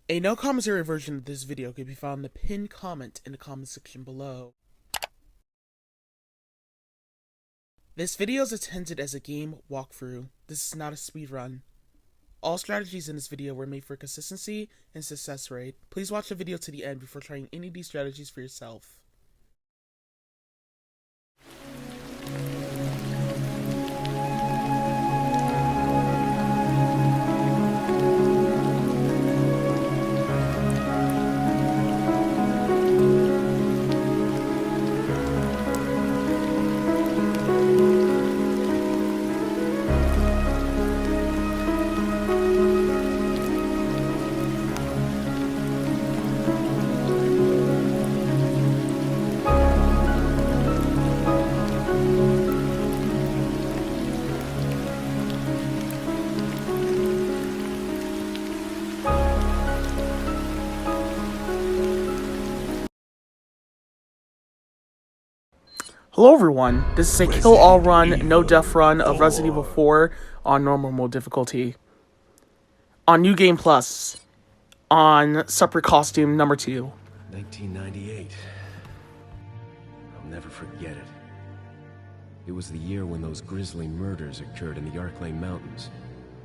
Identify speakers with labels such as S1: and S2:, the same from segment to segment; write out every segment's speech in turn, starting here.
S1: A no commentary version of this video can be found in the pinned comment in the comment section below. This video is intended as a game walkthrough. This is not a speedrun. All strategies in this video were made for consistency and success rate. Please watch the video to the end before trying any of these strategies for yourself. Hello everyone, this is a kill all run, no death run of Resident Evil 4 on normal mode difficulty. On New Game Plus, on separate costume number 2.
S2: 1998. I'll never forget it. It was the year when those grisly murders occurred in the Arklay Mountains.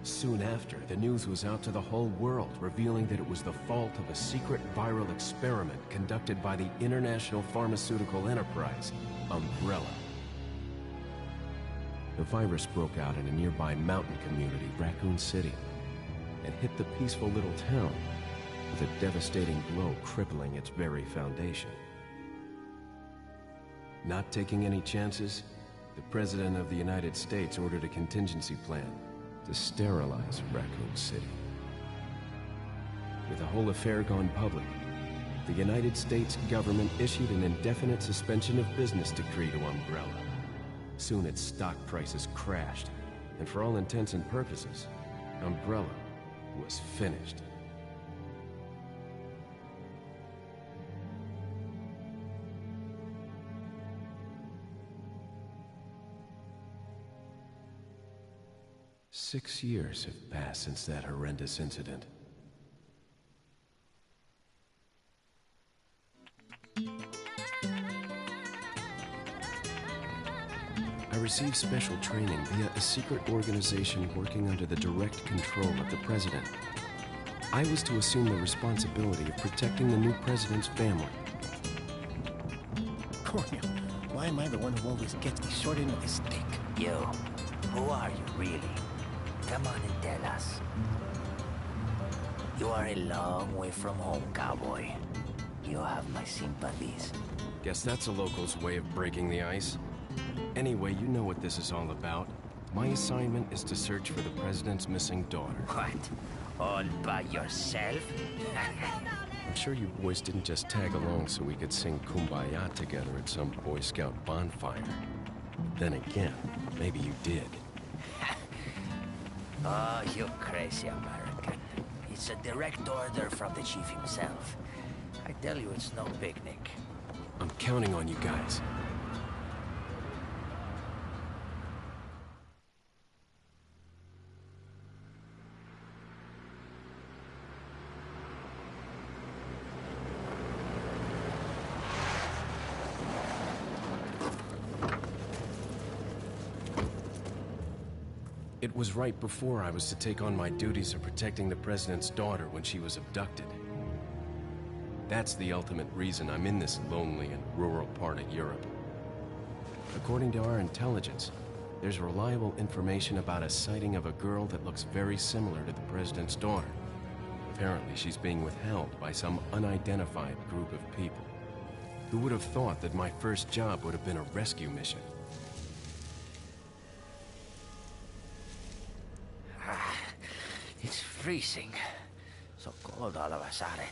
S2: Soon after, the news was out to the whole world, revealing that it was the fault of a secret viral experiment conducted by the international pharmaceutical enterprise, Umbrella. The virus broke out in a nearby mountain community, Raccoon City, and hit the peaceful little town with a devastating blow crippling its very foundation. Not taking any chances, the President of the United States ordered a contingency plan to sterilize Raccoon City. With the whole affair gone public, the United States government issued an indefinite suspension of business decree to Umbrella. Soon its stock prices crashed, and for all intents and purposes, Umbrella was finished. Six years have passed since that horrendous incident. I received special training via a secret organization working under the direct control of the president. I was to assume the responsibility of protecting the new president's family.
S3: Cornel, why am I the one who always gets the short end of the stick?
S4: You, who are you really? Come on and tell us. You are a long way from home, cowboy. You have my sympathies.
S2: Guess that's a local's way of breaking the ice. Anyway, you know what this is all about. My assignment is to search for the president's missing daughter.
S4: What? All by yourself?
S2: I'm sure you boys didn't just tag along so we could sing Kumbaya together at some Boy Scout bonfire. Then again, maybe you did.
S4: Oh, you crazy American. It's a direct order from the chief himself. I tell you, it's no picnic.
S2: I'm counting on you guys. It was right before I was to take on my duties of protecting the president's daughter when she was abducted. That's the ultimate reason I'm in this lonely and rural part of Europe. According to our intelligence, there's reliable information about a sighting of a girl that looks very similar to the president's daughter. Apparently, she's being withheld by some unidentified group of people. Who would have thought that my first job would have been a rescue mission?
S4: It's freezing. So cold all of a sudden.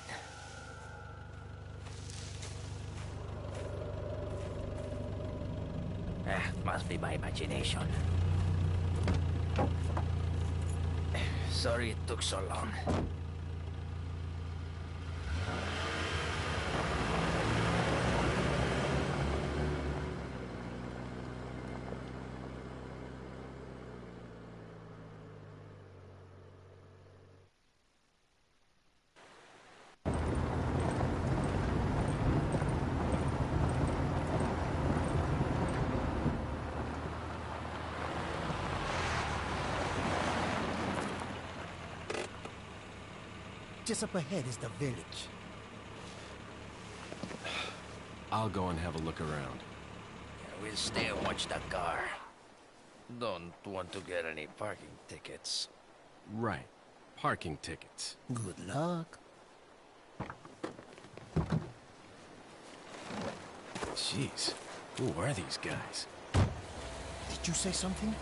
S4: Must be my imagination. Sorry it took so long.
S3: Just up ahead is the village.
S2: I'll go and have a look around.
S4: We'll stay and watch the car. Don't want to get any parking tickets.
S2: Right. Parking tickets.
S3: Good luck.
S2: Jeez. Who are these guys?
S3: Did you say something?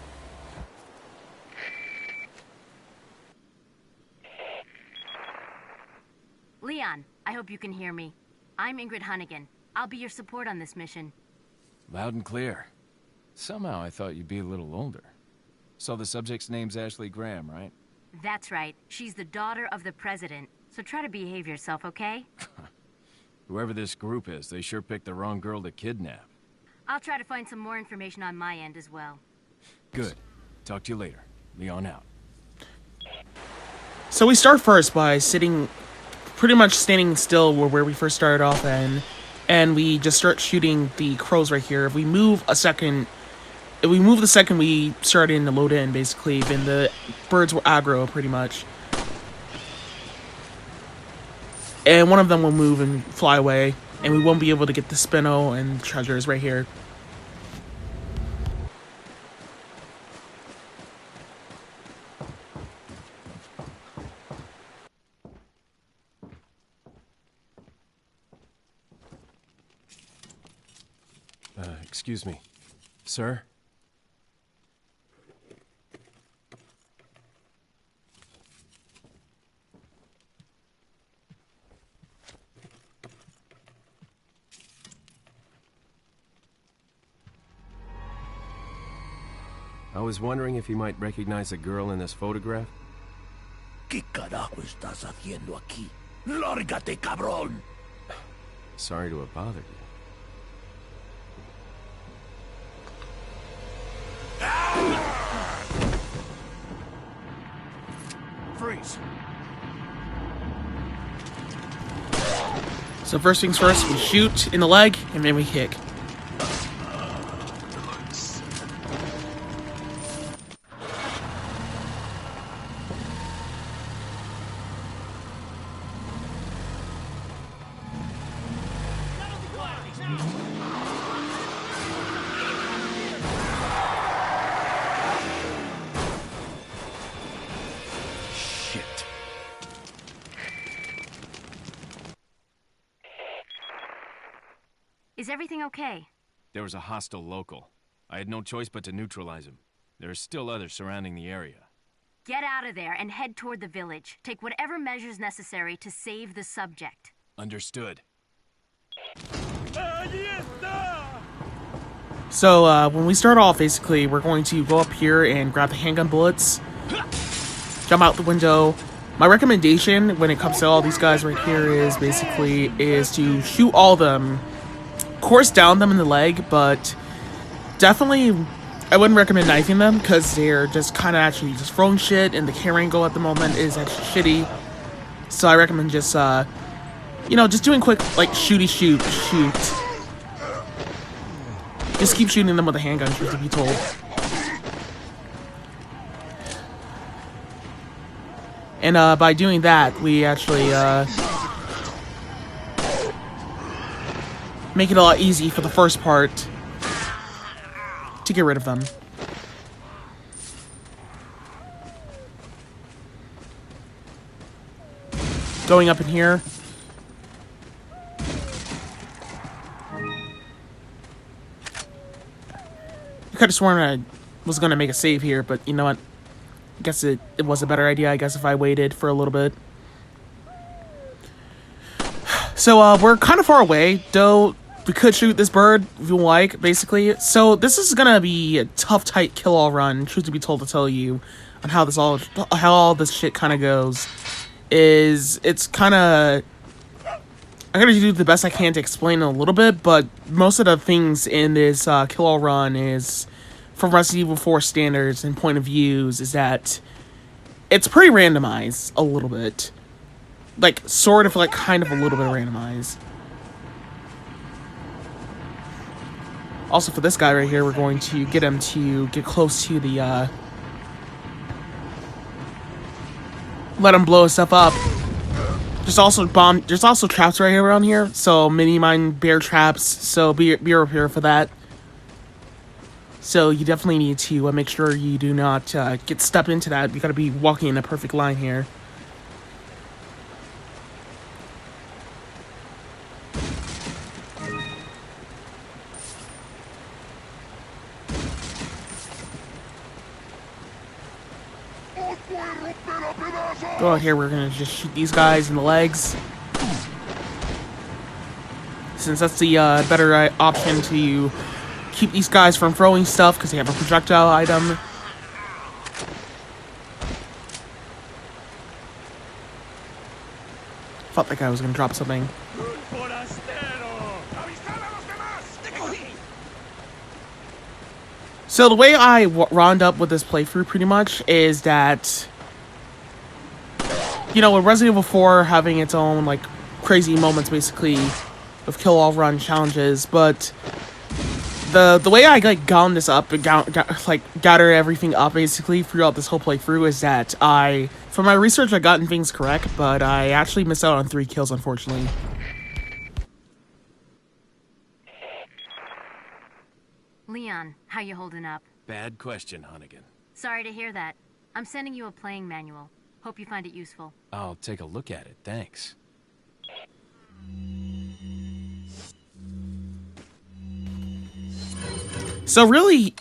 S5: Leon, I hope you can hear me. I'm Ingrid Hunnigan. I'll be your support on this mission.
S6: Loud and clear. Somehow I thought you'd be a little older. So the subject's name's Ashley Graham, right?
S5: That's right. She's the daughter of the president. So try to behave yourself, okay?
S6: Whoever this group is, they sure picked the wrong girl to kidnap.
S5: I'll try to find some more information on my end as well.
S6: Good. Talk to you later. Leon out.
S1: So we start first by pretty much standing still where we first started off and we just start shooting the crows right here. If we move the second we start in to load in, basically, then the birds will aggro pretty much. And one of them will move and fly away, and we won't be able to get the spino and treasures right here.
S2: Excuse me. Sir? I was wondering if you might recognize a girl in this photograph?
S3: ¿Qué carajo estás haciendo aquí? ¡Lárgate, cabrón!
S2: Sorry to have bothered you.
S3: Freeze!
S1: So first things first, we shoot in the leg, and then we kick.
S2: Shit.
S5: Is everything okay?
S6: There was a hostile local. I had no choice but to neutralize him. There are still others surrounding the area.
S5: Get out of there and head toward the village. Take whatever measures necessary to save the subject.
S6: Understood.
S1: So when we start off, basically, we're going to go up here and grab the handgun bullets, jump out the window. My recommendation when it comes to all these guys right here is to shoot all of them. Of course, down them in the leg, but definitely I wouldn't recommend knifing them because they're just kind of actually just throwing shit, and the camera angle at the moment is actually shitty. So I recommend just just doing quick, like, shoot. Just keep shooting them with a handgun, truth to be told. And by doing that, we actually make it a lot easier for the first part to get rid of them. Going up in here. I could have sworn I was going to make a save here, but you know what? I guess it was a better idea, I guess, if I waited for a little bit. So, we're kind of far away, though we could shoot this bird if you like, basically. So, this is going to be a tough, tight kill-all run, truth to be told, to tell you on how all this shit kind of goes. It's kind of... I'm going to do the best I can to explain a little bit, but most of the things in this kill-all run is, from Resident Evil 4 standards and point of views, is that it's pretty randomized a little bit. Like, sort of, like, kind of a little bit randomized. Also, for this guy right here, we're going to get him to get close to the, let him blow his stuff up. There's also traps right around here, so mini mine bear traps. So be prepared for that. So you definitely need to make sure you do not get stepped into that. You gotta be walking in a perfect line here. Oh, here we're gonna just shoot these guys in the legs, since that's the better option to keep these guys from throwing stuff because they have a projectile item. Thought that guy was gonna drop something. So the way I wound up with this playthrough pretty much is that, you know, with Resident Evil 4 having its own like crazy moments basically of kill all run challenges, but the way I like gotten this up and gather everything up basically throughout this whole playthrough is that for my research I gotten things correct, but I actually missed out on 3 kills unfortunately.
S5: Leon, how you holding up?
S2: Bad question, Hunnigan.
S5: Sorry to hear that. I'm sending you a playing manual. Hope you find it useful.
S2: I'll take a look at it, thanks.
S1: So really,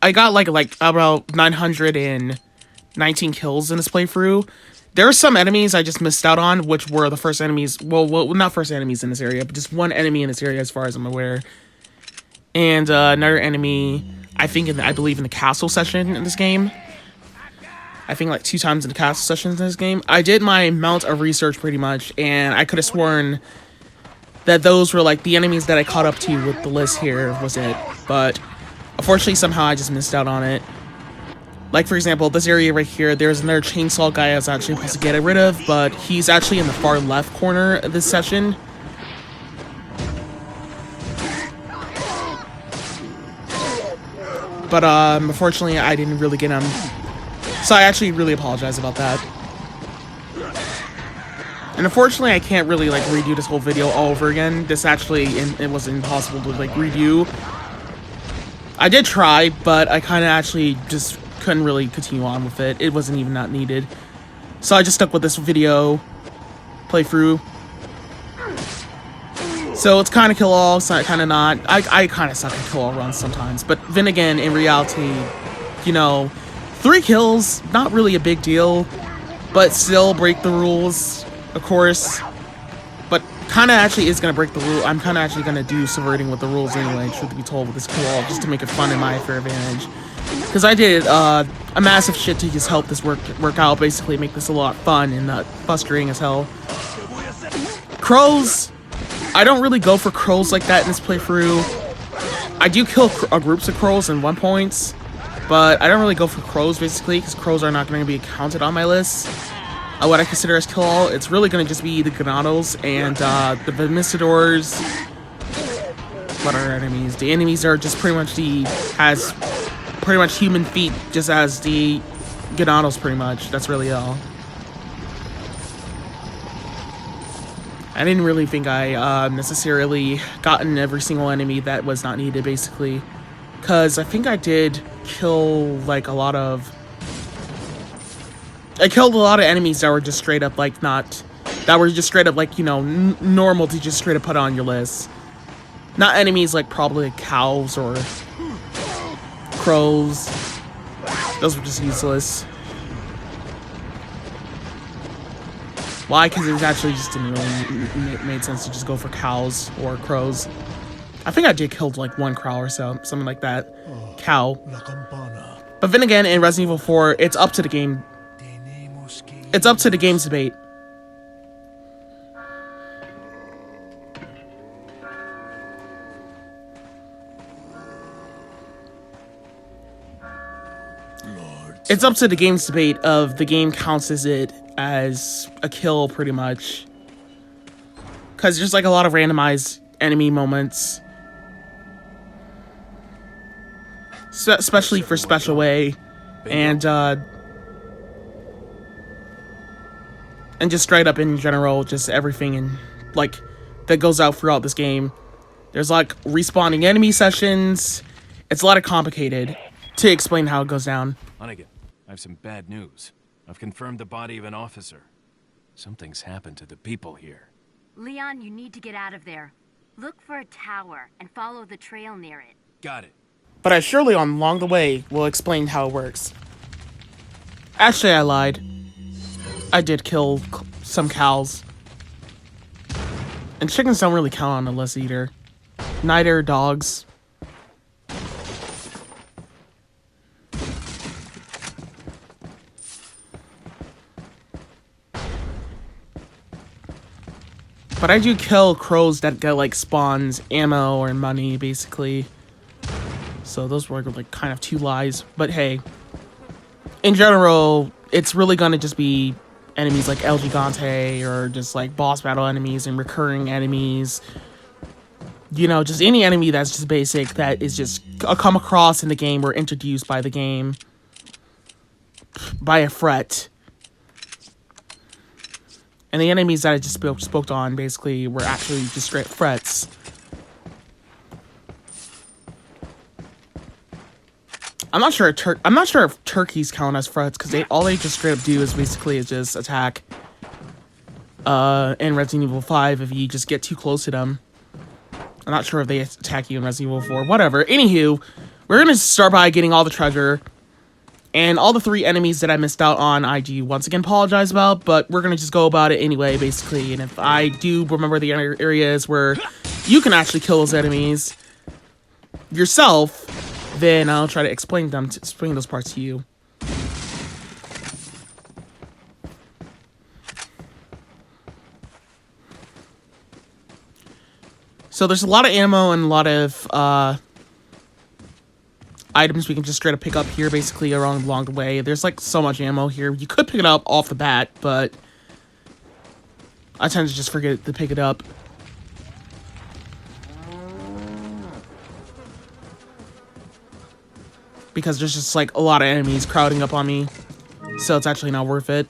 S1: I got like about 919 kills in this playthrough. There are some enemies I just missed out on, which were the first enemies. Well, not first enemies in this area, but just one enemy in this area, as far as I'm aware. And another enemy, I believe in the castle session in this game. I think like 2 times in the castle sessions in this game. I did my amount of research pretty much, and I could have sworn that those were like the enemies that I caught up to with the list here was it. But unfortunately, somehow I just missed out on it. Like, for example, this area right here, there's another chainsaw guy I was actually supposed to get rid of, but he's actually in the far left corner of this session. But unfortunately, I didn't really get him. So I actually really apologize about that. And unfortunately, I can't really like redo this whole video all over again. This actually, it was impossible to like redo. I did try, but I kind of actually just couldn't really continue on with it. It wasn't even that needed. So I just stuck with this video playthrough. So it's kind of kill all, kind of not. I kind of suck at kill all runs sometimes. But then again, in reality, you know, 3 kills, not really a big deal. But still break the rules, of course. But kind of actually is going to break the rule. I'm kind of actually going to do subverting with the rules anyway, truth be told, with this kill all, just to make it fun in my fair advantage. Because I did a massive shit to just help this work out, basically make this a lot fun and not frustrating as hell. Crows, I don't really go for crows like that in this playthrough. I do kill groups of crows in 1 points, but I don't really go for crows basically, because crows are not going to be counted on my list. What I consider as kill all, it's really going to just be the Ganados and the Vermistadors. What are enemies? The enemies are just pretty much pretty much human feet, just as the Ganados pretty much. That's really all. I didn't really think I necessarily gotten every single enemy that was not needed, basically. Because I think I did kill, like, I killed a lot of enemies that were just straight up, like, like, you know, normal to just straight up put on your list. Not enemies like probably cows or crows. Those were just useless. Why? Because it actually just didn't really made sense to just go for cows or crows. I think I did kill like 1 crow or so, something like that. Cow. But then again, in Resident Evil 4, it's up to the game. It's up to the game's debate. It's up to the game's debate of the game counts as a kill pretty much. Because there's like a lot of randomized enemy moments. Especially for Special Way. And and just straight up in general, just everything and like that goes out throughout this game. There's like respawning enemy sessions. It's a lot of complicated to explain how it goes down.
S2: Hunnigan, I have some bad news. I've confirmed the body of an officer. Something's happened to the people here.
S5: Leon, you need to get out of there. Look for a tower and follow the trail near it.
S2: Got it.
S1: But I surely on along the way will explain how it works. Actually, I lied. I did kill some cows. And chickens don't really count on the list either. Neither dogs. But I do kill crows that get like spawns, ammo, or money, basically. So those were like kind of two lies. But hey, in general, it's really gonna just be enemies like El Gigante or just like boss battle enemies and recurring enemies. You know, just any enemy that's just basic that is just come across in the game or introduced by the game by a threat. And the enemies that I just spoke on basically were actually just straight threats. I'm not sure if turkeys count as threats because all they just straight up do is basically just attack. In Resident Evil 5, if you just get too close to them. I'm not sure if they attack you in Resident Evil 4. Whatever. Anywho, we're gonna start by getting all the treasure. And all the 3 enemies that I missed out on, I do once again apologize about, but we're gonna just go about it anyway, basically. And if I do remember the areas where you can actually kill those enemies yourself, then I'll try to explain those parts to you. So there's a lot of ammo and a lot of items we can just straight up pick up here, basically, along the way. There's like so much ammo here. You could pick it up off the bat, but I tend to just forget to pick it up. Because there's just like a lot of enemies crowding up on me. So it's actually not worth it.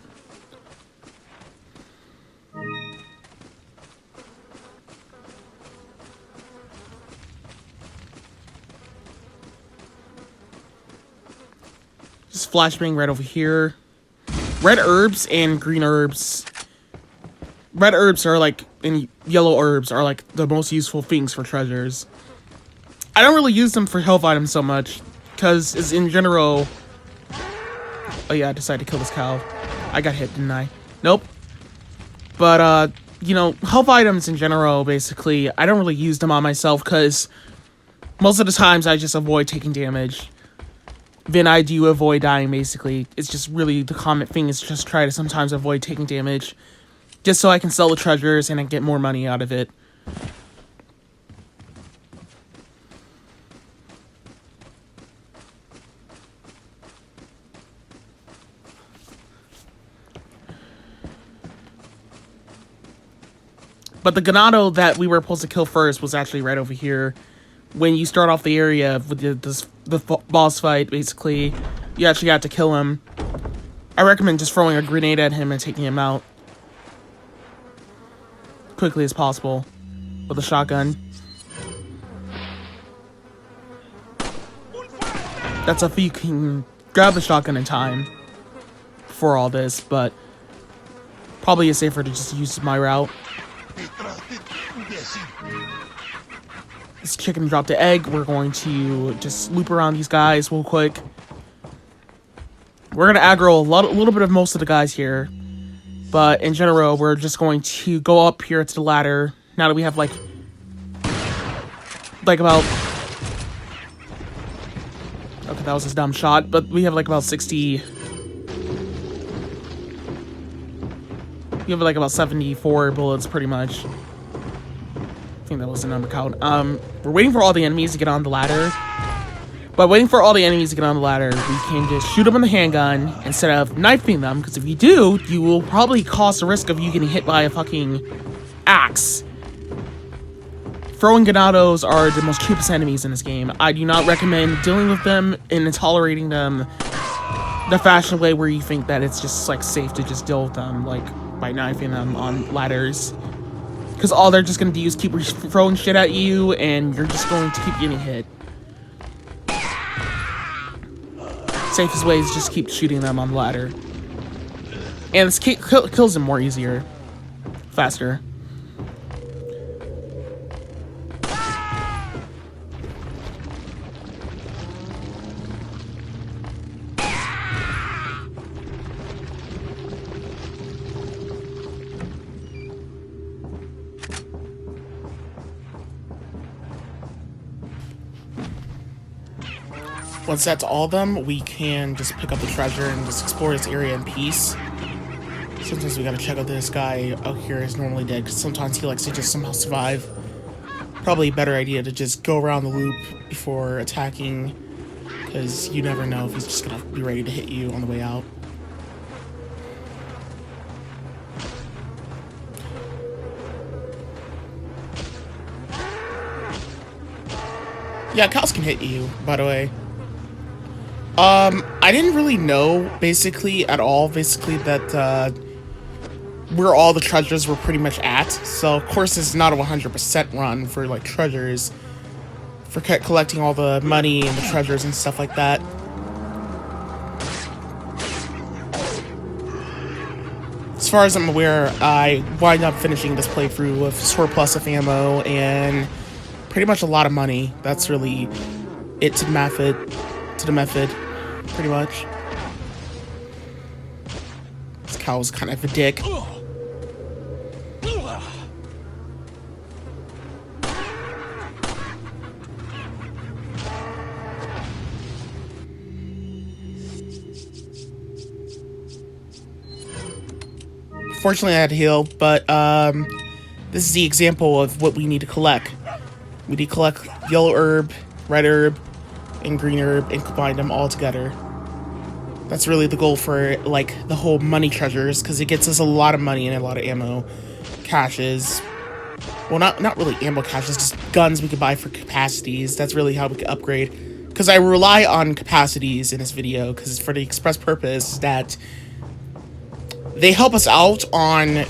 S1: Just flashbang right over here. Red herbs and green herbs. Red herbs are like, and yellow herbs are like the most useful things for treasures. I don't really use them for health items so much. Because it's in general... Oh yeah, I decided to kill this cow. I got hit, didn't I? Nope. But, you know, health items in general, basically, I don't really use them on myself because most of the times I just avoid taking damage. Then I do avoid dying, basically. It's just really the common thing is just try to sometimes avoid taking damage. Just so I can sell the treasures and I get more money out of it. But the Ganado that we were supposed to kill first was actually right over here. When you start off the area with the boss fight, basically, you actually have to kill him. I recommend just throwing a grenade at him and taking him out quickly as possible with a shotgun. That's if you can grab the shotgun in time for all this, but probably is safer to just use my route. This chicken dropped the egg. We're going to just loop around these guys real quick. We're going to aggro a little bit of most of the guys here. But in general, we're just going to go up here to the ladder. Now that we have like about... Okay, that was a dumb shot. But we have like about 60... We have like about 74 bullets, pretty much. I think that was the number count. We're waiting for all the enemies to get on the ladder. By waiting for all the enemies to get on the ladder, we can just shoot them with the handgun instead of knifing them, because if you do, you will probably cause the risk of you getting hit by a fucking axe. Throwing ganados are the most cheapest enemies in this game. I do not recommend dealing with them and tolerating them the fashion way where you think that it's just like safe to just deal with them. Like, by knifing them on ladders. Because all they're just going to do is keep throwing shit at you, and you're just going to keep getting hit. Safest way is just keep shooting them on the ladder. And this kills them more easier. Faster. Once that's all of them, we can just pick up the treasure and just explore this area in peace. Sometimes we gotta check out this guy out here is normally dead, because sometimes he likes to just somehow survive. Probably a better idea to just go around the loop before attacking, because you never know if he's just gonna be ready to hit you on the way out. Yeah, cows can hit you, by the way. I didn't really know, basically, at all, that, where all the treasures were pretty much at. So, of course, it's not a 100% run for, like, treasures. For collecting all the money and the treasures and stuff like that. As far as I'm aware, I wind up finishing this playthrough with surplus of ammo and pretty much a lot of money. That's really it to the method. Pretty much. This cow's kind of a dick. Fortunately, I had to heal, but this is the example of what we need to collect. We need to collect yellow herb, red herb, and green herb, and combine them all together. That's really the goal for, like, the whole money treasures, because it gets us a lot of money and a lot of ammo caches. Well, not really ammo caches, just guns we could buy for capacities. That's really how we can upgrade. Because I rely on capacities in this video, because for the express purpose that they help us out on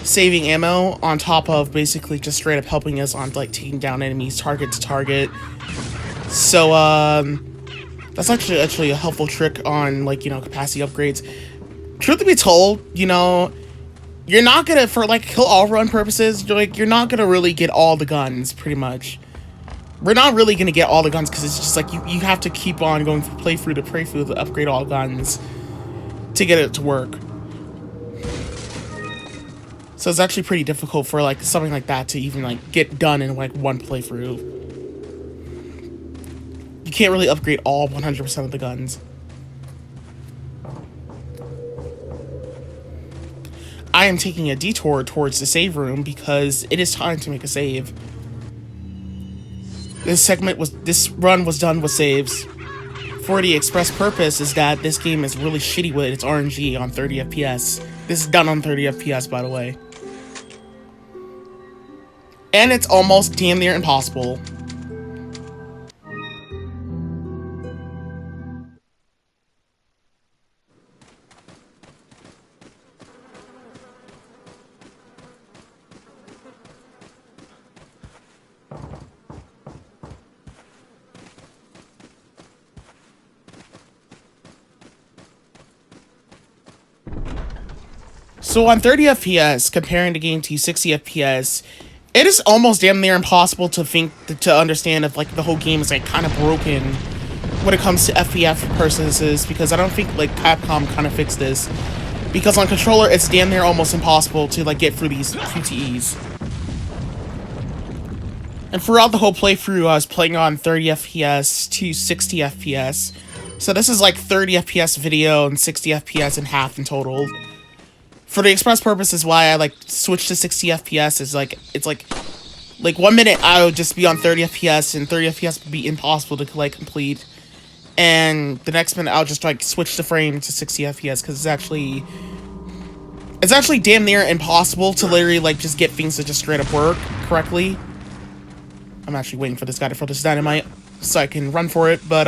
S1: saving ammo, on top of basically just straight up helping us on, like, taking down enemies target to target. So, that's actually a helpful trick on, like, you know, capacity upgrades. Truth to be told, you know, you're not gonna, for, like, kill all run purposes, you're not gonna really get all the guns, pretty much. We're not really gonna get all the guns, because it's just, like, you have to keep on going from playthrough to playthrough to upgrade all guns to get it to work. So it's actually pretty difficult for, like, something like that to even, like, get done in, like, one playthrough. You can't really upgrade all 100% of the guns. I am taking a detour towards the save room because it is time to make a save. This run was done with saves. For the express purpose is that this game is really shitty with its RNG on 30 FPS. This is done on 30 FPS, by the way. And it's almost damn near impossible. So on 30 FPS, comparing the game to 60 FPS, it is almost damn near impossible to understand if, like, the whole game is, like, kind of broken when it comes to FPS purposes, because I don't think, like, Capcom kind of fixed this. Because on controller, it's damn near almost impossible to, like, get through these QTEs. And throughout the whole playthrough, I was playing on 30 FPS to 60 FPS. So this is, like, 30 FPS video and 60 FPS in half in total. For the express purposes, why I, like, switch to 60 FPS is, like, it's, like 1 minute I would just be on 30 FPS, and 30 FPS would be impossible to, like, complete. And the next minute, I'll just, like, switch the frame to 60 FPS, because it's actually damn near impossible to literally, like, just get things to just straight up work correctly. I'm actually waiting for this guy to throw this dynamite so I can run for it, but,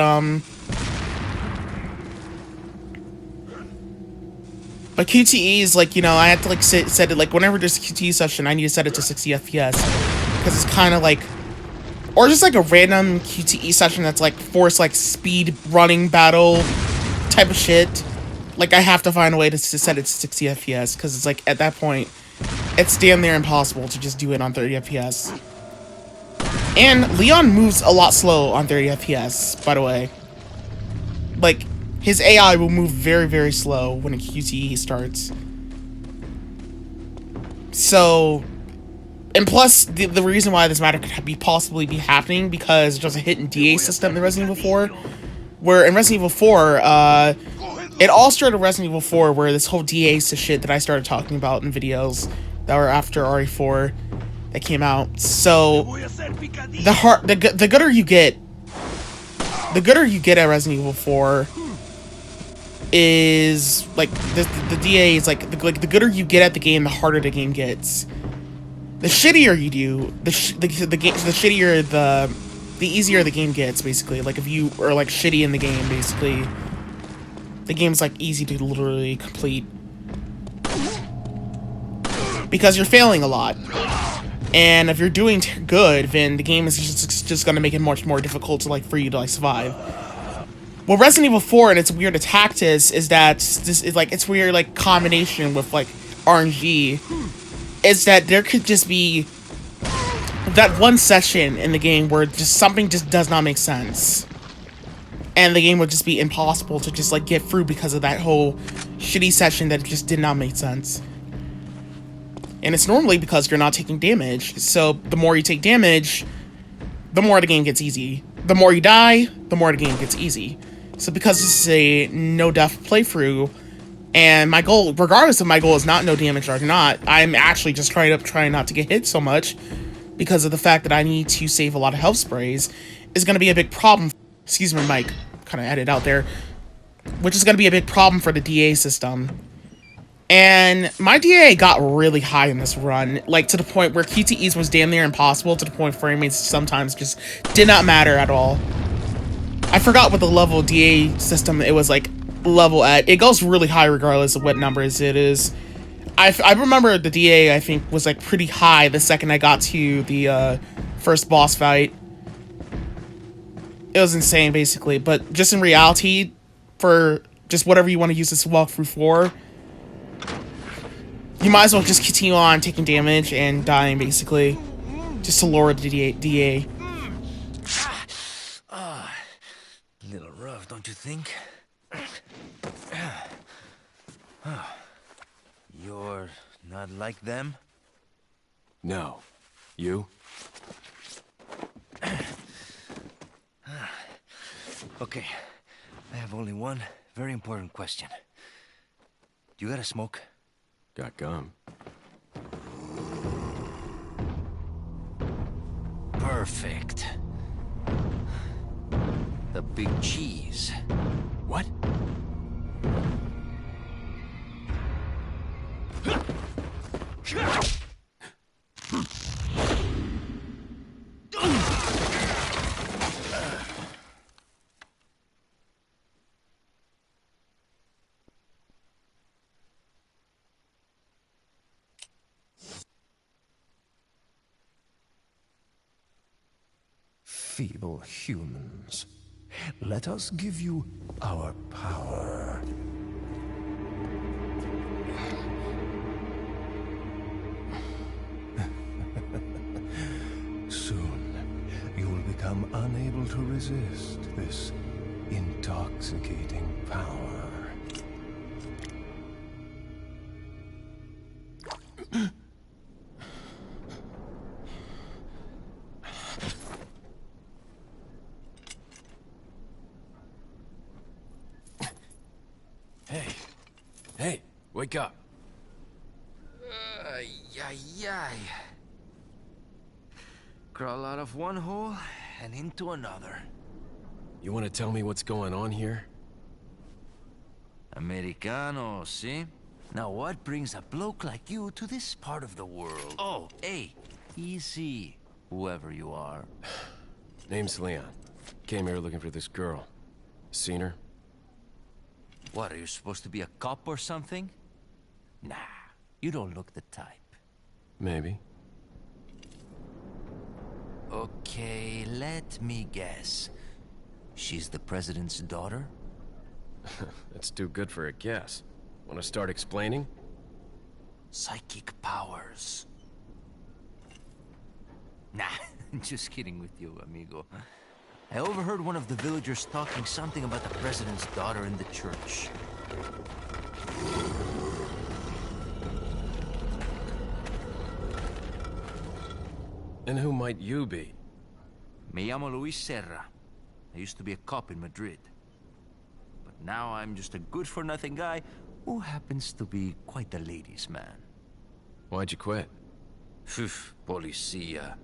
S1: But QTE is like, you know, I have to like set it like whenever there's a QTE session, I need to set it to 60 FPS because it's kind of like, or just like a random QTE session that's like forced like speed running battle type of shit. Like I have to find a way to set it to 60 FPS because it's like at that point, it's damn near impossible to just do it on 30 FPS. And Leon moves a lot slow on 30 FPS, by the way. Like, his AI will move very, very slow when a QTE starts. So, and plus, the reason why this matter could possibly be happening because there's a hidden DA system in Resident Evil 4, where in Resident Evil 4, it all started Resident Evil 4, where this whole DA shit that I started talking about in videos that were after RE4 that came out. So, the gooder you get at Resident Evil 4 is like the DA is like the gooder you get at the game, the harder the game gets. The shittier you do, the shittier the easier the game gets. Basically, like if you are like shitty in the game, basically, the game's like easy to literally complete because you're failing a lot. And if you're doing good, then the game is just gonna make it much more difficult to like for you to like survive. Well, Resident Evil 4 and its weird attack is that this is like its weird like combination with like RNG is that there could just be that one session in the game where just something just does not make sense, and the game would just be impossible to just like get through because of that whole shitty session that just did not make sense. And it's normally because you're not taking damage. So the more you take damage, the more the game gets easy. The more you die, the more the game gets easy. So because this is a no-death playthrough, and my goal, regardless if my goal is not no damage or not, I'm actually just trying not to get hit so much because of the fact that I need to save a lot of health sprays, is going to be a big problem. Excuse me, mic, kind of edit out there. Which is going to be a big problem for the DA system. And my DA got really high in this run, like to the point where QTEs was damn near impossible, to the point frame rates sometimes just did not matter at all. I forgot what the level DA system it was like level at. It goes really high regardless of what numbers it is. I remember the DA I think was like pretty high the second I got to the first boss fight. It was insane basically, but just in reality, for just whatever you want to use this walkthrough for, you might as well just continue on taking damage and dying, basically. Just to lower the DA.
S4: Little rough, don't you think? You're not like them?
S2: No. You?
S4: Okay, I have only one very important question. You got a smoke?
S2: Got gum.
S4: Perfect. The big cheese.
S2: What?
S7: Feeble humans, let us give you our power. Soon, you will become unable to resist this intoxicating power.
S2: Hey, wake up.
S4: Ay. Crawl out of one hole and into another.
S2: You want to tell me what's going on here?
S4: Americano, see? Now what brings a bloke like you to this part of the world? Oh, hey, easy, whoever you are.
S2: Name's Leon. Came here looking for this girl. Seen her?
S4: What, are you supposed to be a cop or something? Nah, you don't look the type.
S2: Maybe.
S4: Okay, let me guess. She's the president's daughter?
S2: That's too good for a guess. Want to start explaining?
S4: Psychic powers. Nah, just kidding with you, amigo. I overheard one of the villagers talking something about the president's daughter in the church.
S2: And who might you be?
S4: Me llamo Luis Serra. I used to be a cop in Madrid. But now I'm just a good-for-nothing guy who happens to be quite a ladies' man.
S2: Why'd you quit?
S4: Phew, policia.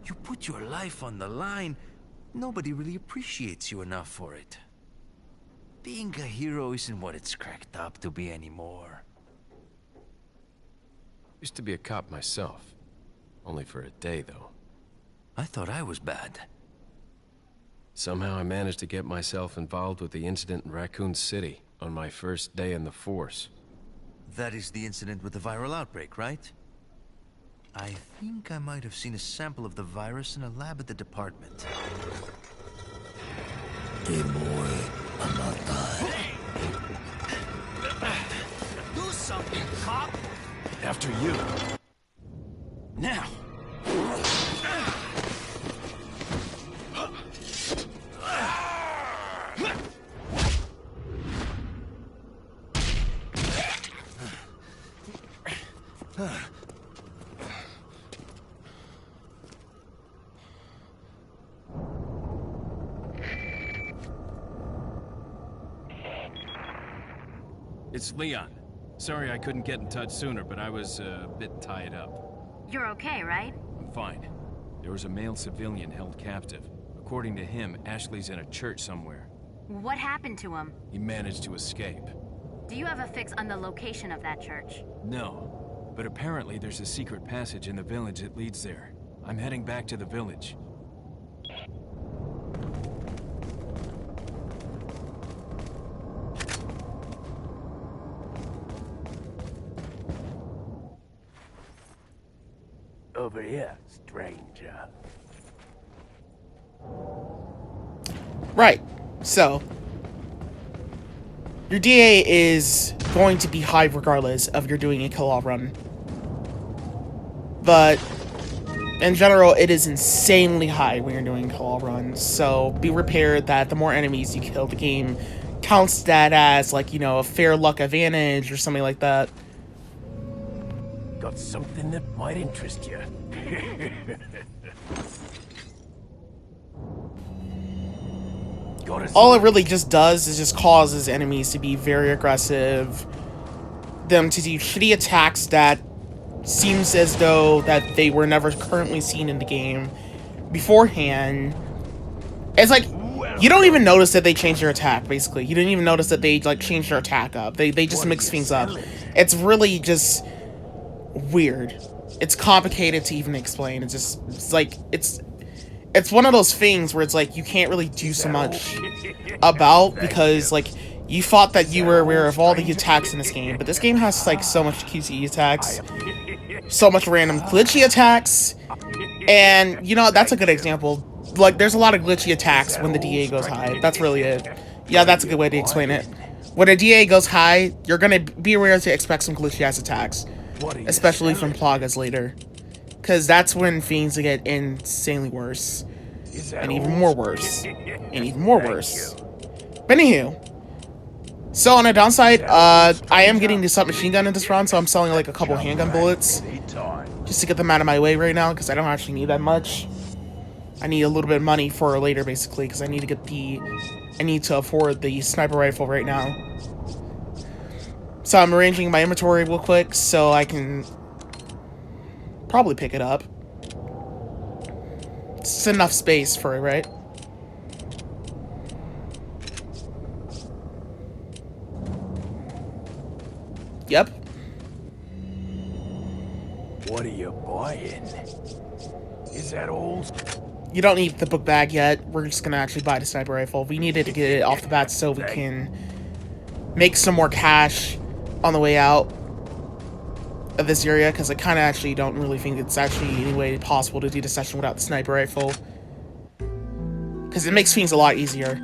S4: You put your life on the line. Nobody really appreciates you enough for it. Being a hero isn't what it's cracked up to be anymore.
S2: Used to be a cop myself. Only for a day, though.
S4: I thought I was bad.
S2: Somehow I managed to get myself involved with the incident in Raccoon City on my first day in the force.
S4: That is the incident with the viral outbreak, right? I think I might have seen a sample of the virus in a lab at the department.
S3: Hey boy, I'm not dying.
S4: Do something, cop!
S6: After you. Now! It's Leon. Sorry I couldn't get in touch sooner, but I was a bit tied up.
S5: You're okay, right?
S6: I'm fine. There was a male civilian held captive. According to him, Ashley's in a church somewhere.
S5: What happened to him?
S6: He managed to escape.
S5: Do you have a fix on the location of that church?
S6: No, but apparently there's a secret passage in the village that leads there. I'm heading back to the village.
S7: Over here, stranger.
S1: Right. So, your DA is going to be high regardless of you're doing a kill-all run. But, in general, it is insanely high when you're doing kill-all runs. So, be prepared that the more enemies you kill, the game counts that as, like, you know, a fair luck advantage or something like that.
S7: Got something that might interest you.
S1: All it really just does is just causes enemies to be very aggressive, them to do shitty attacks that seems as though that they were never currently seen in the game beforehand. It's like, you don't even notice that they changed their attack, basically. You didn't even notice that they, like, changed their attack up. They just mix things up. It's really just weird. It's complicated to even explain. It's like, it's one of those things where it's like, you can't really do so much about, because, like, you thought that you were aware of all the attacks in this game, but this game has, like, so much QTE attacks, so much random glitchy attacks, and, you know, that's a good example. Like, there's a lot of glitchy attacks when the DA goes high. That's really it. Yeah, that's a good way to explain it. When a DA goes high, you're gonna be aware to expect some glitchy-ass attacks, especially from Plagas later, because that's when things get insanely worse, and even more worse, and even more worse. But anywho, so on a downside, I am getting the submachine gun in this round, so I'm selling like a couple handgun bullets, just to get them out of my way right now, because I don't actually need that much. I need a little bit of money for later, basically, because I need to afford the sniper rifle right now. So I'm arranging my inventory real quick, so I can probably pick it up. It's enough space for it, right? Yep.
S7: What are you buying? Is that old?
S1: You don't need the book bag yet. We're just gonna actually buy the sniper rifle. We needed to get it off the bat so we can make some more cash on the way out. of this area, because I kind of actually don't really think it's actually any way possible to do the session without the sniper rifle. Because it makes things a lot easier.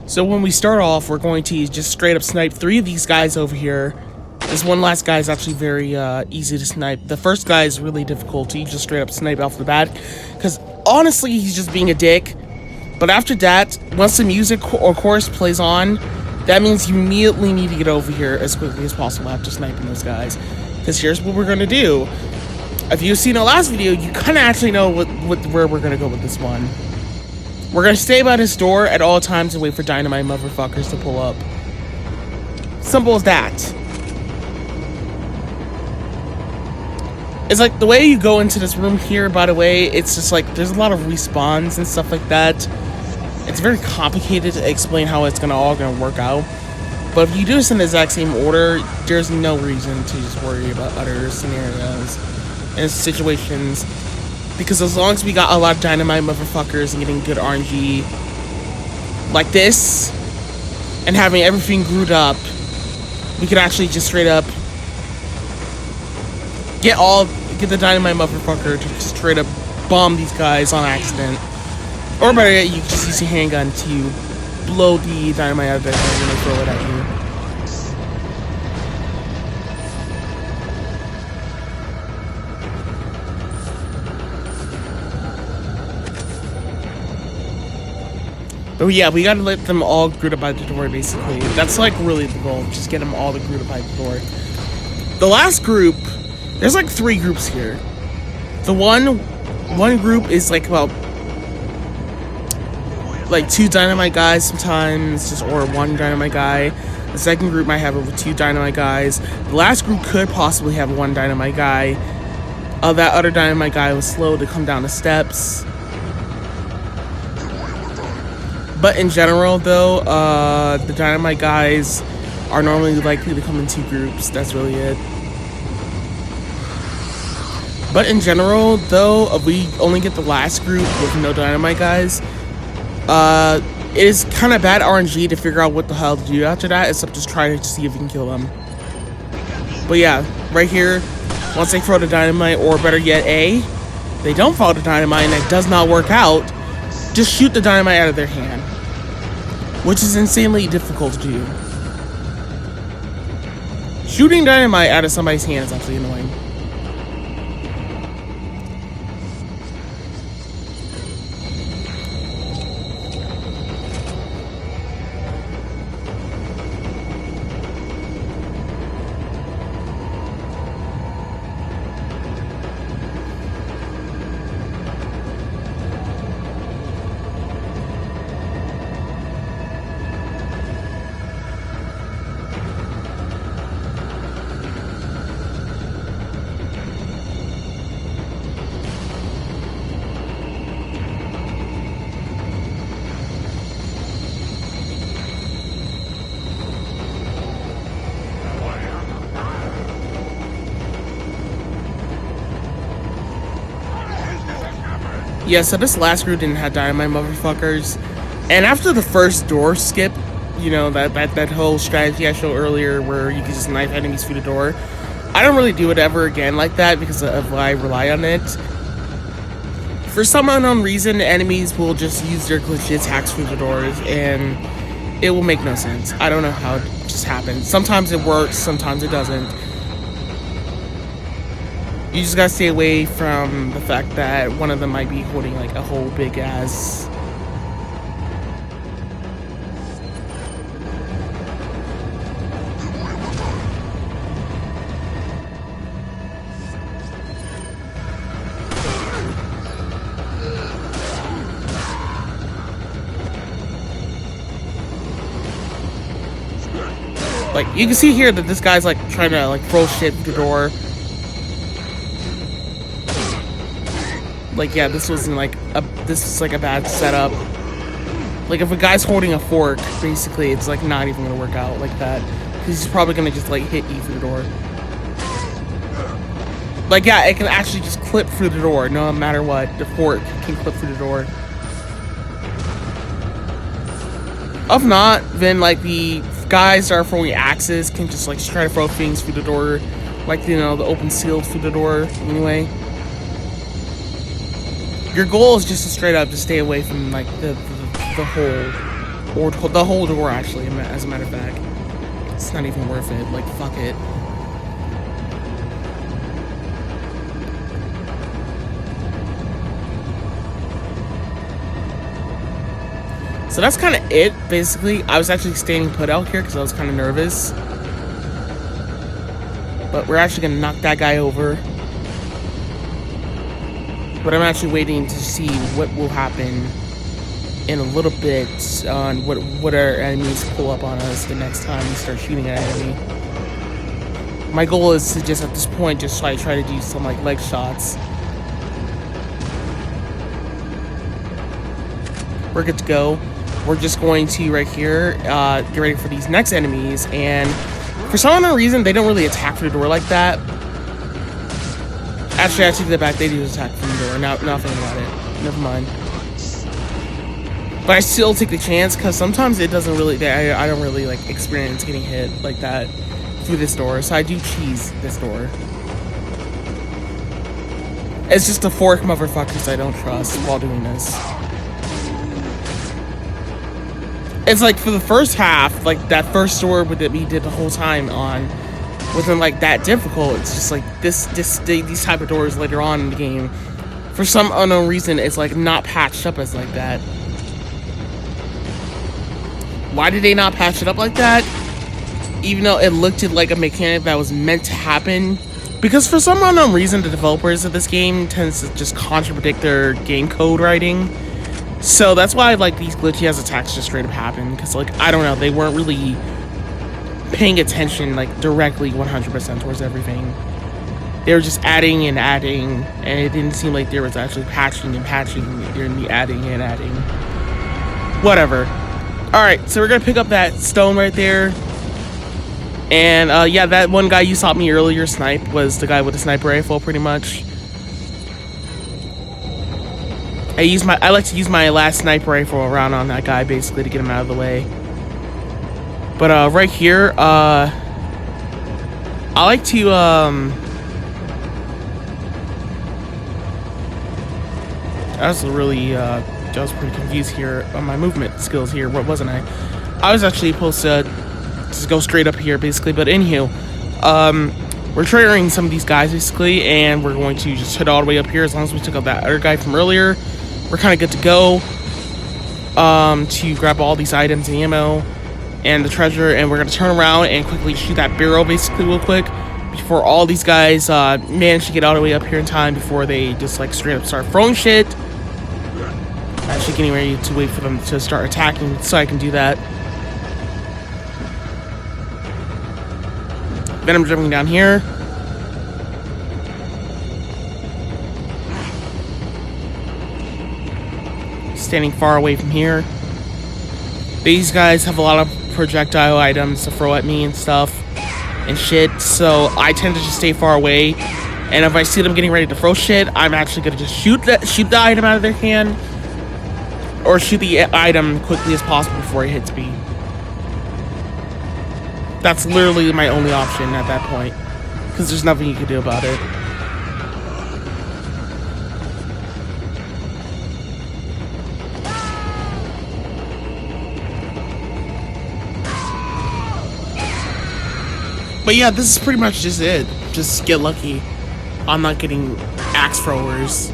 S1: So when we start off, we're going to just straight up snipe 3 of these guys over here. This one last guy is actually very easy to snipe. The first guy is really difficult. You just straight up snipe off the bat, because honestly, he's just being a dick. But after that, once the music or chorus plays on, that means you immediately need to get over here as quickly as possible after sniping those guys. Because here's what we're going to do. If you've seen the last video, you kind of actually know where we're going to go with this one. We're going to stay by his door at all times and wait for dynamite motherfuckers to pull up. Simple as that. It's like the way you go into this room here, by the way, it's just like there's a lot of respawns and stuff like that. It's very complicated to explain how it's all gonna work out. But if you do this in the exact same order, there's no reason to just worry about other scenarios and situations. Because as long as we got a lot of dynamite motherfuckers and getting good RNG like this, and having everything glued up, we could actually just straight up get the dynamite motherfucker to just straight up bomb these guys on accident. Or better yet, you can just use your handgun to blow the dynamite out of their hand when they throw it at you. But yeah, we gotta let them all group up by the door, basically. That's like really the goal, just get them all to group up by the door. The last group, there's like 3 groups here. The one group is like about like 2 dynamite guys sometimes, just or 1 dynamite guy. The second group might have over 2 dynamite guys. The last group could possibly have 1 dynamite guy. That other dynamite guy was slow to come down the steps. But in general, though, the dynamite guys are normally likely to come in 2 groups. That's really it. But in general, though, if we only get the last group with no dynamite guys, it is kind of bad RNG to figure out what the hell to do after that, except just try to see if you can kill them. But yeah, right here, once they throw the dynamite, or better yet, they don't follow the dynamite and it does not work out, just shoot the dynamite out of their hand, which is insanely difficult to do. Shooting dynamite out of somebody's hand is actually annoying. Yeah, so this last group didn't have dynamite motherfuckers. And after the first door skip, you know, that whole strategy I showed earlier where you can just knife enemies through the door, I don't really do it ever again like that because of why I rely on it. For some unknown reason, enemies will just use their glitchy attacks through the doors, and it will make no sense. I don't know how it just happens. Sometimes it works, sometimes it doesn't. You just gotta stay away from the fact that one of them might be holding like a whole big ass Like, you can see here that this guy's, like, trying to, like, throw shit through the door. Like, yeah, this wasn't, like, this was, like, a bad setup. Like, if a guy's holding a fork, basically, it's, like, not even gonna work out like that. Because he's probably gonna just, like, hit you through the door. Like, yeah, it can actually just clip through the door, no matter what. The fork can clip through the door. If not, then, like, the guys that are throwing axes can just, like, try to throw things through the door. Like, you know, the open seal through the door, anyway. Your goal is just to straight up just stay away from, like, the hole. Or the whole door, actually, as a matter of fact. It's not even worth it. Like, fuck it. So that's kind of it, basically. I was actually staying put out here because I was kind of nervous. But we're actually going to knock that guy over. But I'm actually waiting to see what will happen in a little bit on what our enemies pull up on us the next time we start shooting at an enemy. My goal is to just, at this point, just try to do some, like, leg shots. We're good to go. We're just going to, right here, get ready for these next enemies, and for some unknown reason, they don't really attack through the door like that. Actually, I take that back, they do attack from the door. Now thinking about it. Never mind. But I still take the chance, because sometimes it doesn't really, I don't really, like, experience getting hit like that through this door, so I do cheese this door. It's just the fork motherfuckers I don't trust while doing this. It's like, for the first half, like, that first door that we did the whole time on wasn't, like, that difficult. It's just, like, these type of doors later on in the game, for some unknown reason, it's, like, not patched up as like that. Why did they not patch it up like that? Even though it looked like a mechanic that was meant to happen. Because for some unknown reason, the developers of this game tends to just contradict their game code writing. So that's why, like, these glitchy ass attacks just straight up happen. Because, like, I don't know, they weren't really paying attention, like, directly 100% towards everything. They were just adding, and it didn't seem like there was actually patching during the adding and adding. Whatever. Alright, so we're gonna pick up that stone right there. And, yeah, that one guy you saw me earlier snipe was the guy with the sniper rifle, pretty much. I like to use my last sniper rifle around on that guy, basically, to get him out of the way. But, right here, I like to, I was pretty confused here on my movement skills here. What wasn't I? I was actually supposed to just go straight up here, basically. But anywho, we're triggering some of these guys, basically, and we're going to just head all the way up here. As long as we took out that other guy from earlier, we're kind of good to go. To grab all these items and ammo and the treasure, and we're gonna turn around and quickly shoot that barrel, basically, real quick, before all these guys manage to get all the way up here in time before they just, like, straight up start throwing shit. Actually getting ready to wait for them to start attacking so I can do that. Then I'm jumping down here. Standing far away from here. These guys have a lot of projectile items to throw at me and stuff and shit, so I tend to just stay far away. And if I see them getting ready to throw shit, I'm actually gonna just shoot the item out of their hand, or shoot the item quickly as possible before it hits me. That's literally my only option at that point, because there's nothing you can do about it. But yeah, this is pretty much just it. Just get lucky on not getting axe throwers.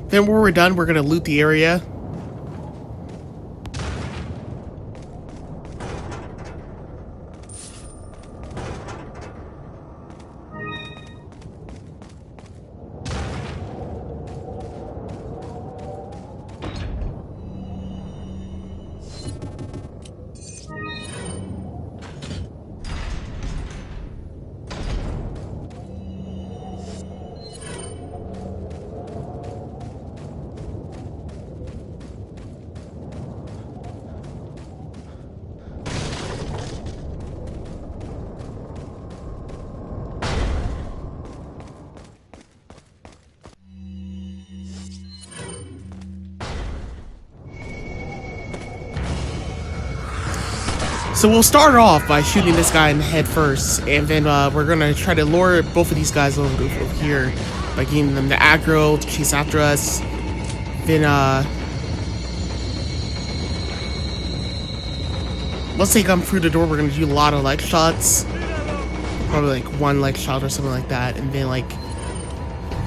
S1: Then when we're done, we're gonna loot the area. So we'll start off by shooting this guy in the head first, and then we're gonna try to lure both of these guys over here by getting them the aggro to chase after us. Then once they come through the door, we're gonna do a lot of leg shots, probably like one leg shot or something like that, and then like,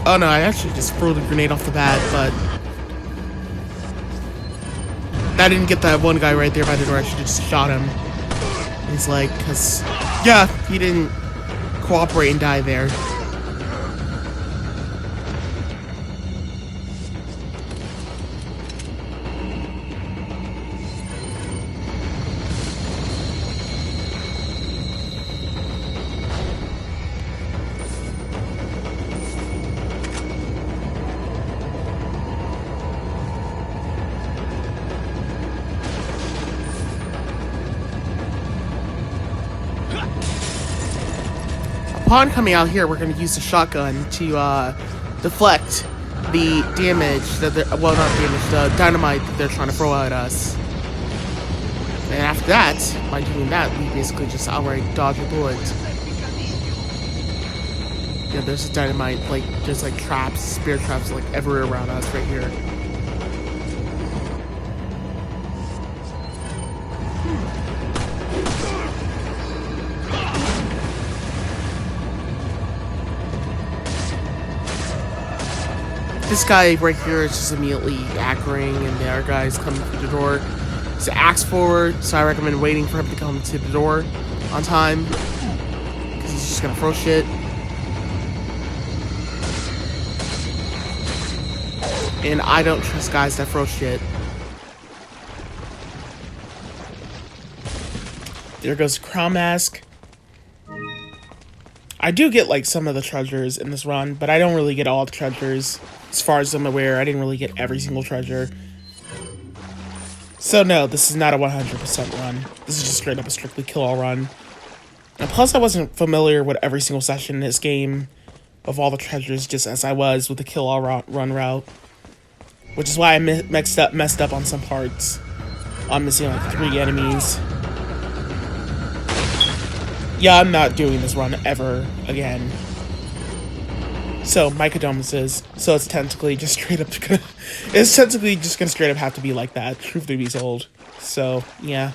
S1: oh no, I actually just threw the grenade off the bat, but that didn't get that one guy right there by the door. I should have just shot him. He's like, cause yeah, he didn't cooperate and die there. Upon coming out here, we're going to use the shotgun to deflect the damage that well, not damage, the dynamite that they're trying to throw at us. And after that, by doing that, we basically just outright dodge a bullet. Yeah, there's dynamite, like, there's like traps, spear traps, like everywhere around us right here. This guy right here is just immediately aggroing, and the other guy's coming through the door. He's axe forward, so I recommend waiting for him to come to the door on time, because he's just gonna throw shit. And I don't trust guys that throw shit. There goes the crown mask. I do get like some of the treasures in this run, but I don't really get all the treasures. As far as I'm aware, I didn't really get every single treasure. So no, this is not a 100% run. This is just straight up a strictly kill-all run. And plus I wasn't familiar with every single session in this game of all the treasures, just as I was with the kill-all run route. Which is why I messed up on some parts. I'm missing like 3 enemies. Yeah, I'm not doing this run ever again. So, my condolences. So it's technically just straight up gonna... It's technically just gonna straight up have to be like that. Truth to be told. So, yeah.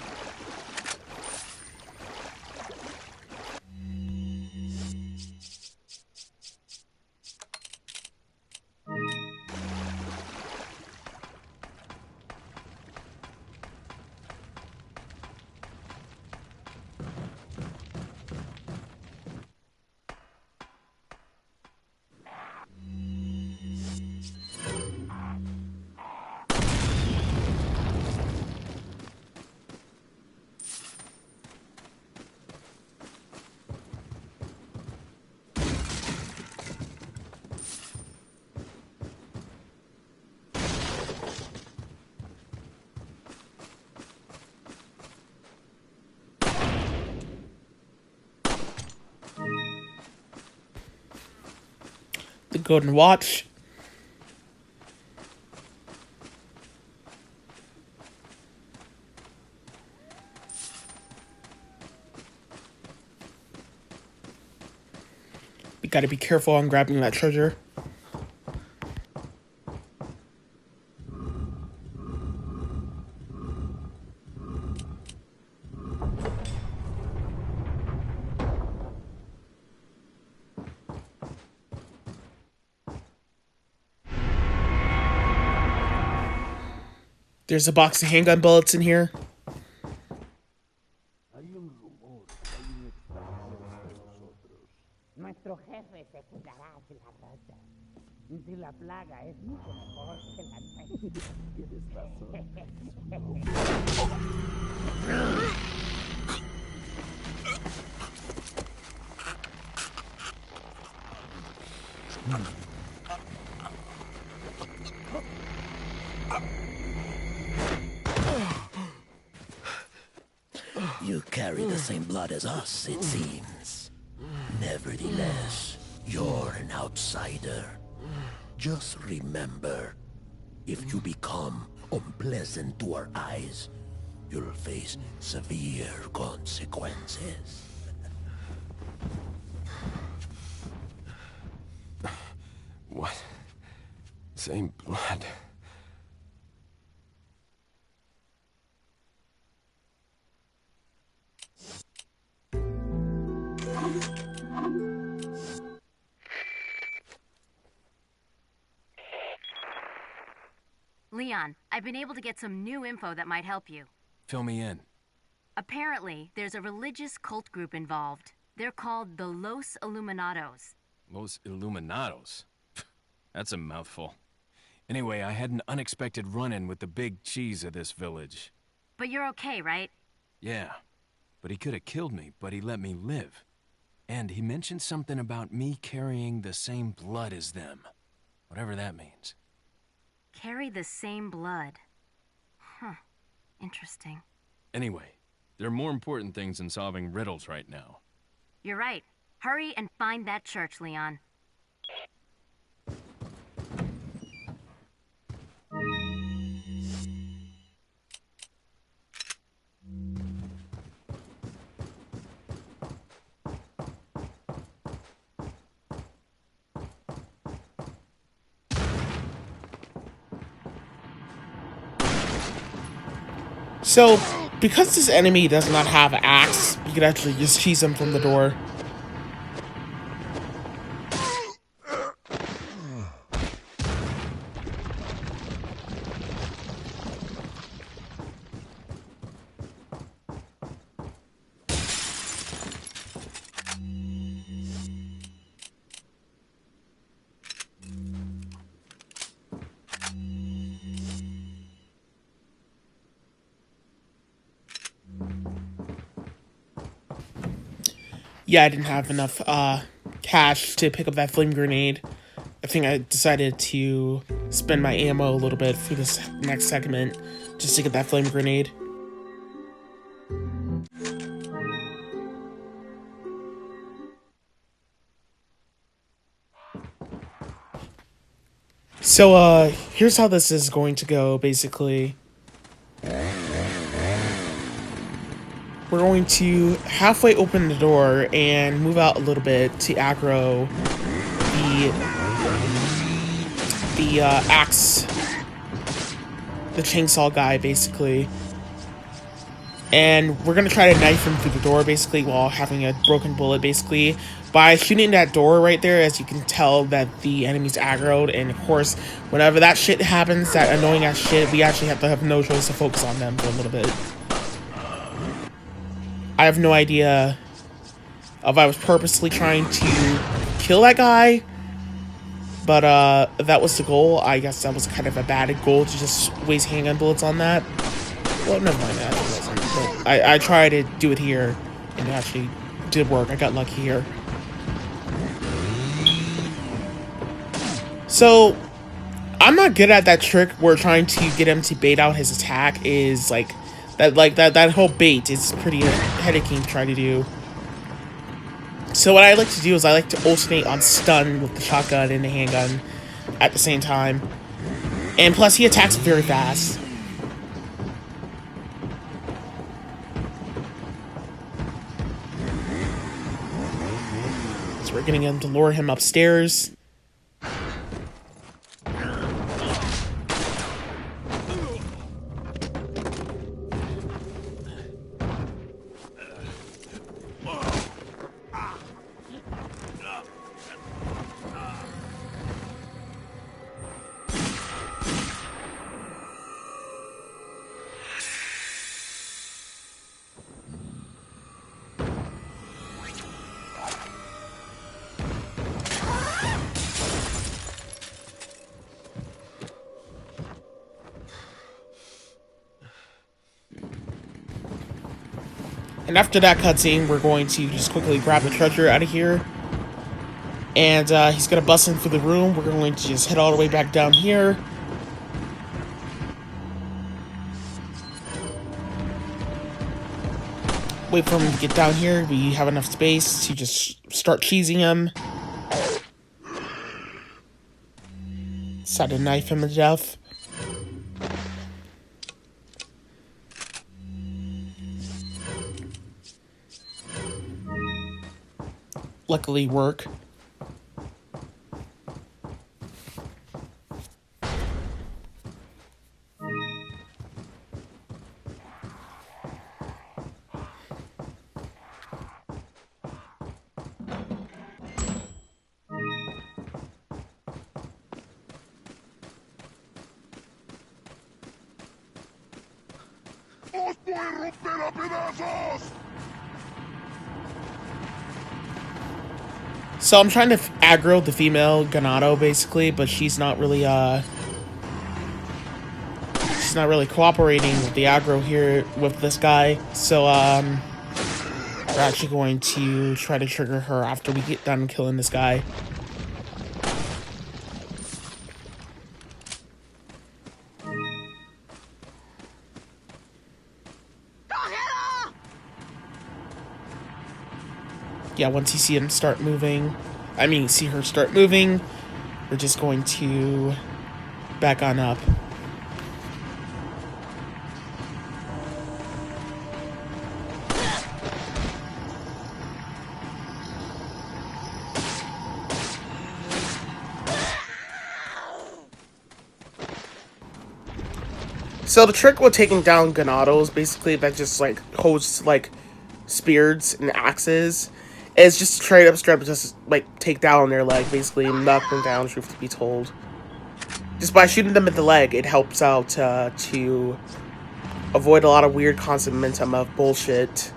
S1: The golden watch. We gotta be careful on grabbing that treasure. There's a box of handgun bullets in here.
S8: Nuestro jefe se quedará de la rata. Si la plaga es mucho mejor que la peste.
S3: You carry the same blood as us, it seems. Nevertheless, you're an outsider. Just remember, if you become unpleasant to our eyes, you'll face severe consequences.
S2: What? Same blood.
S5: Leon, I've been able to get some new info that might help you.
S6: Fill me in.
S5: Apparently, there's a religious cult group involved. They're called the Los Illuminados.
S6: Los Illuminados. That's a mouthful. Anyway, I had an unexpected run-in with the big cheese of this village.
S5: But you're okay, right?
S6: Yeah, but he could have killed me, but he let me live. And he mentioned something about me carrying the same blood as them. Whatever that means.
S5: Carry the same blood. Huh. Interesting.
S6: Anyway, there are more important things than solving riddles right now.
S5: You're right. Hurry and find that church, Leon.
S1: So, because this enemy does not have an axe, you can actually just cheese him from the door. Yeah, I didn't have enough cash to pick up that flame grenade. I think I decided to spend my ammo a little bit for this next segment just to get that flame grenade. So, here's how this is going to go, basically. We're going to halfway open the door and move out a little bit to aggro the axe, the chainsaw guy, basically. And we're going to try to knife him through the door, basically, while having a broken bullet, basically. By shooting that door right there, as you can tell that the enemy's aggroed, and of course, whenever that shit happens, that annoying ass shit, we actually have to have no choice to focus on them for a little bit. I have no idea if I was purposely trying to kill that guy, but that was the goal. I guess that was kind of a bad goal to just waste handgun bullets on that. Well, never mind that, it wasn't. But I tried to do it here, and it actually did work. I got lucky here. So, I'm not good at that trick where trying to get him to bait out his attack is like that whole bait is pretty headaching to try to do. So what I like to do is I like to alternate on stun with the shotgun and the handgun at the same time. And plus he attacks very fast. So we're getting him to lure him upstairs. And after that cutscene, we're going to just quickly grab the treasure out of here. And he's going to bust in through the room. We're going to just head all the way back down here. Wait for him to get down here. We have enough space to just start cheesing him. Decide to knife him to death. Luckily work. So I'm trying to aggro the female Ganado basically, but she's not really cooperating with the aggro here with this guy. So we're actually going to try to trigger her after we get done killing this guy. Yeah, once you see him start moving, see her start moving, we're just going to back on up. So the trick with taking down Ganados, basically, that just like holds like spears and axes, is just straight up just like take down their leg, basically knock them down, truth be told. Just by shooting them at the leg, it helps out to avoid a lot of weird constant momentum of bullshit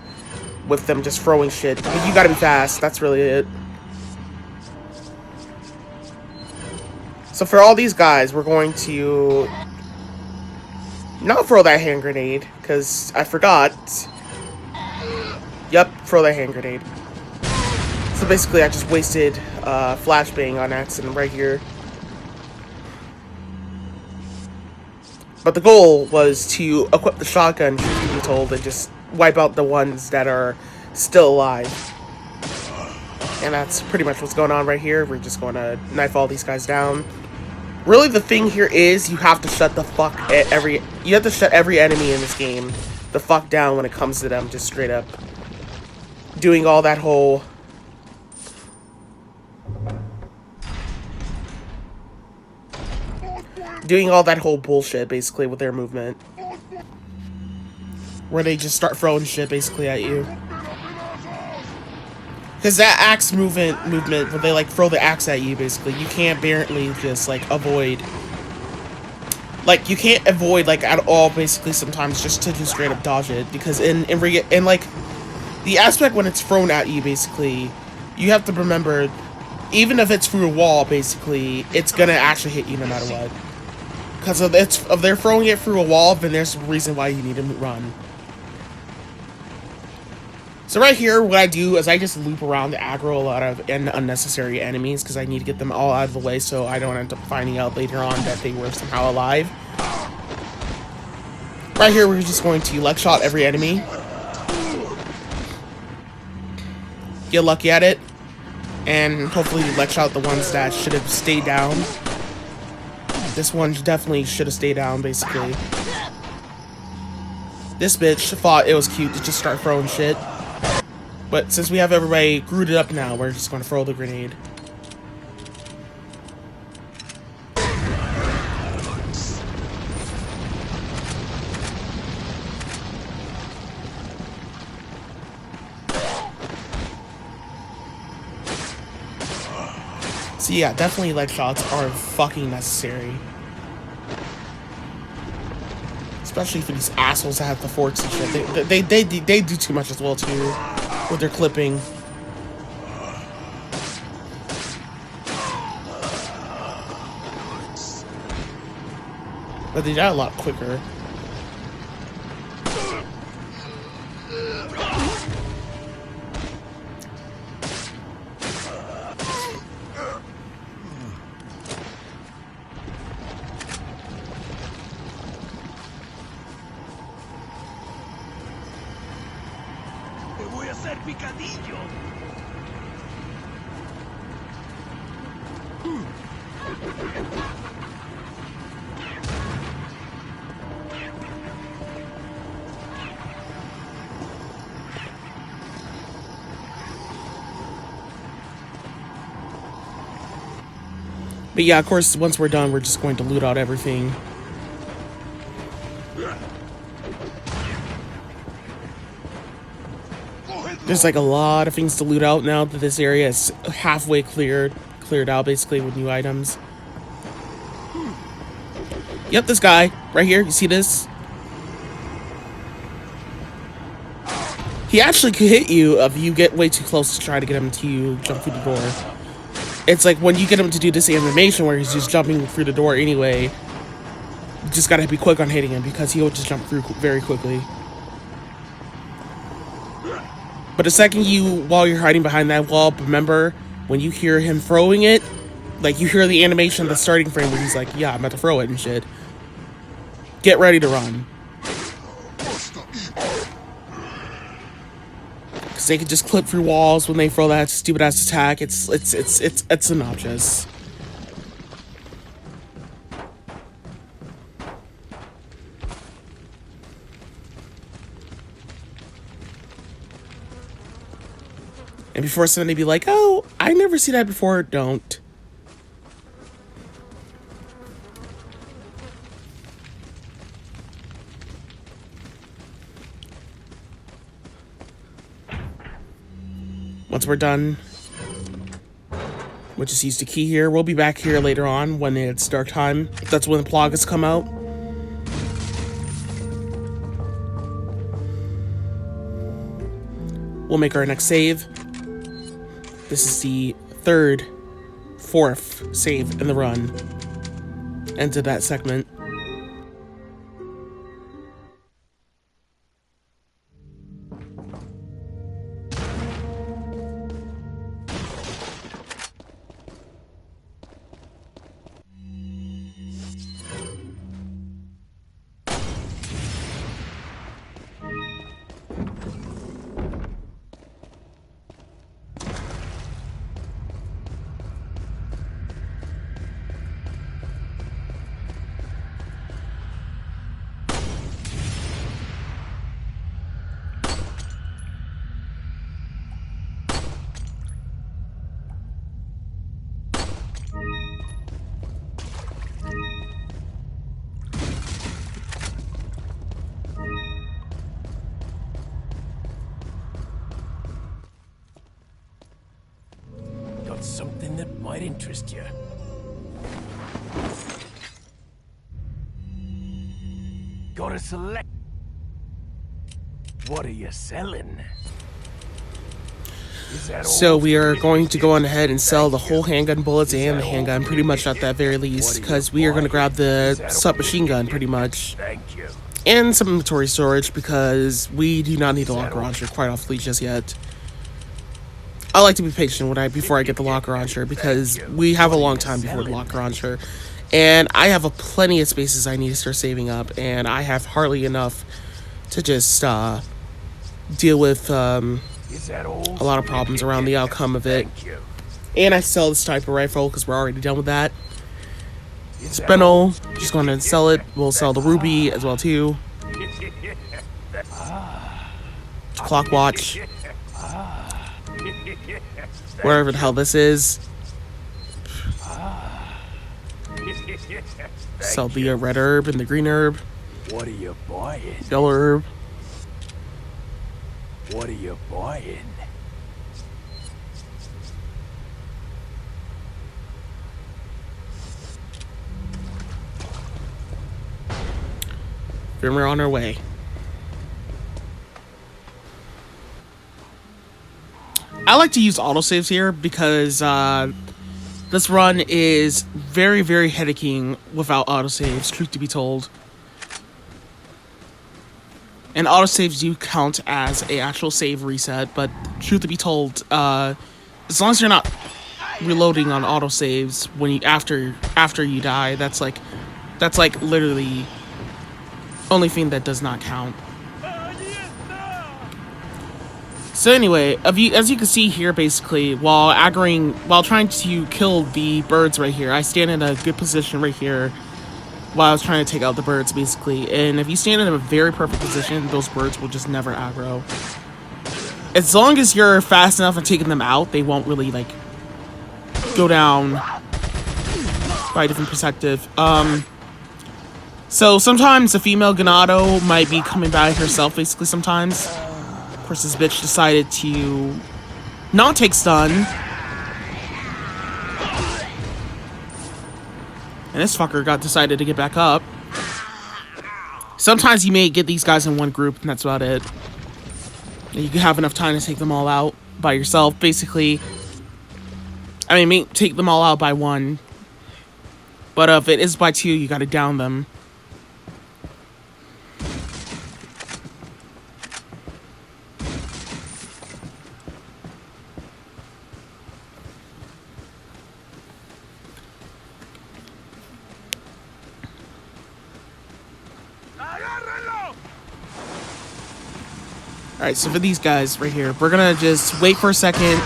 S1: with them just throwing shit. But you gotta be fast, that's really it. So for all these guys, we're going to not throw that hand grenade, because I forgot. Yep, throw that hand grenade. So basically I just wasted flashbang on accident right here. But the goal was to equip the shotgun, truth be told, and just wipe out the ones that are still alive. And that's pretty much what's going on right here. We're just going to knife all these guys down. Really, the thing here is you have to shut the fuck you have to shut every enemy in this game the fuck down when it comes to them, just straight up doing all that whole bullshit basically with their movement, where they just start throwing shit basically at you. Because that axe movement where they like throw the axe at you, basically, you can't barely just like avoid. Like you can't avoid like at all, basically. Sometimes just to just straight up dodge it, because in like the aspect when it's thrown at you, basically, you have to remember, even if it's through a wall, basically, it's gonna actually hit you no matter what. Because if they're throwing it through a wall, then there's a reason why you need to run. So right here, what I do is I just loop around to aggro a lot of unnecessary enemies, because I need to get them all out of the way so I don't end up finding out later on that they were somehow alive. Right here, we're just going to leg shot every enemy. Get lucky at it. And hopefully leg shot the ones that should have stayed down. This one definitely should have stayed down, basically. This bitch thought it was cute to just start throwing shit. But since we have everybody grooted up now, we're just going to throw the grenade. So yeah, definitely leg shots are fucking necessary. Especially for these assholes that have the forks and shit. They do too much as well too. With their clipping. But they die a lot quicker. But yeah, of course, once we're done, we're just going to loot out everything. There's like a lot of things to loot out now that this area is halfway cleared out, basically, with new items. Yep, this guy right here. You see this? He actually could hit you if you get way too close to try to get him to jump through the door. It's like when you get him to do this animation where he's just jumping through the door anyway, you just gotta be quick on hitting him because he'll just jump through very quickly. But the second while you're hiding behind that wall, remember, when you hear him throwing it, like you hear the animation, the starting frame where he's like, yeah, I'm about to throw it and shit. Get ready to run. Because they can just clip through walls when they throw that stupid ass attack. It's obnoxious. And before somebody be like, oh, I never see that before, don't. Once we're done, we'll just use the key here. We'll be back here later on when it's dark time. That's when the plagas come out. We'll make our next save. This is the fourth save in the run. End of that segment.
S7: Something that might interest you. Gotta select. What are you selling?
S1: So we are going to go on ahead and sell the whole handgun bullets and the handgun, pretty much at that very least, because we are going to grab the submachine gun, pretty much, and some inventory storage, because we do not need a locker launcher quite awfully just yet. I like to be patient before I get the locker launcher, because we have a long time before the locker launcher, and I have plenty of spaces I need to start saving up, and I have hardly enough to just deal with a lot of problems around the outcome of it. And I sell the sniper rifle because we're already done with that. Spinel, just going to sell it. We'll sell the ruby as well too. Clock watch. Wherever the hell this is. Sell the red herb and the green herb.
S7: What are you buying?
S1: Yellow herb.
S7: What are you buying?
S1: Then we're on our way. I like to use autosaves here because this run is very, very headaching without autosaves, truth to be told. And autosaves do count as a actual save reset, but truth to be told, as long as you're not reloading on autosaves when after you die, that's like literally only thing that does not count. So anyway, as you can see here, basically, while trying to kill the birds right here, I stand in a good position right here while I was trying to take out the birds, basically. And if you stand in a very perfect position, those birds will just never aggro. As long as you're fast enough in taking them out, they won't really, like, go down by a different perspective. So sometimes a female Ganado might be coming by herself, basically, sometimes. Of course, this bitch decided to not take stun. And this fucker decided to get back up. Sometimes you may get these guys in one group, and that's about it. You can have enough time to take them all out by yourself, basically. I mean, take them all out by one. But if it is by two, you gotta down them. Alright, so for these guys right here, we're gonna just wait for a second,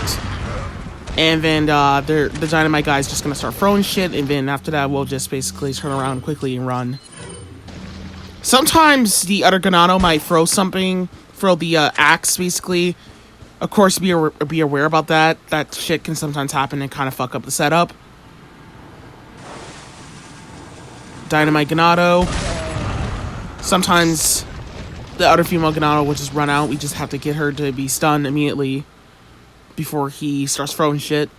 S1: and then the dynamite guy's just gonna start throwing shit, and then after that we'll just basically turn around quickly and run. Sometimes the other Ganado might throw the axe, basically. Of course, be aware about that. That shit can sometimes happen and kind of fuck up the setup. Dynamite Ganado. Sometimes the other female Ganado will just run out. We just have to get her to be stunned immediately before he starts throwing shit.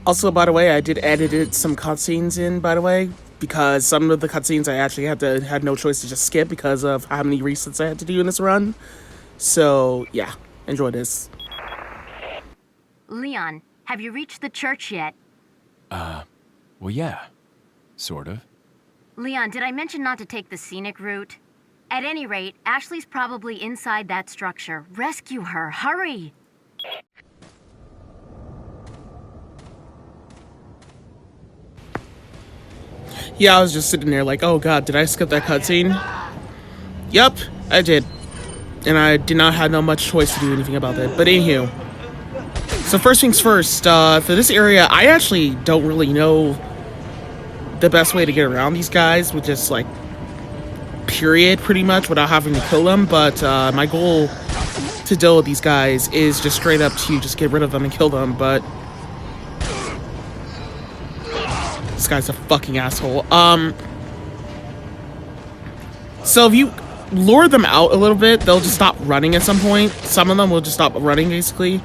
S1: Also, by the way, I did edit some cutscenes in, by the way, because some of the cutscenes I actually had no choice to just skip because of how many resets I had to do in this run. So, yeah, enjoy this.
S5: Leon, have you reached the church yet?
S6: Well, yeah. Sort of.
S5: Leon, did I mention not to take the scenic route? At any rate, Ashley's probably inside that structure. Rescue her, hurry!
S1: Yeah, I was just sitting there like, oh god, did I skip that cutscene? Yep, I did. And I did not have no much choice to do anything about that. But anywho. So first things first, for this area, I actually don't really know the best way to get around these guys with just, like, period, pretty much, without having to kill them. But my goal to deal with these guys is just straight up to just get rid of them and kill them, but this guy's a fucking asshole. So if you lure them out a little bit, they'll just stop running at some point. Some of them will just stop running, basically.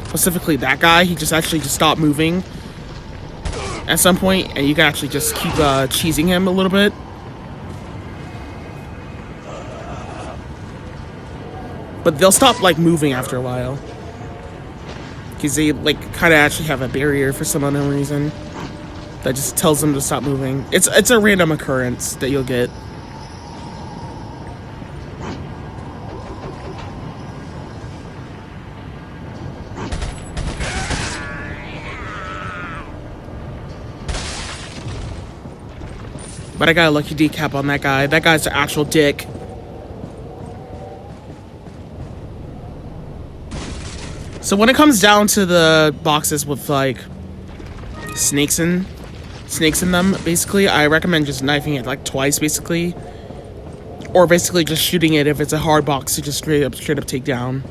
S1: Specifically that guy, he just stopped moving at some point, and you can actually just keep cheesing him a little bit. But they'll stop, like, moving after a while. Because they, like, kind of actually have a barrier for some unknown reason that just tells them to stop moving. It's a random occurrence that you'll get. But I got a lucky decap on that guy. That guy's an actual dick. So when it comes down to the boxes with, like, snakes in them, basically, I recommend just knifing it, like, twice, basically. Or basically just shooting it if it's a hard box to just straight up take down.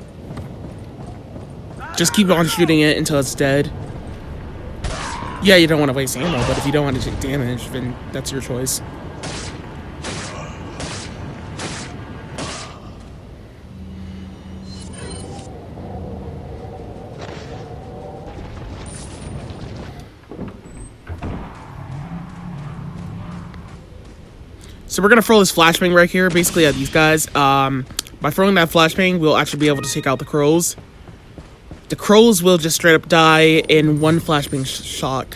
S1: Just keep on shooting it until it's dead. Yeah, you don't want to waste ammo, but if you don't want to take damage, then that's your choice. So we're going to throw this flashbang right here, basically at these guys. By throwing that flashbang, we'll actually be able to take out the crows. the crows will just straight up die in one flashbang shock.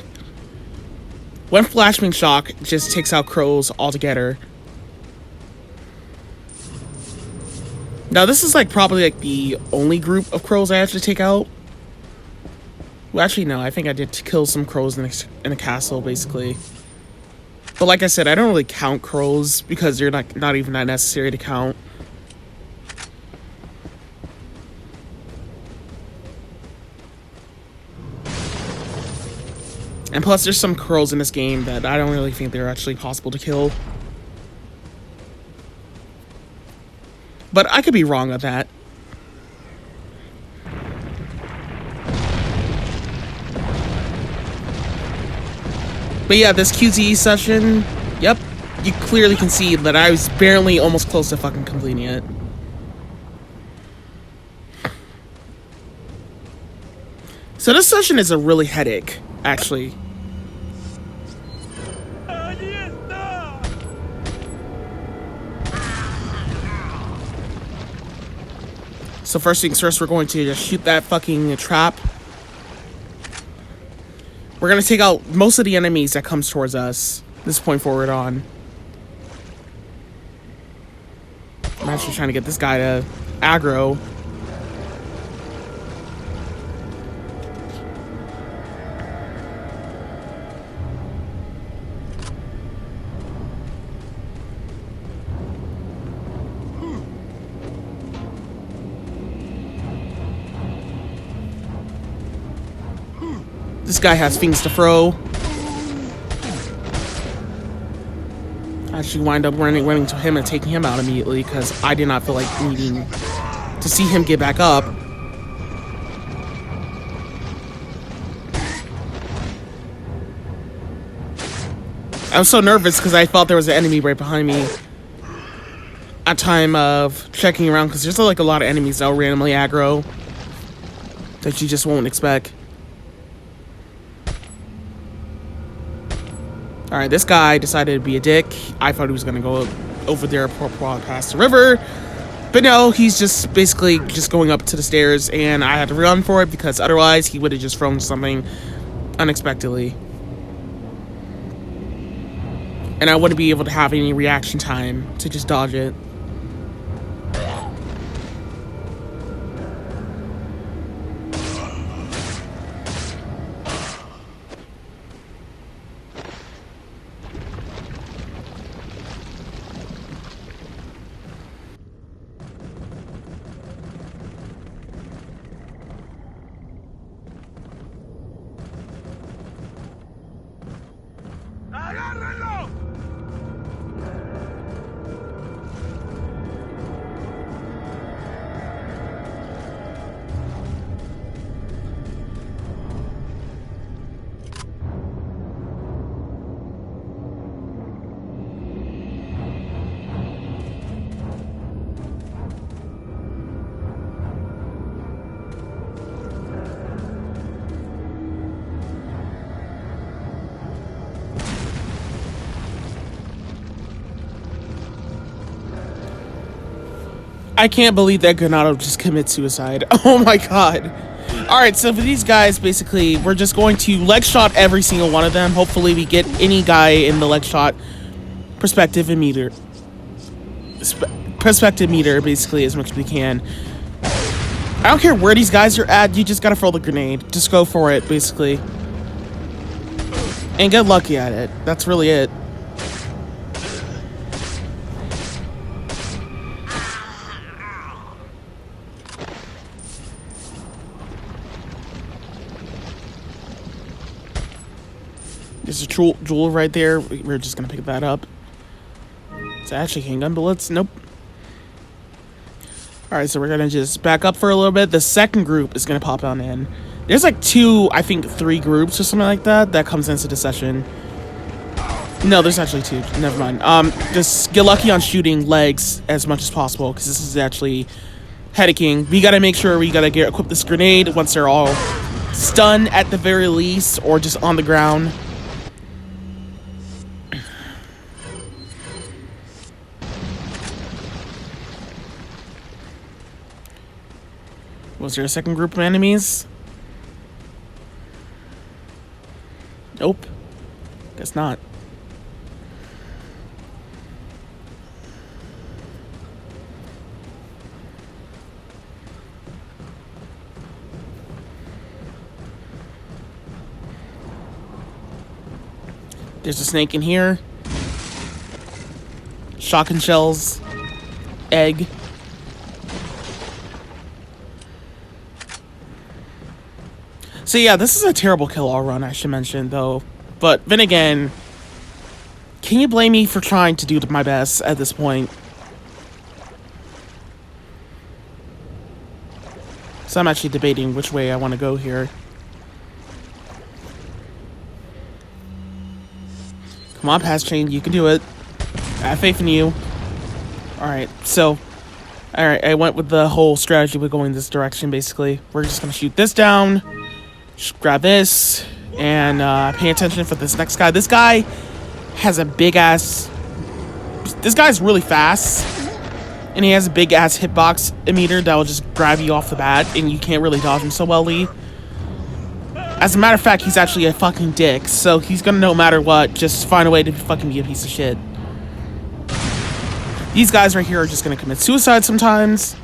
S1: One flashbang shock just takes out crows altogether. Now this is like probably like the only group of crows I actually take out. Well, actually no, I think I did kill some crows in a castle basically. But like I said, I don't really count crows because they're not even that necessary to count. And plus, there's some crows in this game that I don't really think they're actually possible to kill. But I could be wrong on that. But yeah, this QTE session, yep, you clearly can see that I was barely almost close to fucking completing it. So this session is a really headache, actually. So first things first, we're going to just shoot that fucking trap. We're going to take out most of the enemies that comes towards us this point forward on. I'm actually trying to get this guy to aggro. This guy has things to throw. I actually wind up running to him and taking him out immediately because I did not feel like needing to see him get back up. I was so nervous because I thought there was an enemy right behind me at time of checking around because there's like a lot of enemies that will randomly aggro that you just won't expect. Alright, this guy decided to be a dick. I thought he was going to go over there past the river. But no, he's just basically just going up to the stairs. And I had to run for it because otherwise he would have just thrown something unexpectedly. And I wouldn't be able to have any reaction time to just dodge it. I can't believe that Granado just commits suicide. Oh my god. Alright, so for these guys, basically, we're just going to leg shot every single one of them. Hopefully we get any guy in the leg shot perspective meter, basically, as much as we can. I don't care where these guys are at, you just gotta throw the grenade. Just go for it, basically. And get lucky at it. That's really it. There's a jewel right there. We're just gonna pick that up. It's actually handgun bullets. Nope. Alright, so we're gonna just back up for a little bit. The second group is gonna pop on in. There's like I think 3 groups or something like that comes into the session. No, there's actually 2. Never mind. Just get lucky on shooting legs as much as possible because this is actually headacking. We gotta make sure we gotta equip this grenade once they're all stunned at the very least or just on the ground. Was there a second group of enemies? Nope. Guess not. There's a snake in here. Shotgun shells. Egg. So yeah, this is a terrible kill-all run, I should mention, though. But then again, can you blame me for trying to do my best at this point? So I'm actually debating which way I want to go here. Come on, Pass Chain, you can do it. I have faith in you. Alright, so... Alright, I went with the whole strategy with going this direction, basically. We're just gonna shoot this down. Just grab this. And pay attention for this next guy. This guy has a big-ass... This guy's really fast. And he has a big-ass hitbox emitter that will just grab you off the bat. And you can't really dodge him so well, Lee. As a matter of fact, he's actually a fucking dick, so he's gonna, no matter what, just find a way to fucking be a piece of shit. These guys right here are just gonna commit suicide sometimes.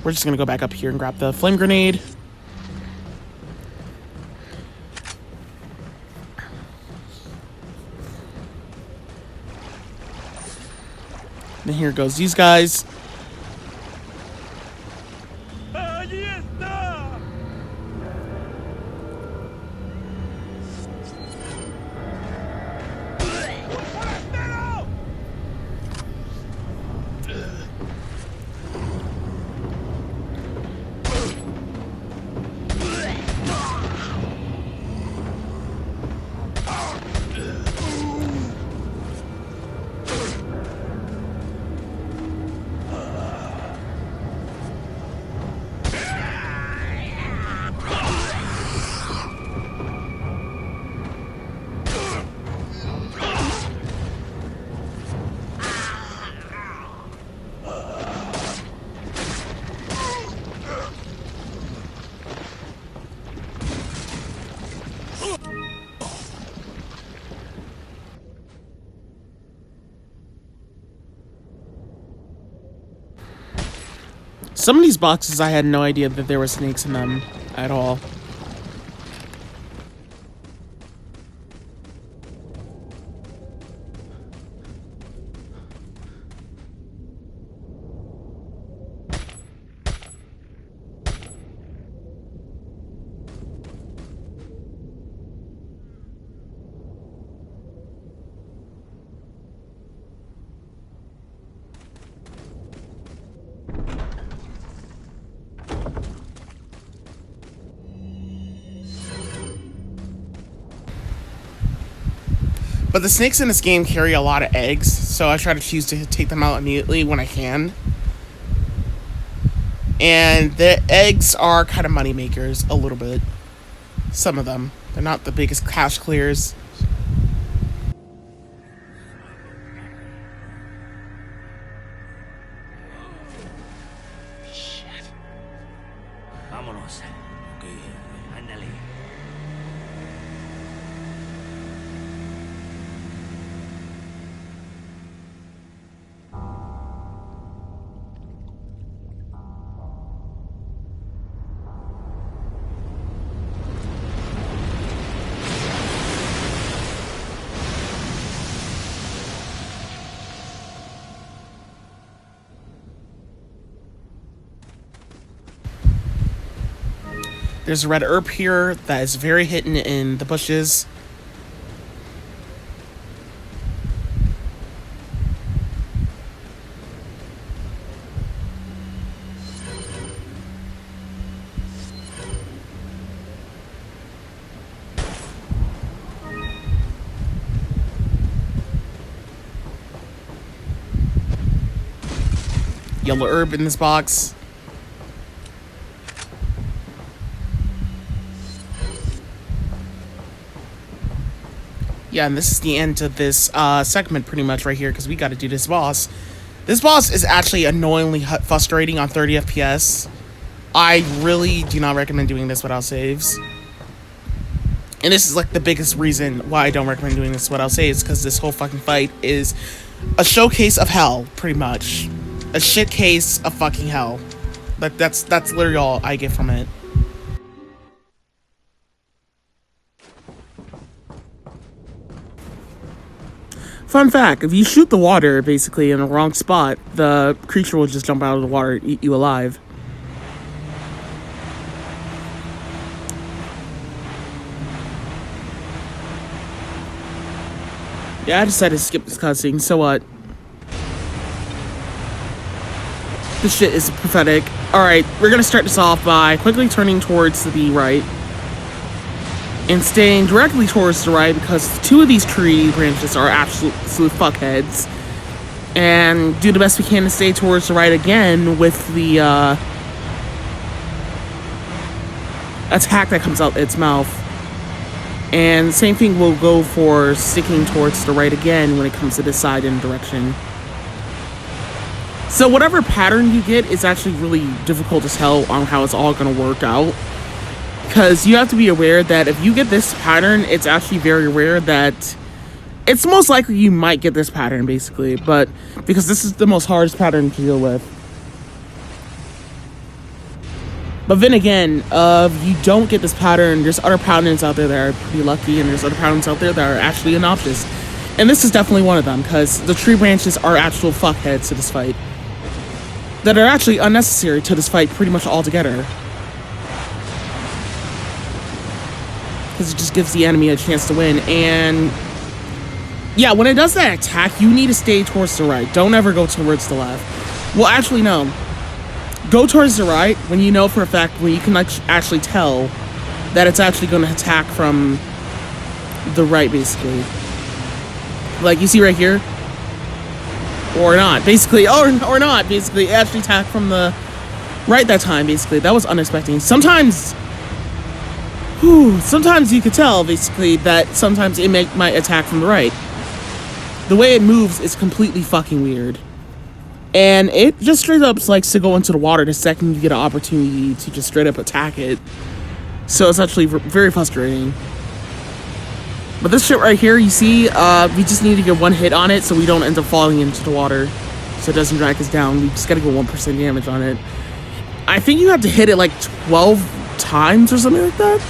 S1: We're just gonna go back up here and grab the flame grenade. And here goes these guys. Some of these boxes, I had no idea that there were snakes in them at all. But the snakes in this game carry a lot of eggs, so I try to choose to take them out immediately when I can. And the eggs are kind of money makers, a little bit. Some of them. They're not the biggest cash clears.
S4: Shit. Vámonos. Okay, ándale.
S1: There's a red herb here that is very hidden in the bushes. Yellow herb in this box. Yeah, and this is the end of this segment pretty much right here, because we got to do this boss. This boss is actually annoyingly frustrating on 30 FPS. I really do not recommend doing this without saves. And this is like the biggest reason why I don't recommend doing this without saves, because this whole fucking fight is a showcase of hell, pretty much. A shit case of fucking hell. That's literally all I get from it. Fun fact, if you shoot the water, basically, in the wrong spot, the creature will just jump out of the water and eat you alive. Yeah, I decided to skip this cutscene, so what? This shit is pathetic. Alright, we're gonna start this off by quickly turning towards the right. And staying directly towards the right because two of these tree branches are absolute fuckheads. And do the best we can to stay towards the right again with the attack that comes out its mouth. And same thing will go for sticking towards the right again when it comes to this side and direction. So whatever pattern you get is actually really difficult to tell on how it's all going to work out. Because you have to be aware that if you get this pattern, it's actually very rare that... It's most likely you might get this pattern, basically. But because this is the most hardest pattern to deal with. But then again, if you don't get this pattern, there's other patterns out there that are pretty lucky. And there's other patterns out there that are actually obnoxious. And this is definitely one of them. Because the tree branches are actual fuckheads to this fight. That are actually unnecessary to this fight pretty much altogether. Because it just gives the enemy a chance to win. And yeah, when it does that attack, you need to stay towards the right. Don't ever go towards the left. Well, actually, no. Go towards the right when you know for a fact, when you can actually tell that it's actually going to attack from the right, basically. Like you see right here. Or not, basically. Or not, basically. It actually attacked from the right that time, basically. That was unexpected. Sometimes you could tell, basically, that sometimes it might attack from the right. The way it moves is completely fucking weird. And it just straight up likes to go into the water the second you get an opportunity to just straight up attack it. So it's actually very frustrating. But this shit right here, you see, we just need to get one hit on it so we don't end up falling into the water. So it doesn't drag us down. We just gotta go 1% damage on it. I think you have to hit it like 12 times or something like that.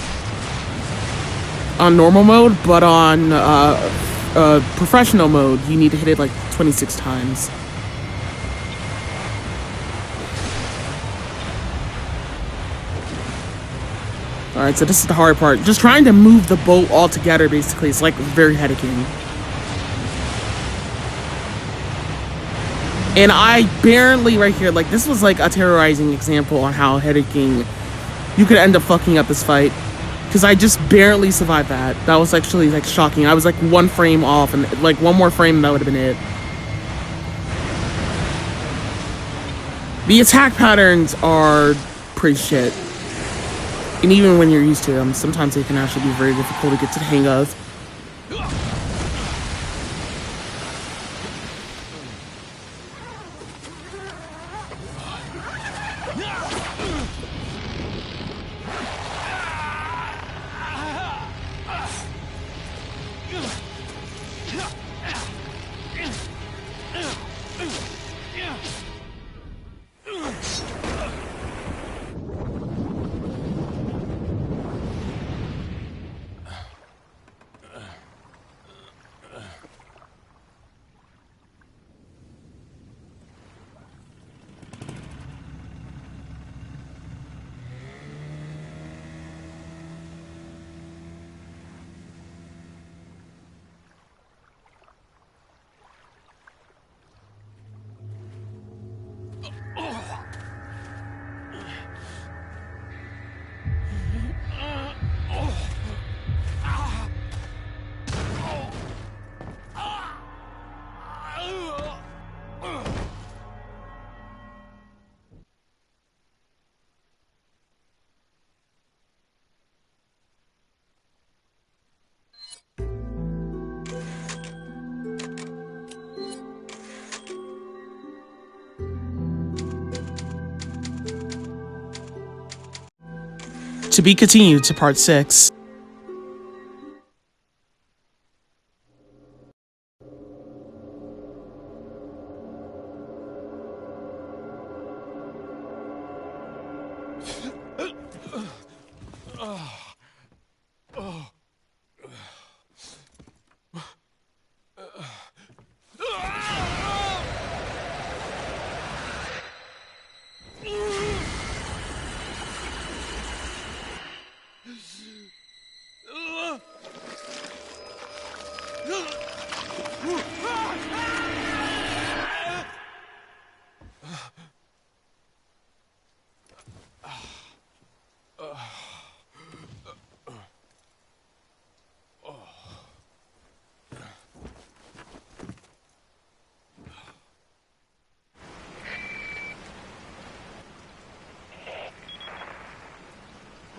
S1: On normal mode, but on professional mode, you need to hit it like 26 times. Alright, so this is the hard part. Just trying to move the boat all together, basically, is like very headaching. And I barely, right here, like this was like a terrorizing example on how headaching you could end up fucking up this fight. Because I just barely survived that. That was actually like shocking. I was like one frame off, and like one more frame and that would have been it. The attack patterns are pretty shit. And even when you're used to them, sometimes they can actually be very difficult to get to the hang of. To be continued to part 6.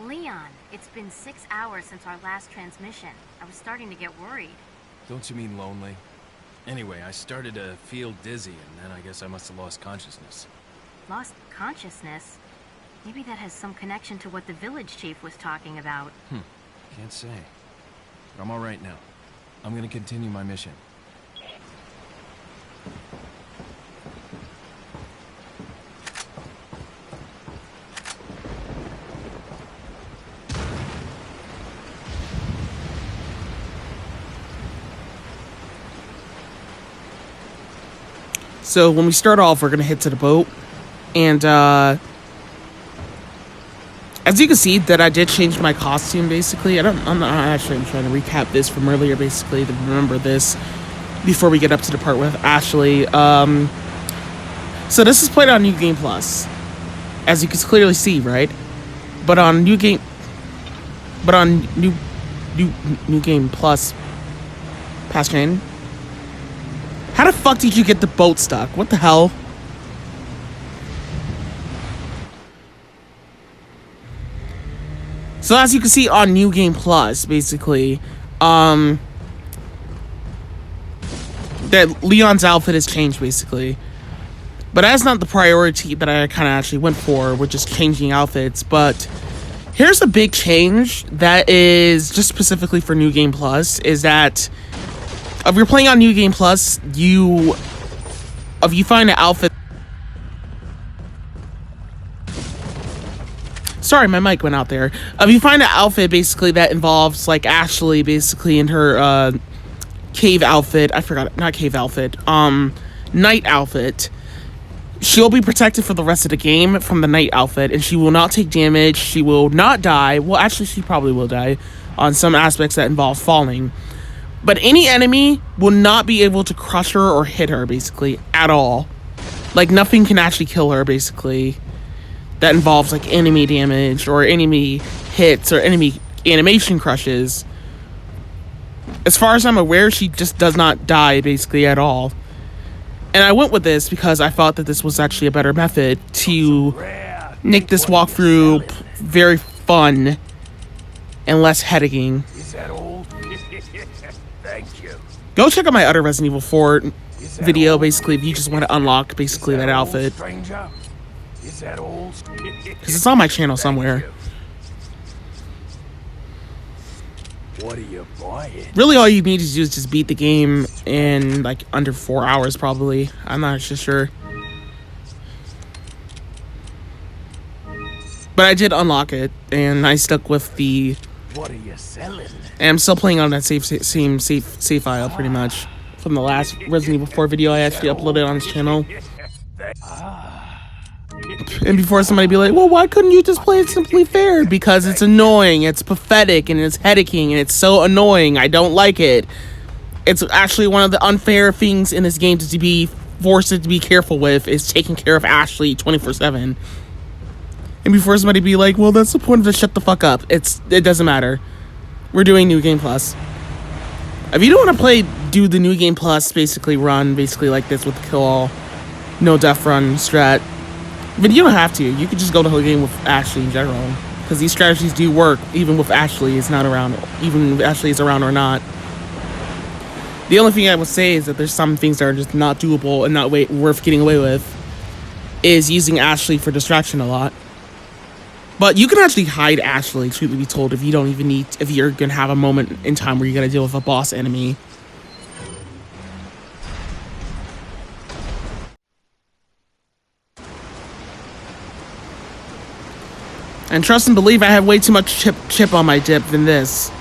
S5: Leon, it's been 6 hours since our last transmission. I was starting to get worried.
S6: Don't you mean lonely? Anyway, I started to feel dizzy, and then I guess I must have lost consciousness.
S5: Lost consciousness? Maybe that has some connection to what the village chief was talking about.
S6: Can't say. But I'm all right now. I'm gonna continue my mission.
S1: So when we start off, we're gonna head to the boat, and as you can see, that I did change my costume. Basically, I'm trying to recap this from earlier. Basically, to remember this before we get up to the part with Ashley. So this is played on New Game Plus, as you can clearly see, right? But on New Game Plus, past chain. How the fuck did you get the boat stuck? What the hell? So as you can see on New Game Plus, basically, that Leon's outfit has changed, basically. But that's not the priority that I kind of actually went for, with just changing outfits. But here's a big change that is just specifically for New Game Plus, is that if you're playing on New Game Plus, if you find an outfit... Sorry, my mic went out there. If you find an outfit, basically, that involves, like, Ashley, basically, in her, cave outfit... I forgot, not cave outfit. Night outfit. She'll be protected for the rest of the game from the night outfit, and she will not take damage. She will not die. Well, actually, she probably will die on some aspects that involve falling. But any enemy will not be able to crush her or hit her, basically, at all. Like, nothing can actually kill her, basically, that involves, like, enemy damage or enemy hits or enemy animation crushes. As far as I'm aware, she just does not die, basically, at all. And I went with this because I thought that this was actually a better method to make this walkthrough very fun and less headache. Go check out my other Resident Evil 4 video, basically, if you just want to unlock, basically, that outfit. Because it's on my channel somewhere.
S7: What are you buying?
S1: Really, all you need to do is just beat the game in, like, under 4 hours, probably. I'm not just sure. But I did unlock it, and I stuck with the...
S7: What are you selling?
S1: And I'm still playing on that same save file, pretty much. From the last Resident Evil 4 video I actually uploaded on his channel. And before somebody be like, well, why couldn't you just play it Simply Fair? Because it's annoying, it's pathetic, and it's headaching, and it's so annoying. I don't like it. It's actually one of the unfair things in this game to be forced to be careful with, is taking care of Ashley 24/7. And before somebody be like, well, that's the point of the shut the fuck up. It doesn't matter. We're doing New Game Plus. If you don't want to do the New Game Plus, basically run, basically like this with the kill all, no death run strat, but you don't have to. You could just go the whole game with Ashley in general, because these strategies do work even with Ashley is not around, even if Ashley is around or not. The only thing I would say is that there's some things that are just not doable and not worth getting away with, is using Ashley for distraction a lot. But you can actually hide Ashley, truth be told, if you don't even need, if you're gonna have a moment in time where you're gonna deal with a boss enemy. And trust and believe I have way too much chip on my dip than this.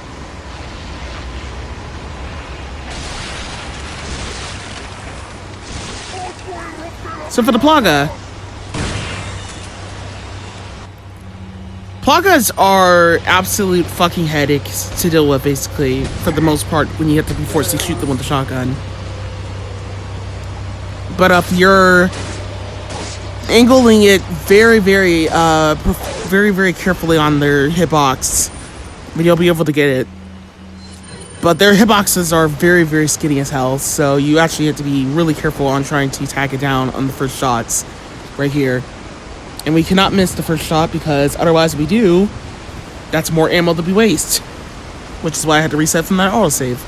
S1: So for the Plaga. Plagas are absolute fucking headaches to deal with, basically, for the most part, when you have to be forced to shoot them with the shotgun. But if you're angling it very, very carefully on their hitbox, then you'll be able to get it. But their hitboxes are very, very skinny as hell, so you actually have to be really careful on trying to tag it down on the first shots, right here. And we cannot miss the first shot, because otherwise if we do, that's more ammo that we waste. Which is why I had to reset from that autosave.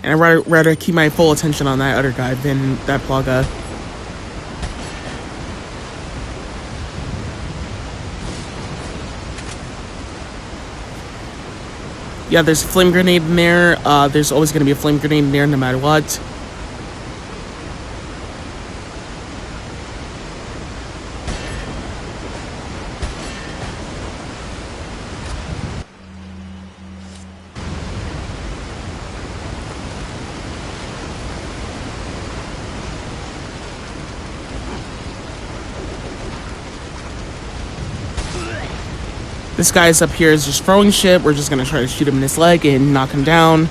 S1: And I'd rather keep my full attention on that other guy than that Plaga. Yeah, there's a flame grenade in there. There's always going to be a flame grenade in there no matter what. This guy's up here is just throwing shit. We're just gonna try to shoot him in his leg and knock him down.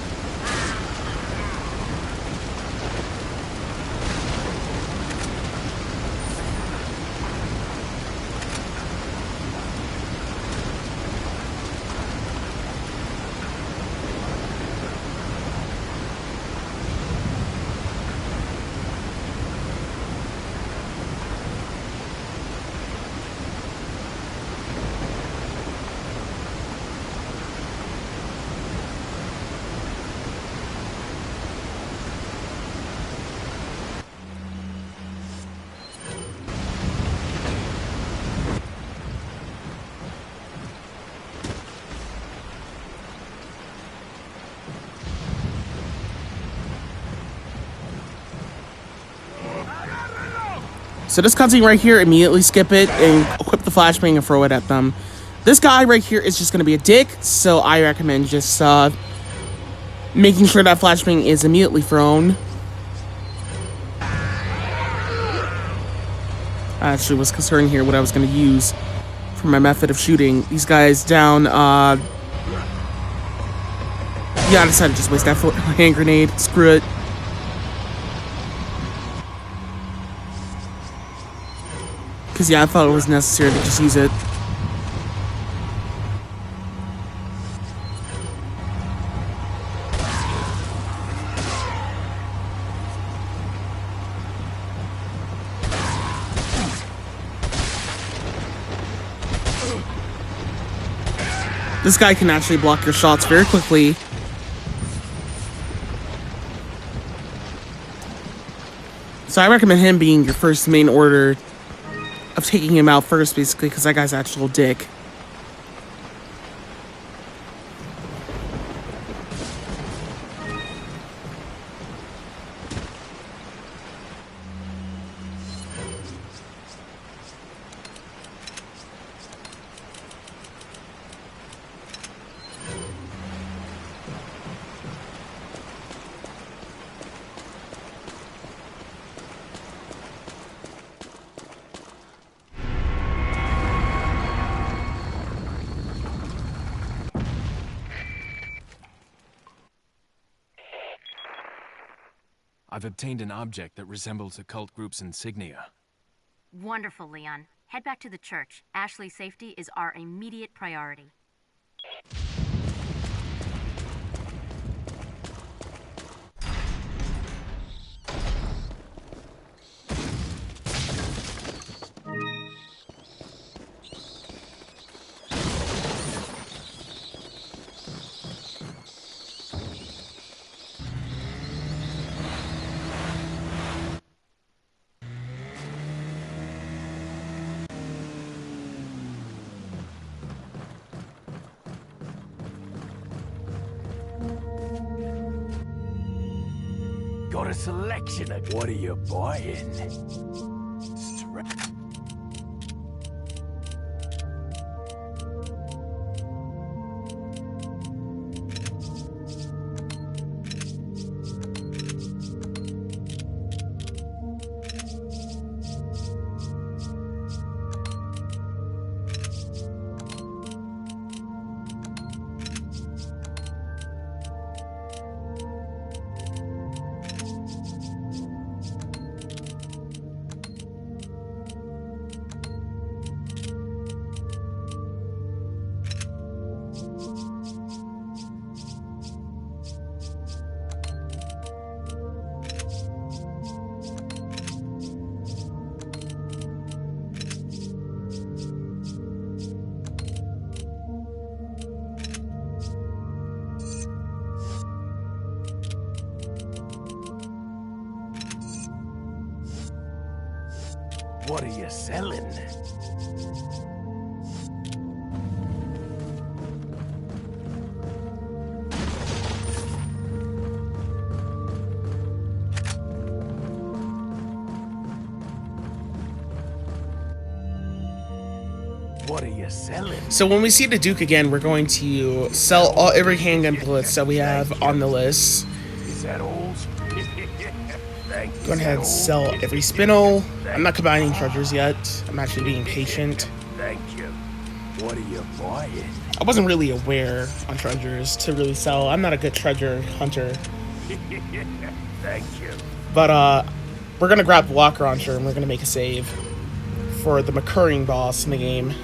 S1: So this cutscene right here, immediately skip it and equip the flashbang and throw it at them. This guy right here is just going to be a dick, so I recommend just making sure that flashbang is immediately thrown. I actually was concerned here what I was going to use for my method of shooting these guys down. Yeah, I decided to just waste that hand grenade. Screw it. Because, yeah, I thought it was necessary to just use it. This guy can actually block your shots very quickly. So I recommend him being your first main order of taking him out first, basically, because that guy's an actual dick.
S6: I've obtained an object that resembles a cult group's insignia.
S5: Wonderful, Leon. Head back to the church. Ashley's safety is our immediate priority.
S7: Got a selection of what are you buying? What are you selling? What are you selling?
S1: So when we see the Duke again, we're going to sell every handgun bullets that we have on the list.
S7: Is that all? Thank you.
S1: Go ahead and sell every spinel. I'm not combining treasures yet. I'm actually being patient.
S7: Thank you. What are you buying?
S1: I wasn't really aware on treasures to really sell. I'm not a good treasure hunter.
S7: Thank you.
S1: But we're gonna grab the locker launcher and we're gonna make a save for the recurring boss in the game.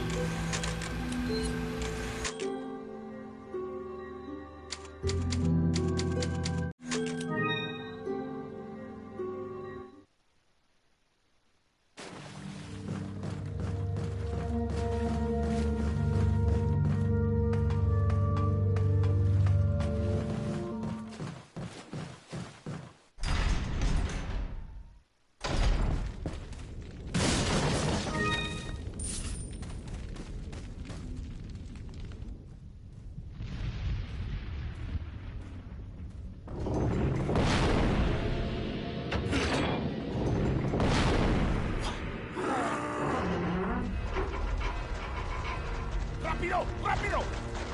S7: ¡Rápido! ¡Rápido!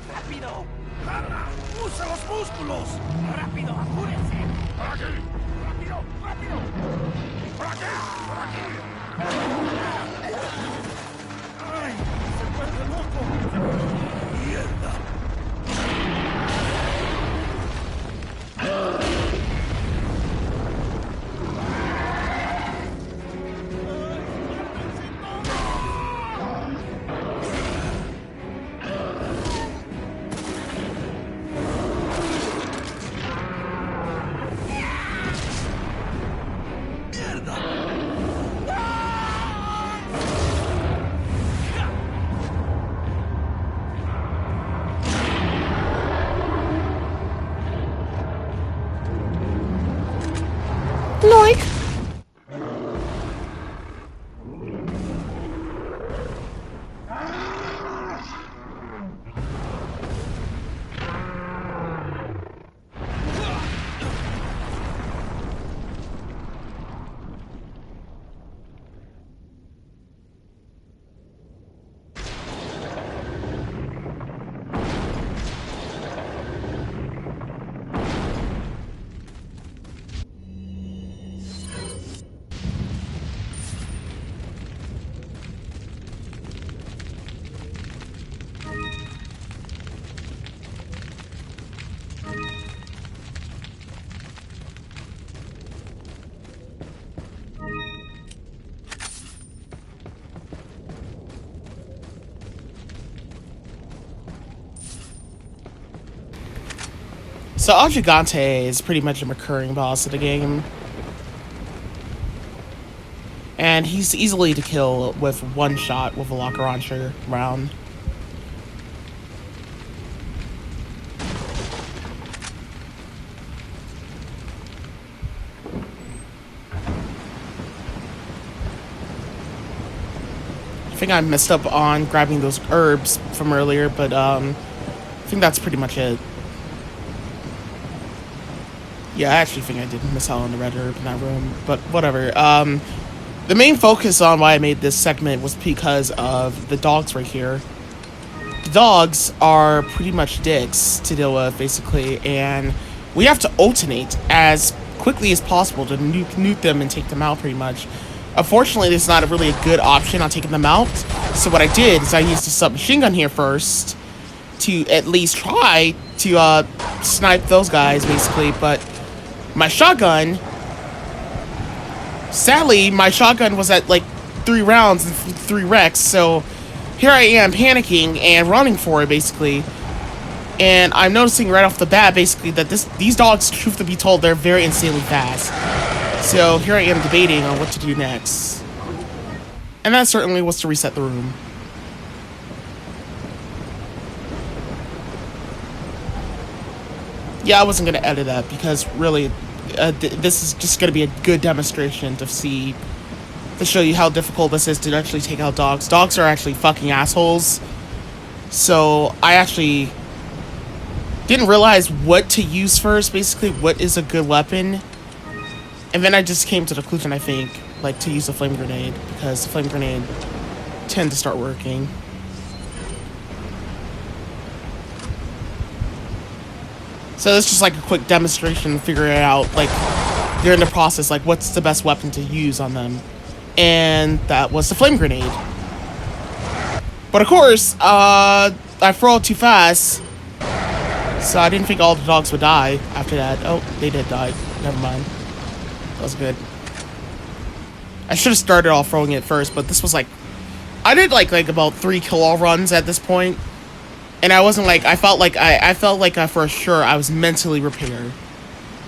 S7: ¡Rápido! ¡Carla! ¡Usa los músculos! ¡Rápido! ¡Apúrense! ¡Por aquí! ¡Rápido! ¡Rápido! ¡Por aquí! ¡Por aquí! ¡Ay! ¡Se vuelve loco! ¡Mierda!
S1: So El Gigante is pretty much a recurring boss of the game. And he's easily to kill with one shot with a locker launcher round. I think I messed up on grabbing those herbs from earlier, but I think that's pretty much it. Yeah, I actually think I did miss out on the red herb in that room, but whatever. The main focus on why I made this segment was because of the dogs right here. The dogs are pretty much dicks to deal with, basically, and we have to alternate as quickly as possible to nuke them and take them out, pretty much. Unfortunately, there's not really a good option on taking them out, so what I did is I used a submachine gun here first to at least try to snipe those guys, basically, but my shotgun, sadly, my shotgun was at like 3 rounds and 3 wrecks, so here I am panicking and running for it, basically. And I'm noticing right off the bat, basically, that these dogs, truth to be told, they're very insanely fast. So here I am debating on what to do next. And that certainly was to reset the room. Yeah, I wasn't going to edit that because really, this is just going to be a good demonstration to show you how difficult this is to actually take out dogs. Dogs are actually fucking assholes. So I actually didn't realize what to use first, basically what is a good weapon. And then I just came to the conclusion, I think, like to use a flame grenade, because the flame grenade tend to start working. So it's just like a quick demonstration, figuring out, like, during the process, like, what's the best weapon to use on them. And that was the flame grenade. But of course, I threw it too fast, so I didn't think all the dogs would die after that. Oh, they did die. Never mind. That was good. I should have started off throwing it first, but this was like, I did like about 3 kill-all runs at this point. And I wasn't like, I felt like for sure I was mentally prepared.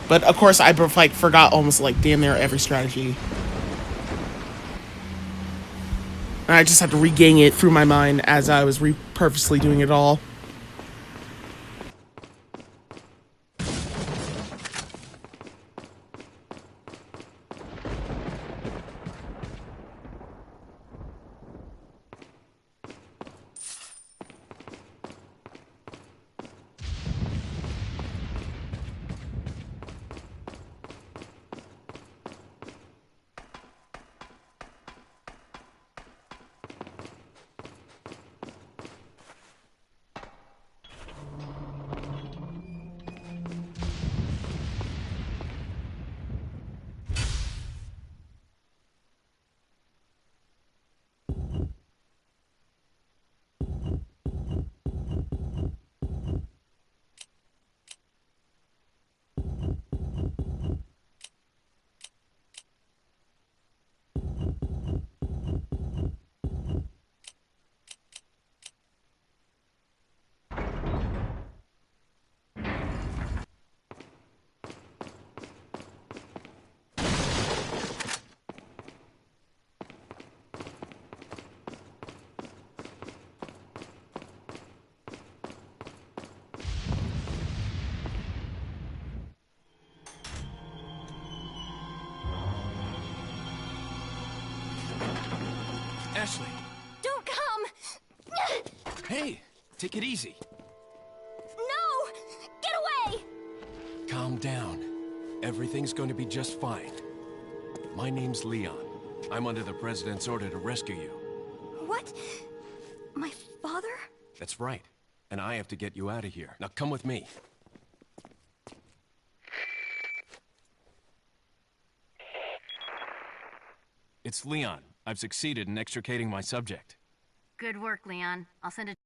S1: But of course I like forgot almost like damn near every strategy. And I just had to regain it through my mind as I was purposely doing it all.
S6: Ashley!
S5: Don't come!
S6: Hey! Take it easy.
S5: No! Get away!
S2: Calm down. Everything's going to be just fine. My name's Leon. I'm under the President's order to rescue you.
S5: What? My father?
S2: That's right. And I have to get you out of here. Now come with me. It's Leon. I've succeeded in extricating my subject.
S5: Good work, Leon. I'll send it.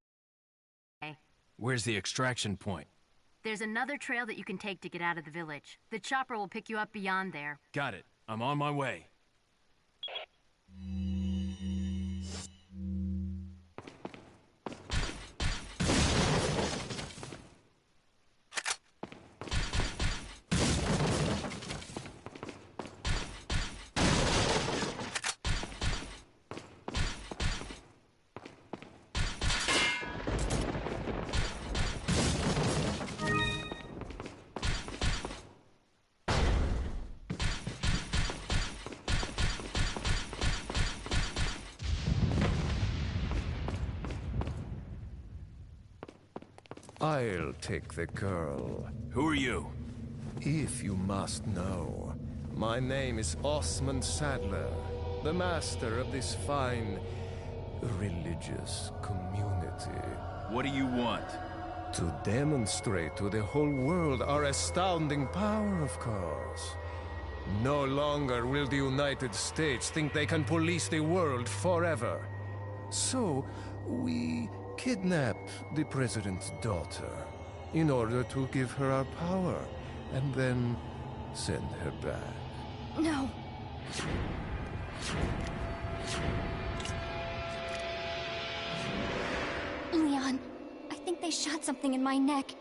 S2: Where's the extraction point?
S5: There's another trail that you can take to get out of the village. The chopper will pick you up beyond there.
S2: Got it. I'm on my way.
S9: I'll take the girl.
S2: Who are you?
S3: If you must know, my name is Osman Sadler, the master of this fine religious community.
S6: What do you want?
S3: To demonstrate to the whole world our astounding power, of course. No longer will the United States think they can police the world forever. So, we kidnapped the president's daughter in order to give her our power and then send her back.
S9: No. Leon, I think they shot something in my neck.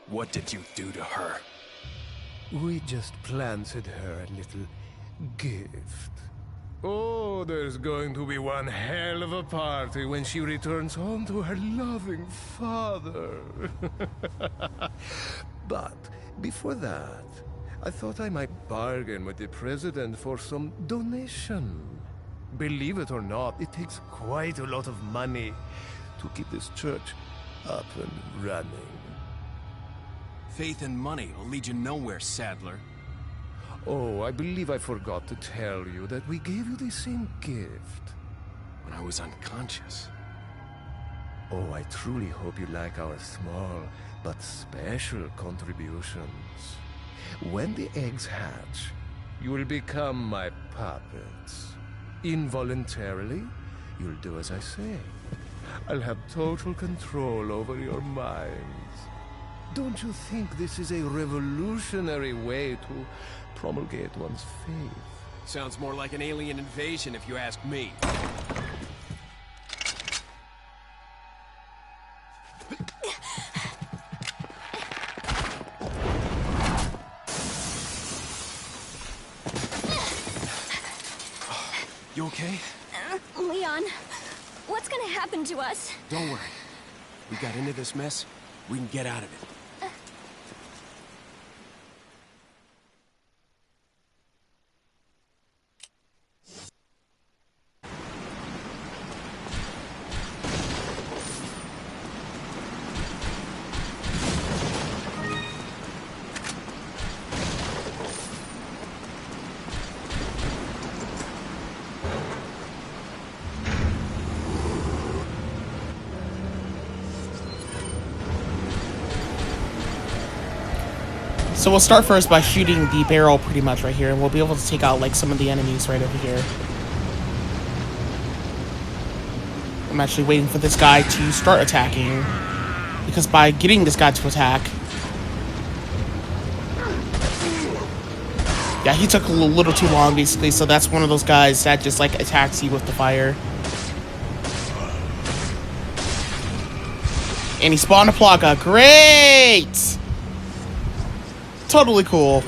S6: What did you do to her?
S3: We just planted her a little gift. Oh, there's going to be one hell of a party when she returns home to her loving father. But before that, I thought I might bargain with the president for some donation. Believe it or not, it takes quite a lot of money to keep this church up and running.
S6: Faith and money will lead you nowhere, Sadler.
S3: Oh, I believe I forgot to tell you that we gave you the same gift.
S6: When I was unconscious.
S3: Oh, I truly hope you like our small but special contributions. When the eggs hatch, you will become my puppets. Involuntarily, you'll do as I say. I'll have total control over your minds. Don't you think this is a revolutionary way to promulgate one's faith?
S6: Sounds more like an alien invasion if you ask me. You okay?
S9: Leon, what's gonna happen to us?
S6: Don't worry. We got into this mess. We can get out of it.
S1: So we'll start first by shooting the barrel pretty much right here, and we'll be able to take out like some of the enemies right over here. I'm actually waiting for this guy to start attacking, because by getting this guy to attack... Yeah, he took a little too long basically, so that's one of those guys that just like attacks you with the fire. And he spawned a Plaga. Great! Totally cool.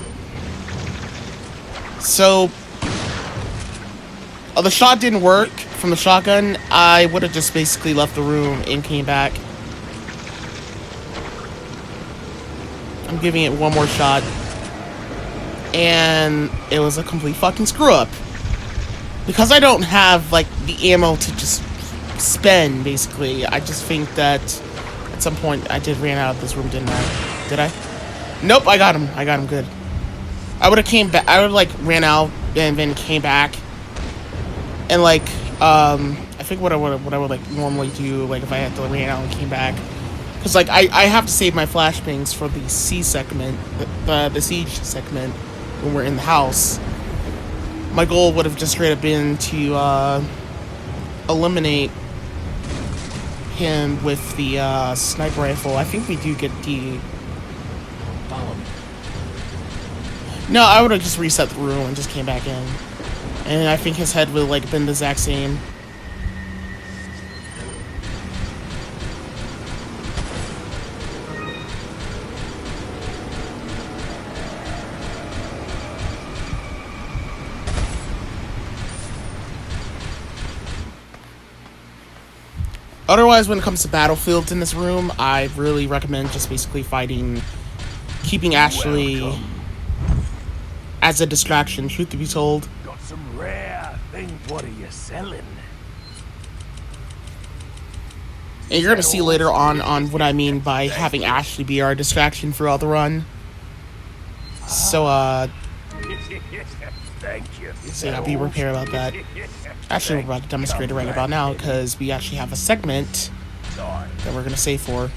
S1: So, the shot didn't work from the shotgun. I would have just basically left the room and came back. I'm giving it one more shot. And it was a complete fucking screw up. Because I don't have, like, the ammo to just spend, basically. I just think that at some point I ran out of this room, didn't I? Did I? Nope, I got him. I got him good. I would have came back. I would have, like, ran out and then came back. And, like, I think what I would like, normally do, like, if I had to ran out and came back. Because, like, I have to save my flashbangs for the siege segment, the siege segment when we're in the house. My goal would have just straight up been to, eliminate him with the, sniper rifle. I think we do get the... No, I would have just reset the room and just came back in. And I think his head would have, like, been the exact same. Otherwise, when it comes to battlefields in this room, I really recommend just basically keeping Ashley as a distraction, truth to be told.
S7: Got some rare things. What are you selling?
S1: And you're gonna see later on what I mean by having Ashley be our distraction throughout the run. So,
S7: Thank you.
S1: so yeah, be prepared about that. Actually, we're about to demonstrate it right about now, because we actually have a segment that we're gonna save for.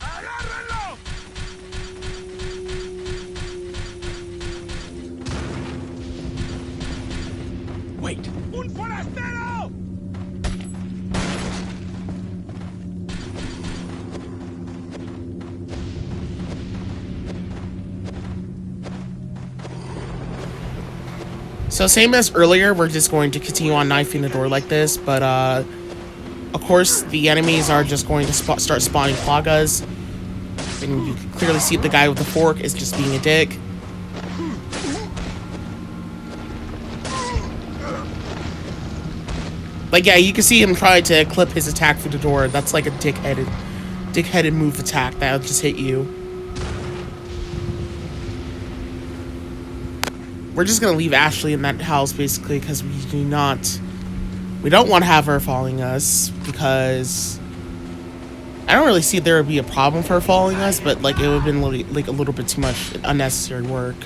S7: ¡Agárrenlo!
S6: Wait.
S7: ¡Un forastero!
S1: So same as earlier, we're just going to continue on knifing the door like this, but of course the enemies are just going to start spawning plagas, and you can clearly see the guy with the fork is just being a dick. Like, yeah, you can see him try to clip his attack through the door. That's like a dick-headed move attack that'll just hit you. We're just gonna leave Ashley in that house, basically, because we don't want to have her following us, because I don't really see there would be a problem for her following us, but, like, it would have been, like, a little bit too much unnecessary work.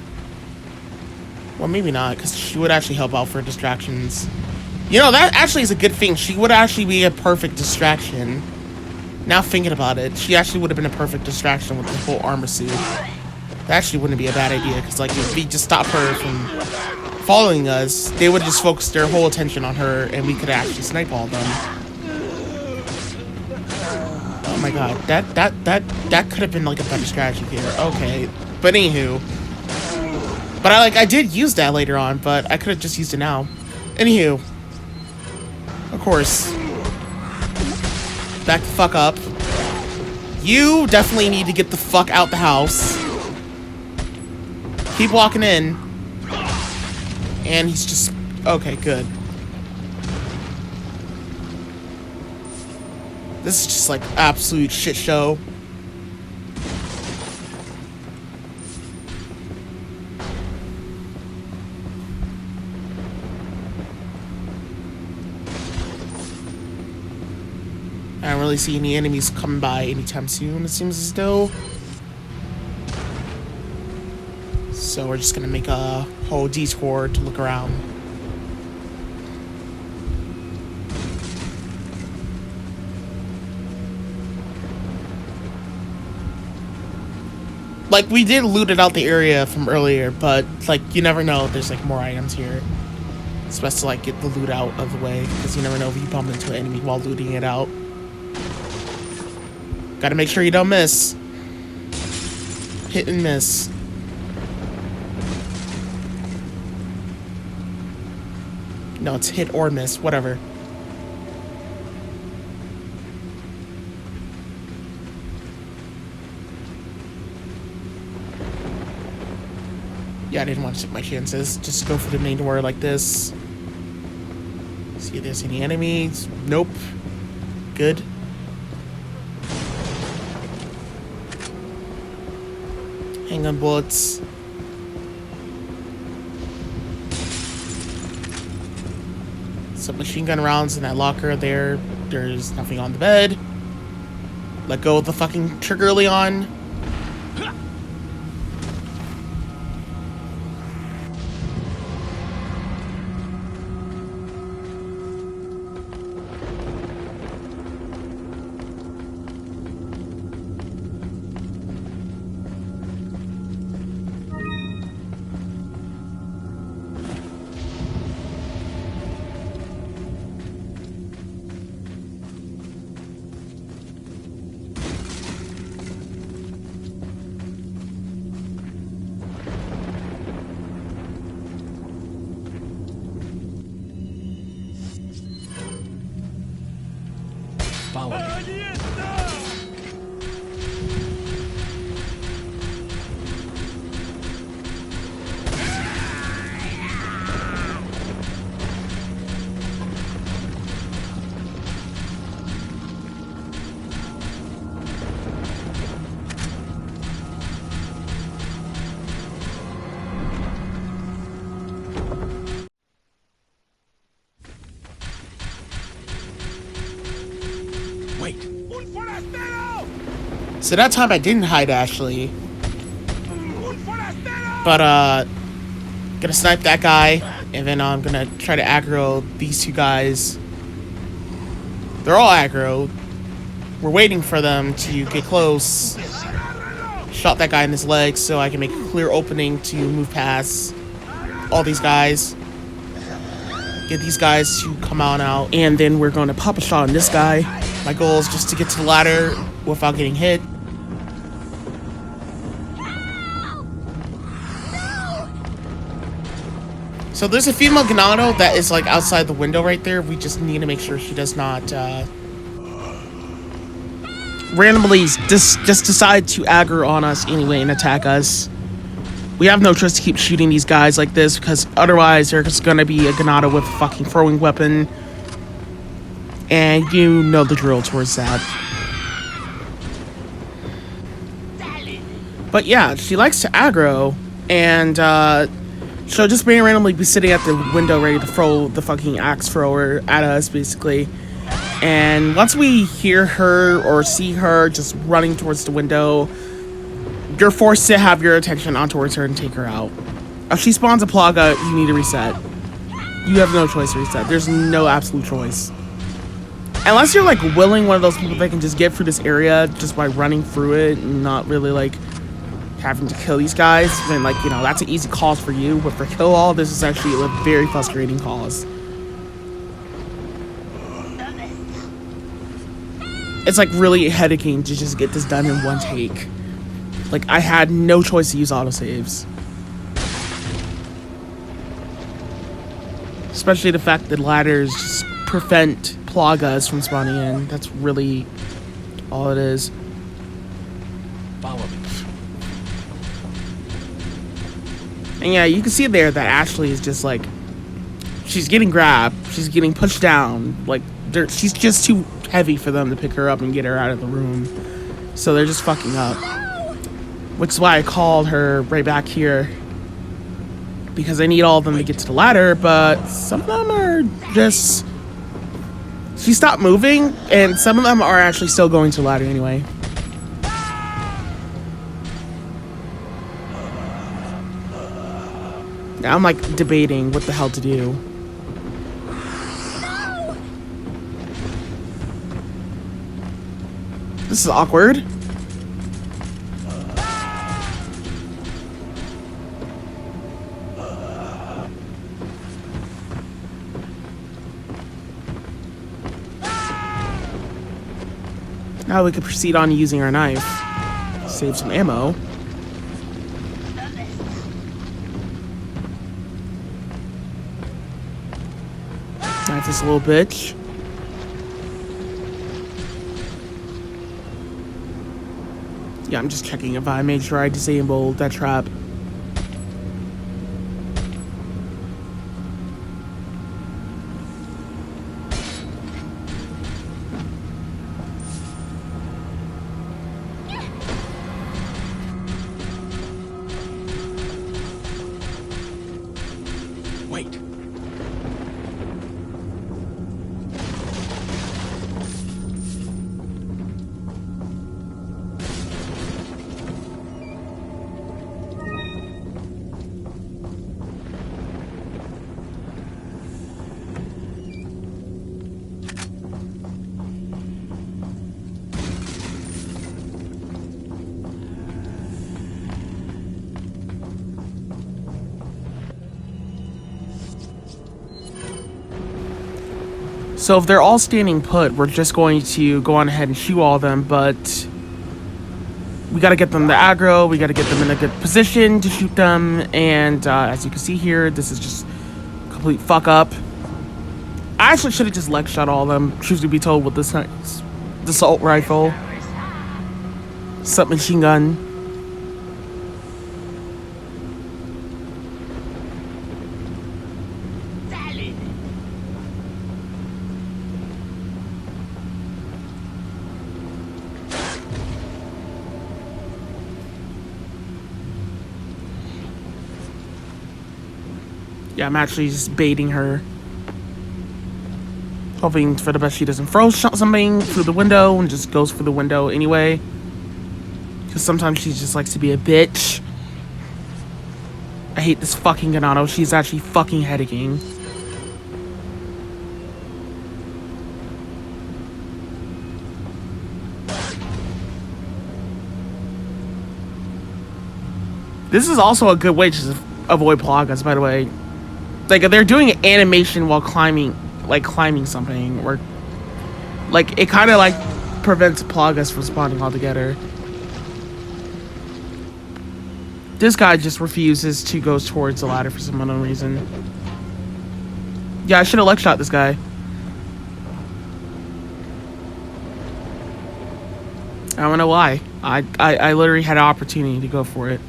S1: Well, maybe not, because she would actually help out for distractions. You know, that actually is a good thing. She would actually be a perfect distraction. Now thinking about it, she actually would have been a perfect distraction with the whole armor suit. That actually wouldn't be a bad idea, because, like, if we just stop her from following us, they would just focus their whole attention on her, and we could actually snipe all of them. Oh my god, that could have been, like, a better strategy here. Okay, but anywho. But I did use that later on, but I could have just used it now. Anywho. Of course. Back the fuck up. You definitely need to get the fuck out the house. Keep walking in. And he's just... Okay, good. This is just like absolute shit show. I don't really see any enemies coming by anytime soon, it seems as though. So we're just gonna make a whole detour to look around. Like, we did loot it out the area from earlier, but, like, you never know if there's, like, more items here. It's best to, like, get the loot out of the way, because you never know if you bump into an enemy while looting it out. Gotta make sure you don't miss. Hit and miss. No, it's hit or miss, whatever. Yeah, I didn't want to take my chances. Just go for the main door like this. See if there's any enemies. Nope. Good. Handgun bullets. Some machine gun rounds in that locker there. There's nothing on the bed. Let go of the fucking trigger early on. So that time I didn't hide Ashley. But, gonna snipe that guy, and then I'm gonna try to aggro these two guys. They're all aggro. We're waiting for them to get close. Shot that guy in his leg so I can make a clear opening to move past all these guys. Get these guys to come on out, and then we're going to pop a shot on this guy. My goal is just to get to the ladder without getting hit. So there's a female Ganado that is like outside the window right there. We just need to make sure she does not randomly just decide to aggro on us anyway and attack us. We have no choice to keep shooting these guys like this, because otherwise there's gonna be a Ganado with a fucking throwing weapon. And you know the drill towards that. But yeah, she likes to aggro, and she'll just randomly be sitting at the window ready to throw the fucking axe thrower at us, basically. And once we hear her or see her just running towards the window, you're forced to have your attention on towards her and take her out. If she spawns a Plaga, you need to reset. You have no choice to reset. There's no absolute choice. Unless you're like willing one of those people that can just get through this area just by running through it and not really like having to kill these guys, then like, you know, that's an easy cause for you. But for kill all, this is actually a very frustrating cause. It's like really headaching to just get this done in one take. Like, I had no choice to use autosaves. Especially the fact that ladders just prevent Plagas from spawning in. That's really all it is.
S6: Follow me.
S1: And yeah, you can see there that Ashley is just like, she's getting grabbed, she's getting pushed down. Like, she's just too heavy for them to pick her up and get her out of the room. So they're just fucking up. Which is why I called her right back here. Because I need all of them to get to the ladder, but some of them are just... She stopped moving, and some of them are actually still going to the ladder anyway. Now I'm like debating what the hell to do. This is awkward. Now we can proceed on using our knife. Save some ammo. Knife this little bitch. Yeah, I'm just checking if I made sure I disabled that trap.
S6: Wait.
S1: So if they're all standing put, we're just going to go on ahead and shoot all of them, but we gotta get them the aggro, we gotta get them in a good position to shoot them, and as you can see here, this is just complete fuck up. I actually should have just leg shot all of them, truth to be told, with this assault rifle. Submachine gun. Yeah, I'm actually just baiting her. Hoping for the best she doesn't throw something through the window and just goes for the window anyway. Because sometimes she just likes to be a bitch. I hate this fucking Ganado. She's actually fucking heading. This is also a good way to avoid plagas, by the way. Like, if they're doing an animation while climbing, like climbing something, or like it kind of like prevents plagas from spawning altogether. This guy just refuses to go towards the ladder for some unknown reason. Yeah, I should have leg shot this guy. I don't know why. I literally had an opportunity to go for it.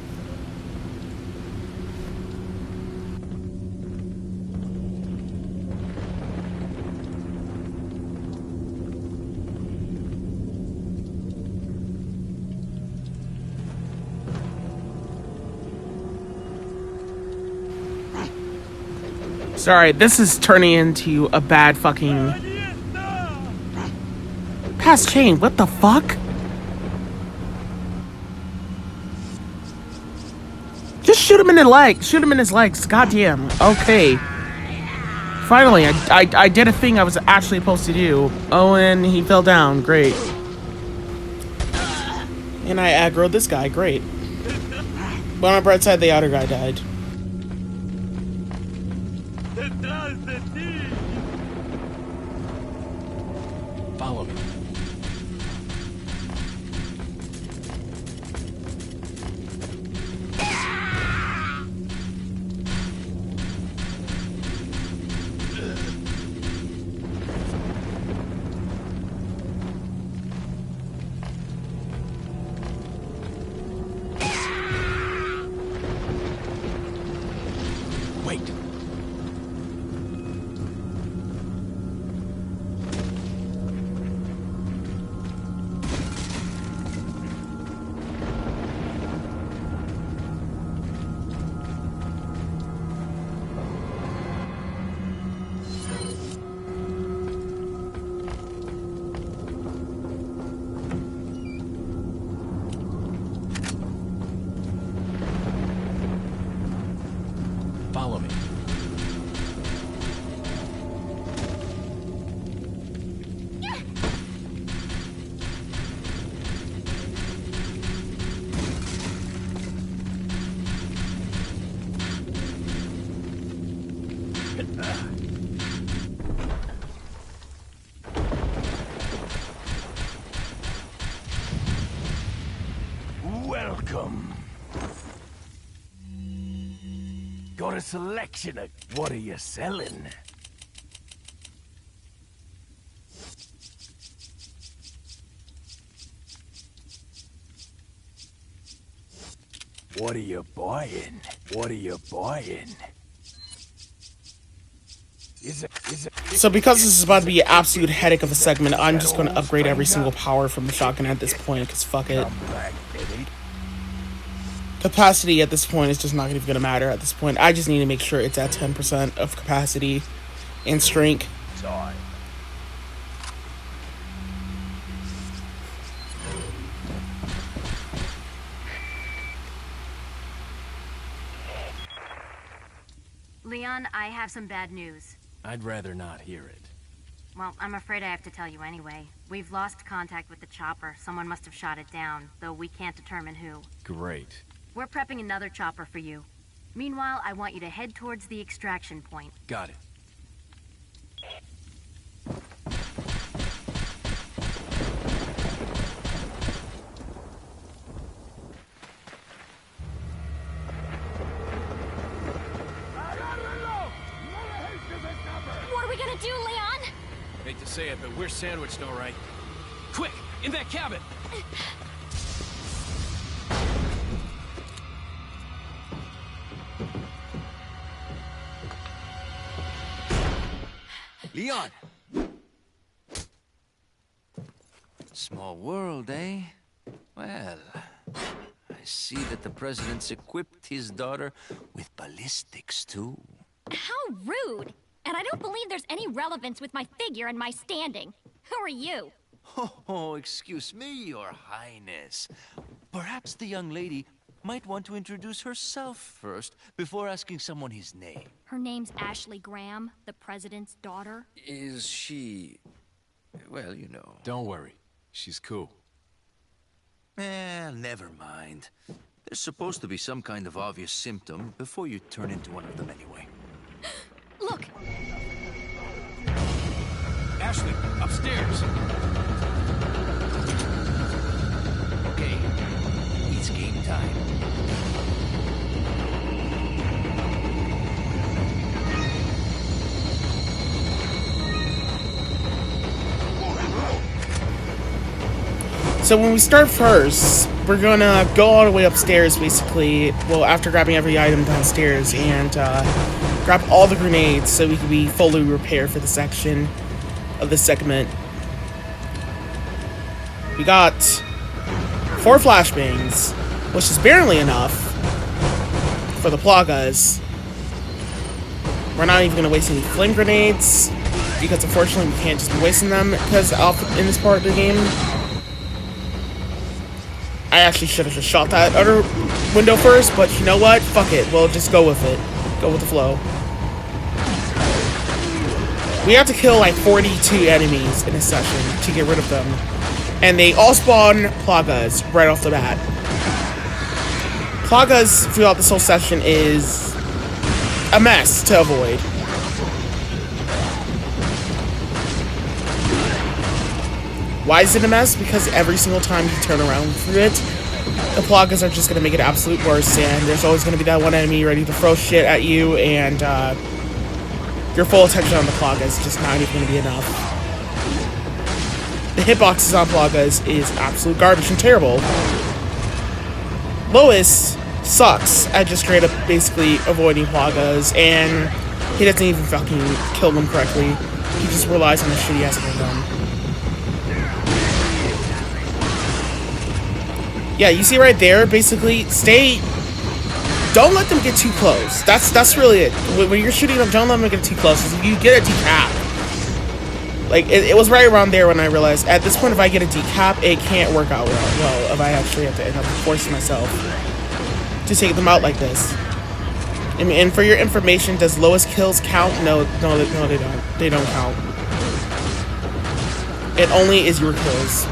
S1: Sorry, this is turning into a bad fucking... Pass chain, what the fuck? Just shoot him in the leg. Shoot him in his legs. Goddamn. Okay. Finally, I did a thing I was actually supposed to do. Oh, and he fell down. Great. And I aggroed this guy. Great. But on the bright side, the other guy died.
S6: Follow me. Wait. Follow me.
S7: Welcome. Got a selection of... What are you selling? What are you buying? What are you buying?
S1: So because this is about to be an absolute headache of a segment, I'm just going to upgrade every single power from the shotgun at this point, because fuck it. Capacity at this point is just not even going to matter at this point. I just need to make sure it's at 10% of capacity and strength.
S5: Leon, I have some bad news.
S6: I'd rather not hear it.
S5: Well, I'm afraid I have to tell you anyway. We've lost contact with the chopper. Someone must have shot it down, though we can't determine who.
S6: Great.
S5: We're prepping another chopper for you. Meanwhile, I want you to head towards the extraction point.
S6: Got it.
S9: What are we gonna do, Leon?
S6: Hate to say it, but we're sandwiched all right. Quick, in that cabin!
S4: Leon! Small world, eh? Well, I see that the president's equipped his daughter with ballistics, too.
S9: How rude! And I don't believe there's any relevance with my figure and my standing. Who are you?
S4: Oh, excuse me, Your Highness. Perhaps the young lady might want to introduce herself first before asking someone his name.
S9: Her name's Ashley Graham, the president's daughter.
S4: Is she... well, you know.
S6: Don't worry. She's cool.
S4: Never mind. There's supposed to be some kind of obvious symptom before you turn into one of them anyway.
S9: Look!
S6: Ashley, upstairs!
S4: Okay, it's game time.
S1: So when we start first, we're gonna go all the way upstairs, basically. Well, after grabbing every item downstairs, and grab all the grenades so we can be fully prepared for the section of this segment. We got 4 flashbangs, which is barely enough for the plagas. We're not even gonna waste any flame grenades, because unfortunately we can't just be wasting them because in this part of the game. I actually should have just shot that other window first, but you know what? Fuck it. We'll just go with it. Go with the flow. We have to kill like 42 enemies in a session to get rid of them. And they all spawn plagas right off the bat. Plagas throughout this whole session is a mess to avoid. Why is it a mess? Because every single time you turn around through it, the plagas are just going to make it absolute worse, and there's always going to be that one enemy ready to throw shit at you, and your full attention on the plagas is just not even going to be enough. The hitboxes on plagas is absolute garbage and terrible. Lois sucks at just straight up basically avoiding plagas, and he doesn't even fucking kill them correctly. He just relies on the shitty ass gun. Yeah, you see right there, basically, don't let them get too close. That's really it. When you're shooting them, don't let them get too close. If you get a decap, like, it was right around there when I realized, at this point, if I get a decap, it can't work out well if I actually have to end up forcing myself to take them out like this. And for your information, does lowest kills count? No, they don't. They don't count. It only is your kills.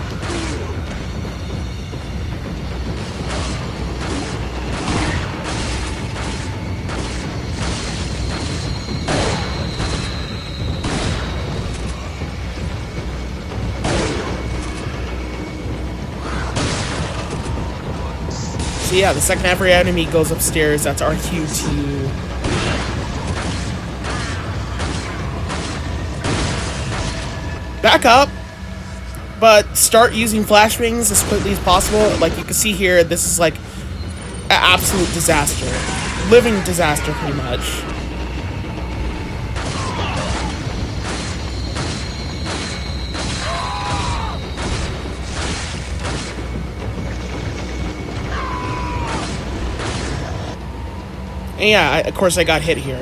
S1: So yeah, the second every enemy goes upstairs, that's our cue to back up, but start using flashbangs as quickly as possible. Like you can see here, this is like an absolute disaster. Living disaster, pretty much. And yeah, of course I got hit here.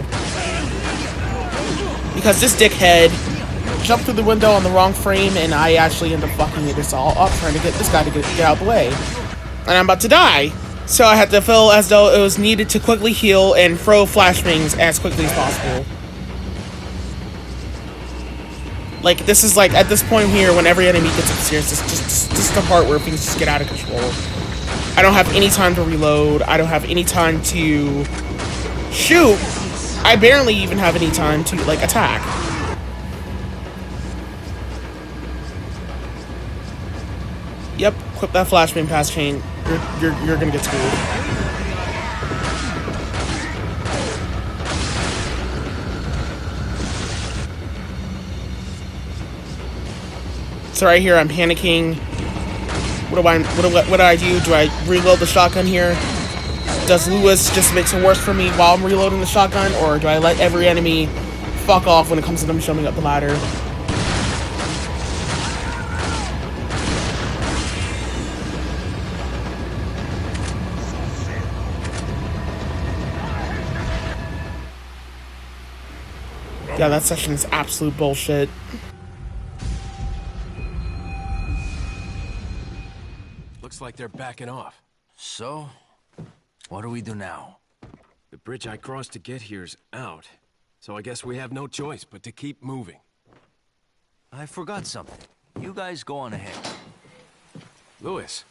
S1: Because this dickhead jumped through the window on the wrong frame, and I actually ended up fucking this all up, trying to get this guy to get out of the way. And I'm about to die. So I had to feel as though it was needed to quickly heal and throw flashbangs as quickly as possible. Like, this is like, at this point here, when every enemy gets upstairs, this is the part where things just get out of control. I don't have any time to reload. I don't have any time to shoot. I barely even have any time to, like, attack. Yep, equip that flashbang pass chain. You're gonna get screwed. So right here, I'm panicking. What do I do? Do I reload the shotgun here? Does Lewis just makes it worse for me while I'm reloading the shotgun, or do I let every enemy fuck off when it comes to them jumping up the ladder? Yeah, that session is absolute bullshit.
S6: Looks like they're backing off.
S4: So, what do we do now?
S2: The bridge I crossed to get here's out, so I guess we have no choice but to keep moving.
S4: I forgot something. You guys go on ahead.
S2: Louis.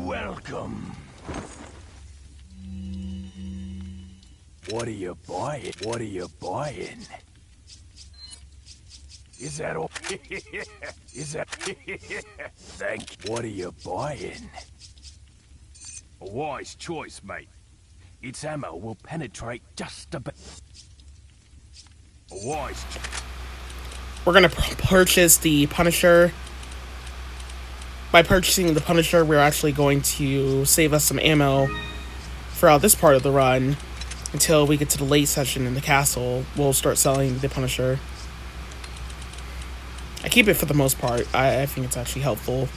S7: Welcome. What are you buying? What are you buying? Is that all? Is that? Thank you. What are you buying? A wise choice, mate. Its ammo will penetrate just a bit. A wise.
S1: We're gonna purchase the Punisher. By purchasing the Punisher, we're actually going to save us some ammo throughout this part of the run until we get to the late session in the castle. We'll start selling the Punisher. I keep it for the most part. I think it's actually helpful.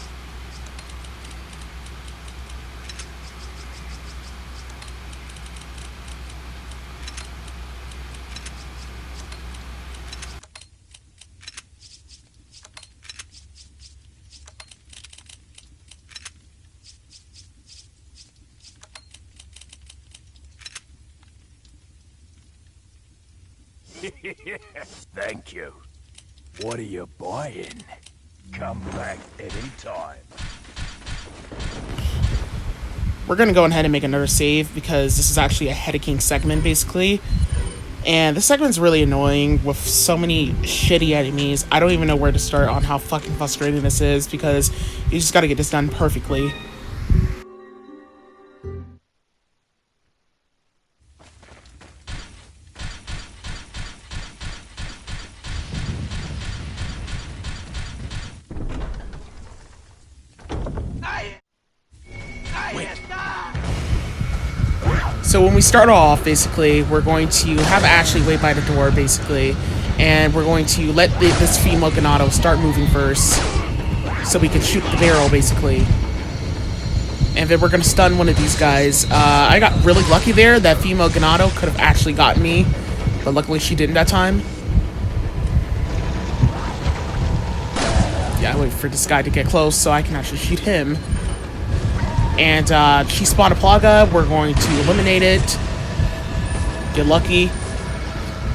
S7: Thank you. What are you buying? Come back anytime.
S1: We're gonna go ahead and make another save because this is actually a heading segment basically. And this segment's really annoying with so many shitty enemies. I don't even know where to start on how fucking frustrating this is because you just gotta get this done perfectly. So when we start off, basically, we're going to have Ashley wait by the door, basically, and we're going to let this female Ganado start moving first, so we can shoot the barrel, basically. And then we're going to stun one of these guys. I got really lucky there. That female Ganado could have actually gotten me, but luckily she didn't that time. Yeah, I wait for this guy to get close so I can actually shoot him. And she spawned a Plaga. We're going to eliminate it. Get lucky.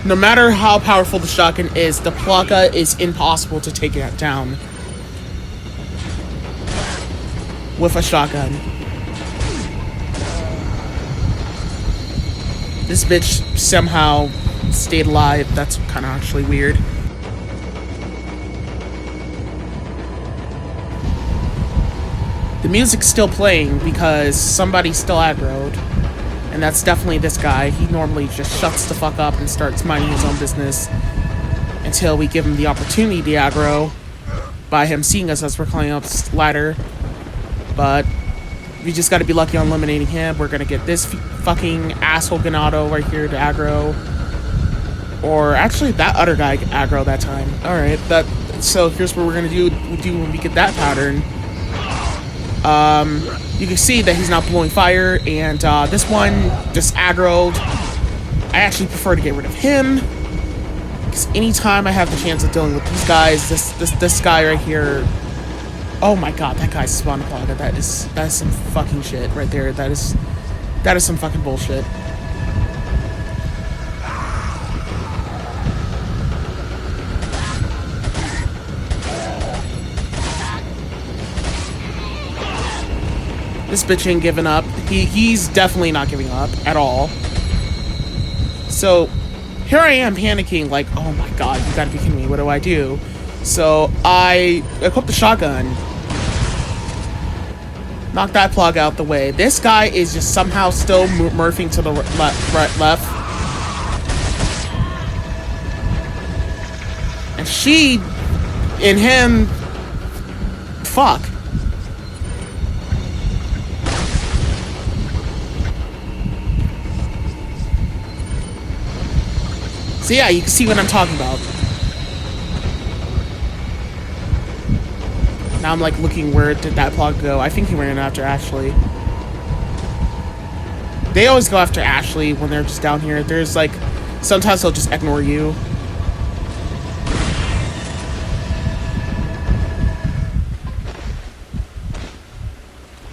S1: No matter how powerful the shotgun is, the Plaga is impossible to take it down with a shotgun. This bitch somehow stayed alive. That's kind of actually weird. The music's still playing because somebody's still aggroed. And that's definitely this guy. He normally just shuts the fuck up and starts minding his own business until we give him the opportunity to aggro by him seeing us as we're climbing up this ladder. But we just gotta be lucky on eliminating him. We're gonna get this fucking asshole Ganado right here to aggro. Or actually that other guy aggro that time. Alright, so here's what we're gonna do when we get that pattern. You can see that he's not blowing fire, and this one just aggroed. I actually prefer to get rid of him. You can Because anytime I have the chance of dealing with these guys, this guy right here. Oh my god, that guy's spawn plaga. That is some fucking shit right there. That is some fucking bullshit. This bitch ain't giving up. He's definitely not giving up at all. So here I am panicking, like, oh my god, you gotta be kidding me. What do I do? So I equip the shotgun. Knock that plug out the way. This guy is just somehow still murphing to the left. And she and him, fuck. So yeah, you can see what I'm talking about. Now I'm like looking, where did that plug go? I think he ran after Ashley. They always go after Ashley when they're just down here. There's like, sometimes they'll just ignore you.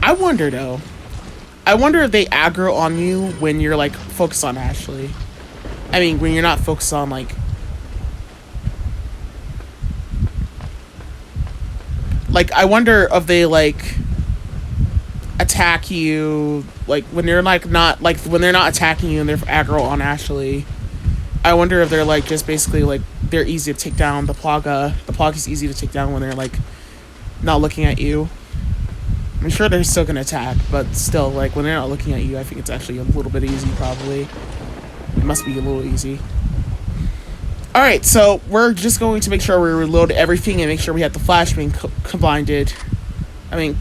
S1: I wonder though. I wonder if they aggro on you when you're like focused on Ashley. I mean, when you're not focused on like I wonder if they like attack you like when they're like not like when they're not attacking you and they're aggro on Ashley. I wonder if they're like just basically like they're easy to take down. The plaga is easy to take down when they're like not looking at you. I'm sure they're still gonna attack, but still, like when they're not looking at you, I think it's actually a little bit easy. Probably it must be a little easy. All right, so we're just going to make sure we reload everything and make sure we have the flashbang combined. I mean,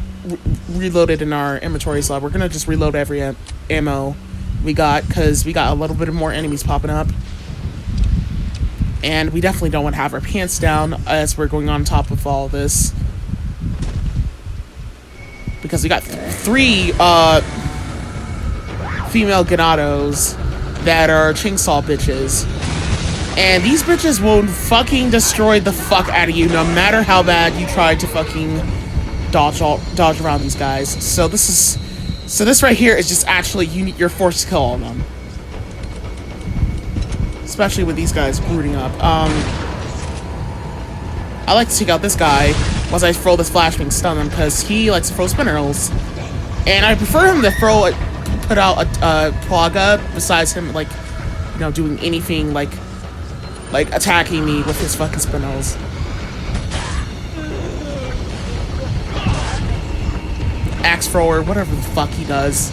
S1: reloaded in our inventory slot. We're gonna just reload every ammo we got because we got a little bit more enemies popping up, and we definitely don't want to have our pants down as we're going on top of all this. Because we got three female ganados that are chainsaw bitches. And these bitches will fucking destroy the fuck out of you no matter how bad you try to fucking dodge around these guys. So this right here is just actually you're forced to kill all of them. Especially with these guys brooding up. I like to take out this guy once I throw this flashbang stun him because he likes to throw spinnerals. And I prefer him to put out a plaga besides him like, you know, doing anything like attacking me with his fucking spinnerals. Axe thrower, whatever the fuck he does.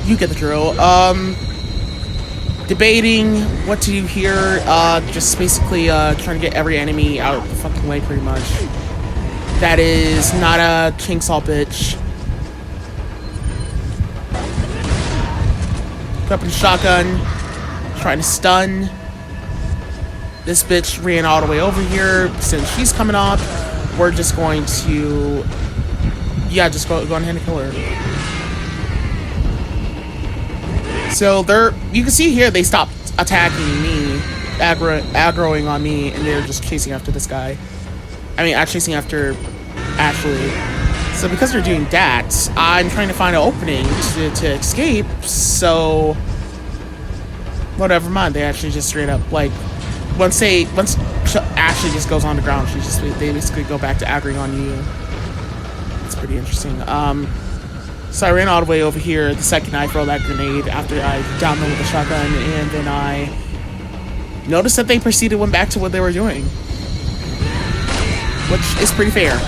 S1: You get the drill. Debating what to do here, just basically trying to get every enemy out of the fucking way pretty much. That is not a chainsaw bitch. Grabbing a shotgun, trying to stun. This bitch ran all the way over here. Since she's coming up, we're just going to, yeah, just go ahead and kill her. So you can see here they stopped attacking me, aggroing on me, and they're just chasing after this guy. I mean, chasing after Ashley. So because they're doing that, I'm trying to find an opening to escape. So whatever, mind. They actually just straight up like once Ashley just goes on the ground, they basically go back to aggroing on you. It's pretty interesting. So I ran all the way over here the second I throw that grenade after I downed them with the shotgun, and then I noticed that they went back to what they were doing, which is pretty fair.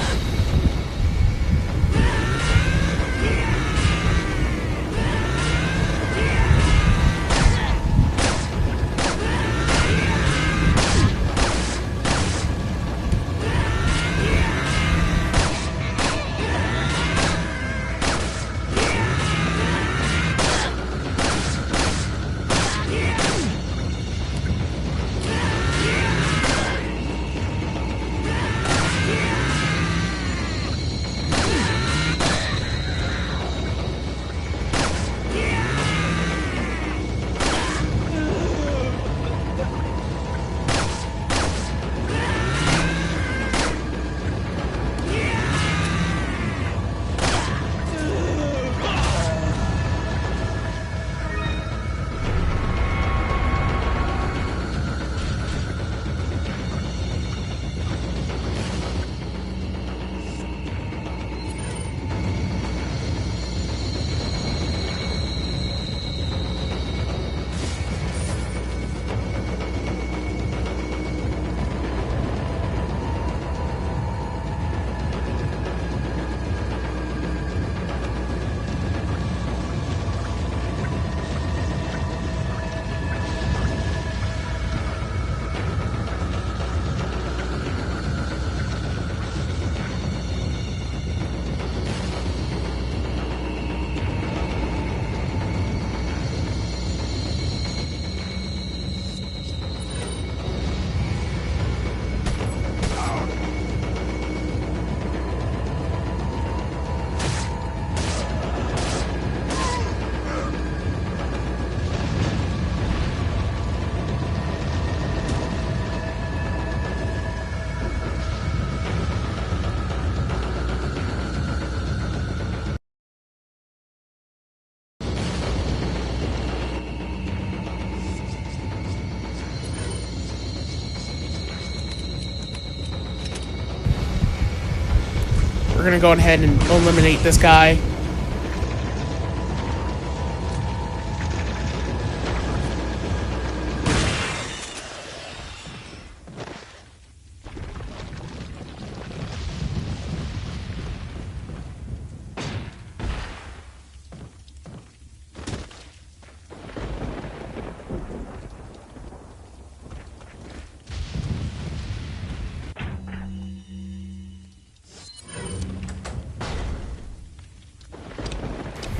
S1: We're gonna go ahead and eliminate this guy.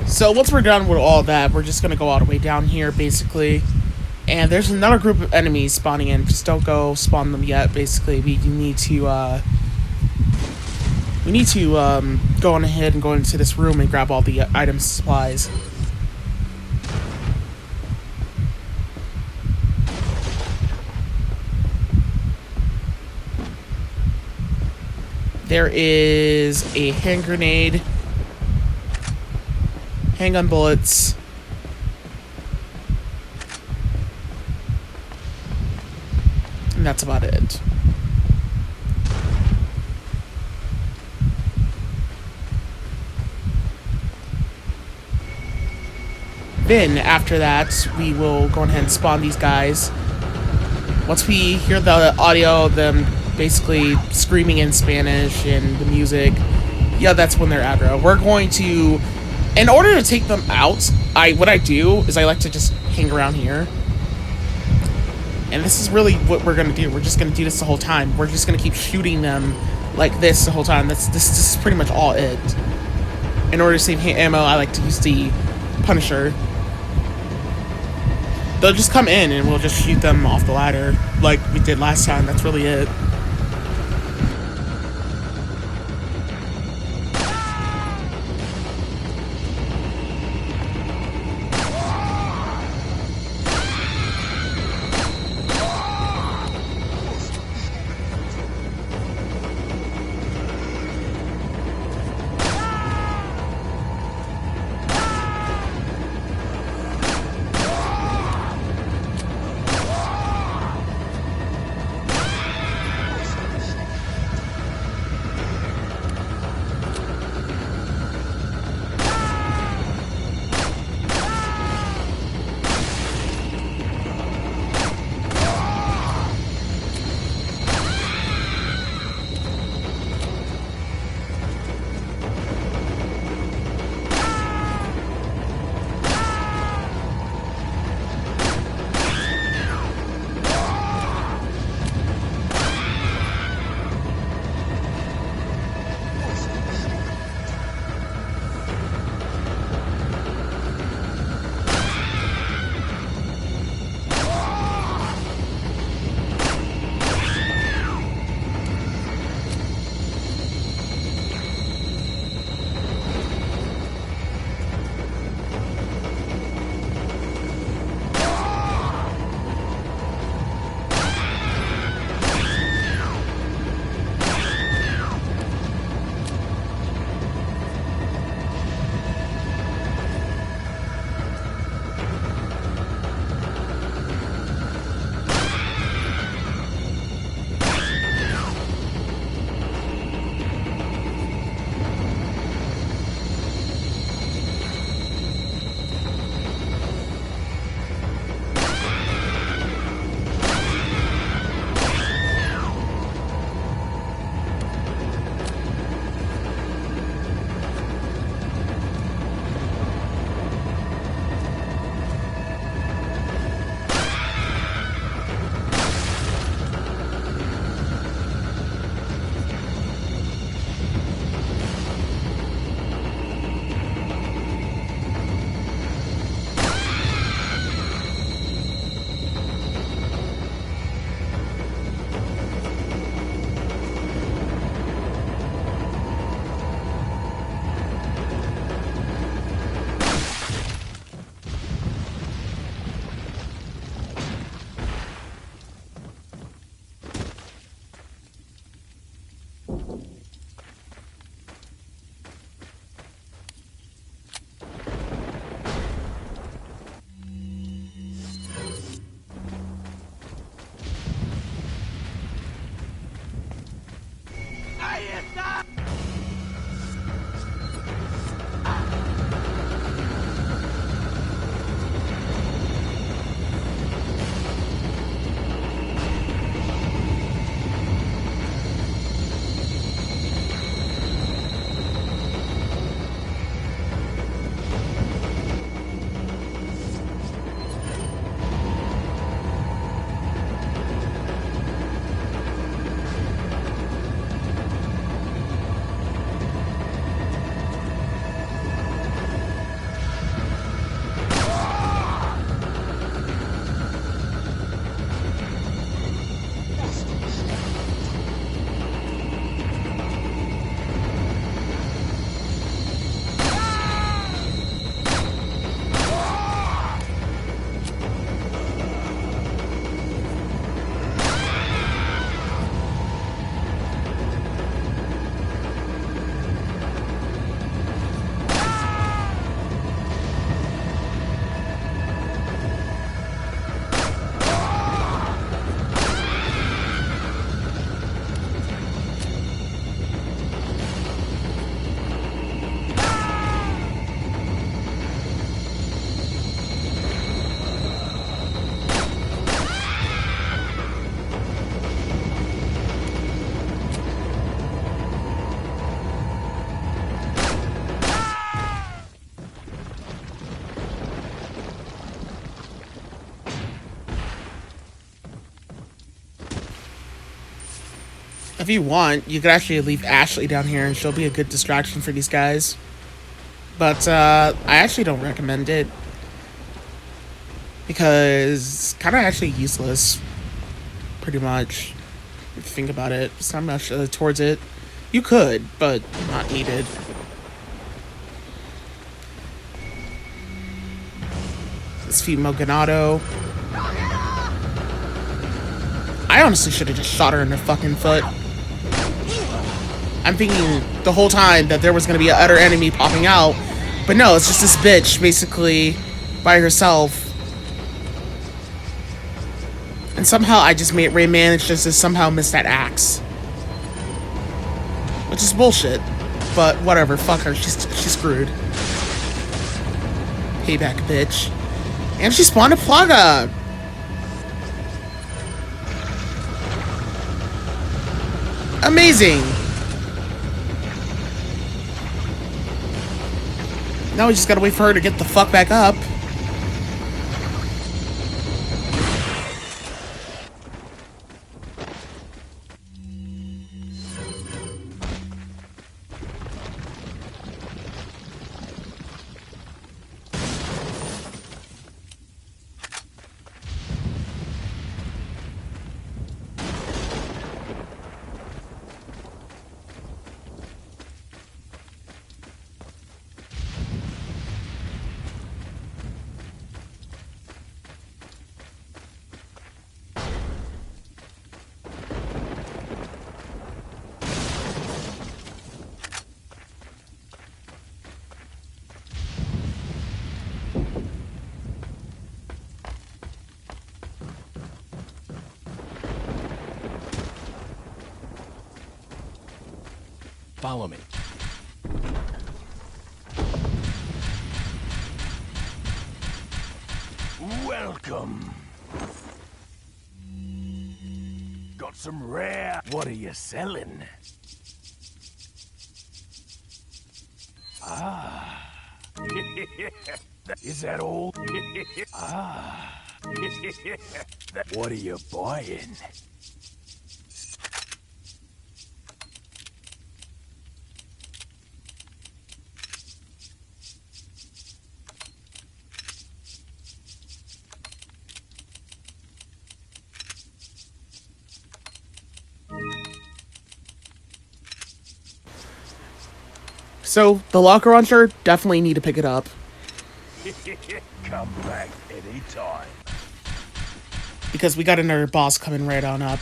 S1: So once we're done with all that, we're just gonna go all the way down here, basically. And there's another group of enemies spawning in. Just don't go spawn them yet. Basically, we need to go on ahead and go into this room and grab all the items and supplies. There is a hand grenade, handgun bullets, and that's about it. Then, after that, we will go ahead and spawn these guys. Once we hear the audio of them basically screaming in Spanish and the music, yeah, that's when they're aggro. We're going to, in order to take them out, what I do is I like to just hang around here. And this is really what we're gonna do. We're just gonna do this the whole time. We're just gonna keep shooting them like this the whole time. This is pretty much all it. In order to save ammo, I like to use the Punisher. They'll just come in and we'll just shoot them off the ladder like we did last time. That's really it. If you want, you could actually leave Ashley down here and she'll be a good distraction for these guys. But I actually don't recommend it. Because it's kind of actually useless. Pretty much. If you think about it. It's not much towards it. You could, but not needed. This female Ganado. I honestly should have just shot her in the fucking foot. I'm thinking the whole time that there was going to be an utter enemy popping out. But no, it's just this bitch, basically, by herself. And somehow I just managed just to somehow miss that axe. Which is bullshit. But whatever, fuck her, she's screwed. Payback, bitch. And she spawned a Plaga! Amazing! Now we just gotta wait for her to get the fuck back up.
S6: Follow me.
S7: Welcome. Got some rare. What are you selling? Ah. Is that all? Ah. What are you buying?
S1: So, the locker launcher, definitely need to pick it up.
S7: Come back anytime.
S1: Because we got another boss coming right on up.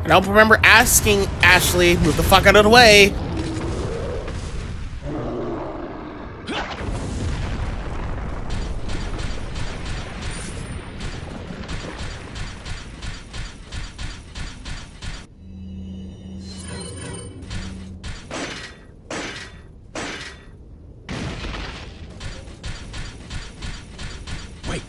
S1: And I'll remember asking Ashley, move the fuck out of the way.
S7: Wait.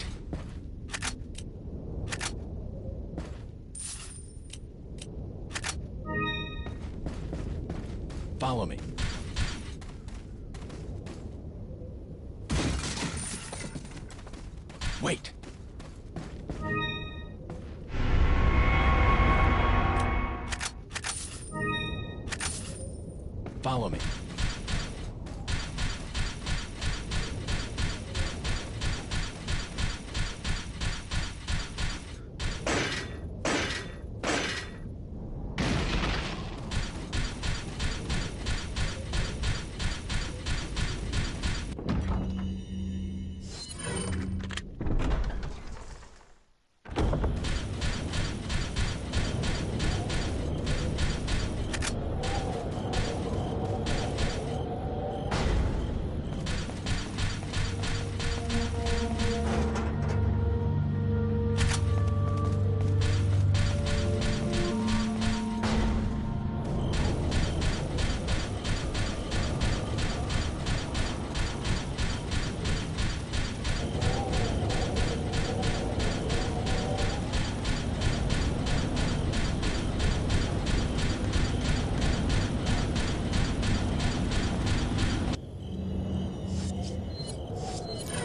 S6: Follow me.
S7: Wait.
S6: Follow me.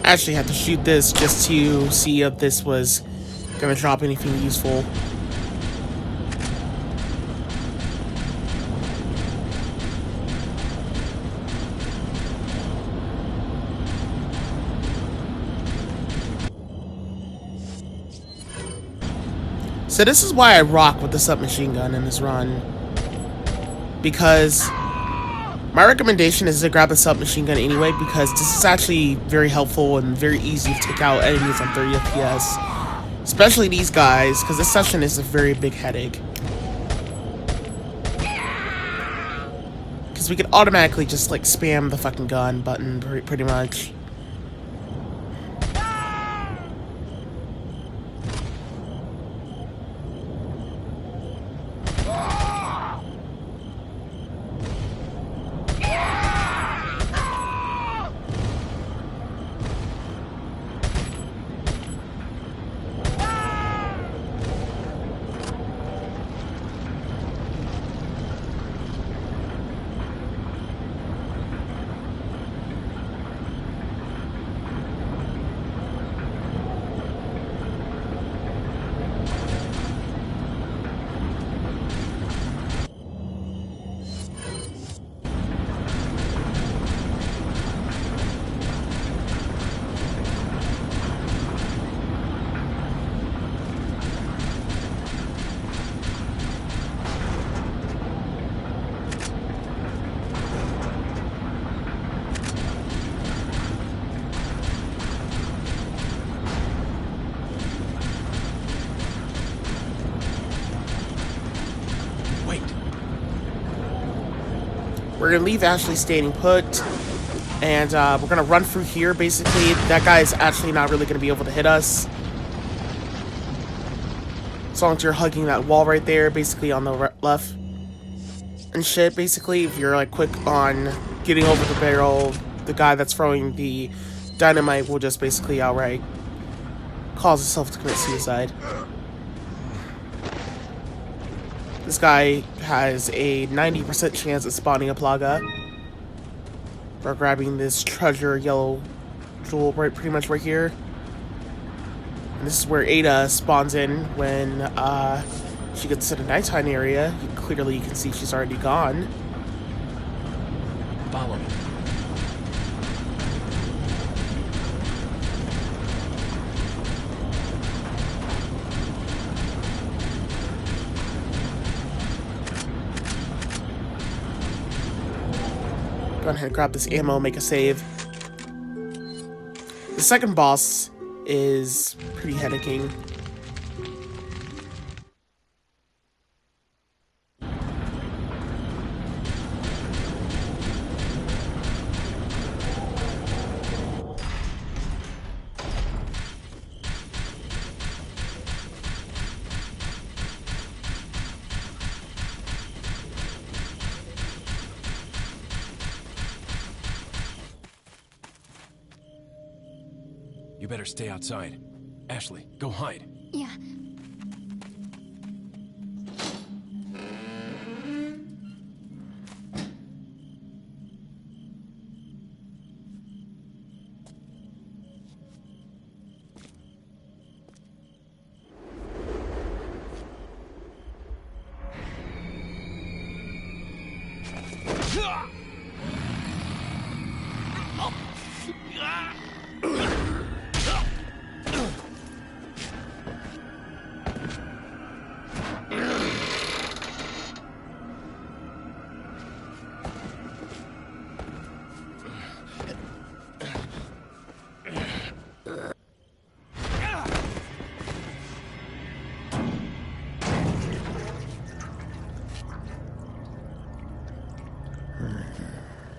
S1: I actually had to shoot this just to see if this was gonna drop anything useful. So this is why I rock with the submachine gun in this run. Because my recommendation is to grab a submachine gun anyway, because this is actually very helpful and very easy to take out enemies on 30 FPS. Especially these guys, because this session is a very big headache. Because we could automatically just like spam the fucking gun button pretty much. We're gonna leave Ashley standing put, and we're gonna run through here. Basically, that guy is actually not really gonna be able to hit us, as long as you're hugging that wall right there, basically on the left and shit. Basically, if you're like quick on getting over the barrel, the guy that's throwing the dynamite will just basically outright cause himself to commit suicide. This guy has a 90% chance of spawning a Plaga. Or grabbing this treasure yellow jewel pretty much right here. And this is where Ada spawns in when she gets to the nighttime area. Clearly you can see she's already gone.
S2: Follow me.
S1: Go ahead and grab this ammo, make a save. The second boss is pretty headaching.
S6: You better stay outside. Ashley, go hide.
S9: Yeah.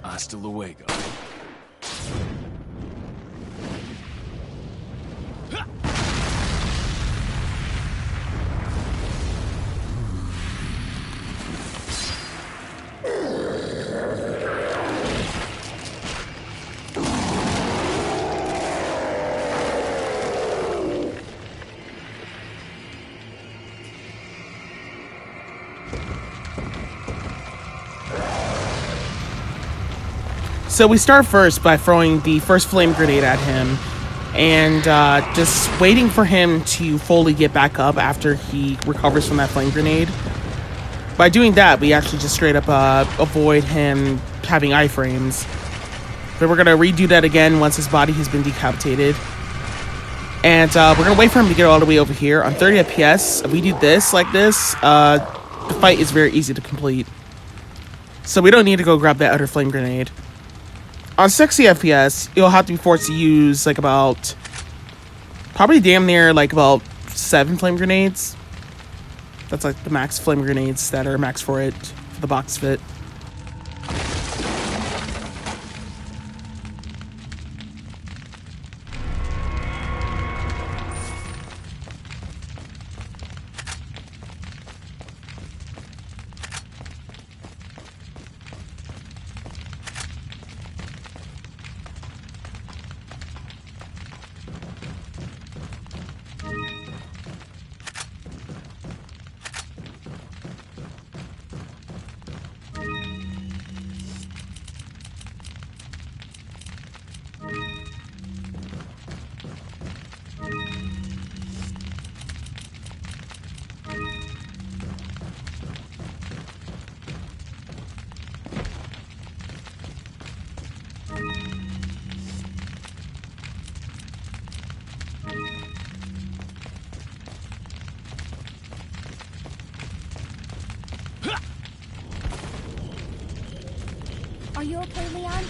S6: Hasta luego.
S1: So we start first by throwing the first flame grenade at him, and just waiting for him to fully get back up after he recovers from that flame grenade. By doing that, we actually just straight up avoid him having iframes. Then we're gonna redo that again once his body has been decapitated. And we're gonna wait for him to get all the way over here. On 30 FPS, if we do this like this, the fight is very easy to complete. So we don't need to go grab that other flame grenade. On 60 FPS, you'll have to be forced to use like about, probably damn near like about 7 flame grenades. That's like the max flame grenades that are max for it, for the box fit.
S9: Are you okay, Leon?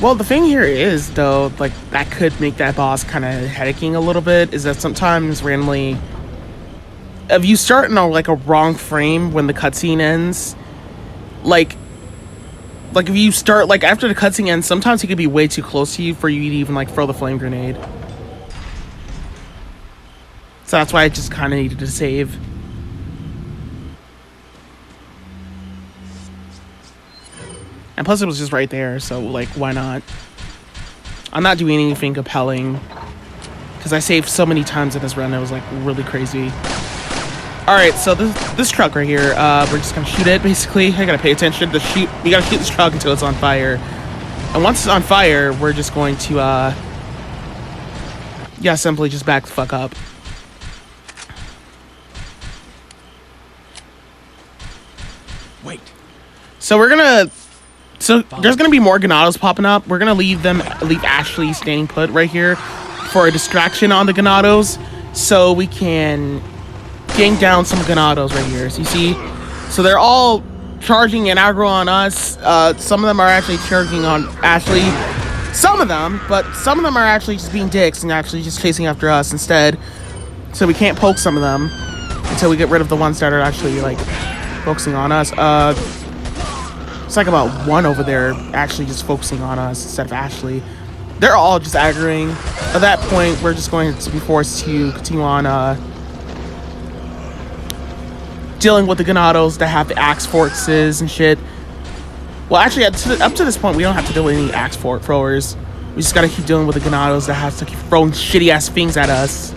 S1: Well, the thing here is, though, like, that could make that boss kind of headaching a little bit, is that sometimes randomly, if you start in a wrong frame when the cutscene ends, like if you start, like, after the cutscene ends, sometimes he could be way too close to you for you to even, like, throw the flame grenade. So that's why I just kind of needed to save. And plus it was just right there, so like why not? I'm not doing anything compelling because I saved so many times in this run. It was like really crazy. Alright, so this truck right here, we're just gonna shoot it basically. I gotta pay attention to shoot. We gotta shoot this truck until it's on fire. And once it's on fire, we're just going to yeah, simply just back the fuck up.
S6: Wait.
S1: So we're gonna there's gonna be more Ganados popping up. We're gonna leave Ashley standing put right here for a distraction on the Ganados, so we can gank down some Ganados right here. So you see, so they're all charging an aggro on us. Some of them are actually charging on Ashley. Some of them, but some of them are actually just being dicks and actually just chasing after us instead. So we can't poke some of them until we get rid of the ones that are actually like focusing on us. It's like about one over there actually just focusing on us instead of Ashley. They're all just aggroing. At that point, we're just going to be forced to continue on dealing with the Ganados that have the axe forces and shit. Well, actually, up to this point, we don't have to deal with any axe throwers. We just gotta keep dealing with the Ganados that have to keep throwing shitty-ass things at us.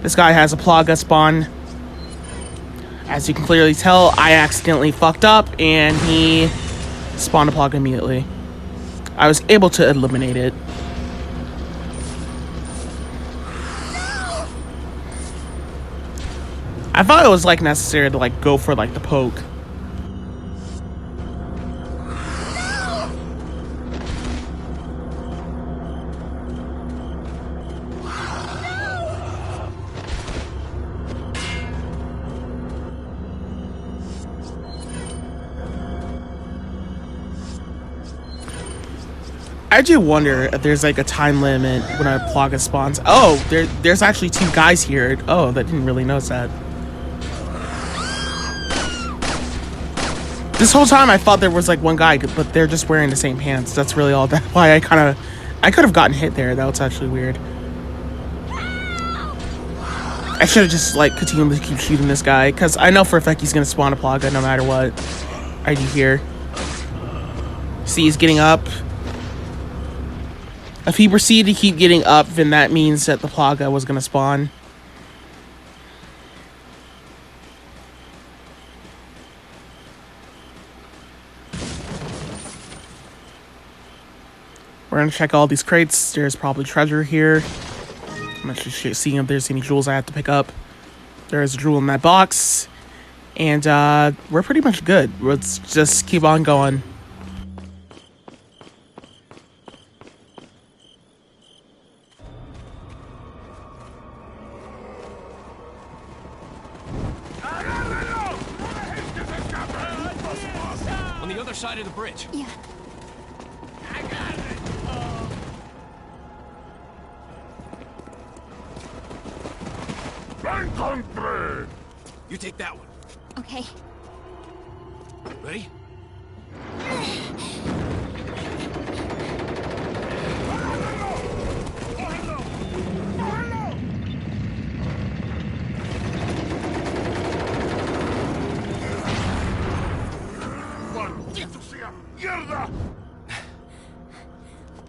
S1: This guy has a Plaga spawn. As you can clearly tell, I accidentally fucked up and he spawned a Plaga immediately. I was able to eliminate it. I thought it was like necessary to like go for like the poke. I do wonder if there's like a time limit when a Plaga spawns. Oh, there's actually 2 guys here. Oh, that didn't really notice that. This whole time I thought there was like 1 guy, but they're just wearing the same pants. That's really all. That's why I could have gotten hit there. That was actually weird. I should have just like continued to keep shooting this guy, because I know for a fact he's gonna spawn a Plaga no matter what I do here. See, he's getting up. If he proceeded to keep getting up, then that means that the Plaga was gonna spawn. We're gonna check all these crates. There's probably treasure here. I'm actually seeing if there's any jewels I have to pick up. There's a jewel in that box. And we're pretty much good. Let's just keep on going.
S6: On the other side of the bridge.
S9: Yeah.
S6: You take that one.
S9: Okay.
S6: Ready?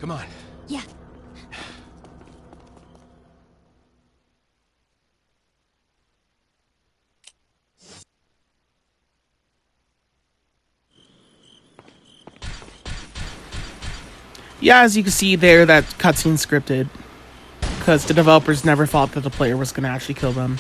S6: Come on.
S9: Yeah.
S1: Yeah, as you can see there, that cutscene scripted, because the developers never thought that the player was gonna actually kill them.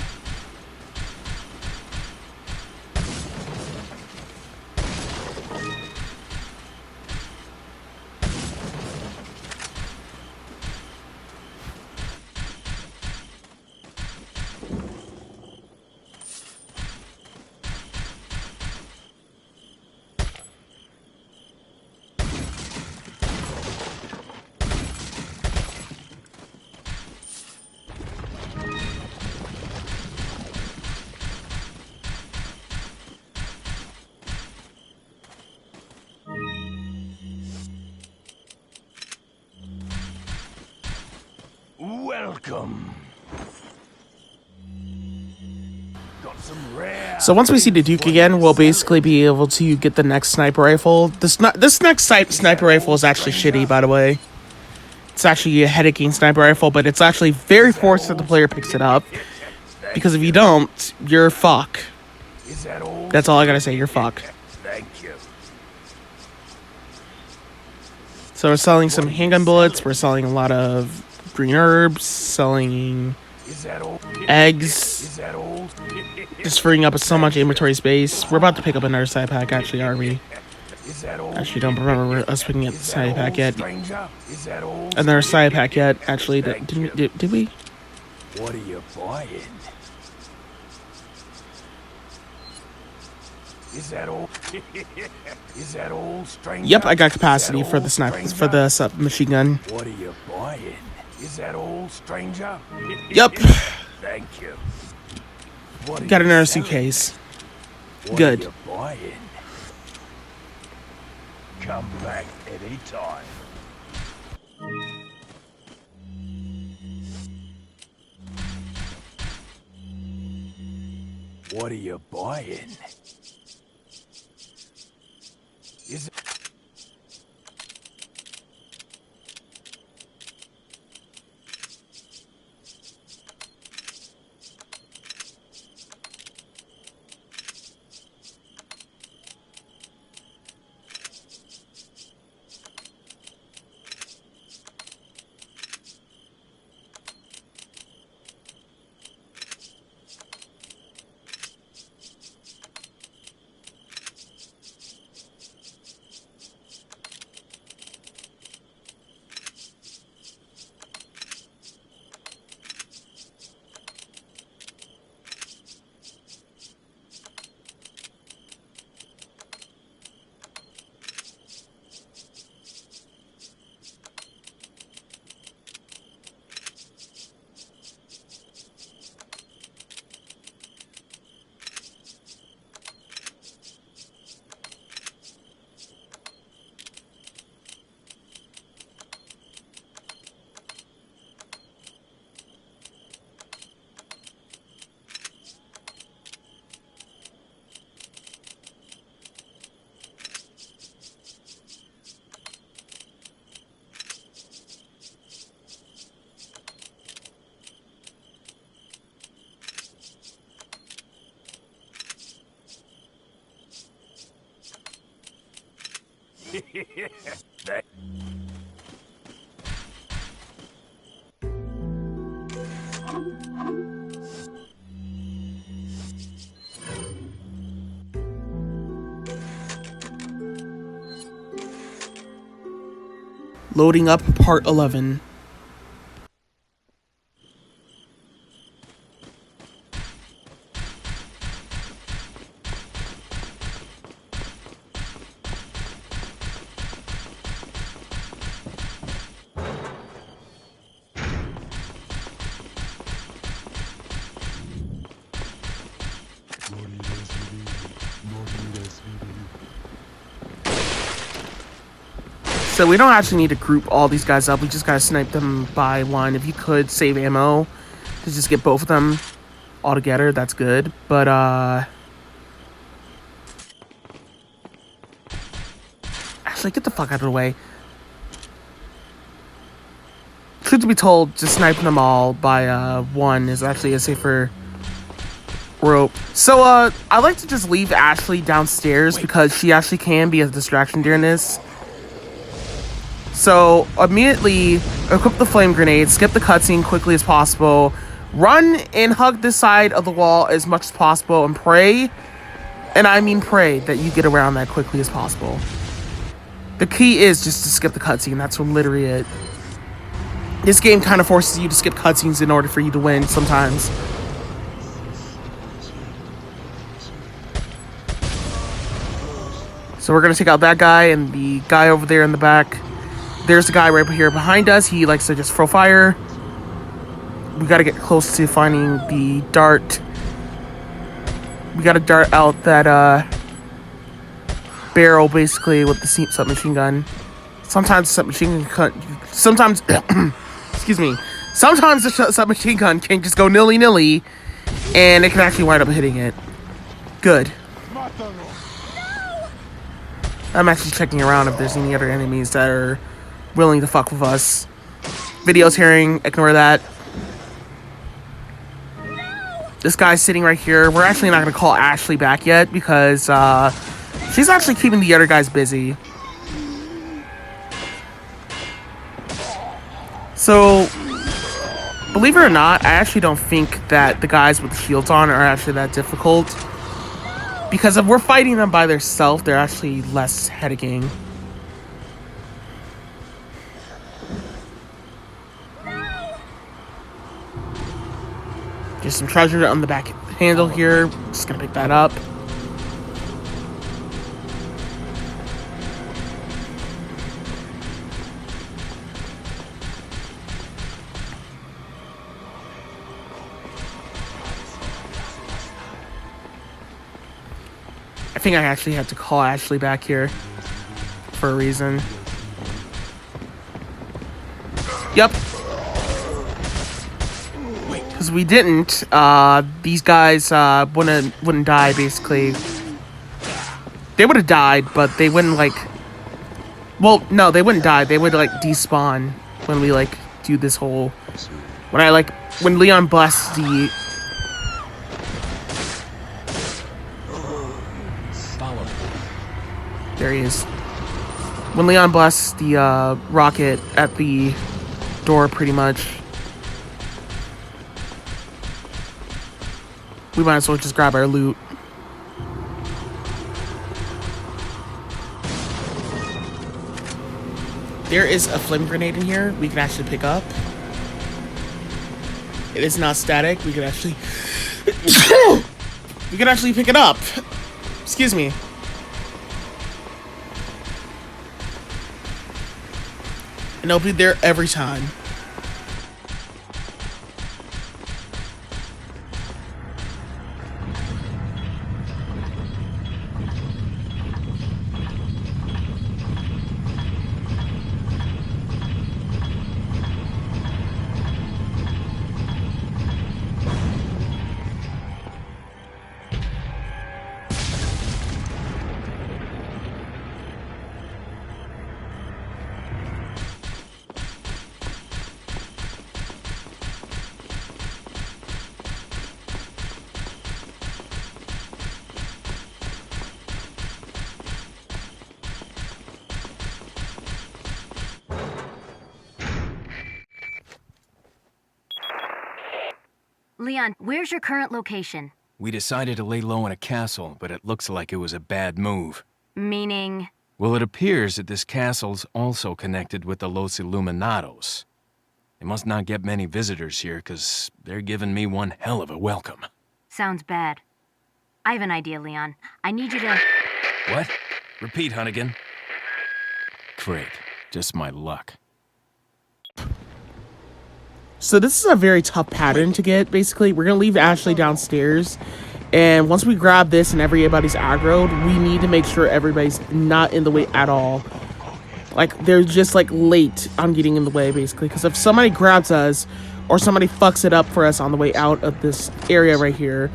S7: Welcome. Got some rare.
S1: So once we see the Duke again, we'll basically be able to get the next sniper rifle. This next sniper rifle is actually shitty, by the way. It's actually a headaching sniper rifle, but it's actually very forced that the player picks it up. Because if you don't, you're fuck.
S7: Is that all?
S1: That's all I gotta say, you're fuck.
S7: Thank you.
S1: So we're selling some handgun bullets, we're selling a lot of green herbs, selling
S7: Is that all?
S1: eggs,
S7: Is that all?
S1: just freeing up so much inventory space. We're about to pick up another side pack, actually, are we?
S7: Is that all?
S1: Actually, don't remember us picking up the side pack yet.
S7: Stranger? Is that all?
S1: Another side pack yet, actually. Did we?
S7: What are you buying? Is that all? Is that all, stranger?
S1: Yep, I got capacity for the sniper, for the machine gun.
S7: What are you buying? Is that all, stranger?
S1: Yep.
S7: Thank you. What are
S1: Got
S7: you
S1: another
S7: selling?
S1: suitcase.
S7: What
S1: Good.
S7: Are you buying? Come back anytime. What are you buying? Is
S1: Loading up part 11. So we don't actually need to group all these guys up. We just gotta snipe them by one. If you could save ammo to just get both of them all together, that's good. But actually, get the fuck out of the way. Truth to be told, just sniping them all by one is actually a safer rope. So I like to just leave Ashley downstairs because she actually can be a distraction during this. So immediately equip the flame grenade, skip the cutscene quickly as possible, run and hug this side of the wall as much as possible, and pray, and I mean pray, that you get around that quickly as possible. The key is just to skip the cutscene. That's literally it. This game kind of forces you to skip cutscenes in order for you to win sometimes. So we're gonna take out that guy and the guy over there in the back. There's the guy right here behind us. He likes to just throw fire. We gotta get close to finding the dart. We gotta dart out that barrel basically with the submachine gun. Sometimes the submachine gun, sometimes excuse me. Sometimes the submachine gun can just go nilly-nilly, and it can actually wind up hitting it. Good. I'm actually checking around if there's any other enemies that are willing to fuck with us. Video's hearing, ignore that. This guy's sitting right here. We're actually not gonna call Ashley back yet because she's actually keeping the other guys busy. So, believe it or not, I actually don't think that the guys with the shields on are actually that difficult. Because if we're fighting them by themselves, they're actually less headache. There's some treasure on the back handle here. Just gonna pick that up. I think I actually have to call Ashley back here for a reason. Yep. Because we didn't, these guys wouldn't die, basically. They would have died, but they wouldn't, like... Well, no, they wouldn't die. They would, like, despawn when we, like, do this whole... When Leon blasts the... There he is. When Leon blasts the, rocket at the door, pretty much... We might as well just grab our loot. There is a flame grenade in here we can actually pick up. It is not static. We can actually... we can actually pick it up. Excuse me. And it'll be there every time.
S5: Leon, where's your current location?
S6: We decided to lay low in a castle, but it looks like it was a bad move.
S5: Meaning?
S6: Well, it appears that this castle's also connected with the Los Illuminados. They must not get many visitors here, because they're giving me one hell of a welcome.
S5: Sounds bad. I have an idea, Leon. I need you to...
S6: What? Repeat, Hunnigan. Great. Just my luck.
S1: So this is a very tough pattern to get, basically. We're going to leave Ashley downstairs. And once we grab this and everybody's aggroed, we need to make sure everybody's not in the way at all. Like, they're just, like, late on getting in the way, basically. Because if somebody grabs us, or somebody fucks it up for us on the way out of this area right here,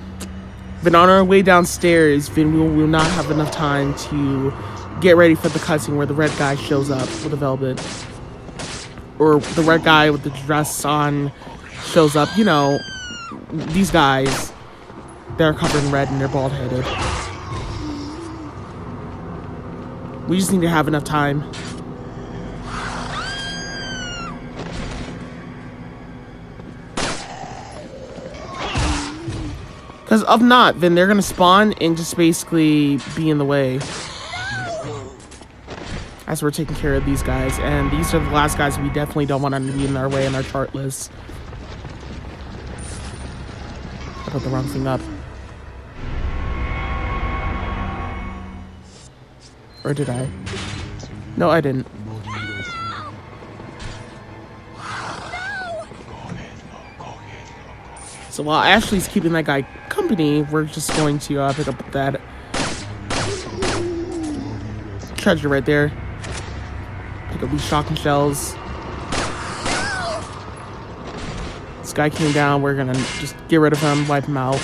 S1: then on our way downstairs, then we will not have enough time to get ready for the cutscene where the red guy shows up with the velvet. Or the red guy with the dress on shows up. You know, these guys, they're covered in red and they're bald-headed. We just need to have enough time. Because if not, then they're going to spawn and just basically be in the way. As we're taking care of these guys. And these are the last guys we definitely don't want them to be in our way in our chart list. I put the wrong thing up. Or did I? No, I didn't. So while Ashley's keeping that guy company, we're just going to pick up that treasure right there. Pick up these shotgun shells. This guy came down. We're gonna just get rid of him, wipe him out.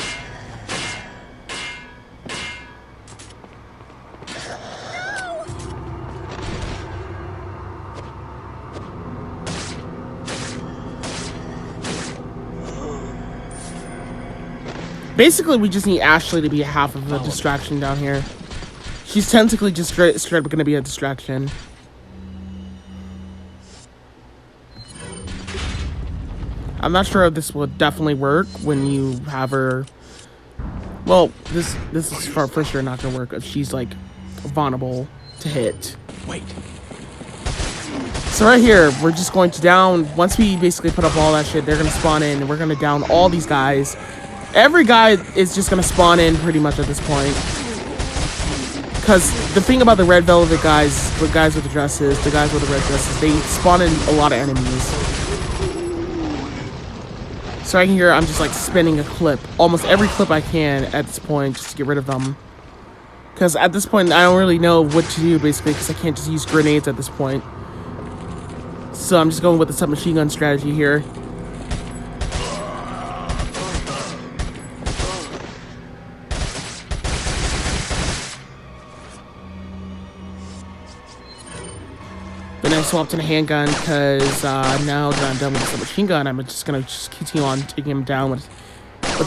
S1: Basically, we just need Ashley to be half of a distraction down here. She's technically just straight up going to be a distraction. I'm not sure if this will definitely work when you have her. Well, this is for sure not going to work if she's like vulnerable to hit.
S6: Wait.
S1: So right here, we're just going to down. Once we basically put up all that shit, they're going to spawn in, and we're going to down all these guys. Every guy is just going to spawn in pretty much at this point. Because the thing about the red velvet guys, the guys with the dresses, the guys with the red dresses, they spawn in a lot of enemies. So right here, I'm just like spinning a clip. Almost every clip I can at this point just to get rid of them. Because at this point, I don't really know what to do basically because I can't just use grenades at this point. So I'm just going with the submachine gun strategy here. Then I swapped to the handgun because now that I'm done with the submachine gun, I'm just gonna continue on taking him down with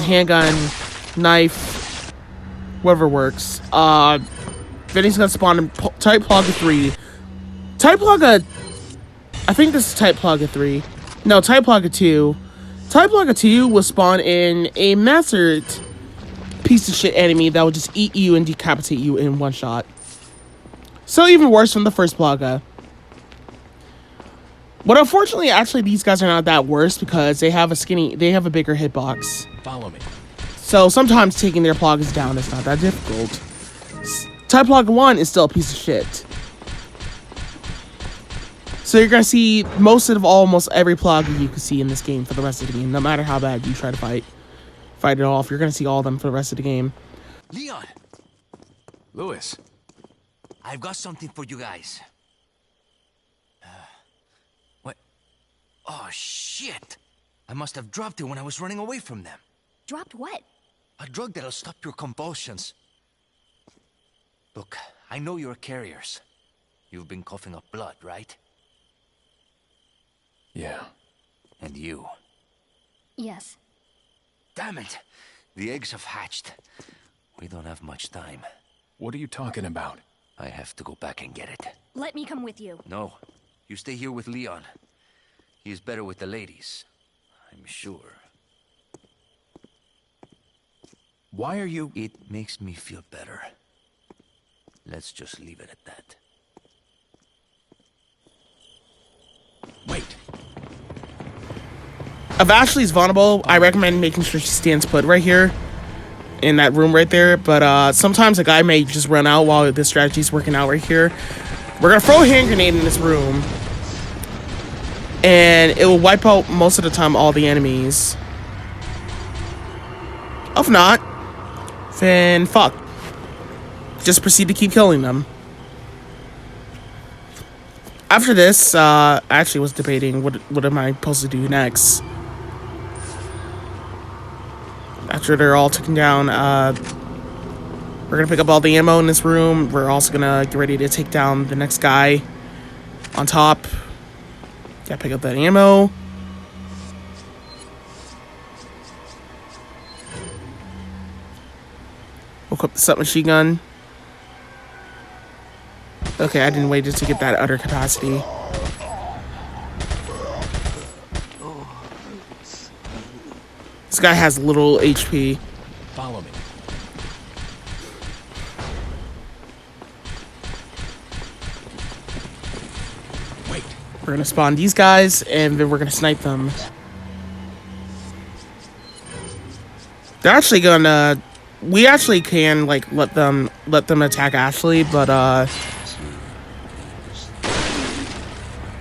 S1: handgun, knife, whatever works. Then he's gonna spawn in Type Plaga 3. Type Plaga, I think this is Type Plaga 3. No, Type Plaga 2. Type Plaga 2 will spawn in a mastered piece of shit enemy that will just eat you and decapitate you in one shot. So even worse from the first Plaga. But unfortunately, actually, these guys are not that worse because they have a bigger hitbox.
S6: Follow me.
S1: So sometimes taking their Plagas down is not that difficult. Type Plaga 1 is still a piece of shit. So you're gonna see almost every Plaga you can see in this game for the rest of the game, no matter how bad you try to fight it off. You're gonna see all of them for the rest of the game.
S4: Leon,
S6: Louis.
S4: I've got something for you guys. What? Oh, shit. I must have dropped it when I was running away from them.
S9: Dropped what?
S4: A drug that'll stop your convulsions. Look, I know you're carriers. You've been coughing up blood, right?
S6: Yeah.
S4: And you?
S9: Yes.
S4: Damn it! The eggs have hatched. We don't have much time.
S6: What are you talking about?
S4: I have to go back and get it.
S9: Let me come with you.
S4: No, you stay here with Leon. He's better with the ladies, I'm sure.
S6: Why are you...
S4: It makes me feel better. Let's just leave it at that.
S6: Wait.
S1: If Ashley's vulnerable, I recommend making sure she stands put right here in that room right there. But sometimes a guy may just run out while this strategy's working out right here. We're gonna throw a hand grenade in this room, and it will wipe out most of the time all the enemies. If not, then fuck. Just proceed to keep killing them. After this, I actually was debating what am I supposed to do next. After they're all taken down, we're gonna pick up all the ammo in this room. We're also gonna get ready to take down the next guy on top. Gotta pick up that ammo. We'll equip the submachine gun. Okay, I didn't wait just to get that utter capacity. This guy has little HP.
S6: Follow me. Wait.
S1: We're gonna spawn these guys, and then we're gonna snipe them. They're actually gonna... We actually can, like, let them attack Ashley, but,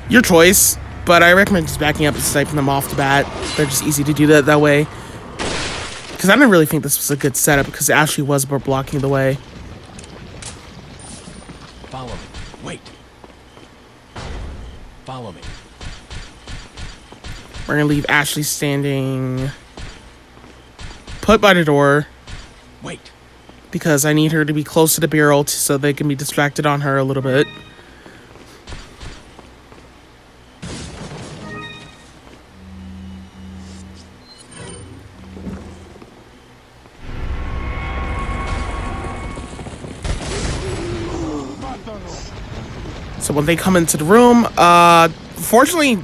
S1: your choice. But I recommend just backing up and sniping them off the bat. They're just easy to do that way. Because I didn't really think this was a good setup, because Ashley was blocking the way.
S6: Follow me. Wait. Follow me.
S1: We're gonna leave Ashley standing put by the door.
S6: Wait.
S1: Because I need her to be close to the barrel so they can be distracted on her a little bit. So when they come into the room, fortunately,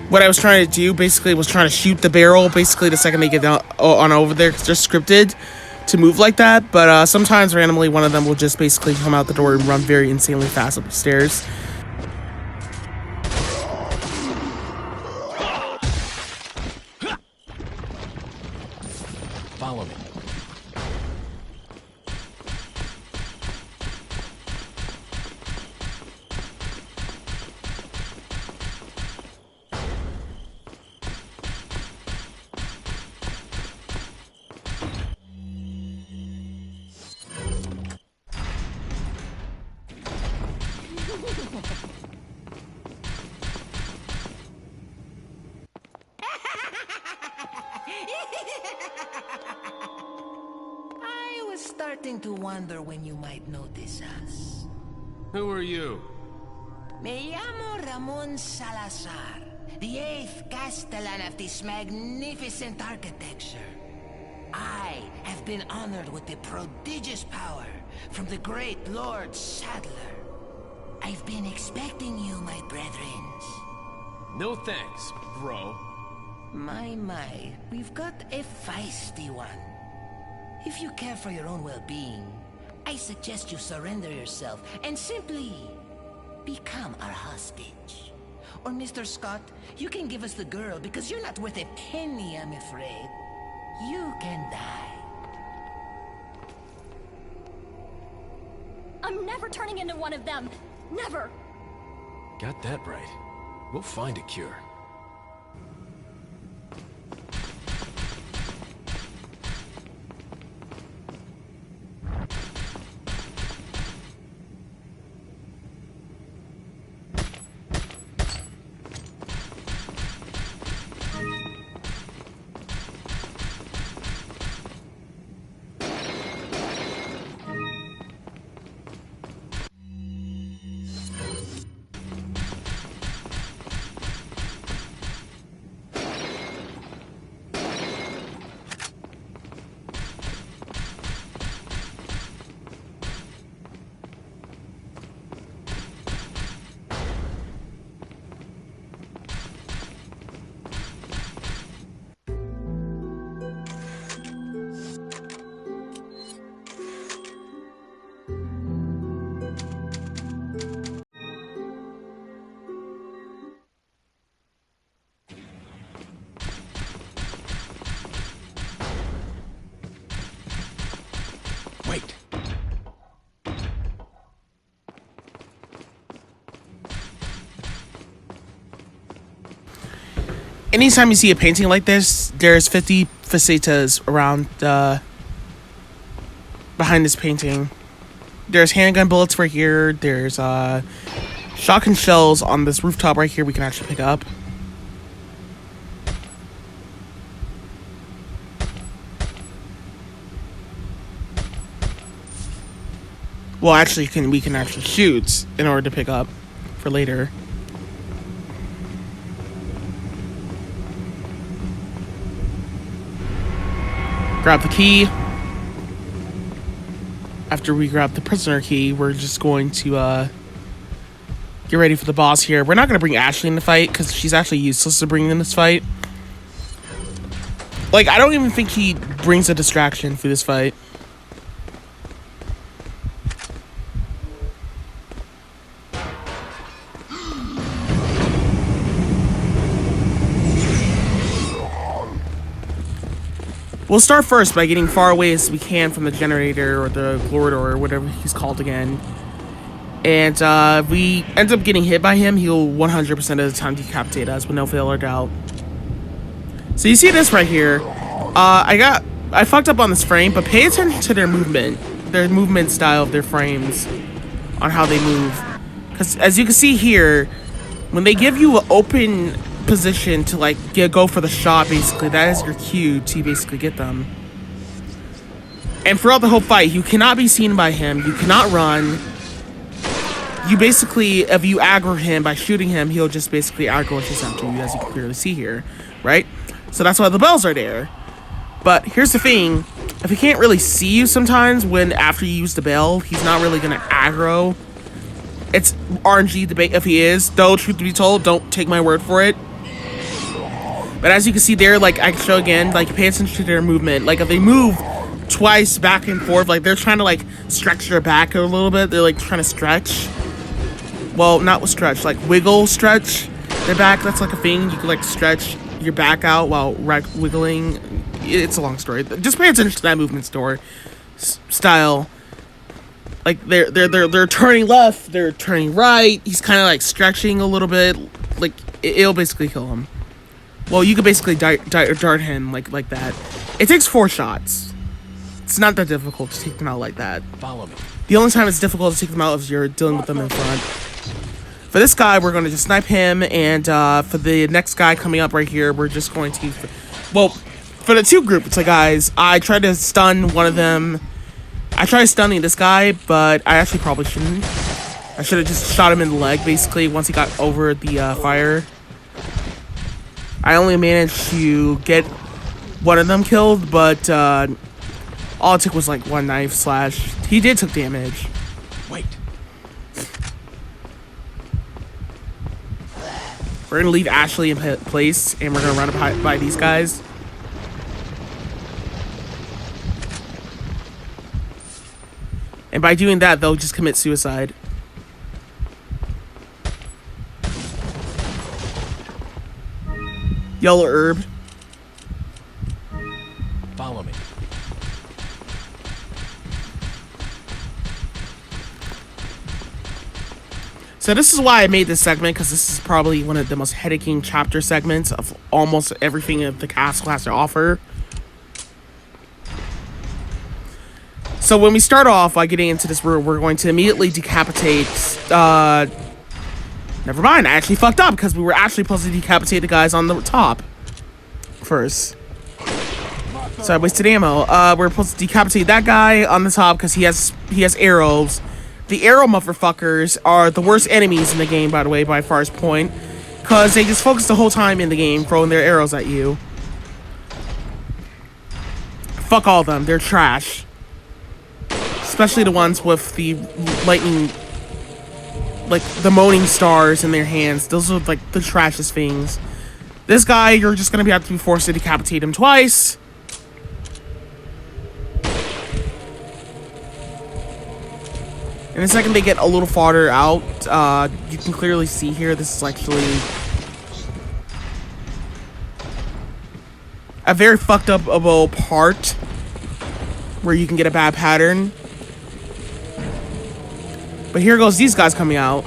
S1: what I was trying to do basically was trying to shoot the barrel basically the second they get down on over there. It's just scripted to move like that, but sometimes randomly one of them will just basically come out the door and run very insanely fast up the stairs.
S6: Follow me.
S10: I was starting to wonder when you might notice us.
S2: Who are you?
S10: Me llamo Ramon Salazar, the 8th Castellan of this magnificent architecture. I have been honored with the prodigious power from the great Lord Sadler. I've been expecting you, my brethren.
S2: No thanks, bro.
S10: My, we've got a feisty one. If you care for your own well-being, I suggest you surrender yourself and simply become our hostage. Or Mr. Scott, you can give us the girl because you're not worth a penny, I'm afraid. You can die.
S9: I'm never turning into one of them. Never.
S6: Got that right. We'll find a cure.
S1: anytime you see a painting like this, there's 50 facetas around behind this painting. There's handgun bullets right here. There's shotgun shells on this rooftop right here we can actually pick up. Well, actually, we can actually shoot in order to pick up for later. Grab the key. After we grab the prisoner key, we're just going to get ready for the boss here. We're not going to bring Ashley in the fight because she's actually useless to bring in this fight. Like, I don't even think he brings a distraction for this fight. We'll start first by getting far away as we can from the generator or the corridor or whatever he's called again. And if we end up getting hit by him, he'll 100% of the time decapitate us with no fail or doubt. So you see this right here. I fucked up on this frame, but pay attention to their movement style of their frames on how they move. Because as you can see here, when they give you an open position to like go for the shot, basically that is your cue to basically get them. And throughout the whole fight, you cannot be seen by him, you cannot run. You basically, if you aggro him by shooting him, he'll just basically aggro chase after you, as you can clearly see here, right? So that's why the bells are there. But here's the thing, if he can't really see you sometimes when after you use the bell, he's not really gonna aggro. It's RNG debate if he is, though truth to be told, don't take my word for it. But as you can see there, like I can show again, like pay attention to their movement. Like if they move twice back and forth, like they're trying to like stretch their back a little bit. They're like trying to stretch. Well, not with stretch, like wiggle stretch their back. That's like a thing. You can like stretch your back out while wiggling. It's a long story. Just pay attention to that movement style. Like they're turning left, they're turning right. He's kind of like stretching a little bit. Like it'll basically kill him. Well, you could basically dart him like that. It takes 4 shots. It's not that difficult to take them out like that.
S6: Follow me.
S1: The only time it's difficult to take them out is you're dealing with them in front. For this guy, we're going to just snipe him, and for the next guy coming up right here, we're just going to... Well, for the 2 groups of guys, I tried to stun one of them. I tried stunning this guy, but I actually probably shouldn't. I should have just shot him in the leg, basically, once he got over the fire. I only managed to get one of them killed, but all it took was like 1 knife slash. He did took damage.
S6: Wait.
S1: We're gonna leave Ashley in place, and we're gonna run up by these guys. And by doing that, they'll just commit suicide. Yellow herb.
S6: Follow me.
S1: So this is why I made this segment, because this is probably one of the most headaching chapter segments of almost everything that the castle has to offer. So when we start off by getting into this room, we're going to immediately decapitate... Never mind, I actually fucked up, because we were actually supposed to decapitate the guys on the top first. So I wasted ammo. We're supposed to decapitate that guy on the top, because he has arrows. The arrow motherfuckers are the worst enemies in the game, by the way, by farthest point, because they just focus the whole time in the game throwing their arrows at you. Fuck all of them, they're trash. Especially the ones with the lightning, like the moaning stars in their hands. Those are like the trashiest things. This guy, you're just gonna have to be forced to decapitate him twice. And the second they get a little farther out, you can clearly see here, this is actually a very fucked up part where you can get a bad pattern. But here goes these guys coming out.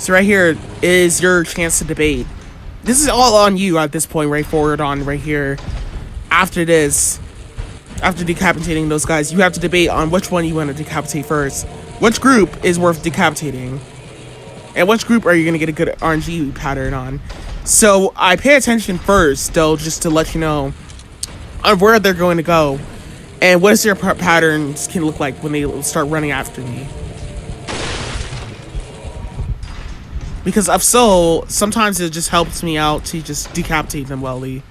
S1: So right here is your chance to debate. This is all on you at this point, right forward on right here. After this, after decapitating those guys, you have to debate on which one you want to decapitate first. Which group is worth decapitating? And which group are you going to get a good RNG pattern on? So I pay attention first, though, just to let you know on where they're going to go and what their patterns can look like when they start running after me. Because if so, sometimes it just helps me out to just decapitate them wellly.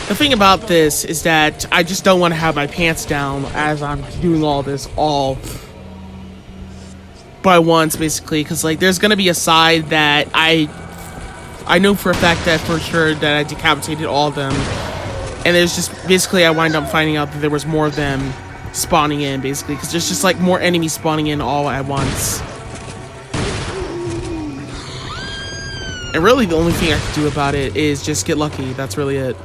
S1: The thing about this is that I just don't want to have my pants down as I'm doing all this all by once, basically, because like there's gonna be a side that I know for a fact that for sure that I decapitated all of them, and there's just basically I wind up finding out that there was more of them spawning in, basically, because there's just like more enemies spawning in all at once. And really the only thing I can do about it is just get lucky. That's really it.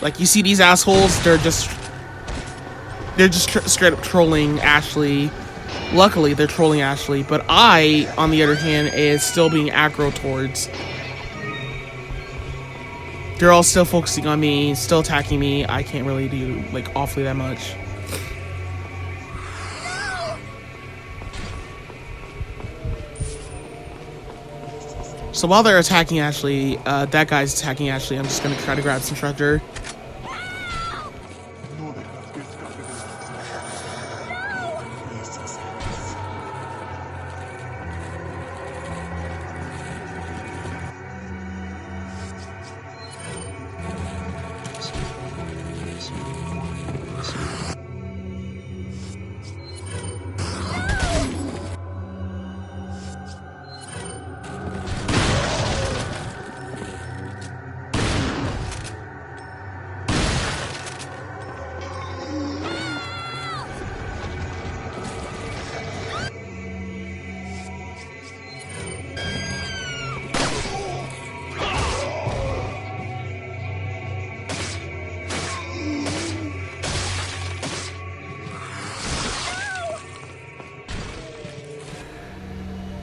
S1: Like, you see these assholes, they're just straight up trolling Ashley. Luckily, they're trolling Ashley, but I, on the other hand, is still being aggro towards. They're all still focusing on me, still attacking me. I can't really do, like, awfully that much. So while they're attacking Ashley, that guy's attacking Ashley, I'm just gonna try to grab some treasure.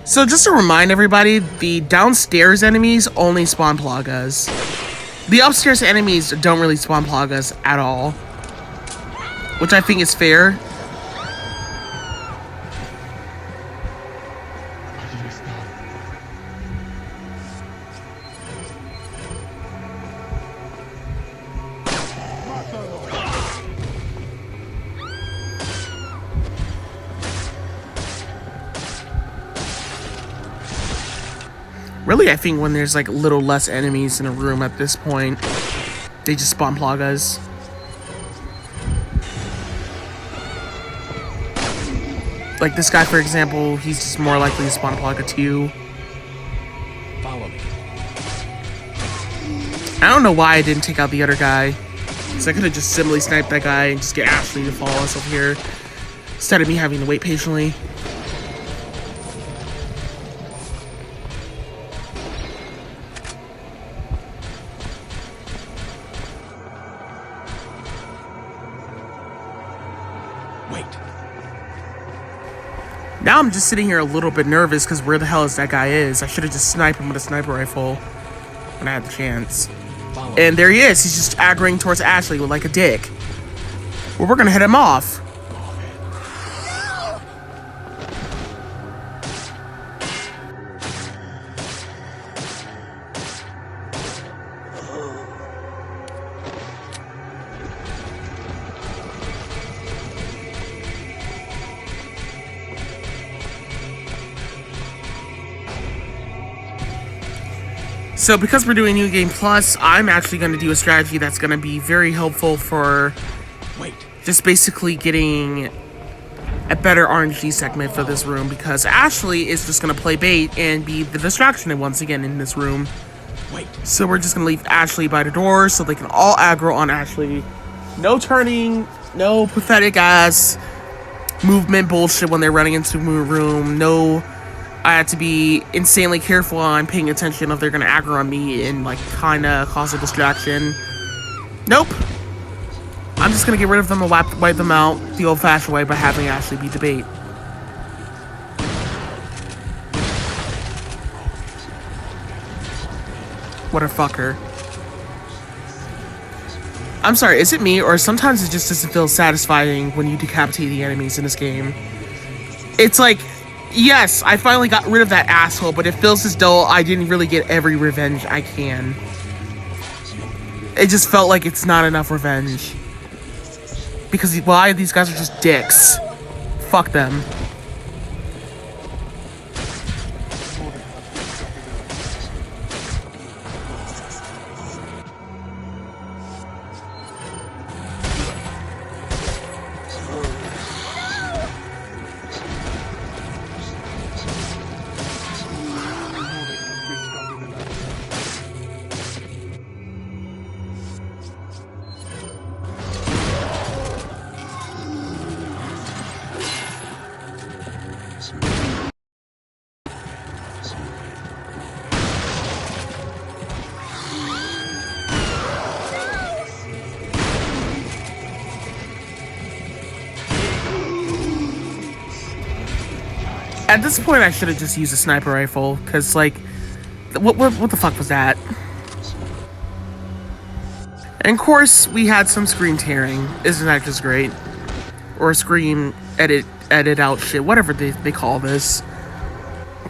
S1: So just to remind everybody, the downstairs enemies only spawn plagas. The upstairs enemies don't really spawn plagas at all, which I think is fair. Really, I think when there's like a little less enemies in a room at this point, they just spawn plagas. Like this guy, for example, he's just more likely to spawn a plaga too.
S6: Follow me.
S1: I don't know why I didn't take out the other guy. Because I could have just simply sniped that guy and just get Ashley to follow us over here, instead of me having to wait patiently. Now I'm just sitting here a little bit nervous because where the hell is that guy is? I should have just sniped him with a sniper rifle when I had the chance. And there he is. He's just aggroing towards Ashley with like a dick. Well, we're gonna head him off. So because we're doing New Game Plus, I'm actually going to do a strategy that's going to be very helpful for just basically getting a better RNG segment for this room, because Ashley is just going to play bait and be the distraction once again in this room. So we're just going to leave Ashley by the door so they can all aggro on Ashley. No turning, no pathetic ass movement bullshit when they're running into a room, no... I have to be insanely careful on paying attention if they're gonna aggro on me and like kinda cause a distraction. Nope. I'm just gonna get rid of them and wipe them out the old-fashioned way by having Ashley be the bait. What a fucker. I'm sorry, is it me, or sometimes it just doesn't feel satisfying when you decapitate the enemies in this game? It's like, yes, I finally got rid of that asshole, but it feels as though I didn't really get every revenge I can. It just felt like it's not enough revenge. Because why? These guys are just dicks. Fuck them. At this point, I should have just used a sniper rifle, because, like, what the fuck was that? And of course, we had some screen tearing. Isn't that just great? Or screen edit out shit, whatever they call this.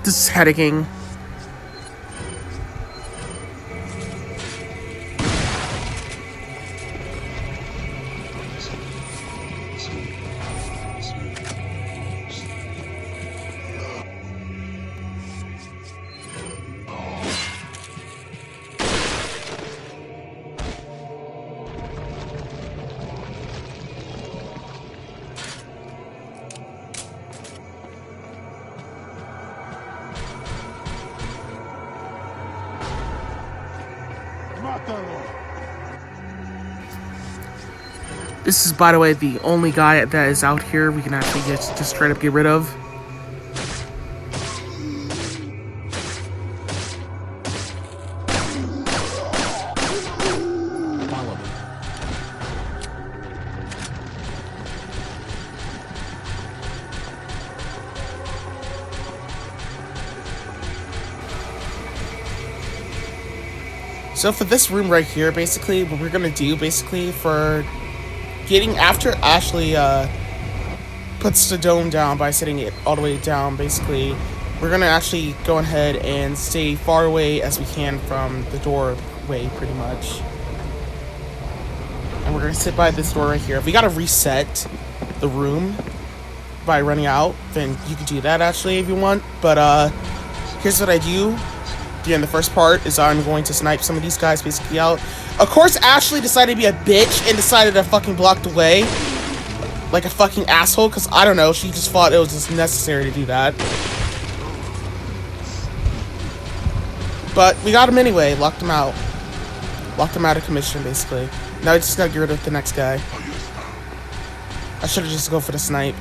S1: This is headaking. This is, by the way, the only guy that is out here we can actually just straight up get rid of. So for this room right here, basically, what we're gonna do, basically, for getting after Ashley puts the dome down by setting it all the way down, basically, we're gonna actually go ahead and stay far away as we can from the doorway, pretty much. And we're gonna sit by this door right here. If we gotta reset the room by running out, then you can do that, actually, if you want. But here's what I do. During the first part is I'm going to snipe some of these guys basically out. Of course, Ashley decided to be a bitch and decided to fucking block the way. Like a fucking asshole, because I don't know, she just thought it was just necessary to do that. But we got him anyway, locked him out. Locked him out of commission, basically. Now I just gotta get rid of the next guy. I should have just go for the snipe.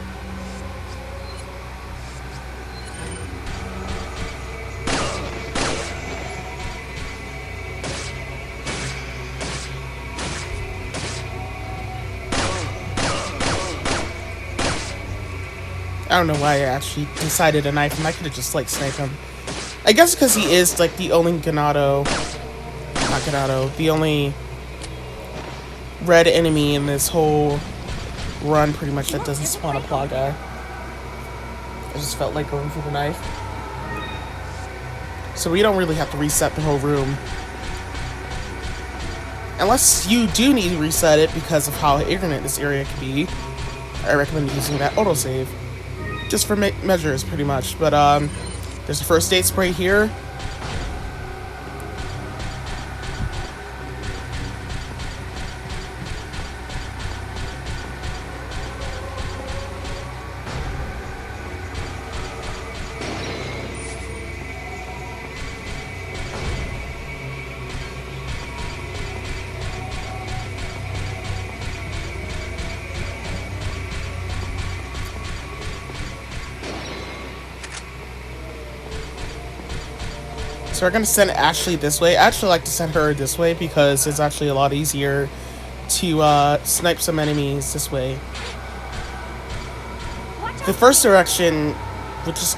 S1: I don't know why I actually decided to knife him. I could have just, like, sniped him. I guess because he is, like, the only the only red enemy in this whole run, pretty much, that doesn't spawn a plaga. I just felt like going for the knife. So we don't really have to reset the whole room. Unless you do need to reset it because of how ignorant this area can be, I recommend using that autosave. Just for measures, pretty much. But, there's a first aid spray here. So we're going to send Ashley this way. I actually like to send her this way because it's actually a lot easier to snipe some enemies this way. The first direction, which is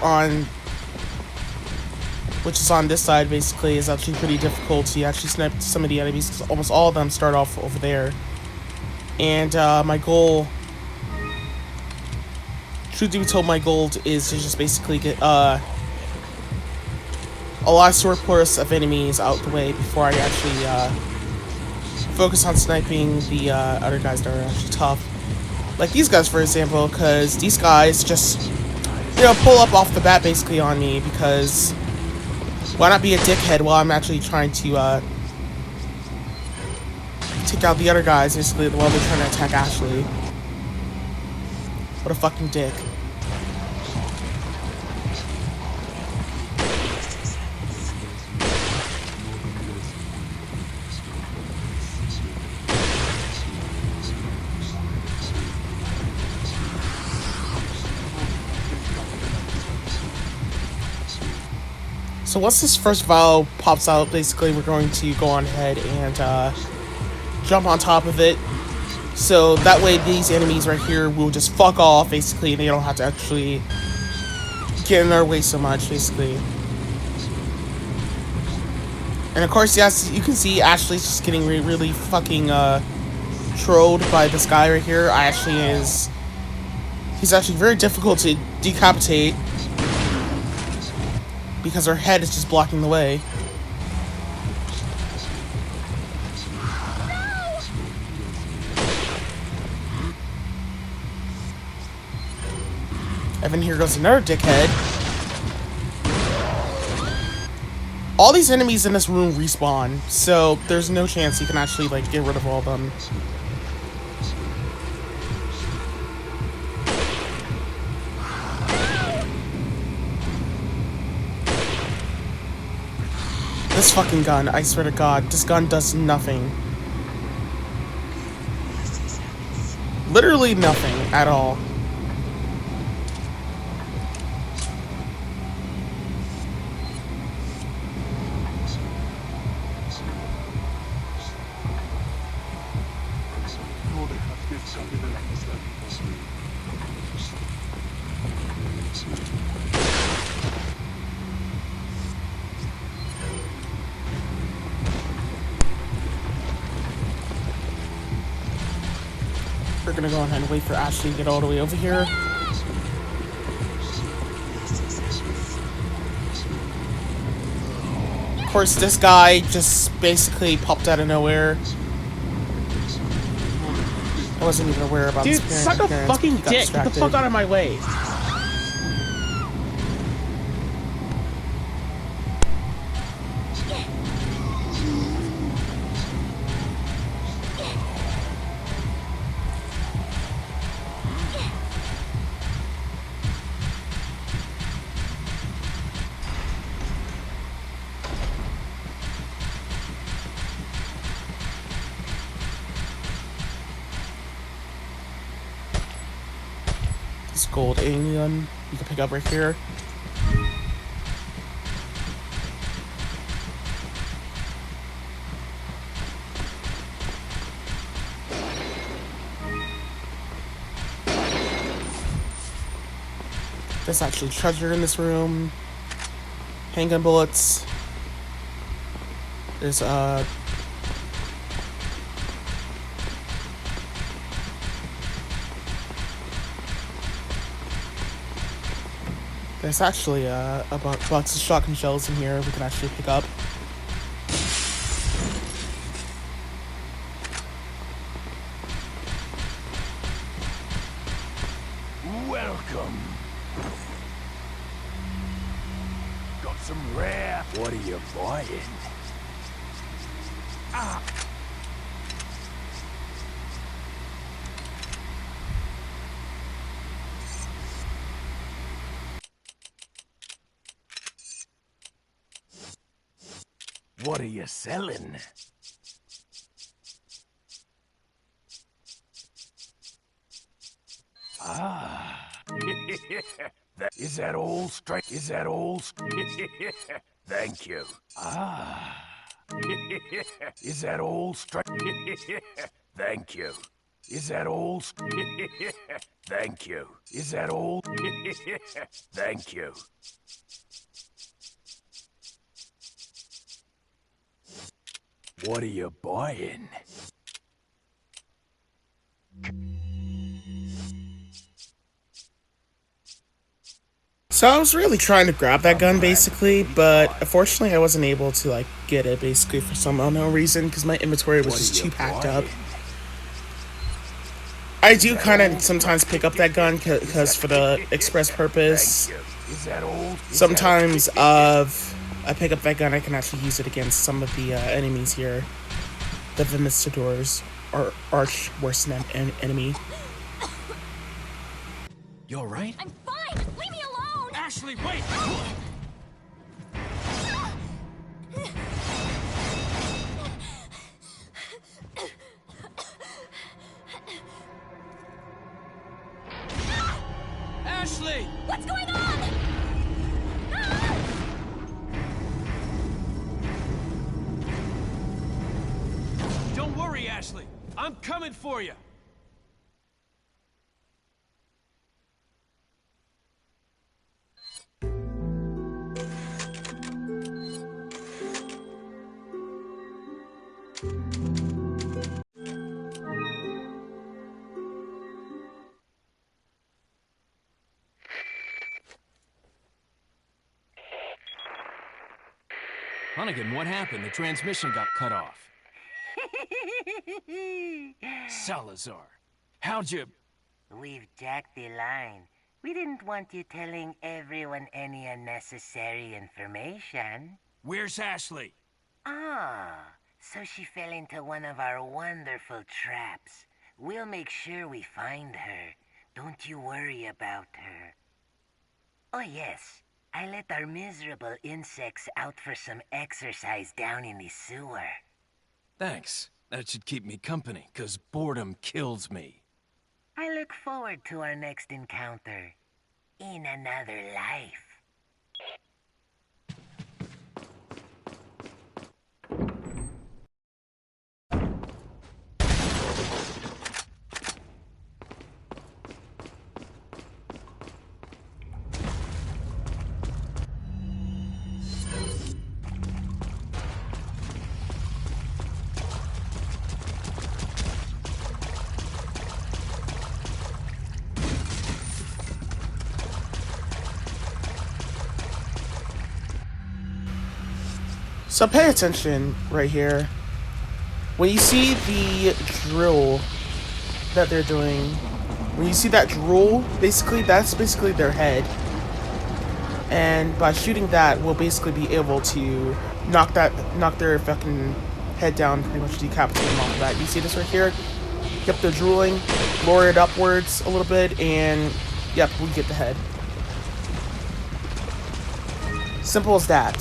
S1: on this side, basically, is actually pretty difficult to actually snipe some of the enemies because almost all of them start off over there. And my goal, truth to be told, my goal is to just basically get a lot of surplus of enemies out the way before I actually focus on sniping the other guys that are actually tough. Like these guys, for example, because these guys just, you know, pull up off the bat basically on me, because why not be a dickhead while I'm actually trying to take out the other guys, basically, while they're trying to attack Ashley. What a fucking dick. So once this first vial pops out, basically we're going to go on ahead and jump on top of it. So that way these enemies right here will just fuck off, basically. They don't have to actually get in our way so much, basically. And of course, yes, you can see Ashley's just getting really fucking trolled by this guy right here. He's actually very difficult to decapitate, because her head is just blocking the way. And then here goes another dickhead. All these enemies in this room respawn, so there's no chance you can actually, like, get rid of all of them. This fucking gun, I swear to God, this gun does nothing. Literally nothing at all. We're gonna go ahead and wait for Ashley to get all the way over here. Of course, this guy just basically popped out of nowhere. I wasn't even aware about this. Dude, suck a fucking dick! Get the fuck out of my way! This gold alien you can pick up right here. There's actually treasure in this room. Handgun bullets. There's there's actually a box of shotgun shells in here we can actually pick up.
S7: Welcome. Got some rare. What are you buying? Ah. What are you selling? Ah. Is that all straight? Is that all? Thank you. Ah. Is that all straight? Thank you. Is that all? Thank you. Is that all? Thank you. What are you buying?
S1: So I was really trying to grab that gun basically, but unfortunately I wasn't able to like get it basically for some unknown reason because my inventory was just too packed up. I do kind of sometimes pick up that gun because for the express purpose, sometimes I pick up that gun I can actually use it against some of the enemies here. The Vimistadors are arch worst enemy.
S6: You alright?
S9: I'm fine! Leave me alone!
S6: Ashley, wait! Ashley!
S9: What's going on?
S6: Don't worry, Ashley. I'm coming for you. Hunnigan, what happened? The transmission got cut off. Salazar, how'd you...
S8: We've jacked the line. We didn't want you telling everyone any unnecessary information.
S6: Where's Ashley?
S8: Ah, so she fell into one of our wonderful traps. We'll make sure we find her. Don't you worry about her. Oh yes, I let our miserable insects out for some exercise down in the sewer.
S6: Thanks. That should keep me company, 'cause boredom kills me.
S8: I look forward to our next encounter. In another life.
S1: So pay attention right here. When you see the drill that they're doing, when you see that drool, basically that's basically their head. And by shooting that, we'll basically be able to knock their fucking head down, pretty much decapitate them off of that. You see this right here? Yep, they're drooling. Lower it upwards a little bit, and yep, we get the head. Simple as that.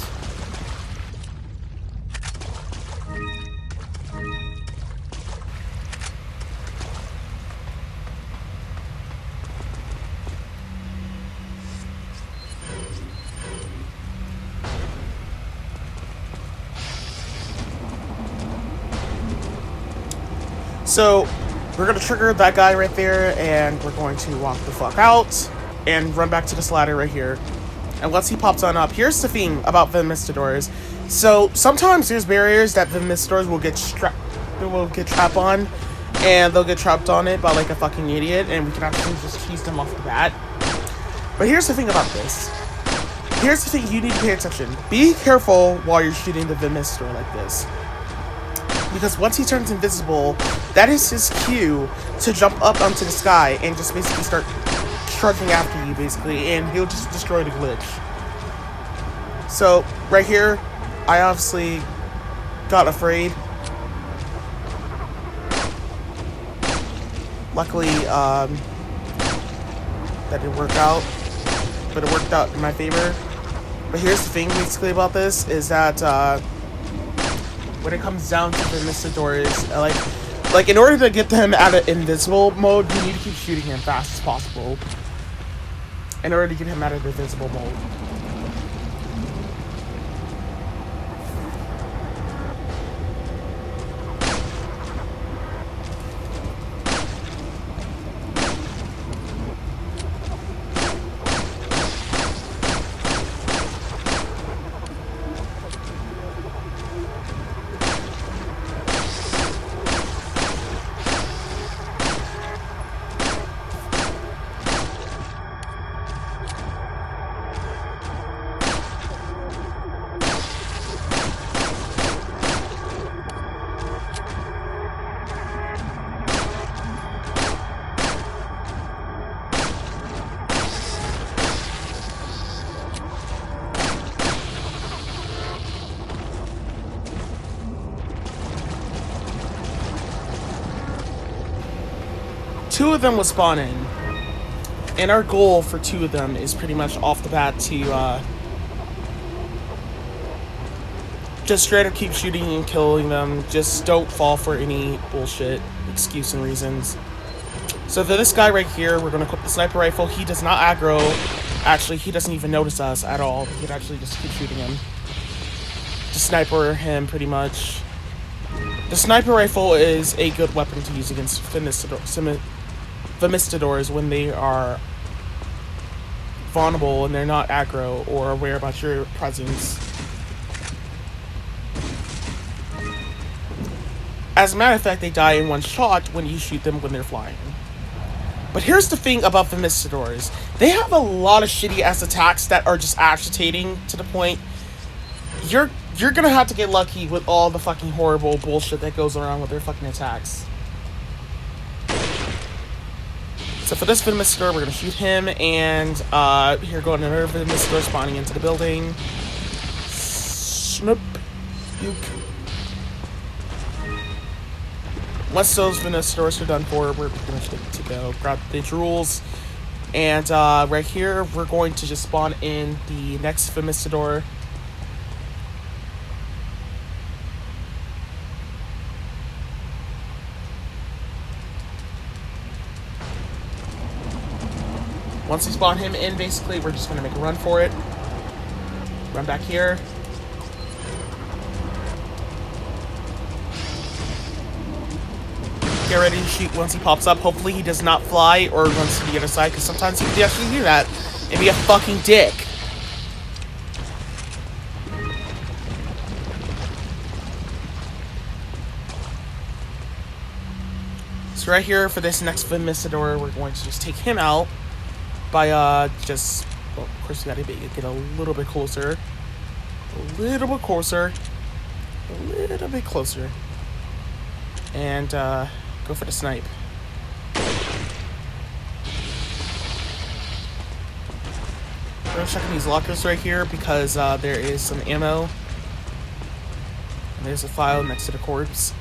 S1: So, we're going to trigger that guy right there, and we're going to walk the fuck out, and run back to this ladder right here. And once he pops on up, here's the thing about Vimistadors. So, sometimes there's barriers that Vimistadors will get trapped on, and they'll get trapped on it by like a fucking idiot, and we can actually just cheese them off the bat. But here's the thing about this. Here's the thing you need to pay attention. Be careful while you're shooting the Vimistador like this. Because once he turns invisible, that is his cue to jump up onto the sky and just basically start trudging after you, basically, and he'll just destroy the glitch. So, right here, I obviously got afraid. Luckily, that didn't work out, but it worked out in my favor. But here's the thing, basically, about this, is that, when it comes down to the Vimistadors, like in order to get them out of invisible mode, you need to keep shooting him fast as possible. In order to get him out of invisible mode. 2 of them will spawn in. And our goal for 2 of them is pretty much off the bat to just straight up keep shooting and killing them. Just don't fall for any bullshit excuse and reasons. So for this guy right here, we're going to equip the sniper rifle. He does not aggro. Actually, he doesn't even notice us at all. We could actually just keep shooting him. Just sniper him pretty much. The sniper rifle is a good weapon to use against Vermistadors when they are vulnerable and they're not aggro or aware about your presence. As a matter of fact, they die in one shot when you shoot them when they're flying. But here's the thing about the Vermistadors. They have a lot of shitty-ass attacks that are just agitating to the point you're gonna have to get lucky with all the fucking horrible bullshit that goes around with their fucking attacks. So for this Vermistador, we're gonna shoot him, and here going another Vermistador spawning into the building. Snoop. Yuke. Once those Vermistadors are done for, we're pretty much good to go. Grab the jewels, and right here, we're going to just spawn in the next Vermistador. Once we spawn him in, basically, we're just going to make a run for it. Run back here. Get ready to shoot once he pops up. Hopefully he does not fly or runs to the other side, because sometimes he can actually do that and be a fucking dick. So right here for this next Vermistador, we're going to just take him out by just, well, of course we gotta get a little bit closer. A little bit closer. A little bit closer. And go for the snipe. We're checking these lockers right here because there is some ammo. And there's a file next to the corpse.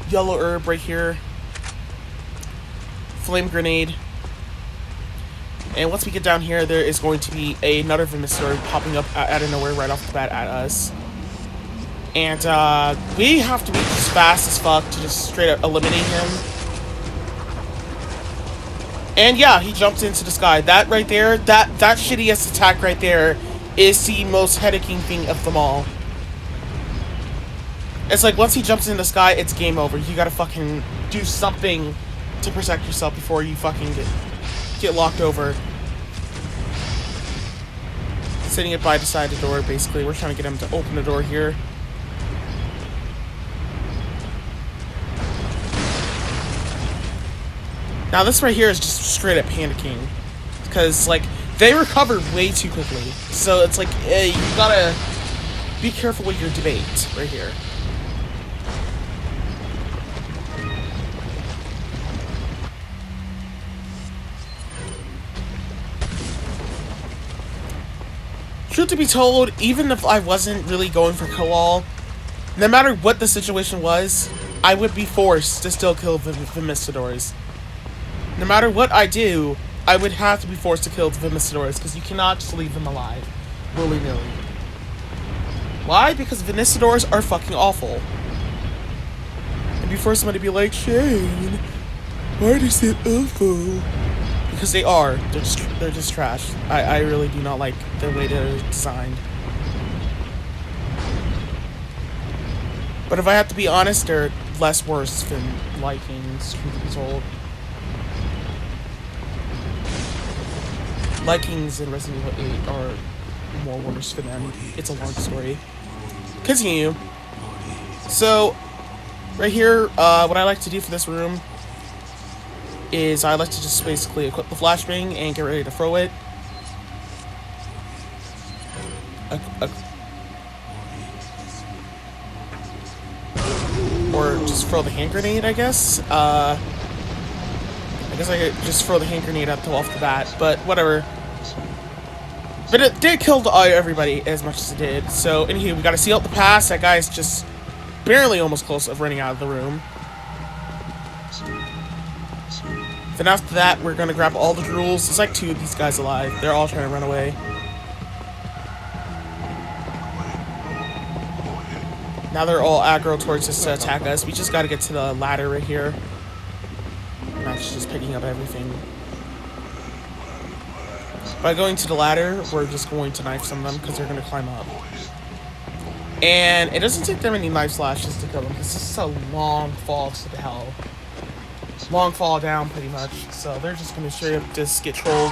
S1: Yellow herb right here. Flame grenade. And once we get down here, there is going to be another Vermistador popping up out of nowhere right off the bat at us. And we have to be just fast as fuck to just straight up eliminate him. And yeah, he jumped into the sky. That right there, that shitty-ass attack right there is the most headaching thing of them all. It's like, once he jumps in the sky, it's game over. You gotta fucking do something to protect yourself before you fucking get locked over. Sitting it by the side of the door, basically. We're trying to get him to open the door here. Now, this right here is just straight up panicking. Because, like, they recover way too quickly. So, it's like, you gotta be careful with your debate right here. Truth to be told, even if I wasn't really going for kill-all, no matter what the situation was, I would be forced to still kill the Vermistadors. No matter what I do, I would have to be forced to kill the Vermistadors, because you cannot just leave them alive, willy-nilly. Why? Because Vermistadors are fucking awful. And before somebody be like, Shane, why is it awful? Because they are. They're just trash. I really do not like the way they're designed. But if I have to be honest, they're less worse than Vikings, truth be told. Vikings in Resident Evil 8 are more worse for them. It's a long story. Continue. So, right here, what I like to do for this room is I like to just basically equip the flashbang and get ready to throw it. Or just throw the hand grenade, I guess. I guess I could just throw the hand grenade up off the bat, but whatever. But it did kill everybody as much as it did. So, anywho, we gotta seal up the pass. That guy's just barely almost close of running out of the room. Then after that, we're gonna grab all the jewels. There's like 2 of these guys alive. They're all trying to run away. Now they're all aggro towards us to attack us. We just gotta get to the ladder right here. Matt's just picking up everything. By going to the ladder, we're just going to knife some of them because they're going to climb up. And it doesn't take that many knife slashes to kill them. This is a long fall to the hell. Long fall down, pretty much. So they're just going to straight up just get trolled.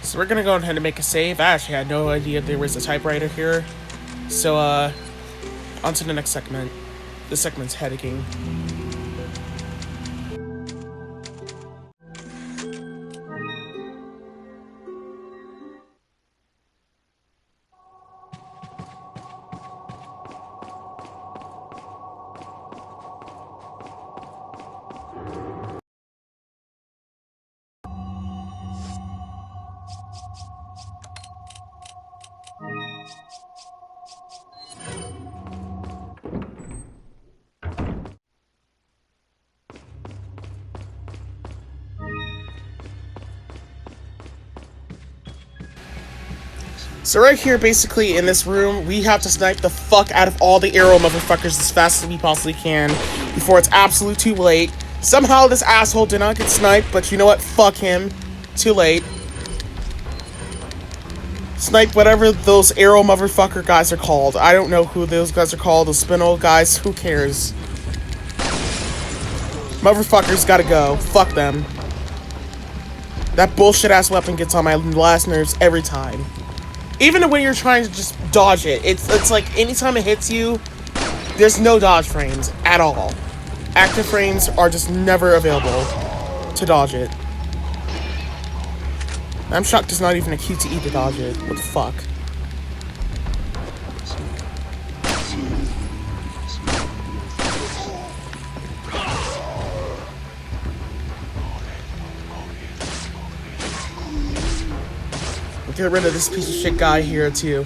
S1: So we're gonna go ahead and make a save. I actually had no idea there was a typewriter here. So, on to the next segment. This segment's headaking. So right here, basically, in this room, we have to snipe the fuck out of all the arrow motherfuckers as fast as we possibly can before it's absolutely too late. Somehow this asshole did not get sniped, but you know what? Fuck him. Too late. Snipe whatever those arrow motherfucker guys are called. I don't know who those guys are called. Those spinel guys. Who cares? Motherfuckers gotta go. Fuck them. That bullshit ass weapon gets on my last nerves every time. Even when you're trying to just dodge it, it's like anytime it hits you, there's no dodge frames at all. Active frames are just never available to dodge it. I'm shocked there's not even a QTE to dodge it. What the fuck? Get rid of this piece of shit guy here too.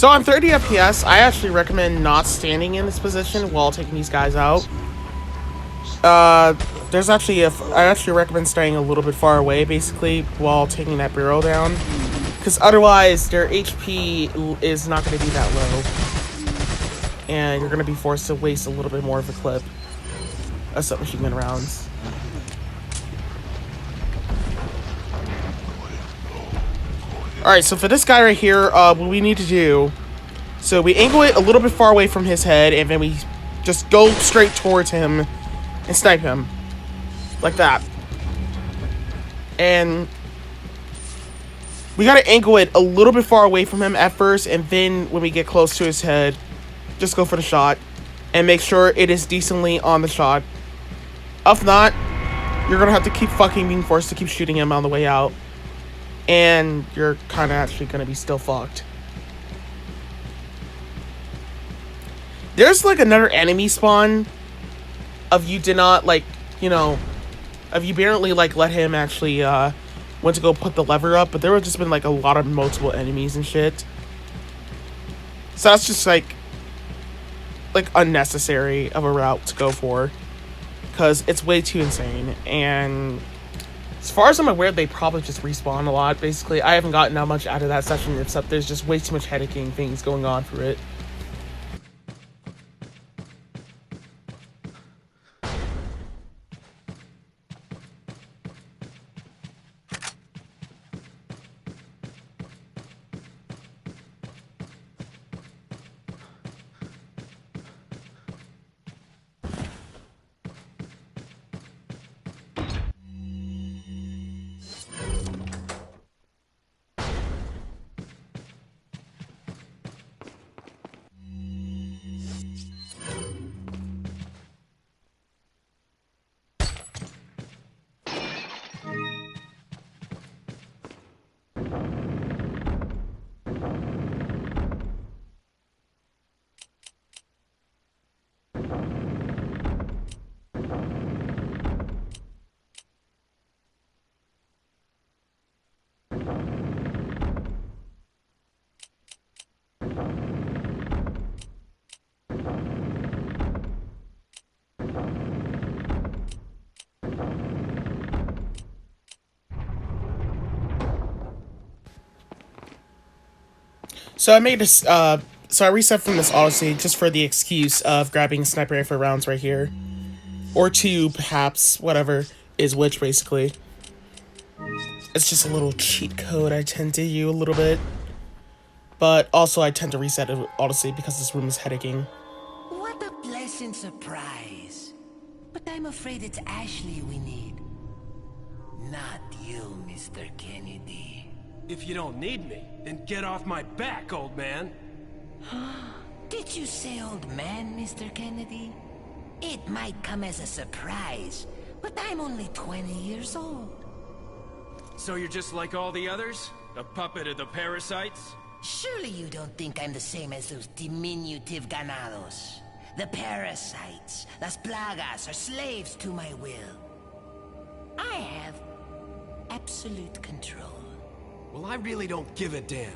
S1: So on 30 FPS, I actually recommend not standing in this position while taking these guys out. There's actually I actually recommend staying a little bit far away, basically, while taking that barrel down. Because otherwise, their HP is not going to be that low. And you're going to be forced to waste a little bit more of a clip of submachine gun rounds. Alright, so for this guy right here, what we need to do... So we angle it a little bit far away from his head, and then we just go straight towards him and snipe him. Like that. And we gotta angle it a little bit far away from him at first, and then when we get close to his head, just go for the shot. And make sure it is decently on the shot. If not, you're gonna have to keep fucking being forced to keep shooting him on the way out. And you're kinda actually gonna be still fucked. There's like another enemy spawn of you did not like, you know, of you barely like let him actually went to go put the lever up, but there have just been like a lot of multiple enemies and shit. So that's just like unnecessary of a route to go for, because it's way too insane. And as far as I'm aware, they probably just respawn a lot. Basically, I haven't gotten that much out of that session, except there's just way too much headacking things going on for it. So I made this, so I reset from this Odyssey just for the excuse of grabbing sniper rifle rounds right here. Or two, perhaps, whatever is which, basically. It's just a little cheat code I tend to use a little bit. But also I tend to reset it Odyssey because this room is headacking.
S10: What a pleasant surprise. But I'm afraid it's Ashley we need. Not you, Mr. Kennedy.
S2: If you don't need me, then get off my back, old man.
S10: Did you say old man, Mr. Kennedy? It might come as a surprise, but I'm only 20 years old.
S2: So you're just like all the others? A puppet of the parasites?
S10: Surely you don't think I'm the same as those diminutive ganados. The parasites, las plagas, are slaves to my will. I have absolute control.
S2: Well, I really don't give a damn.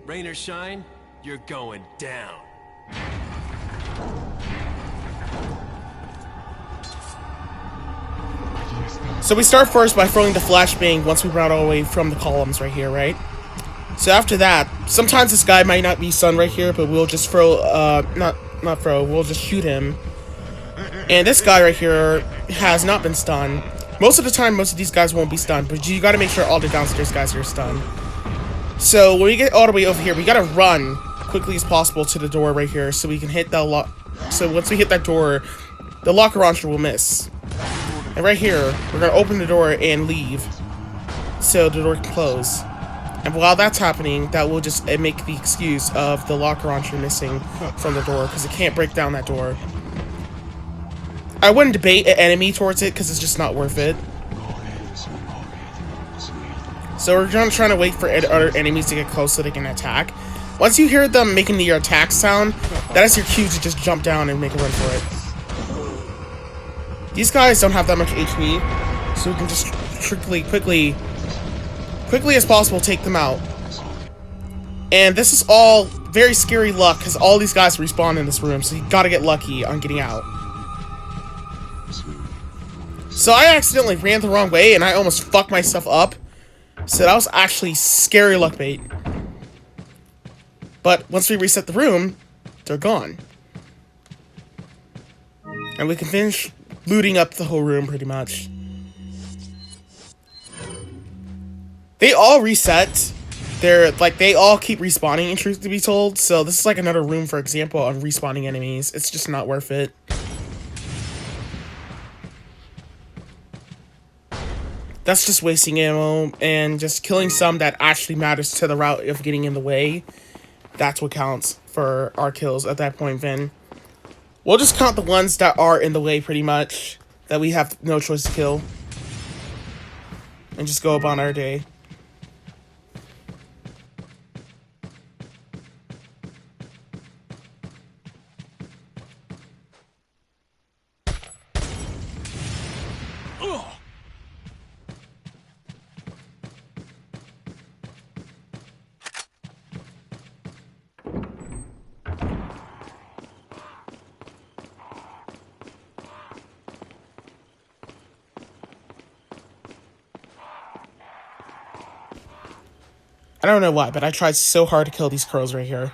S2: Rain or shine, you're going down.
S1: So we start first by throwing the flashbang once we run all the way from the columns right here, right? So after that, sometimes this guy might not be stunned right here, but we'll just throw, we'll just shoot him. And this guy right here has not been stunned. Most of the time, most of these guys won't be stunned, but you gotta make sure all the downstairs guys are stunned. So when we get all the way over here, we gotta run quickly as possible to the door right here so we can hit that lock. So once we hit that door, the locker launcher will miss. And right here, we're gonna open the door and leave so the door can close. And while that's happening, that will just make the excuse of the locker launcher missing from the door because it can't break down that door. I wouldn't debate an enemy towards it because it's just not worth it. So we're gonna try to wait for other enemies to get close so they can attack. Once you hear them making the attack sound, that is your cue to just jump down and make a run for it. These guys don't have that much HP, so we can just quickly as possible take them out. And this is all very scary luck because all these guys respawn in this room, so you gotta get lucky on getting out. So I accidentally ran the wrong way and I almost fucked myself up. So that was actually scary luck bait. But once we reset the room, they're gone. And we can finish looting up the whole room pretty much. They all reset. They all keep respawning, in truth to be told. So this is like another room, for example, of respawning enemies. It's just not worth it. That's just wasting ammo and just killing some that actually matters to the route of getting in the way. That's what counts for our kills at that point, Vin. We'll just count the ones that are in the way pretty much, that we have no choice to kill. And just go about our day. I don't know why, but I tried so hard to kill these crows right here.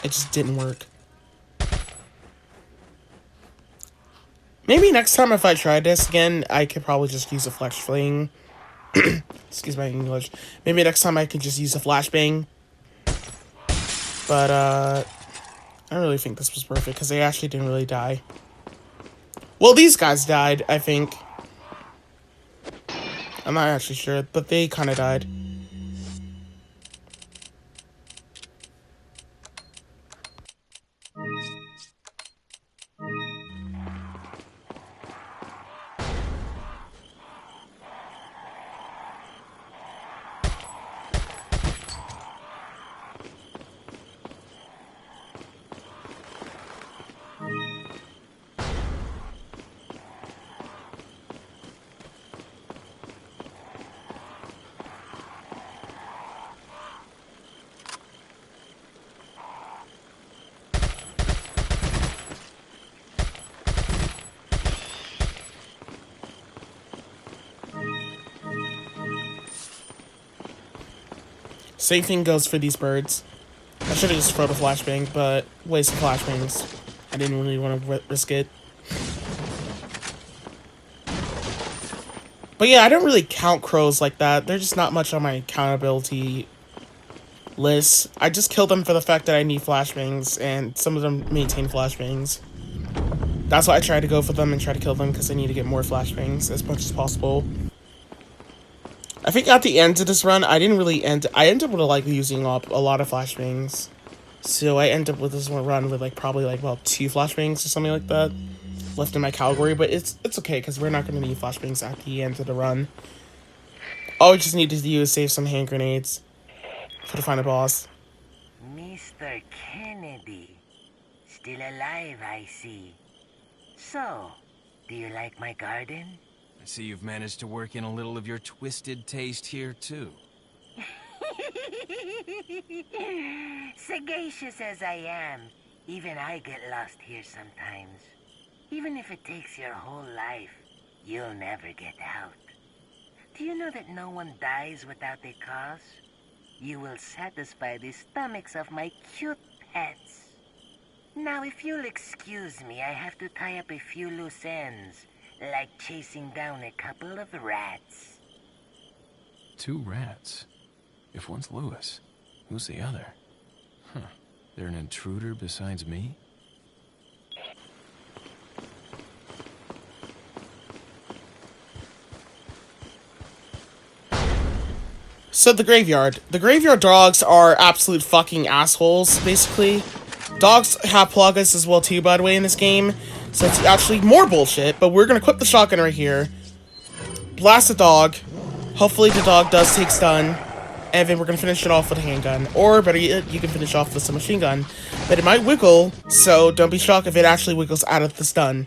S1: It just didn't work. Maybe next time if I try this again, I could probably just use a flashbang. Excuse my English. Maybe next time I could just use a flashbang. But, I don't really think this was perfect, because they actually didn't really die. Well, these guys died, I think. I'm not actually sure, but they kind of died. Same thing goes for these birds. I should have just thrown a flashbang, but waste of flashbangs. I didn't really want to risk it. But yeah, I don't really count crows like that. They're just not much on my countability list. I just kill them for the fact that I need flashbangs, and some of them maintain flashbangs. That's why I try to go for them and try to kill them, because I need to get more flashbangs as much as possible. I think at the end of this run, I ended up with like using up a lot of flashbangs. So I end up with this one run with probably about 2 flashbangs or something like that left in my category, but it's okay because we're not going to need flashbangs at the end of the run. All we just need to do is save some hand grenades for the final boss.
S8: Mr. Kennedy. Still alive, I see. So, do you like my garden?
S6: I see you've managed to work in a little of your twisted taste here, too.
S8: Sagacious as I am, even I get lost here sometimes. Even if it takes your whole life, you'll never get out. Do you know that no one dies without a cause? You will satisfy the stomachs of my cute pets. Now, if you'll excuse me, I have to tie up a few loose ends, like chasing down a couple of rats.
S6: 2 rats? If one's Lewis, who's the other? Huh. They're an intruder besides me?
S1: So the graveyard. The graveyard dogs are absolute fucking assholes, basically. Dogs have pluggers as well too, by the way, in this game. So it's actually more bullshit, but we're gonna equip the shotgun right here. Blast the dog. Hopefully the dog does take stun. And then we're gonna finish it off with a handgun. Or better yet, you can finish off with some machine gun. But it might wiggle, so don't be shocked if it actually wiggles out of the stun.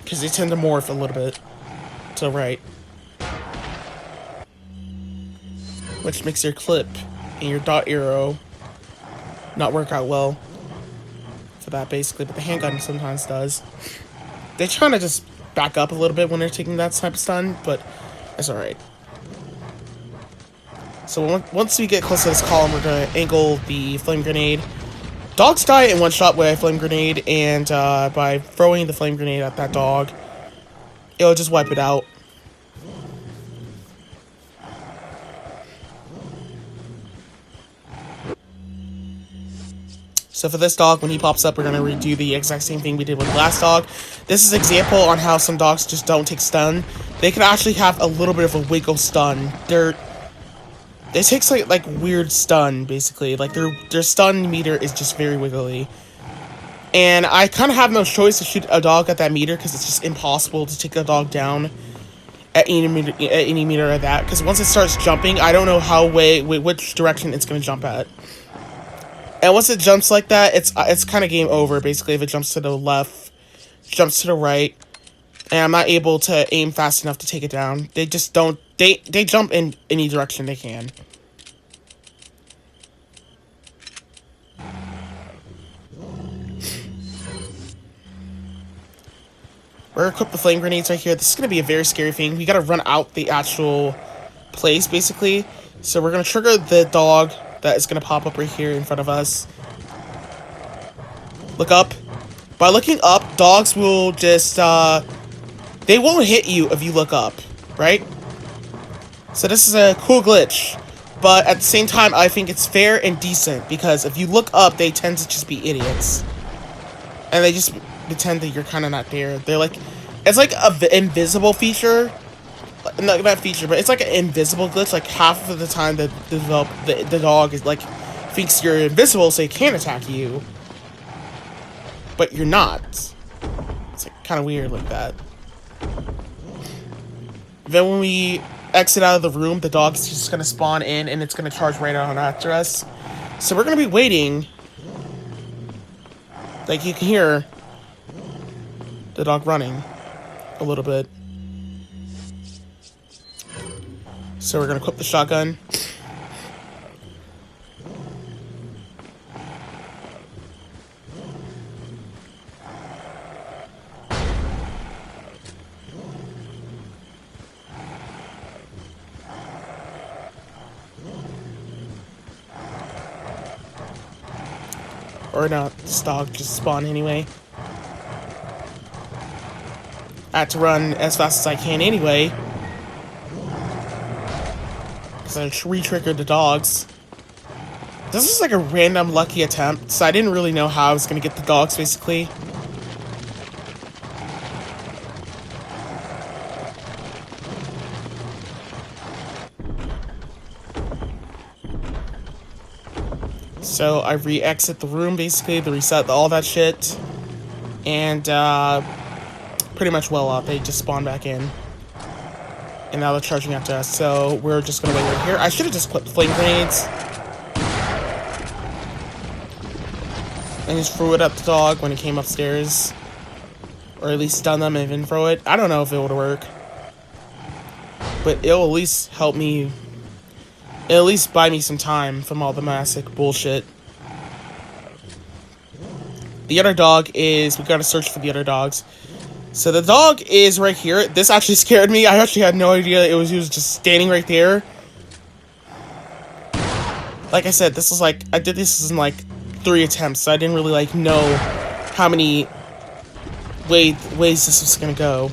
S1: Because they tend to morph a little bit. To the right. which makes your clip and your dot arrow not work out well for that, basically, but the handgun sometimes does. They're trying to just back up a little bit when they're taking that type of stun, but it's alright. So once we get close to this column, we're going to angle the flame grenade. Dogs die in one shot with a flame grenade, and by throwing the flame grenade at that dog, it'll just wipe it out. So for this dog, when he pops up, we're going to redo the exact same thing we did with the last dog. This is an example on how some dogs just don't take stun. They can actually have a little bit of a wiggle stun. It takes like weird stun, basically. Like their stun meter is just very wiggly. And I kind of have no choice to shoot a dog at that meter because it's just impossible to take a dog down at any meter of that. Because once it starts jumping, I don't know which direction it's going to jump at. And once it jumps like that, it's kind of game over, basically, if it jumps to the left, jumps to the right, and I'm not able to aim fast enough to take it down. They just don't, they jump in any direction they can. We're equipped with flame grenades right here. This is going to be a very scary thing. We got to run out the actual place, basically. So we're going to trigger the dog that is going to pop up right here in front of us. Look up. By looking up, dogs will just, they won't hit you if you look up, right? So this is a cool glitch. But at the same time, I think it's fair and decent, because if you look up, they tend to just be idiots. And they just pretend that you're kind of not there. They're like, it's like an invisible feature. Not feature, but it's like an invisible glitch. Like half of the time the dog is like thinks you're invisible, so he can't attack you, but you're not. It's like kind of weird like that. Then when we exit out of the room, the dog's just gonna spawn in and it's gonna charge right on after us. So we're gonna be waiting. Like you can hear the dog running a little bit. So we're gonna equip the shotgun. Or not, this dog just spawned anyway. I had to run as fast as I can anyway. Because I re-triggered the dogs. This is like a random lucky attempt, so I didn't really know how I was going to get the dogs, basically. So I re-exit the room, basically, to reset all that shit. And, pretty much well up. They just spawned back in. And now they're charging after us, so we're just gonna wait right here. I should have just put flame grenades. And just threw it at the dog when it came upstairs. Or at least stun them and then throw it. I don't know if it would work. But it'll at least help me. It'll at least buy me some time from all the massive bullshit. The other dog is... We gotta search for the other dogs. So the dog is right here. This actually scared me. I actually had no idea he was just standing right there. Like I said, this was like... I did this in like 3 attempts, so I didn't really like know how many ways this was gonna go.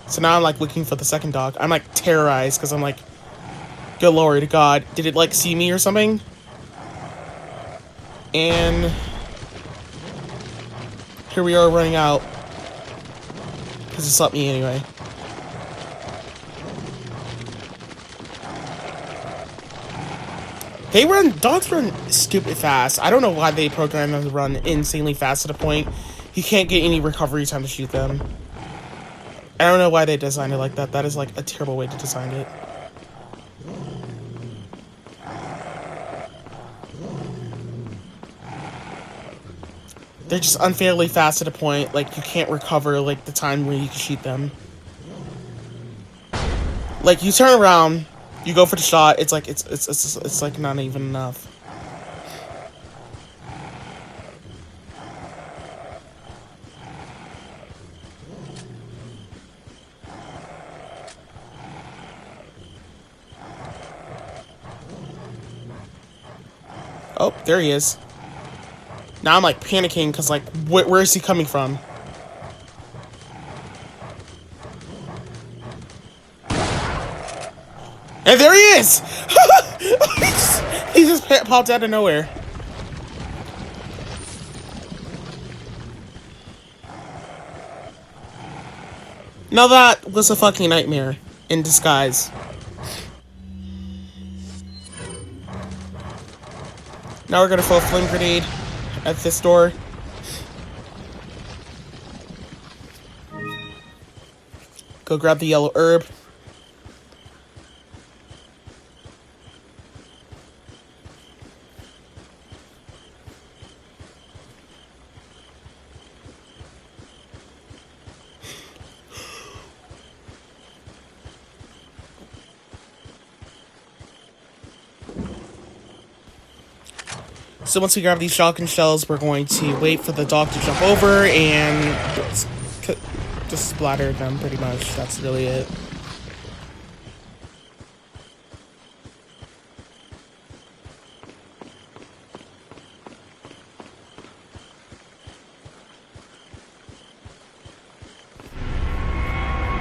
S1: So now I'm like looking for the second dog. I'm like terrorized because I'm like, good lord, god, did it like see me or something? And here we are running out because it stopped me anyway. Dogs run stupid fast. I don't know why they programmed them to run insanely fast to the point you can't get any recovery time to shoot them. I don't know why they designed it like that. That is like a terrible way to design it. They're just unfairly fast to the point like you can't recover like the time where you can shoot them. Like, you turn around, you go for the shot, it's like, it's like not even enough. Oh, there he is. Now I'm like panicking because like, where is he coming from? And there he is! he just popped out of nowhere. Now that was a fucking nightmare in disguise. Now we're gonna throw a flame grenade at this door. Go grab the yellow herb. So once we grab these shotgun shells, we're going to wait for the dog to jump over and just splatter them pretty much. That's really it.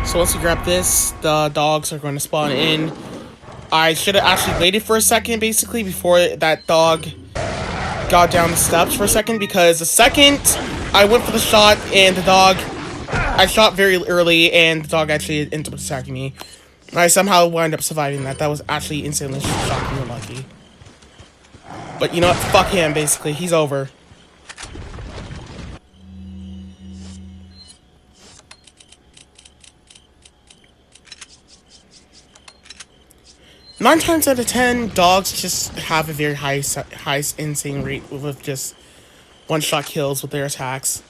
S1: So once we grab this, the dogs are going to spawn in. I should have actually waited for a second, basically, before that dog got down the steps for a second, because the second I went for the shot and the dog, I shot very early and the dog actually ended up attacking me. I somehow wound up surviving that. That was actually insanely shocking and lucky. But you know what? Fuck him, basically. He's over. Nine times out of 10, dogs just have a very high insane rate with just one-shot kills with their attacks.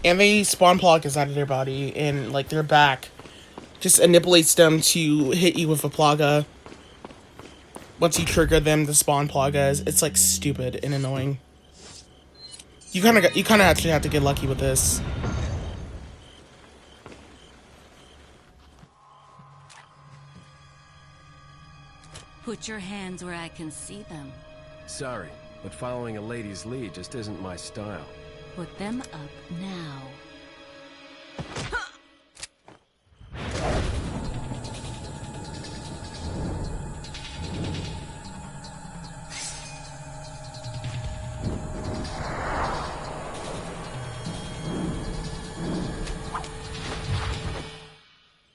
S1: And they spawn plagas out of their body, and like their back just manipulates them to hit you with a plaga. Once you trigger them to spawn plagas, it's like stupid and annoying. You kind of actually have to get lucky with this.
S11: Put your hands where I can see them.
S2: Sorry, but following a lady's lead just isn't my style.
S11: Put them up now.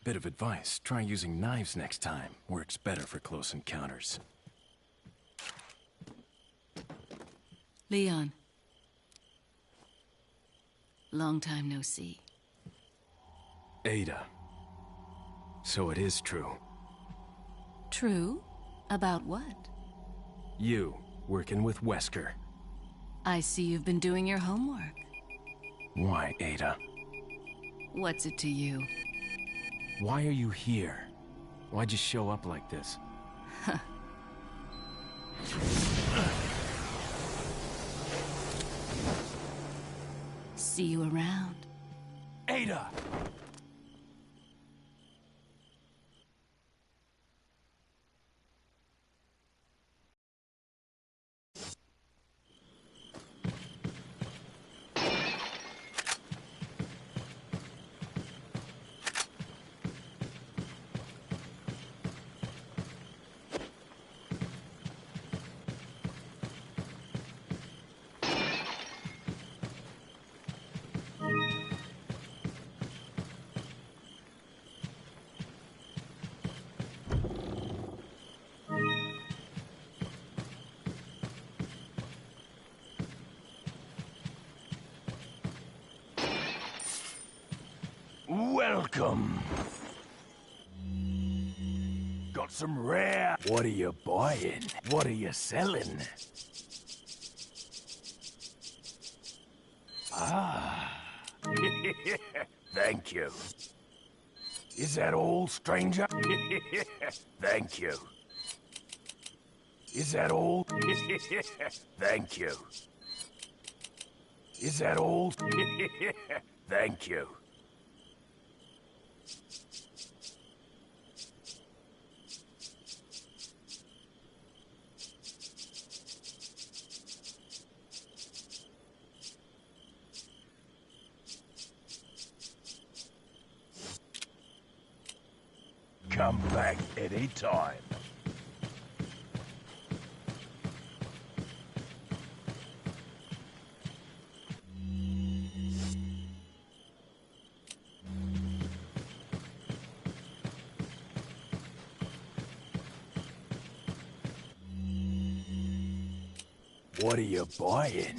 S6: Bit of advice, try using knives next time. Works better for close encounters.
S11: Leon. Long time no see.
S6: Ada. So it is true.
S11: True? About what?
S6: You, working with Wesker.
S11: I see you've been doing your homework.
S6: Why, Ada?
S11: What's it to you?
S6: Why are you here? Why'd you show up like this?
S11: See you around.
S6: Ada!
S7: Welcome. Got some rare. What are you buying? What are you selling? Thank you. Is that all, stranger? Thank you. Is that all? Thank you. Is that all? Thank you. Come back any time. What are you buying?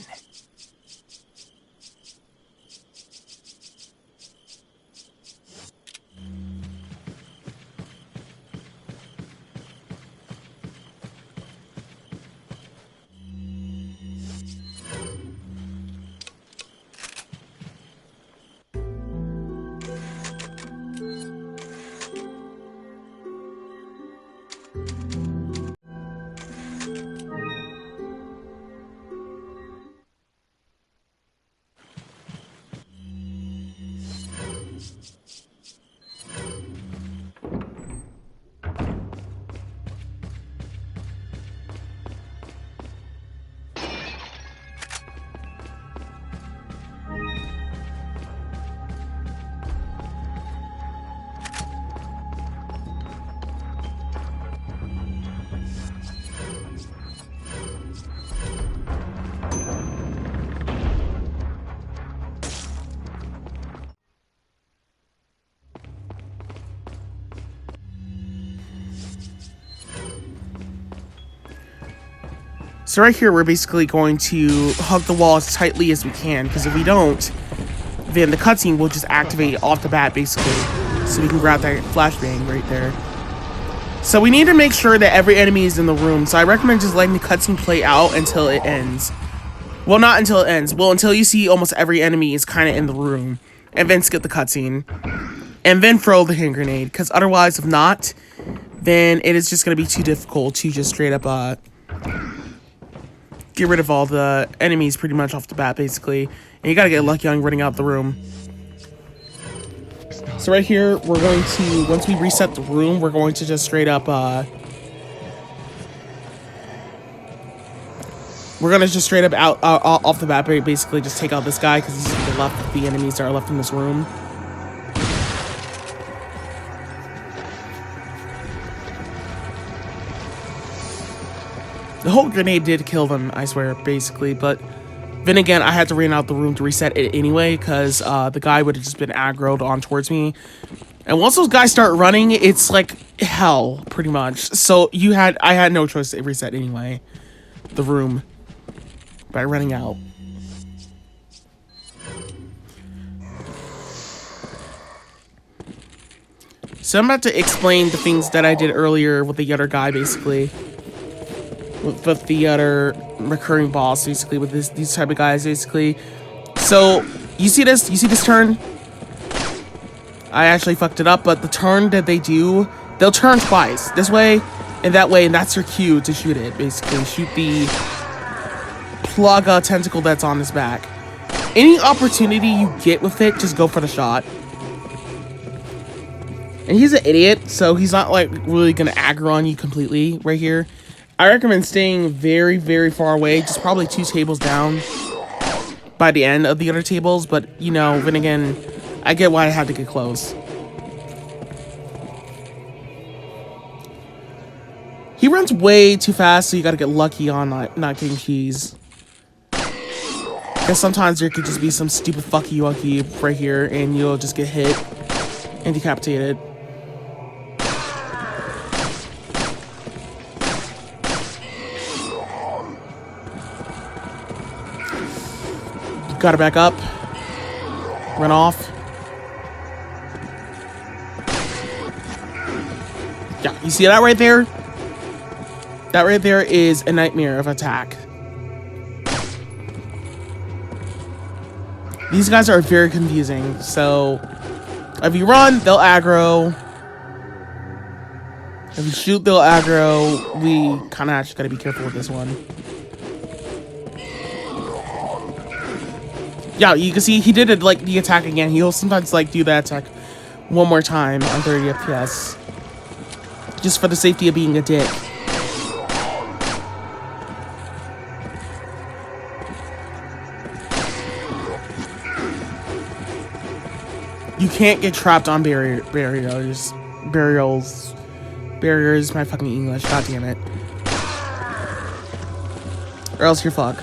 S1: So right here, we're basically going to hug the wall as tightly as we can, because if we don't, then the cutscene will just activate off the bat, basically. So we can grab that flashbang right there. So we need to make sure that every enemy is in the room. So I recommend just letting the cutscene play out until it ends. Well, not until it ends. Well, until you see almost every enemy is kind of in the room. And then skip the cutscene. And then throw the hand grenade. Because otherwise, if not, then it is just going to be too difficult to just straight up get rid of all the enemies pretty much off the bat, basically. And you gotta get lucky on running out the room. So right here, we're going to, once we reset the room, we're going to just straight up, we're gonna just straight up out off the bat, basically just take out this guy, because these are the enemies that are left in this room. The whole grenade did kill them, I swear, basically, but then again, I had to run out the room to reset it anyway, because the guy would have just been aggroed on towards me. And once those guys start running, it's like hell, pretty much. So I had no choice to reset anyway, the room, by running out. So I'm about to explain the things that I did earlier with the other guy, basically. With the other recurring boss, basically, with these type of guys, basically. So you see this turn? I actually fucked it up, but the turn that they do, they'll turn twice, this way and that's your cue to shoot it, basically. Shoot the plug tentacle that's on his back. Any opportunity you get with it, just go for the shot. And he's an idiot, so he's not like really gonna aggro on you completely right here. I recommend staying very, very far away, just probably 2 tables down by the end of the other tables, but, you know, then again, I get why I had to get close. He runs way too fast, so you gotta get lucky on not getting keys. Because sometimes there could just be some stupid fucky-wucky right here, and you'll just get hit and decapitated. Gotta back up. Run off. Yeah, you see that right there? That right there is a nightmare of attack. These guys are very confusing. So if you run, they'll aggro. If you shoot, they'll aggro. We kind of actually gotta be careful with this one. Yeah, you can see he did it like the attack again. He'll sometimes like do that attack one more time on 30 FPS. Just for the safety of being a dick. You can't get trapped on barriers. Barriers, my fucking English, god damn it. Or else you're fucked.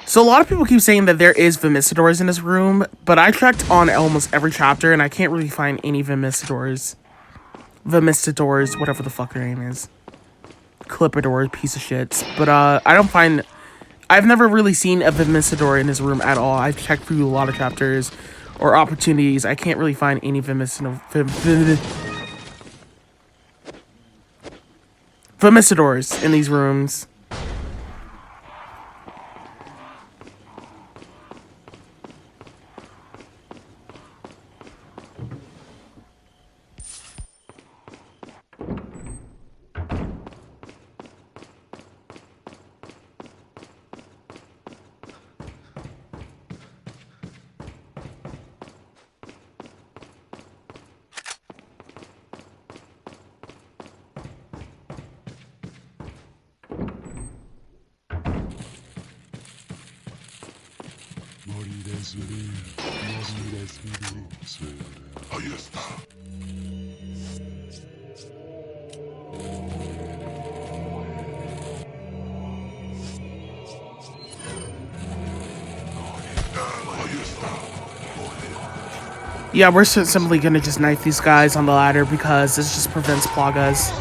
S1: So a lot of people keep saying that there is Vermissidors in this room, but I checked on almost every chapter and I can't really find any Vermissidors. Vomistadors, whatever the fuck her name is. Clipidor, piece of shit. But I've never really seen a Vomistador in his room at all. I've checked through a lot of chapters or opportunities. I can't really find any Vomistadors in these rooms. Yeah, we're simply gonna just knife these guys on the ladder because this just prevents plagas.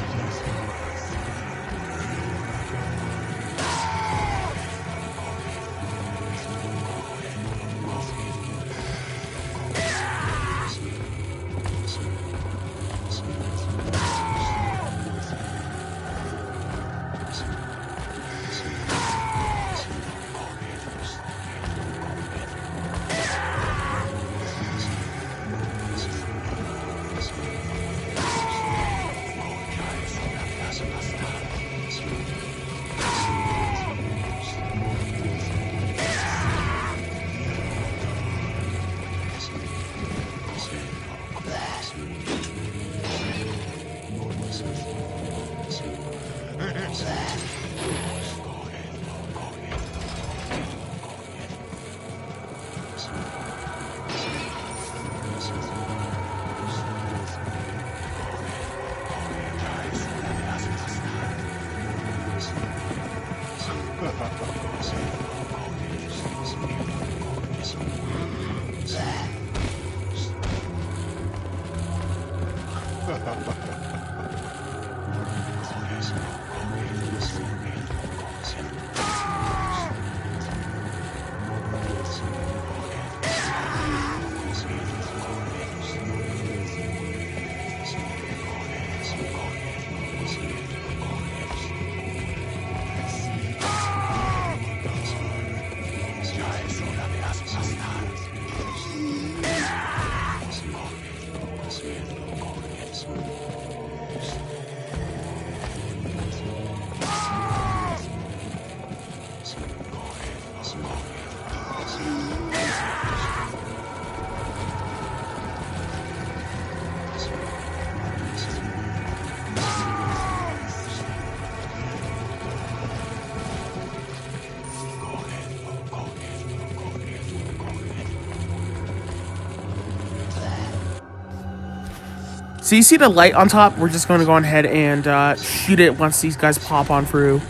S1: So you see the light on top? We're just going to go ahead and shoot it once these guys pop on through.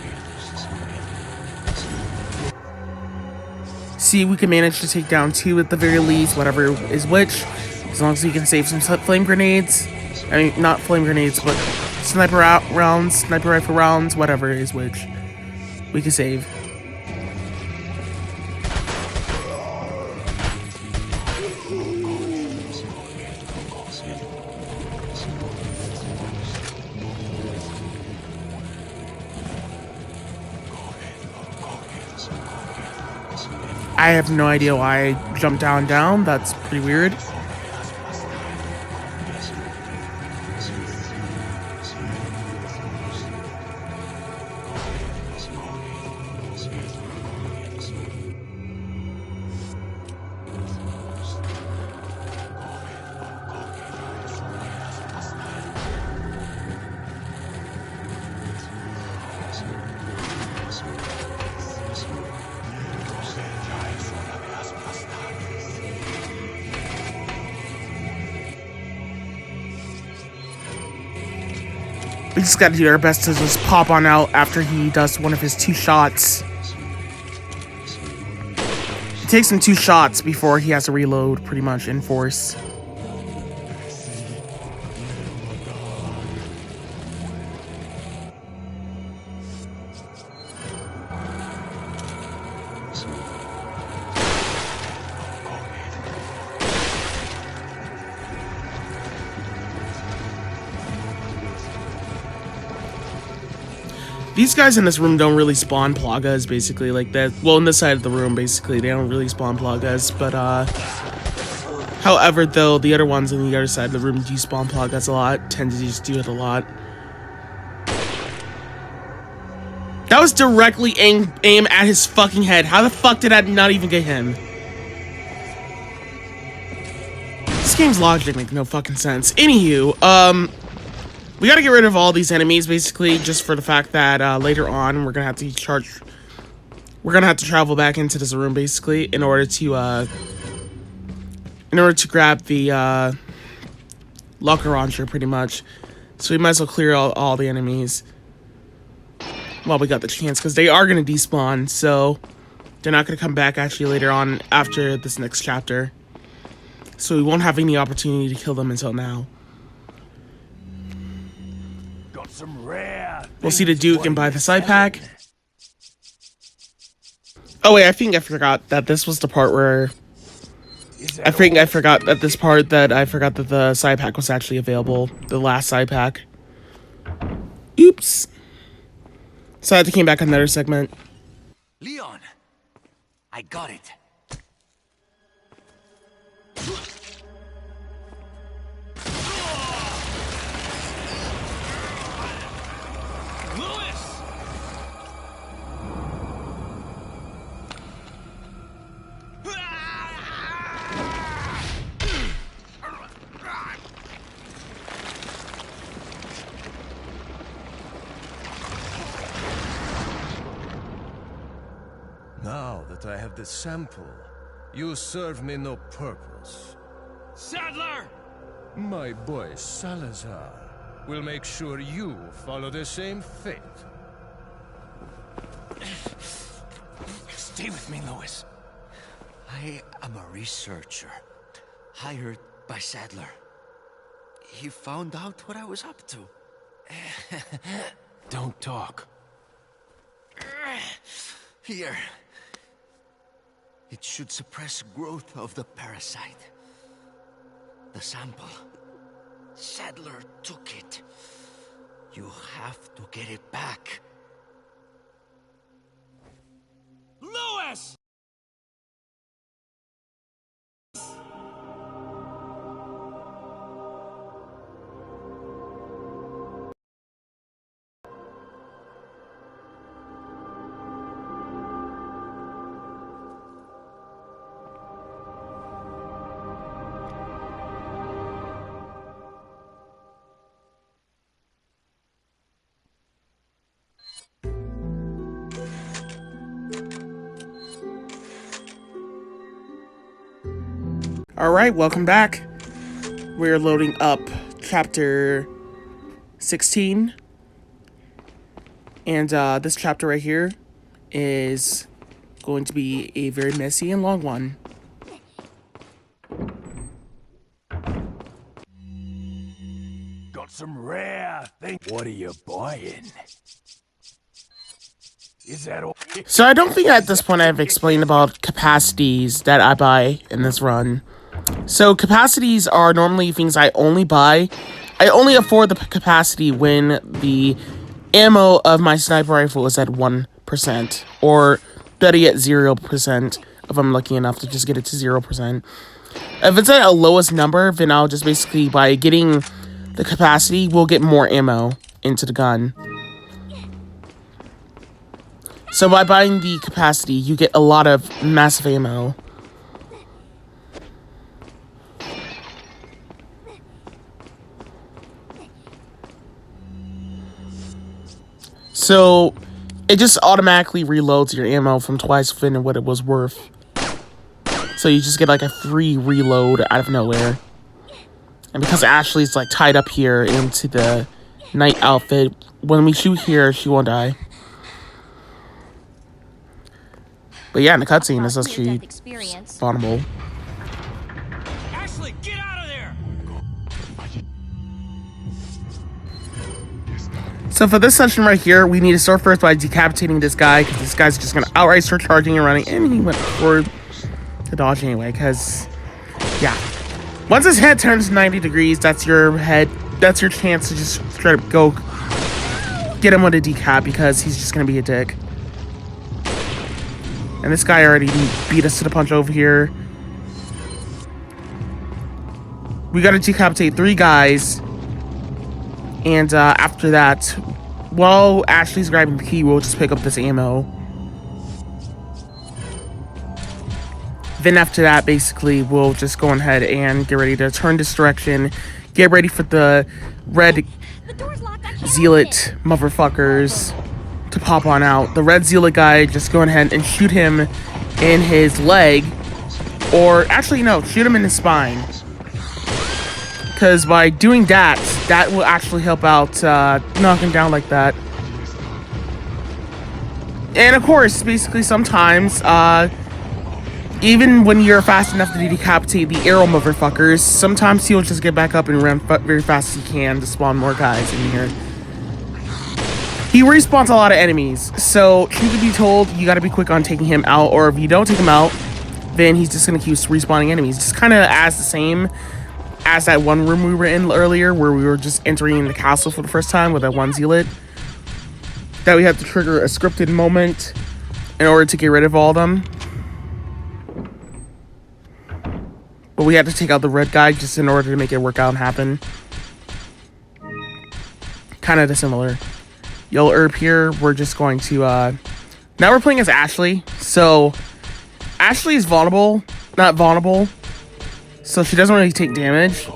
S1: See, we can manage to take down 2 at the very least, whatever is which. As long as we can save some flame grenades. I mean, not flame grenades, but sniper rounds, sniper rifle rounds, whatever is which. We can save. I have no idea why I jumped down. That's pretty weird. We just gotta do our best to just pop on out after he does one of his 2 shots. It takes him 2 shots before he has to reload, pretty much, in force. These guys in this room don't really spawn plagas, basically, like that. Well, in this side of the room, basically, they don't really spawn plagas, but, however, though, the other ones on the other side of the room do spawn plagas a lot, tend to just do it a lot. That was directly aim at his fucking head. How the fuck did I not even get him? This game's logic makes no fucking sense. Anywho, we gotta get rid of all these enemies, basically, just for the fact that, later on, we're gonna have to travel back into this room, basically, in order to grab the, locker launcher, pretty much. So we might as well clear all the enemies while we got the chance, because they are gonna despawn, so they're not gonna come back, actually, later on, after this next chapter. So we won't have any opportunity to kill them until now. We'll see the Duke and buy the side pack. Oh wait, I think I forgot that this was the part where... I forgot that the side pack was actually available. The last side pack. Oops. So I had to came back on another segment.
S4: Leon, I got it.
S3: Now that I have the sample, you serve me no purpose.
S7: Sadler!
S3: My boy Salazar will make sure you follow the same fate.
S4: Stay with me, Louis. I am a researcher, hired by Sadler. He found out what I was up to.
S6: Don't talk.
S4: Here. It should suppress growth of the parasite. The sample. Sadler took it. You have to get it back.
S7: Louis!
S1: Alright, welcome back. We're loading up chapter 16. And this chapter right here is going to be a very messy and long one.
S7: Got some rare thing. What are you buying? Is that all?
S1: So I don't think at this point I've explained about capacities that I buy in this run. So capacities are normally things I only buy. I only afford the capacity when the ammo of my sniper rifle is at 1%. Or better yet, 0% if I'm lucky enough to just get it to 0%. If it's at a lowest number, then I'll just basically, by getting the capacity, we'll get more ammo into the gun. So by buying the capacity, you get a lot of massive ammo. So it just automatically reloads your ammo from twice within what it was worth. So you just get like a free reload out of nowhere. And because Ashley's like tied up here into the night outfit, when we shoot here, she won't die. But yeah, in the cutscene, it's actually spawnable.
S7: Ashley, get out of there!
S1: So for this session right here, we need to start first by decapitating this guy, because this guy's just going to outright start charging and running, and he went forward to dodge anyway, because, yeah. Once his head turns 90 degrees, that's your chance to just straight up go get him with a decap because he's just gonna be a dick. And this guy already beat us to the punch over here. We gotta decapitate 3 guys. And after that, while Ashley's grabbing the key, we'll just pick up this ammo. Then after that, basically, we'll just go ahead and get ready to turn this direction. Get ready for the red zealot motherfuckers to pop on out. The red zealot guy, just go ahead and shoot him in his leg. Or, actually, no, shoot him in his spine. Because by doing that, that will actually help out knocking down like that. And of course, basically sometimes, even when you're fast enough to decapitate the arrow motherfuckers, sometimes he'll just get back up and run very fast as he can to spawn more guys in here. He respawns a lot of enemies, so truth be told, you gotta be quick on taking him out, or if you don't take him out, then he's just gonna keep respawning enemies. Just kind of as the same as that one room we were in earlier, where we were just entering the castle for the first time with that one zealot. That we had to trigger a scripted moment in order to get rid of all of them. But we had to take out the red guy just in order to make it work out and happen. Kind of dissimilar. Yellow herb here, we're just going to, now we're playing as Ashley. So, Ashley is vulnerable. Not vulnerable. So she doesn't really take damage.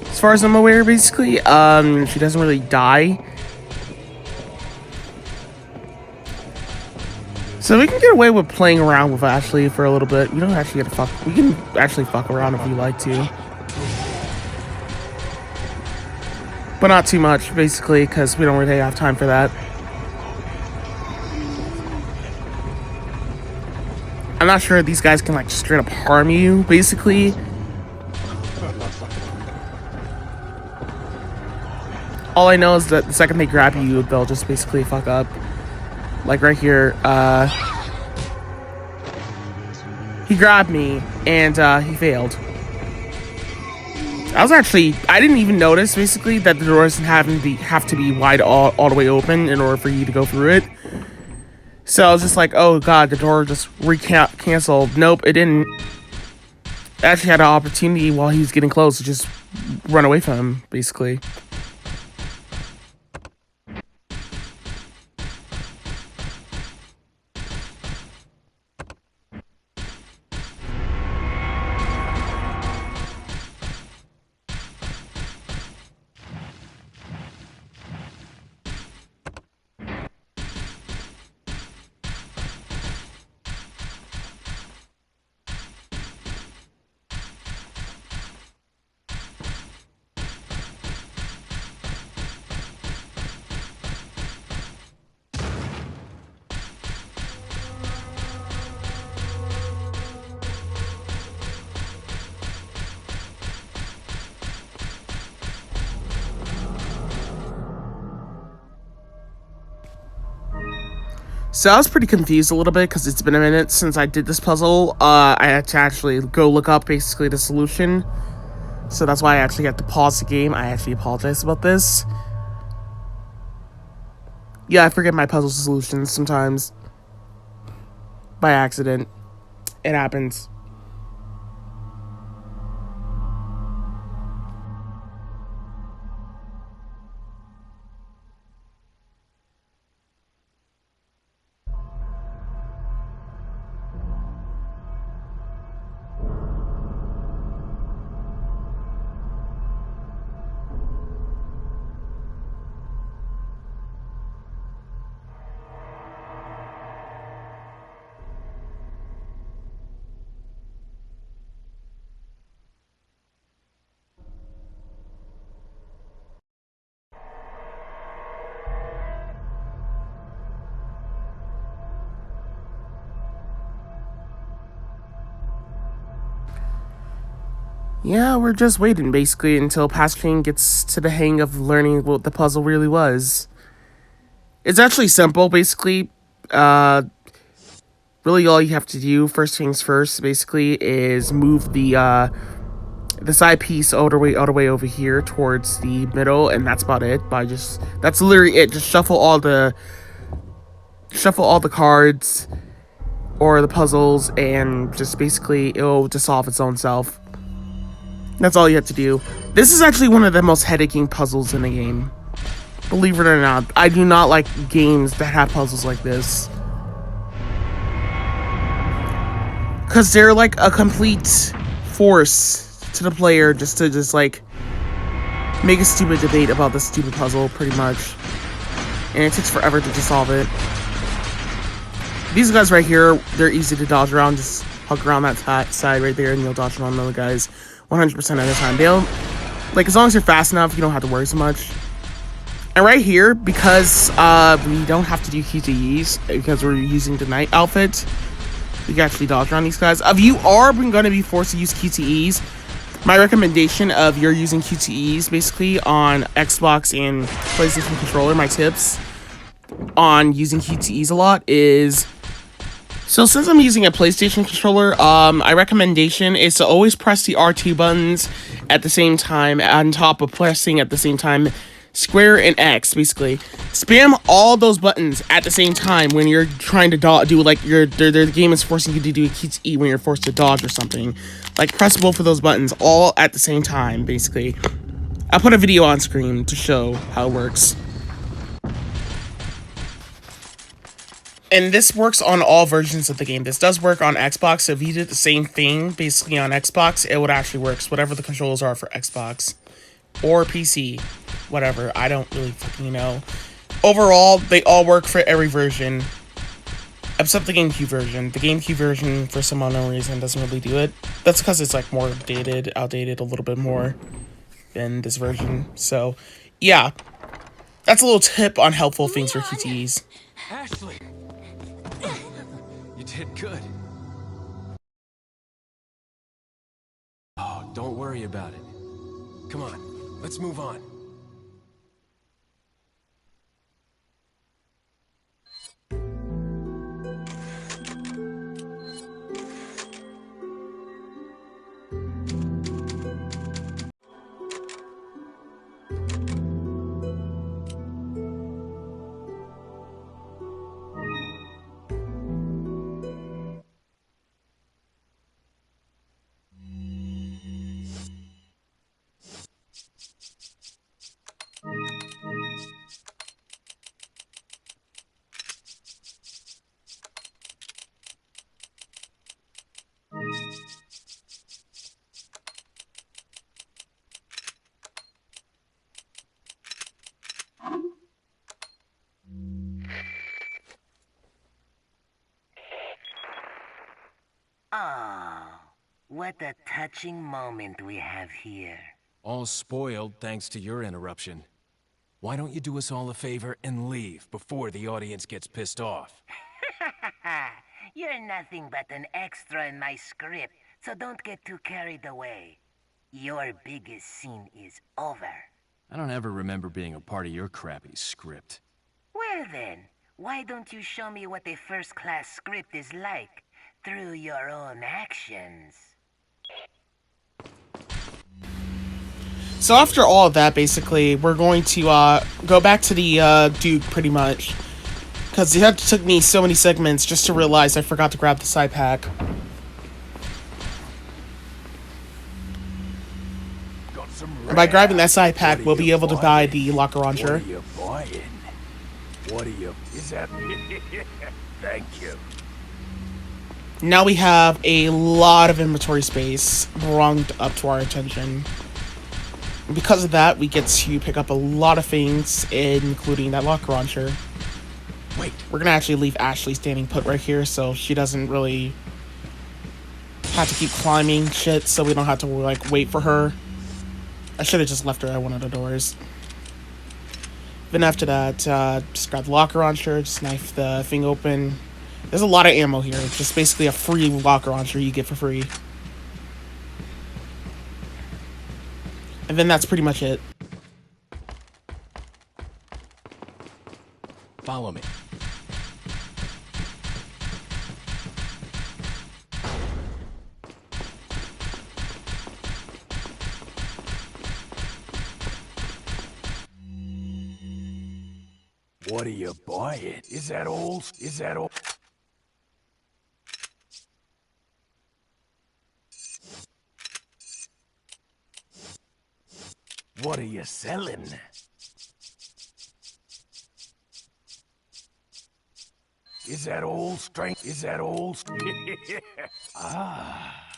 S1: As far as I'm aware, basically. She doesn't really die. So we can get away with playing around with Ashley for a little bit. We don't actually get to fuck. We can actually fuck around if we like to. But not too much, basically, because we don't really have time for that. I'm not sure if these guys can, like, straight up harm you, basically. All I know is that the second they grab you, they'll just basically fuck up. Like right here, he grabbed me, and he failed. I didn't even notice, basically, that the doors have to be wide all the way open in order for you to go through it. So I was just like, oh god, the door just canceled. Nope, it didn't. I actually had an opportunity while he was getting close to just run away from him, basically. So I was pretty confused a little bit because it's been a minute since I did this puzzle. I had to actually go look up basically the solution. So that's why I actually had to pause the game. I actually apologize about this. Yeah, I forget my puzzle solutions sometimes. By accident. It happens. Yeah, we're just waiting, basically, until Pasquine gets to the hang of learning what the puzzle really was. It's actually simple, basically. Really all you have to do, first things first, basically, is move the the side piece all the way over here towards the middle, and that's about it. That's literally it. Just shuffle all the cards or the puzzles, and just basically it'll just solve its own self. That's all you have to do. This is actually one of the most headaching puzzles in the game. Believe it or not, I do not like games that have puzzles like this. Because they're like a complete force to the player just to like make a stupid debate about this stupid puzzle, pretty much. And it takes forever to just solve it. These guys right here, they're easy to dodge around. Just hug around that side right there and you'll dodge around the other guys 100% of the time. They'll, like, as long as you're fast enough, you don't have to worry so much. And right here, because we don't have to do QTEs, because we're using the night outfit, we can actually dodge around these guys. If you are going to be forced to use QTEs, my recommendation of you're using QTEs basically on Xbox and PlayStation controller, my tips on using QTEs a lot is, so since I'm using a PlayStation controller, my recommendation is to always press the R2 buttons at the same time, on top of pressing at the same time square and X, basically. Spam all those buttons at the same time when you're trying to do, like, the game is forcing you to do a QTE when you're forced to dodge or something. Like, press both of those buttons all at the same time, basically. I'll put a video on screen to show how it works. And this works on all versions of the game. This does work on Xbox, so if you did the same thing, basically on Xbox, it would actually work. Whatever the controls are for Xbox. Or PC. Whatever. I don't really fucking know. Overall, they all work for every version. Except the GameCube version. The GameCube version, for some unknown reason, doesn't really do it. That's because it's, like, more outdated a little bit more than this version. So, yeah. That's a little tip on helpful things for QTEs.
S6: Ashley! You did good. Oh, don't worry about it. Come on, let's move on.
S8: Oh, what a touching moment we have here.
S6: All spoiled thanks to your interruption. Why don't you do us all a favor and leave before the audience gets pissed off?
S8: You're nothing but an extra in my script, so don't get too carried away. Your biggest scene is over.
S6: I don't ever remember being a part of your crappy script.
S8: Well then, why don't you show me what a first-class script is like through your own actions?
S1: So after all of that, basically, we're going to go back to the Duke, pretty much. Because it took me so many segments just to realize I forgot to grab the side pack. And by grabbing that side pack, we'll be able to buy the locker launcher.
S7: What are you buying? What are you... Is that... Thank you.
S1: Now we have a lot of inventory space brought up to our attention. Because of that, we get to pick up a lot of things, including that locker launcher.
S6: Wait.
S1: We're gonna actually leave Ashley standing put right here, so she doesn't really have to keep climbing shit, so we don't have to, like, wait for her. I should have just left her at one of the doors. Then after that, just grab the locker launcher, just knife the thing open. There's a lot of ammo here. It's just basically a free locker launcher you get for free. And then that's pretty much it.
S6: Follow me.
S7: What are you buying? Is that all? Is that all? What are you selling? Is that all strength? Is that all? Ah.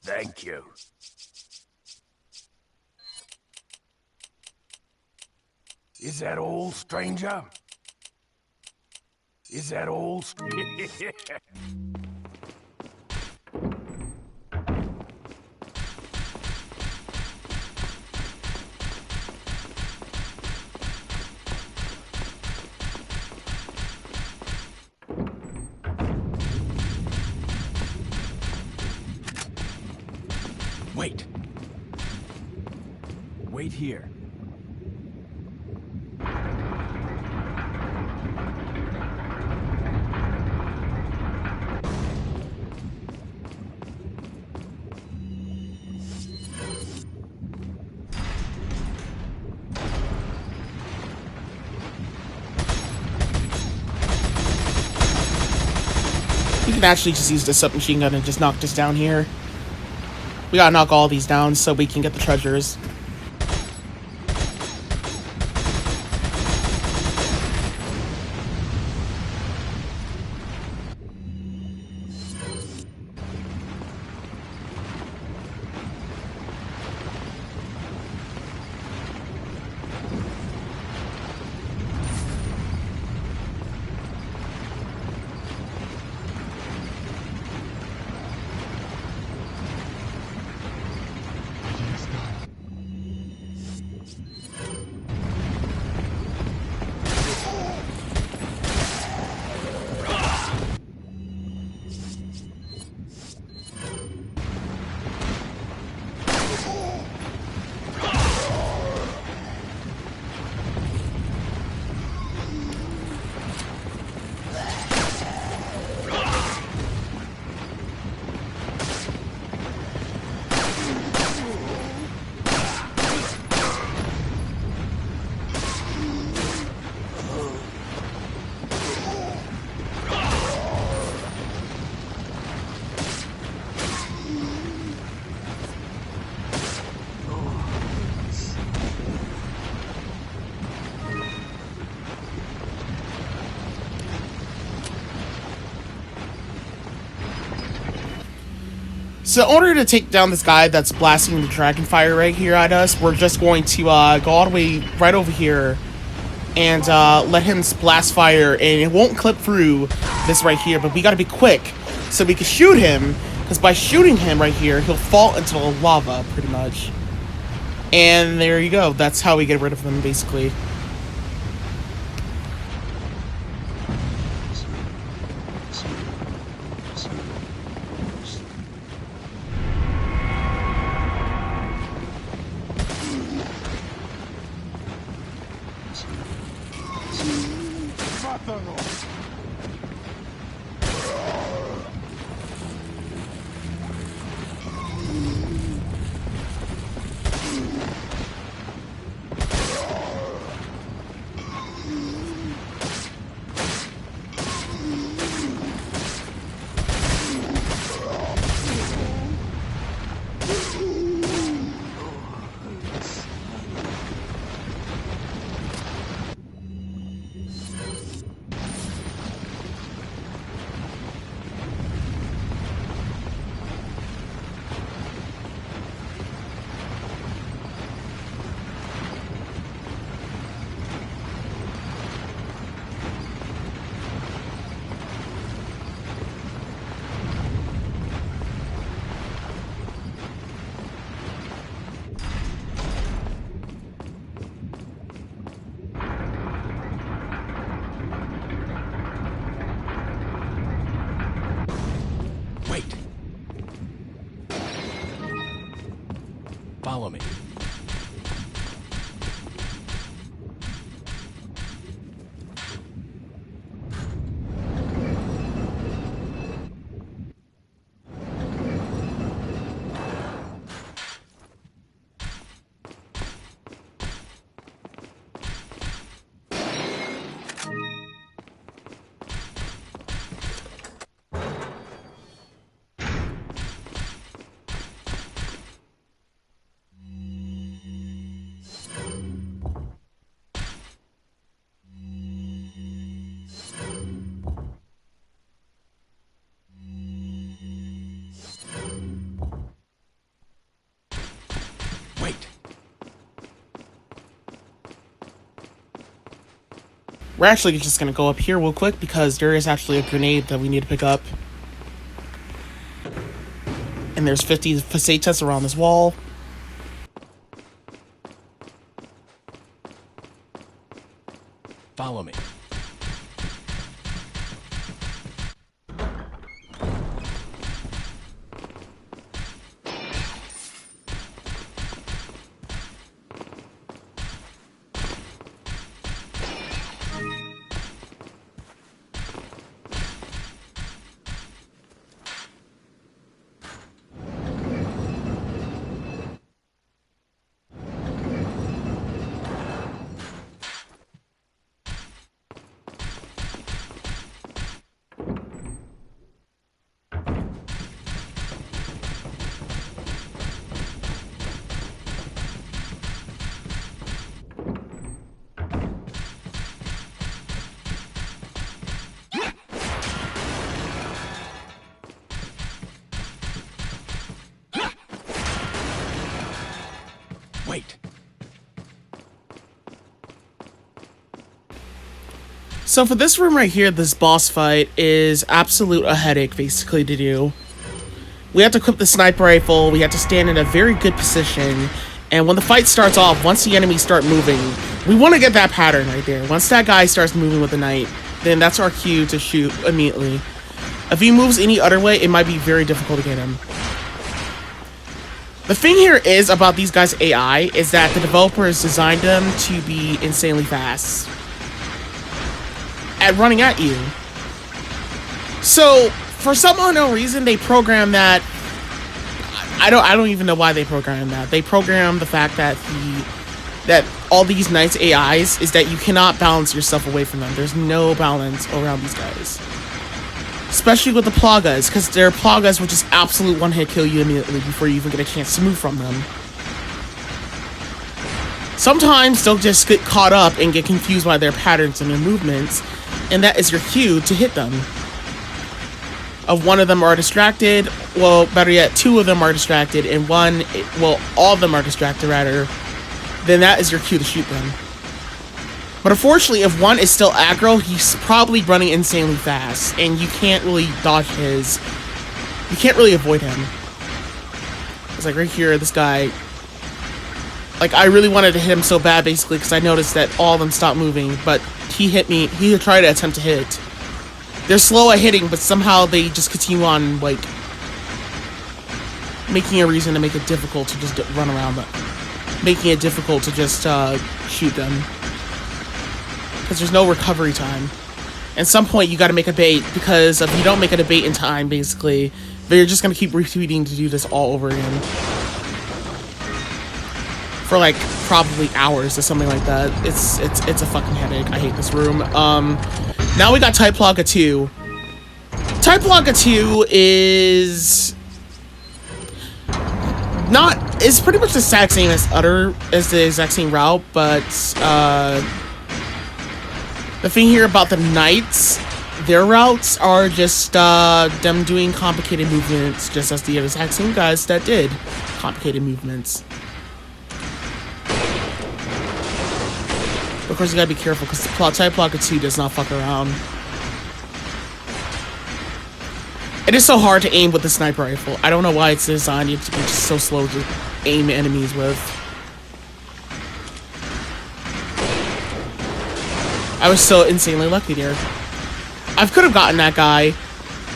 S7: Thank you. Is that all, stranger? Is that all?
S6: Wait. Wait here.
S1: We can actually just use the submachine gun and just knock this down here. We gotta knock all these down so we can get the treasures. So in order to take down this guy that's blasting the dragon fire right here at us, we're just going to go all the way right over here and let him blast fire, and it won't clip through this right here, but we gotta be quick so we can shoot him, because by shooting him right here, he'll fall into the lava, pretty much. And there you go. That's how we get rid of him, basically.
S6: Follow me.
S1: We're actually just gonna go up here real quick because there is actually a grenade that we need to pick up. And there's 50 facetas around this wall.
S6: Follow me. Wait.
S1: So for this room right here, this boss fight is absolute a headache basically to do. We have to equip the sniper rifle, we have to stand in a very good position, and when the fight starts off, once the enemies start moving, we want to get that pattern right there. Once that guy starts moving with the knight, then that's our cue to shoot immediately. If he moves any other way, it might be very difficult to get him. The thing here is about these guys' AI is that the developers designed them to be insanely fast at running at you. So for some unknown reason, they programmed that. I don't even know why they programmed that. They programmed the fact that all these nice AIs is that you cannot balance yourself away from them. There's no balance around these guys. Especially with the Plagas, because their Plagas will just absolute one-hit kill you immediately before you even get a chance to move from them. Sometimes they'll just get caught up and get confused by their patterns and their movements, and that is your cue to hit them. If one of them are distracted, well, better yet, two of them are distracted, and all of them are distracted, rather, then that is your cue to shoot them. But unfortunately, if one is still aggro, he's probably running insanely fast, and you can't really dodge his. You can't really avoid him. It's like right here, this guy. Like, I really wanted to hit him so bad, basically, because I noticed that all of them stopped moving, but he hit me. He tried to attempt to hit. They're slow at hitting, but somehow they just continue on, like, making a reason to make it difficult to just run around them. Making it difficult to just shoot them. Because there's no recovery time. At some point, you gotta make a bait, because if you don't make it a bait in time, basically, they're just gonna keep repeating to do this all over again. For, like, probably hours or something like that. It's a fucking headache. I hate this room. Now we got Type Plaga 2. Type Plaga 2 is it's pretty much the exact same as the exact same route, but the thing here about the knights, their routes are just them doing complicated movements, just as the exact same guys that did complicated movements. Of course, you gotta be careful because Type Plaga 2 does not fuck around. It is so hard to aim with the sniper rifle. I don't know why it's designed to be just so slow to aim enemies with. I was so insanely lucky there. I could have gotten that guy,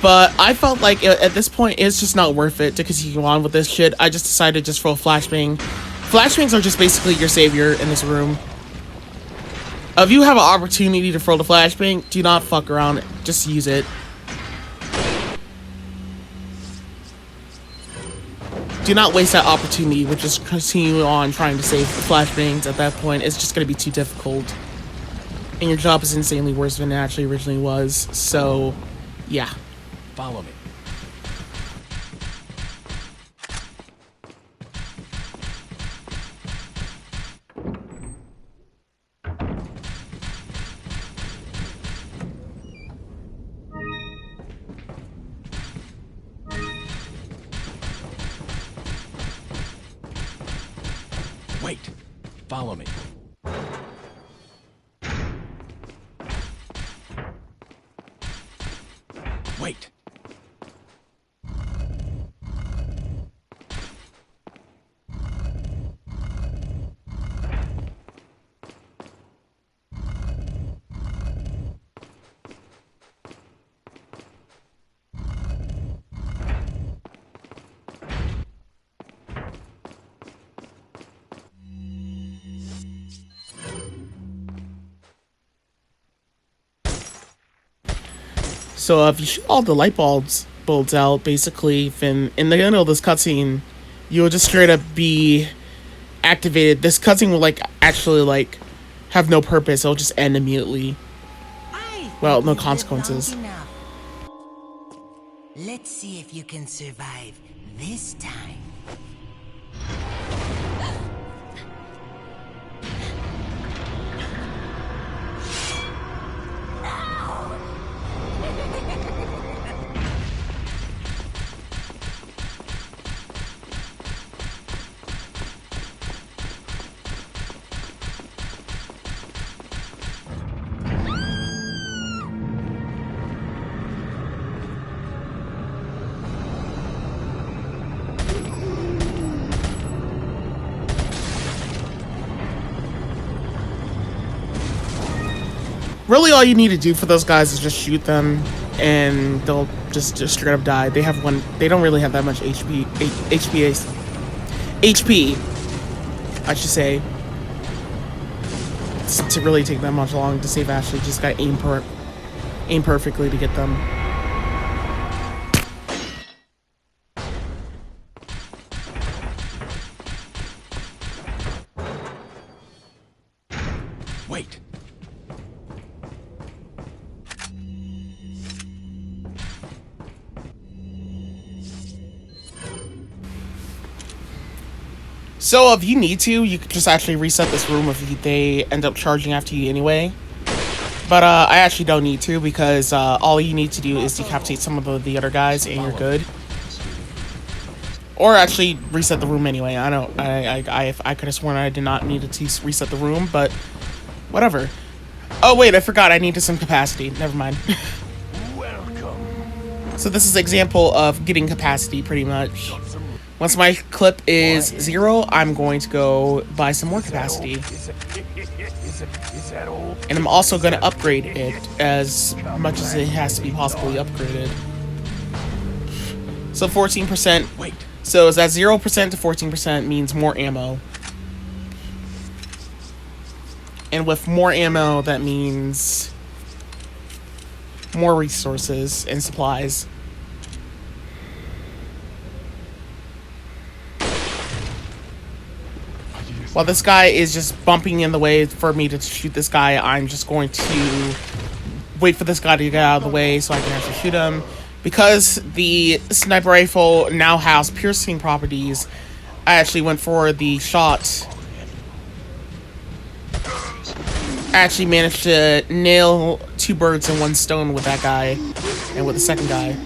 S1: but I felt like at this point it's just not worth it to continue on with this shit. I just decided to just throw a flashbang. Flashbangs are just basically your savior in this room. If you have an opportunity to throw the flashbang, do not fuck around. Just use it. Do not waste that opportunity with just continue on trying to save the flashbangs. At that point, it's just going to be too difficult. And your job is insanely worse than it actually originally was. So, yeah.
S6: Follow me. Wait. Follow me.
S7: Wait.
S1: So if you shoot all the light bulbs out, basically, then in the end of this cutscene, you'll just straight up be activated. This cutscene will like actually like have no purpose. It'll just end immediately. Well, no consequences.
S8: Let's see if you can survive this time.
S1: Really, all you need to do for those guys is just shoot them, and they'll just straight up die. They have one. They don't really have that much HP. HP, I should say. To really take that much long to save Ashley, just got aim perfectly to get them.
S7: Wait.
S1: So if you need to, you could just actually reset this room if they end up charging after you anyway. But I actually don't need to, because all you need to do is decapitate some of the other guys and you're good. Or actually reset the room anyway. I could have sworn I did not need to reset the room, but whatever. Oh wait, I forgot I needed some capacity. Never mind.
S7: Welcome.
S1: So this is an example of getting capacity pretty much. Once my clip is 0, I'm going to go buy some more capacity. And I'm also going to upgrade it as much as it has to be possibly upgraded. So 14%.
S7: Wait.
S1: So is that 0% to 14% means more ammo. And with more ammo, that means more resources and supplies. While this guy is just bumping in the way for me to shoot this guy, I'm just going to wait for this guy to get out of the way so I can actually shoot him. Because the sniper rifle now has piercing properties, I actually went for the shot. I actually managed to nail 2 birds in 1 stone with that guy and with the second guy.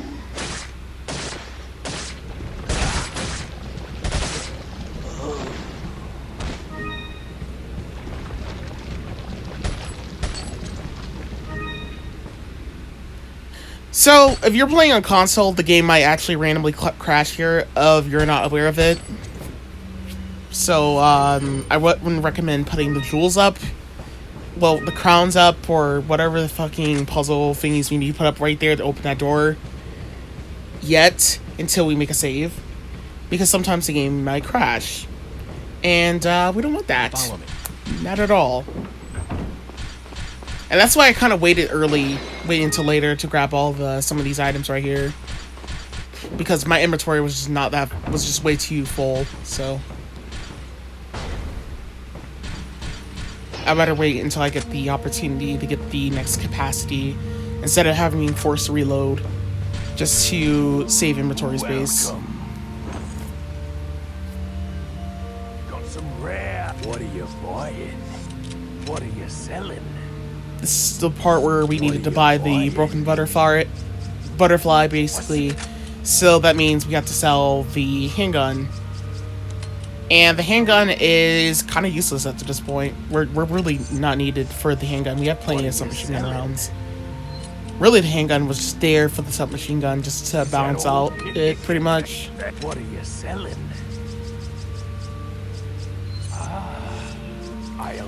S1: So, if you're playing on console, the game might actually randomly crash here if you're not aware of it. So, I wouldn't recommend putting the jewels up. Well, the crowns up, or whatever the fucking puzzle thingies we need to put up right there to open that door. Yet, until we make a save. Because sometimes the game might crash. And, we don't want that.
S6: Follow me.
S1: Not at all. And that's why I kind of waited until later to grab some of these items right here. Because my inventory was just way too full, so. I'd better wait until I get the opportunity to get the next capacity instead of having me forced to reload just to save inventory space.
S7: Got some rare. What are you buying? What are you selling?
S1: This is the part where we needed to buy the broken butterfly basically. So that means we have to sell the handgun. And the handgun is kind of useless at this point. We're really not needed for the handgun. We have plenty of submachine gun rounds. Really, the handgun was just there for the submachine gun, just to balance out it, pretty much.
S7: What are you selling?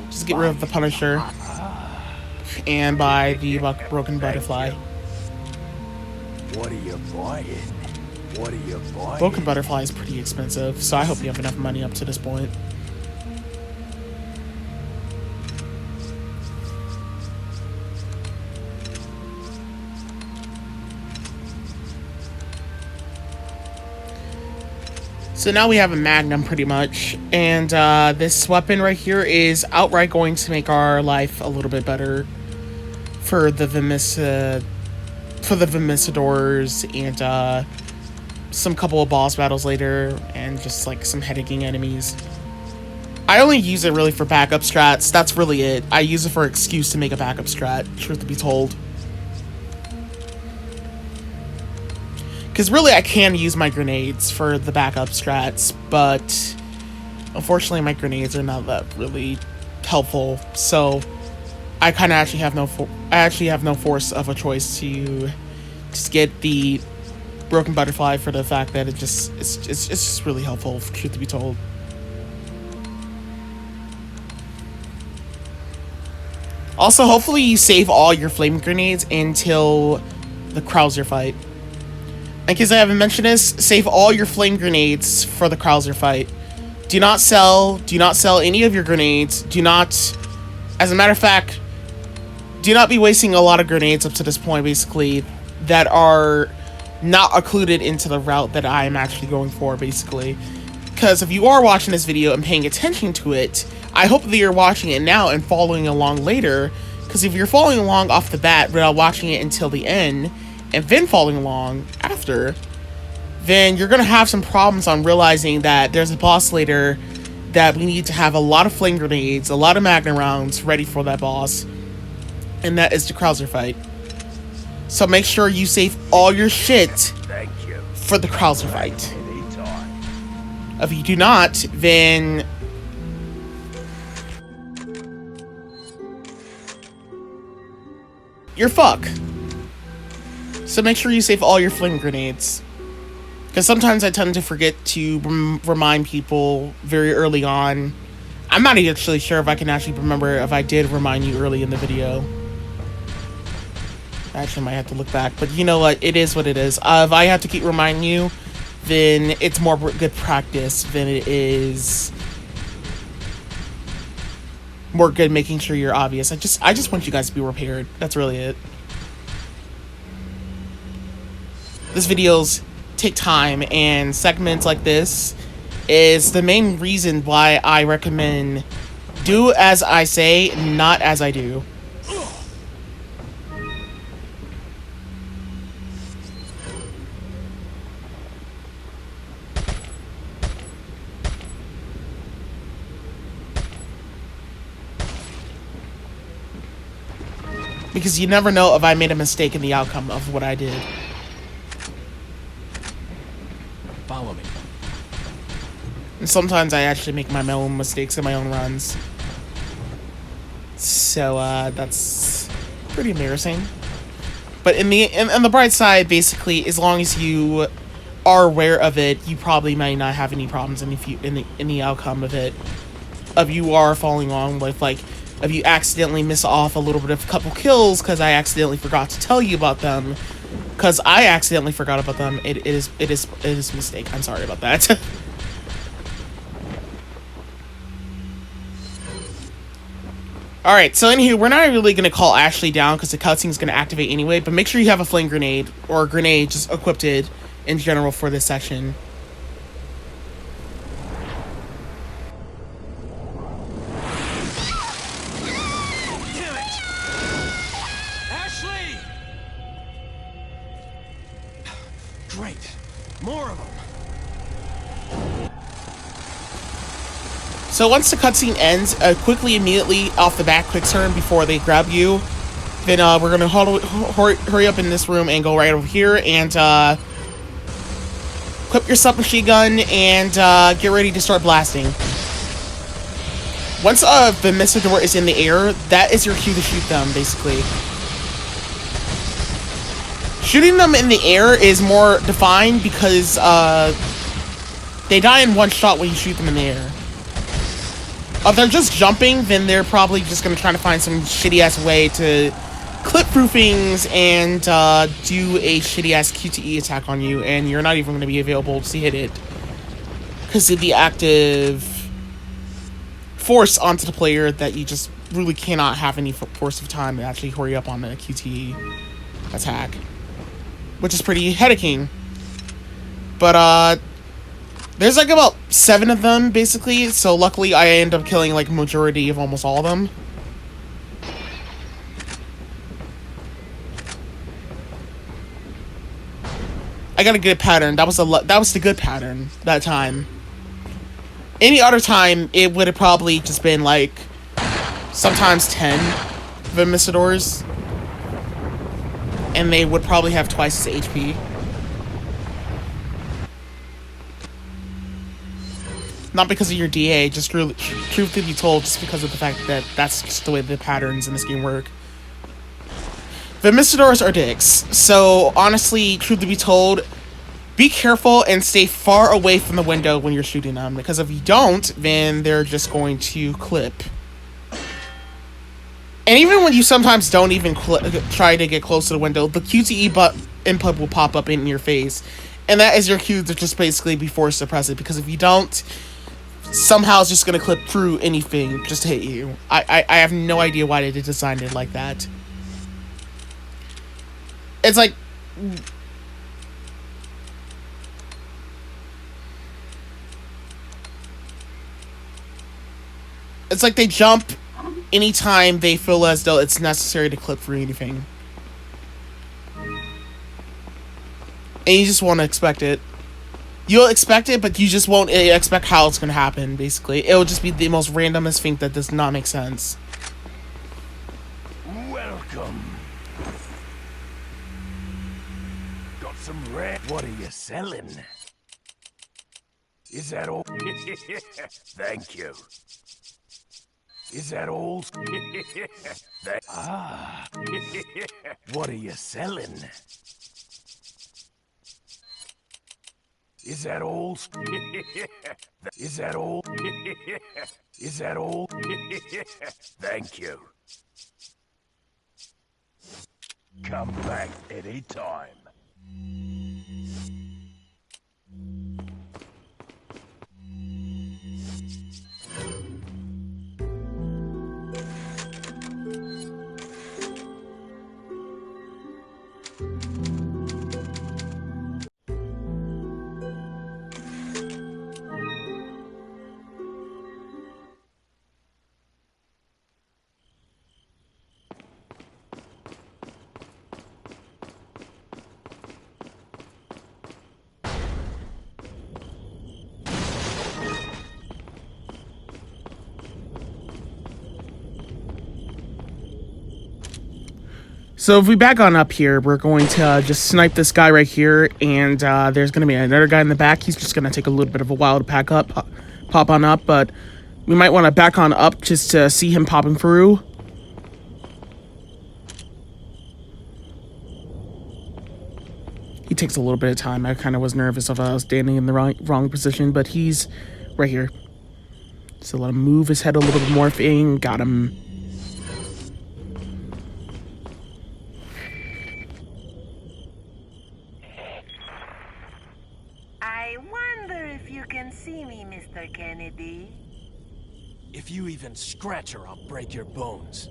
S1: Just get rid of the Punisher and buy the broken butterfly.
S7: What are you buying? What are you buying?
S1: Broken butterfly is pretty expensive, so I hope you have enough money up to this point. So now we have a Magnum, pretty much, and this weapon right here is outright going to make our life a little bit better for the Vermissadors and some couple of boss battles later, and just like some head-aching enemies. I only use it really for backup strats. That's really it. I use it for an excuse to make a backup strat, truth to be told. Because really, I can use my grenades for the backup strats, but unfortunately, my grenades are not that really helpful. So I kind of actually have no force of a choice to just get the broken butterfly for the fact that it's just really helpful, truth to be told. Also, hopefully, you save all your flame grenades until the Krauser fight. In case I haven't mentioned this, save all your flame grenades for the Krauser fight. Do not sell any of your grenades. As a matter of fact, do not be wasting a lot of grenades up to this point, basically, that are not included into the route that I am actually going for, basically. Because if you are watching this video and paying attention to it, I hope that you're watching it now and following along later. Because if you're following along off the bat without watching it until the end, and then following along after, then you're going to have some problems on realizing that there's a boss later that we need to have a lot of flame grenades, a lot of magnum rounds ready for that boss, and that is the Krauser fight. So make sure you save all your shit for the Krauser fight. If you do not, then you're fucked. So make sure you save all your flame grenades. Because sometimes I tend to forget to remind people very early on. I'm not actually sure if I can actually remember if I did remind you early in the video. I actually might have to look back. But you know what? It is what it is. If I have to keep reminding you, then it's more good practice than it is more good making sure you're obvious. I just want you guys to be prepared. That's really it. These videos take time, and segments like this is the main reason why I recommend do as I say, not as I do. Because you never know if I made a mistake in the outcome of what I did.
S6: Follow me.
S1: And sometimes I actually make my own mistakes in my own runs. So, that's pretty embarrassing. But in the bright side, basically, as long as you are aware of it, you probably might not have any problems in the outcome of it. If you are following along with, like, if you accidentally miss off a little bit of a couple kills because I accidentally forgot to tell you about them. Because I accidentally forgot about them. It is a mistake. I'm sorry about that. Alright, so in here, we're not really going to call Ashley down because the cutscene is going to activate anyway, but make sure you have a flame grenade or a grenade just equipped in general for this section.
S6: Great. More of them.
S1: So once the cutscene ends, quickly, immediately off the bat, quick turn before they grab you. Then we're gonna hurry up in this room and go right over here and equip your submachine gun and get ready to start blasting. Once the Vermissador is in the air, that is your cue to shoot them, basically. Shooting them in the air is more defined because they die in one shot when you shoot them in the air. If they're just jumping, then they're probably just going to try to find some shitty-ass way to clip through things and do a shitty-ass QTE attack on you, and you're not even going to be available to hit it because of the active force onto the player that you just really cannot have any force of time to actually hurry up on the QTE attack, which is pretty headaching. But there's like about 7 of them basically, so luckily I end up killing like majority of almost all of them. I got a good pattern. That was the good pattern that time. Any other time, it would have probably just been like sometimes 10 Vermissadors, and they would probably have twice as HP. Not because of your DA, just really, truth to be told, just because of the fact that that's just the way the patterns in this game work. Vermissadors are dicks, so honestly, truth to be told, be careful and stay far away from the window when you're shooting them, because if you don't, then they're just going to clip. And even when you sometimes don't even try to get close to the window, the QTE input will pop up in your face, and that is your cue to just basically be forced to press it, because if you don't, somehow it's just going to clip through anything just to hit you. I have no idea why they designed it like that. It's like... It's like they jump anytime they feel as though it's necessary to clip through anything. And you just won't expect it. You'll expect it, but you just won't expect how it's going to happen, basically. It'll just be the most randomest thing that does not make sense.
S7: Welcome. Got some red. What are you selling? Is that all? Thank you. Is that all? Ah. What are you selling? Is that all? Is that all? Is that all? Thank you. Come back anytime.
S1: So if we back on up here, we're going to just snipe this guy right here, and there's going to be another guy in the back. He's just going to take a little bit of a while to pop on up, but we might want to back on up just to see him popping through. He takes a little bit of time. I kind of was nervous if I was standing in the wrong position, but he's right here. So let him move his head a little bit more. Got him.
S8: I wonder if you can see me, Mr. Kennedy.
S6: If you even scratch her, I'll break your bones.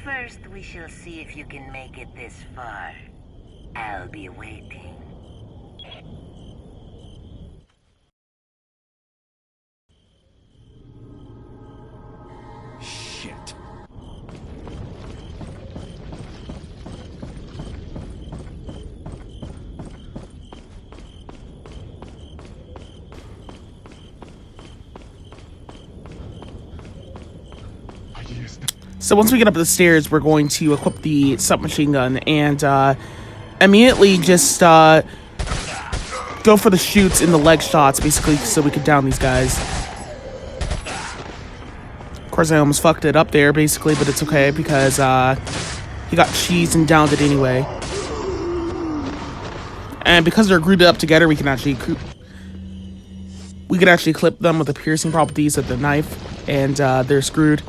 S8: First, we shall see if you can make it this far. I'll be waiting.
S6: Shit.
S1: So once we get up the stairs, we're going to equip the submachine gun and immediately just go for the shoots in the leg shots, basically, so we could down these guys. Of course, I almost fucked it up there, basically, but it's okay because he got cheesed and downed it anyway. And because they're glued up together, we can actually clip them with the piercing properties of the knife, and they're screwed.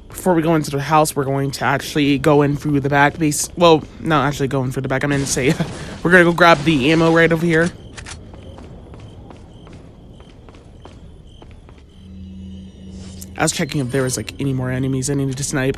S1: Before we go into the house, we're going to actually go in through the back base. Well, not actually going through the back. I'm going to say we're going to go grab the ammo right over here. I was checking if there was like any more enemies I needed to snipe.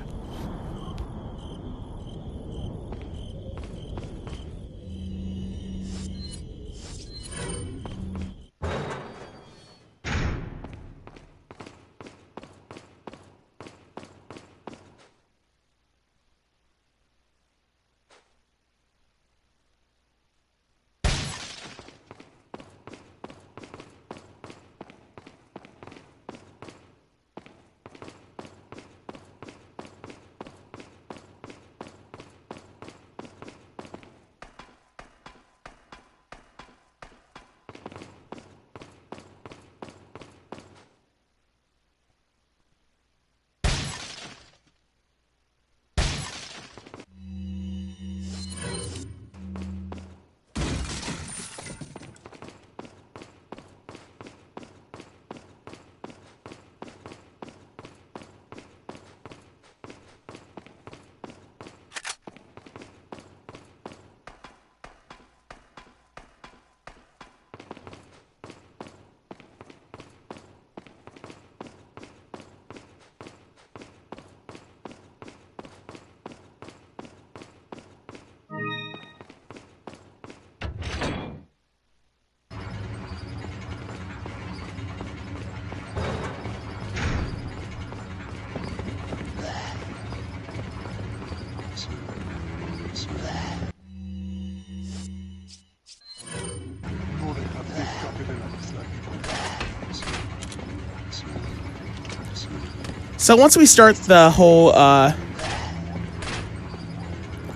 S1: So once we start the whole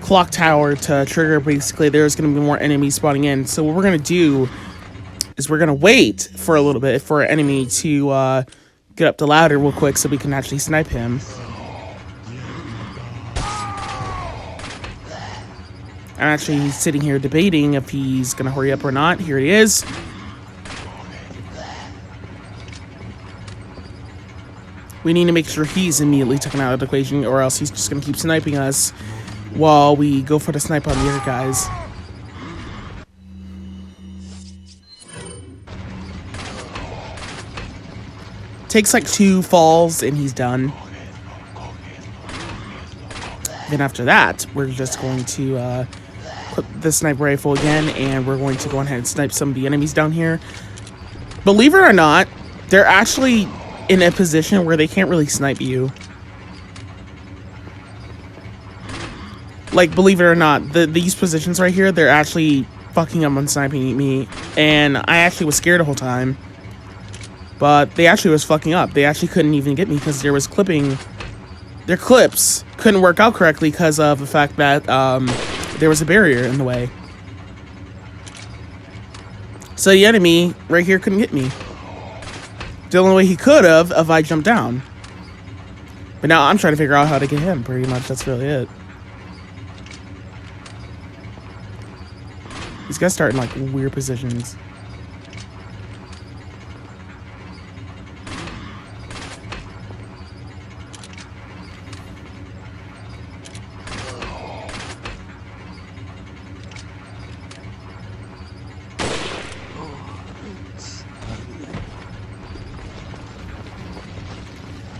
S1: clock tower to trigger, basically there's going to be more enemies spawning in. So what we're going to do is we're going to wait for a little bit for an enemy to get up the ladder real quick so we can actually snipe him. I'm actually sitting here debating if he's going to hurry up or not. Here he is. We need to make sure he's immediately taken out of the equation, or else he's just going to keep sniping us while we go for the snipe on the other guys. Takes like 2 falls and he's done. Then after that, we're just going to put the sniper rifle again, and we're going to go ahead and snipe some of the enemies down here. Believe it or not, they're actually in a position where they can't really snipe you. Like, believe it or not, these positions right here, they're actually fucking up on sniping me, and I actually was scared the whole time. But they actually was fucking up. They actually couldn't even get me because there was clipping. Their clips couldn't work out correctly because of the fact that there was a barrier in the way. So the enemy right here couldn't get me. The only way he could have if I jumped down. But now I'm trying to figure out how to get him, pretty much. That's really it. These guys start in like weird positions.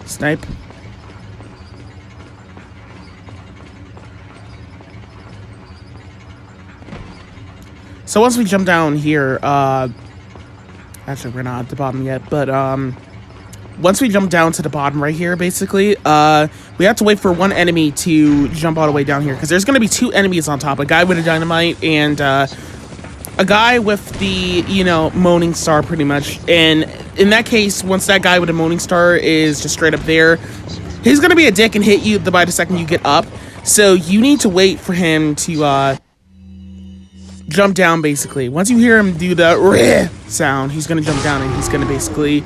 S1: Snipe. So once we jump down here, actually we're not at the bottom yet, but once we jump down to the bottom right here, basically, we have to wait for one enemy to jump all the way down here, because there's going to be 2 enemies on top, a guy with a dynamite and a guy with the, you know, moaning star, pretty much. And in that case, once that guy with the moaning star is just straight up there, he's going to be a dick and hit you by the second you get up. So you need to wait for him to jump down, basically. Once you hear him do the "reh" sound, he's going to jump down and he's going to basically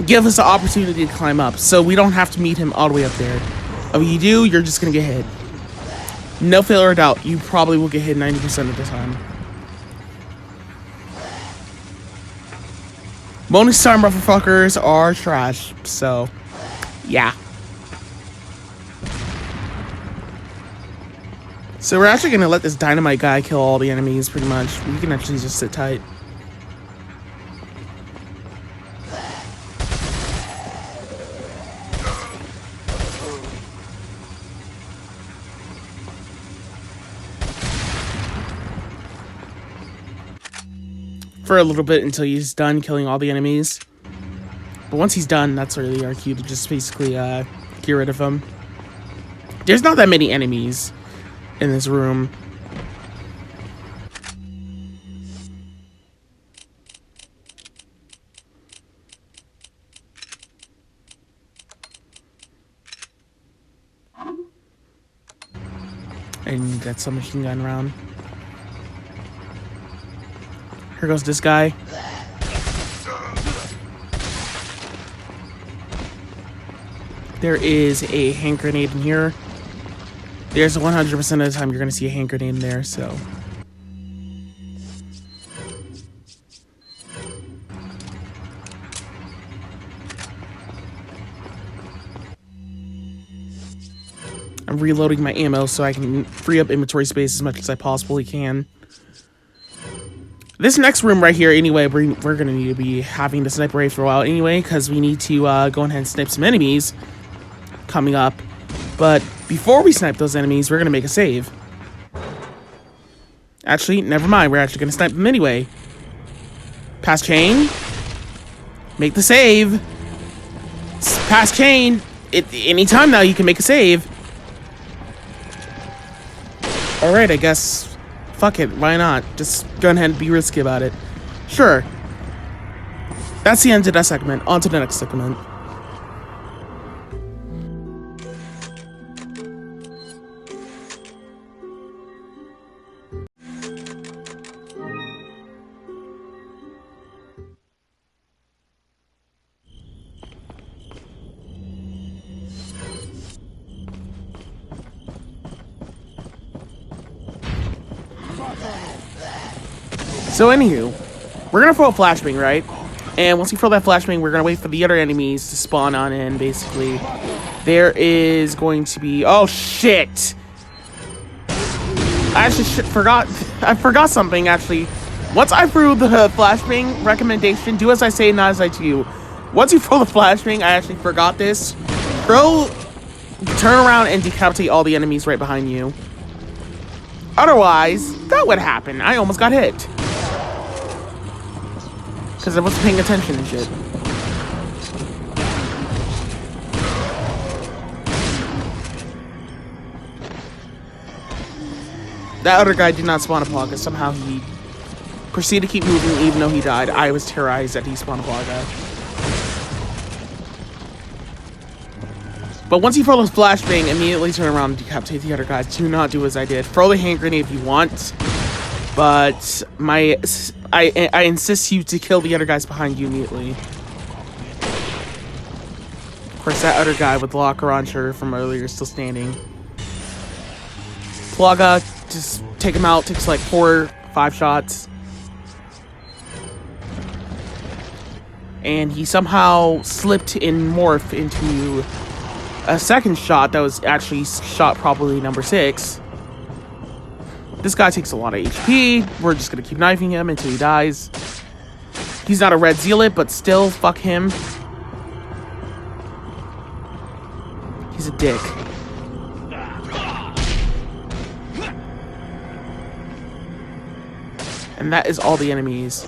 S1: give us the opportunity to climb up. So we don't have to meet him all the way up there. If you do, you're just going to get hit. No fail or doubt, you probably will get hit 90% of the time. Bonus time motherfuckers are trash, so yeah. So we're actually gonna let this dynamite guy kill all the enemies pretty much. We can actually just sit tight. For a little bit until he's done killing all the enemies. But once he's done, that's really our cue to just basically get rid of him. There's not that many enemies in this room. And got some machine gun round. Here goes this guy. There is a hand grenade in here. There's 100% of the time you're going to see a hand grenade in there, so. I'm reloading my ammo so I can free up inventory space as much as I possibly can. This next room right here, anyway, we're going to need to be having the sniper rifle for a while anyway, because we need to go ahead and snipe some enemies coming up. But before we snipe those enemies, we're going to make a save. Actually, never mind. We're actually going to snipe them anyway. Pass chain. Make the save. Pass chain. Anytime now you can make a save. Alright, I guess. Fuck it, why not? Just go ahead and be risky about it. Sure. That's the end of that segment. On to the next segment. So anywho, we're gonna throw a flashbang, right? And once we throw that flashbang, we're gonna wait for the other enemies to spawn on in, basically. There is going to be... Oh, shit! I actually forgot... I forgot something, actually. Once I threw the flashbang recommendation, do as I say, not as I do. Once you throw the flashbang, I actually forgot this. Turn around and decapitate all the enemies right behind you. Otherwise, that would happen. I almost got hit. Because I wasn't paying attention and shit. That other guy did not spawn a plaga. Somehow he proceeded to keep moving even though he died. I was terrorized that he spawned a plaga. But once you throw the flashbang, immediately turn around and decapitate the other guys. Do not do as I did. Throw the hand grenade if you want. But I insist you to kill the other guys behind you immediately. Of course, that other guy with the locker launcher from earlier is still standing. Plaga, just take him out. Takes like 4 or 5 shots. And he somehow slipped in morph into a second shot that was actually shot probably number 6. This guy takes a lot of HP. We're just gonna keep knifing him until he dies. He's not a red zealot, but still, fuck him. He's a dick. And that is all the enemies.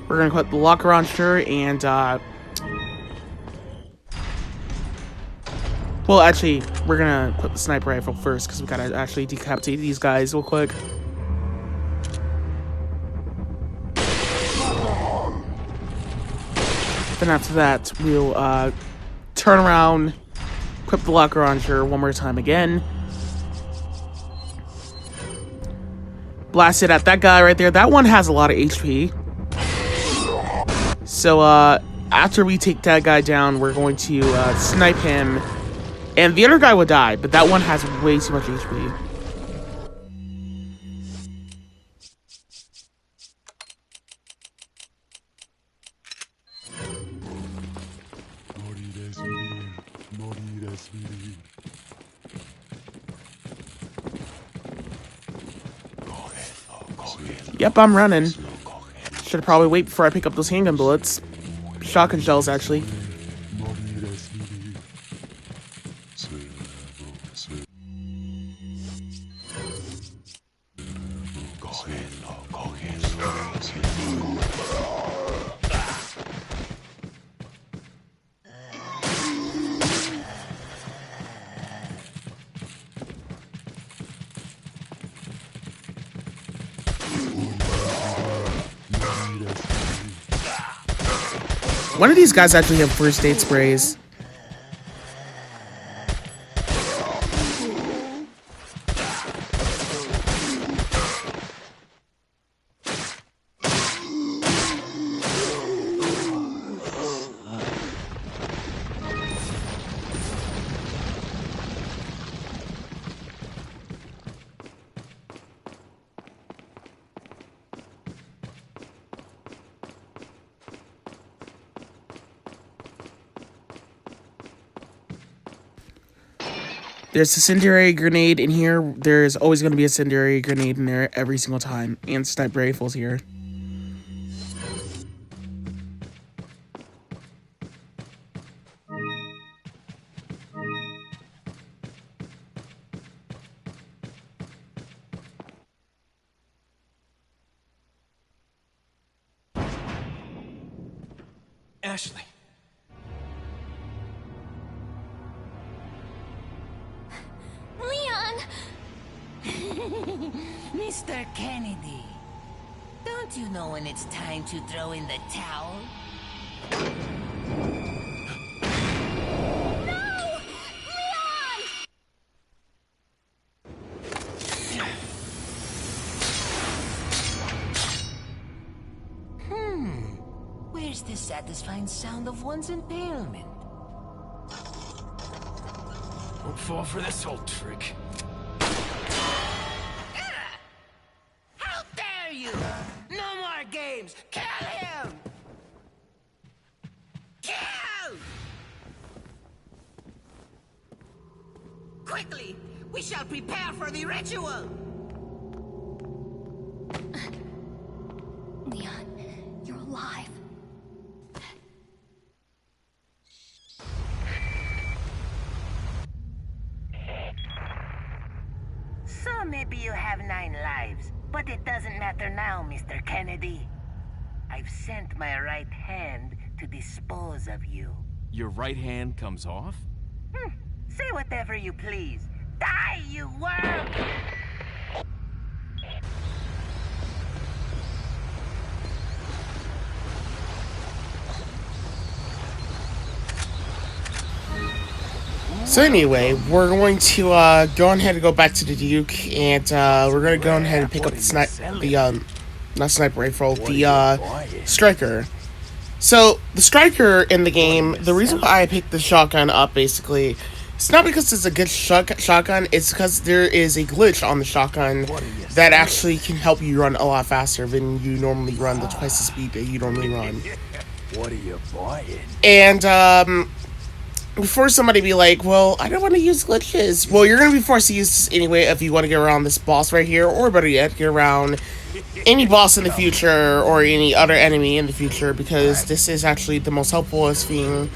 S1: We're gonna put the locker on sure and well, actually, we're gonna put the sniper rifle first because we gotta actually decapitate these guys real quick. Then after that, we'll turn around, equip the locker launcher one more time again. Blast it at that guy right there. That one has a lot of HP. So after we take that guy down, we're going to snipe him And the other guy would die, but that one has way too much HP. Yep, I'm running. Should probably wait before I pick up those handgun bullets. Shotgun shells, actually. One of these guys actually have first aid sprays. There's a incendiary grenade in here. There's always going to be a incendiary grenade in there every single time. And sniper rifles here.
S6: Ashley.
S9: Leon!
S10: Mr. Kennedy, don't you know when it's time to throw in the towel?
S9: No! Leon!
S10: Where's the satisfying sound of one's impalement?
S7: Don't fall for this old trick.
S10: How dare you! No more games! Kill him! Kill! Quickly! We shall prepare for the ritual!
S9: Leon, you're alive.
S8: So maybe you have 9 lives, but it doesn't matter now, Mr. Kennedy. I've sent my right hand to dispose of you.
S6: Your right hand comes off?
S8: Say whatever you please. Die, you worm!
S1: So anyway, we're going to go ahead and go back to the Duke, and we're going to go ahead and pick up the not sniper rifle, the striker. So the striker in the game, the reason why I picked the shotgun up basically, it's not because it's a good shotgun, it's because there is a glitch on the shotgun that actually can help you run a lot faster than you normally run, the twice the speed that you normally run.
S7: What are you buying?
S1: And before somebody be like, well, I don't want to use glitches. Well, you're going to be forced to use this anyway if you want to get around this boss right here, or better yet, get around any boss in the future or any other enemy in the future, because this is actually the most helpfulest thing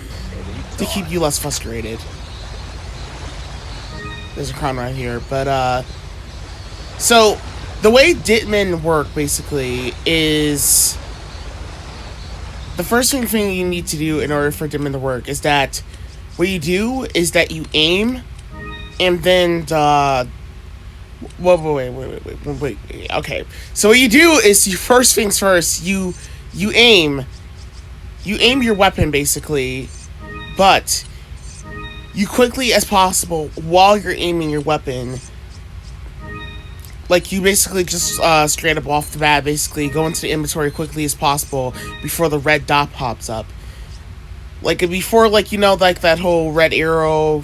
S1: to keep you less frustrated. There's a crown right here, but so the way Ditmen work basically is the first thing you need to do in order for Ditmen to work is that what you do is that you aim, and then wait. Okay, so what you do is you first things first. You aim your weapon basically, but you quickly as possible while you're aiming your weapon. Like, you basically just straight up off the bat basically go into the inventory quickly as possible before the red dot pops up. Like, before, like, you know, like, that whole red arrow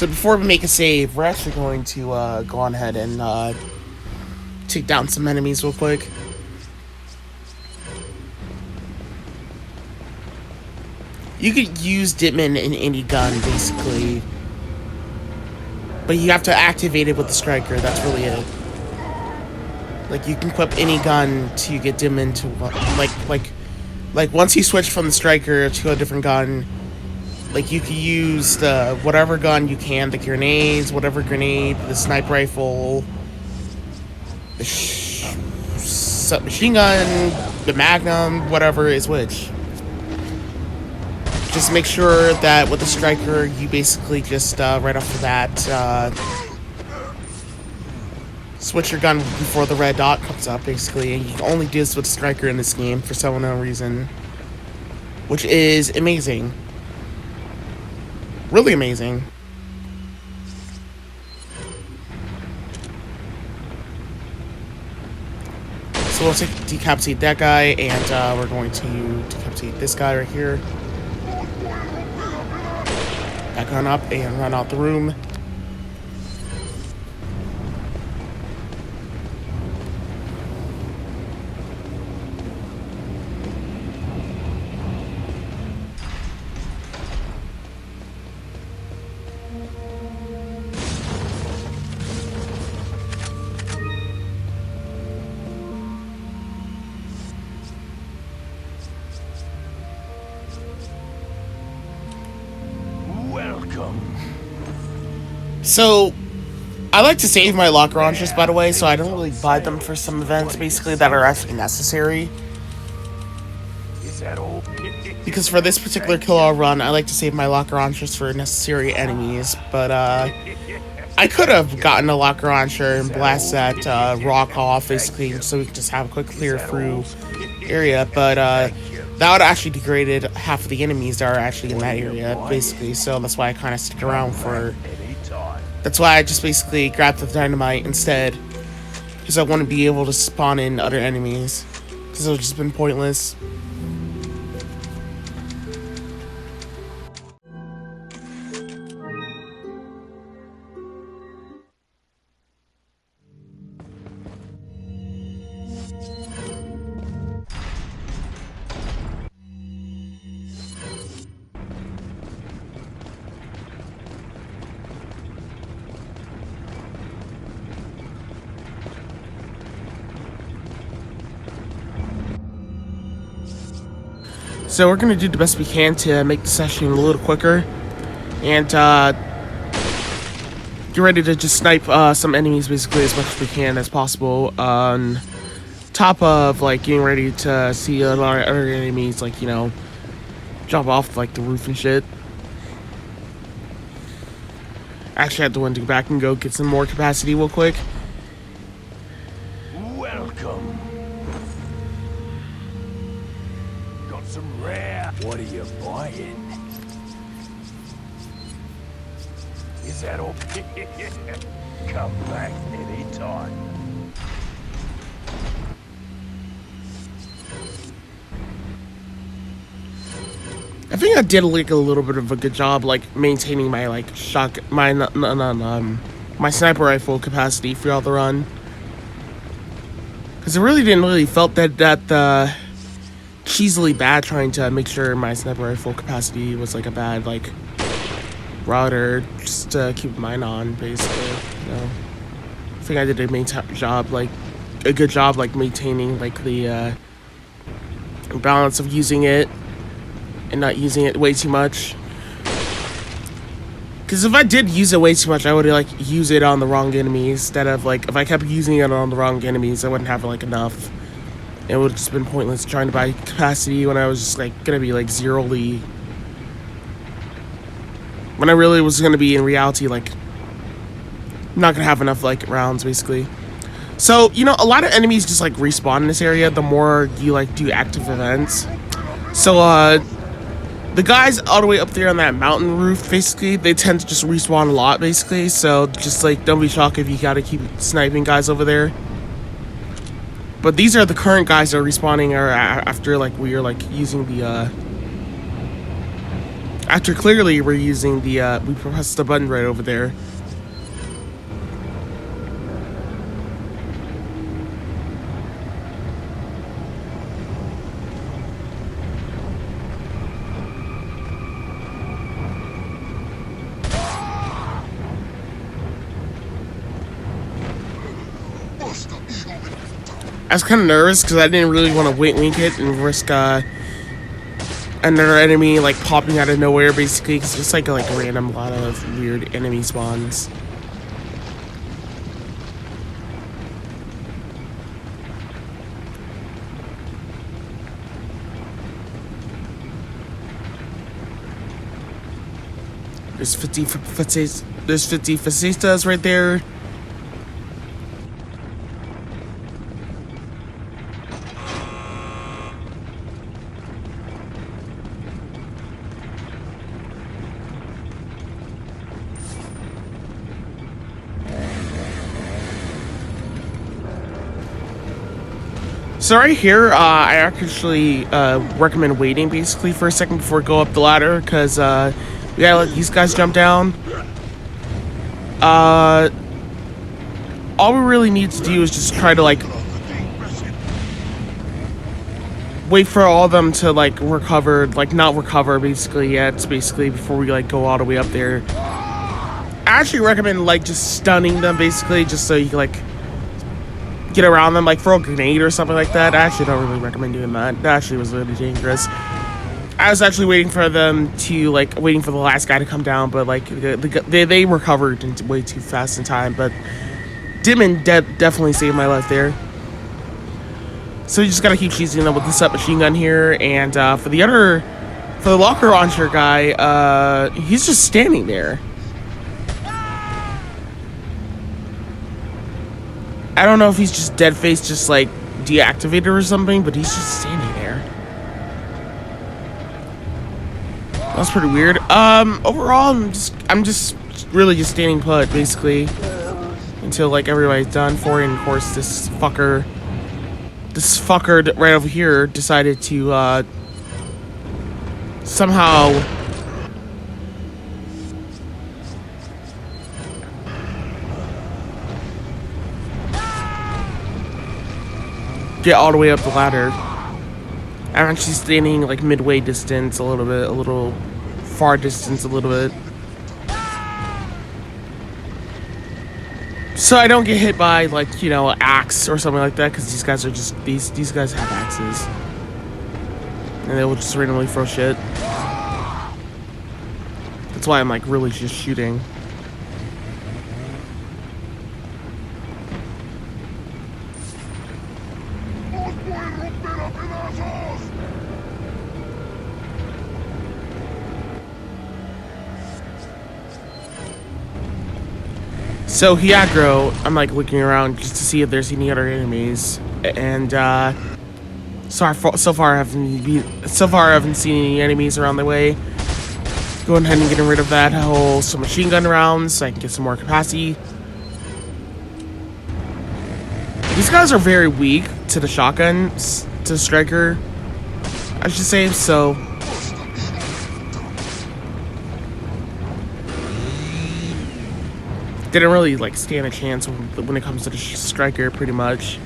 S1: So before we make a save, we're actually going to go on ahead and take down some enemies real quick. You could use Ditman in any gun, basically. But you have to activate it with the striker, that's really it. Like, you can equip any gun to get Ditman to, like once you switch from the striker to a different gun, like, you can use the whatever gun you can, the grenades, whatever grenade, the sniper rifle, the submachine gun, the magnum, whatever is which. Just make sure that with the striker, you basically just, right off the bat, switch your gun before the red dot comes up, basically. And you can only do this with the striker in this game for some unknown reason. Which is amazing. Really amazing. So we'll decapitate that guy, and we're going to decapitate this guy right here. Back on up and run out the room. So, I like to save my locker launchers, by the way, so I don't really buy them for some events, basically, that are actually necessary. Because for this particular kill-all run, I like to save my locker launchers for necessary enemies, but, I could have gotten a locker launcher and blast that, rock off, basically, so we could just have a quick clear-through area, but, that would actually degraded half of the enemies that are actually in that area, basically, so that's why I kind of stick around for... That's why I just basically grabbed the dynamite instead, because I want to be able to spawn in other enemies, because it would just been pointless. So we're going to do the best we can to make the session a little quicker, and get ready to just snipe some enemies basically as much as we can as possible, on top of like getting ready to see a lot of other enemies, like, you know, jump off like the roof and shit. Actually, I have to go back and go get some more capacity real quick.
S7: Welcome. Got some rare. What are you buying? Is that all? Come back anytime.
S1: I think I did like a little bit of a good job, like maintaining my like my sniper rifle capacity throughout the run, because it really didn't really felt that cheesily bad trying to make sure my sniper rifle capacity was like a bad like router just to keep mine on, basically. You know, I think I did a good job like maintaining like the balance of using it and not using it way too much. Because if I did use it way too much, I would like use it on the wrong enemies instead of like, if I kept using it on the wrong enemies, I wouldn't have like enough. It would have just been pointless trying to buy capacity when I was just like gonna be like zeroly. When I really was gonna be in reality like not gonna have enough like rounds basically. So, you know, a lot of enemies just like respawn in this area the more you like do active events. So the guys all the way up there on that mountain roof, basically, they tend to just respawn a lot, basically. So just like, don't be shocked if you gotta keep sniping guys over there. But these are the current guys that are respawning after like we are like using the After clearly we're using the, we pressed the button right over there. I was kind of nervous because I didn't really want to wink it and risk another enemy like popping out of nowhere, basically, because it's like a random lot of weird enemy spawns. There's 50 fascistas right there. So right here, I actually recommend waiting basically for a second before we go up the ladder, because we gotta let these guys jump down. All we really need to do is just try to wait for all of them to recover, not recover basically yet, basically before we go all the way up there. I actually recommend just stunning them basically, just so you can get around them, throw a grenade or something like that. I actually don't really recommend doing that. That actually was really dangerous. I was actually waiting for them to waiting for the last guy to come down, but they recovered way too fast in time. But Dimon definitely saved my life there. So you just gotta keep cheesing them with the submachine gun here, and for the locker launcher guy, he's just standing there. I don't know if he's just dead face, just deactivated or something, but he's just standing there. That's pretty weird. Overall, I'm just really just standing put basically until everybody's done for it. And of course, this fucker right over here decided to somehow get all the way up the ladder. I'm actually standing midway distance, a little far distance, a little bit, so I don't get hit by axe or something like that, because these guys are just these guys have axes and they will just randomly throw shit. That's why I'm really just shooting. So he aggro, I'm looking around just to see if there's any other enemies, and so far I haven't seen any enemies around the way. Go ahead and get rid of that whole machine gun rounds so I can get some more capacity. These guys are very weak to the shotgun, to the striker, I should say, so didn't really stand a chance when it comes to the striker, pretty much.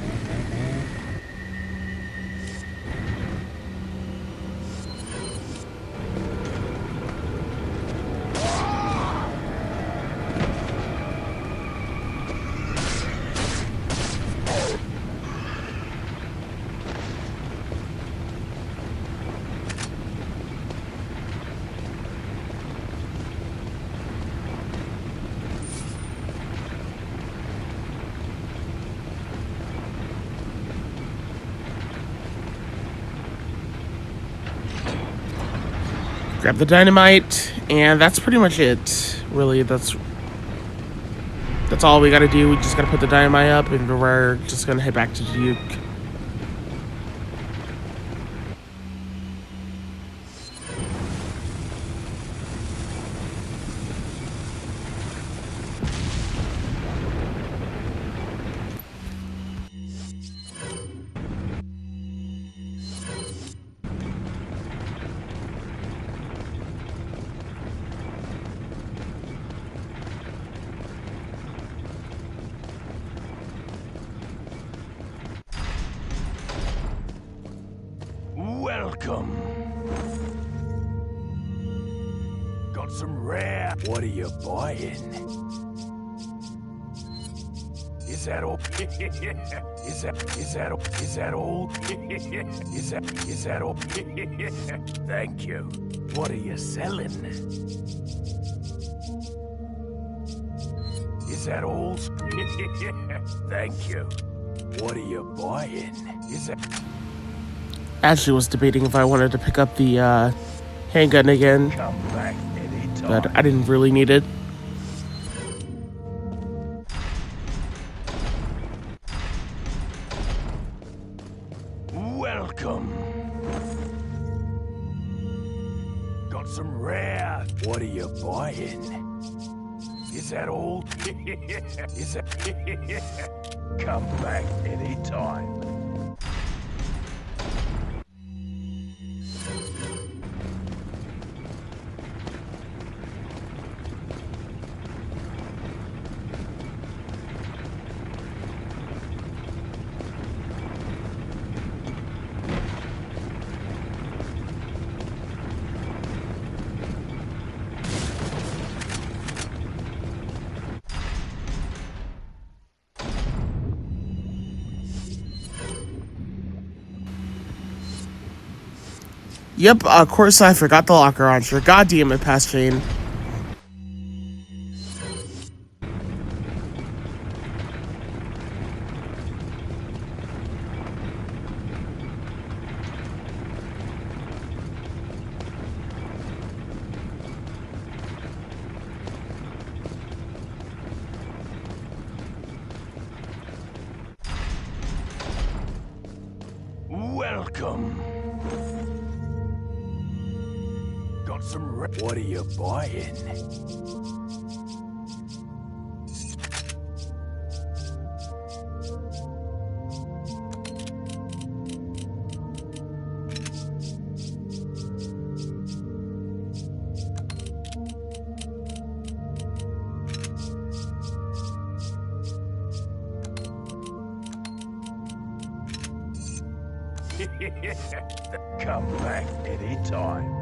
S1: Grab the dynamite, and that's pretty much it. Really, that's all we gotta do. We just gotta put the dynamite up, and we're just gonna head back to Duke.
S7: Got some rare. What are you buying? Is that all? Is that all? Is that all? Thank you. What are you selling? Is that all? Thank you. What are you buying? Is that?
S1: Ashley was debating if I wanted to pick up the handgun again,
S7: Come back anytime.
S1: but I didn't really need it.
S7: Welcome. Got some rare. What are you buying? Is that all? Is that? Come back anytime.
S1: Yep, of course I forgot the locker launcher. God damn it, Past Chain.
S7: Welcome. Got some what are you buying? Come back anytime.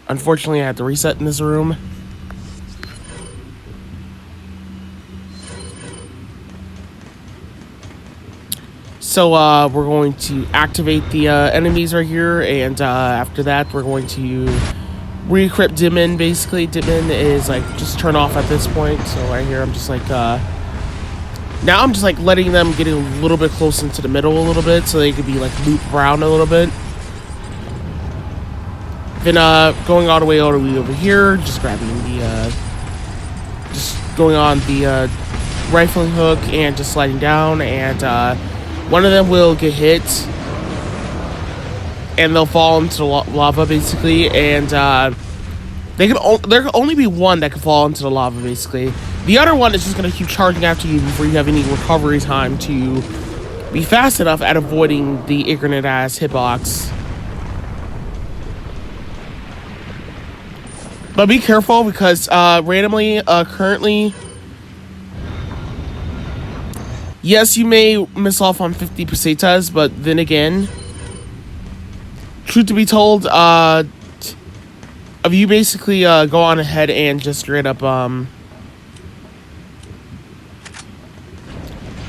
S1: Unfortunately, I had to reset in this room. So, we're going to activate the enemies right here, and after that, we're going to re-equip Dimon, basically. Dimon is, like, just turn off at this point. So, right here, I'm just, like, now I'm just, like, letting them get a little bit close into the middle a little bit, so they could be, like, looped around a little bit. Then going all the way over here, just grabbing the, just going on the rifling hook and just sliding down, and one of them will get hit, and they'll fall into the lava basically, and there can only be one that can fall into the lava basically. The other one is just gonna keep charging after you before you have any recovery time to be fast enough at avoiding the ignorant ass hitbox. But be careful because randomly, currently, yes, you may miss off on 50 pesetas, but then again, truth to be told, if you basically go on ahead and just straight up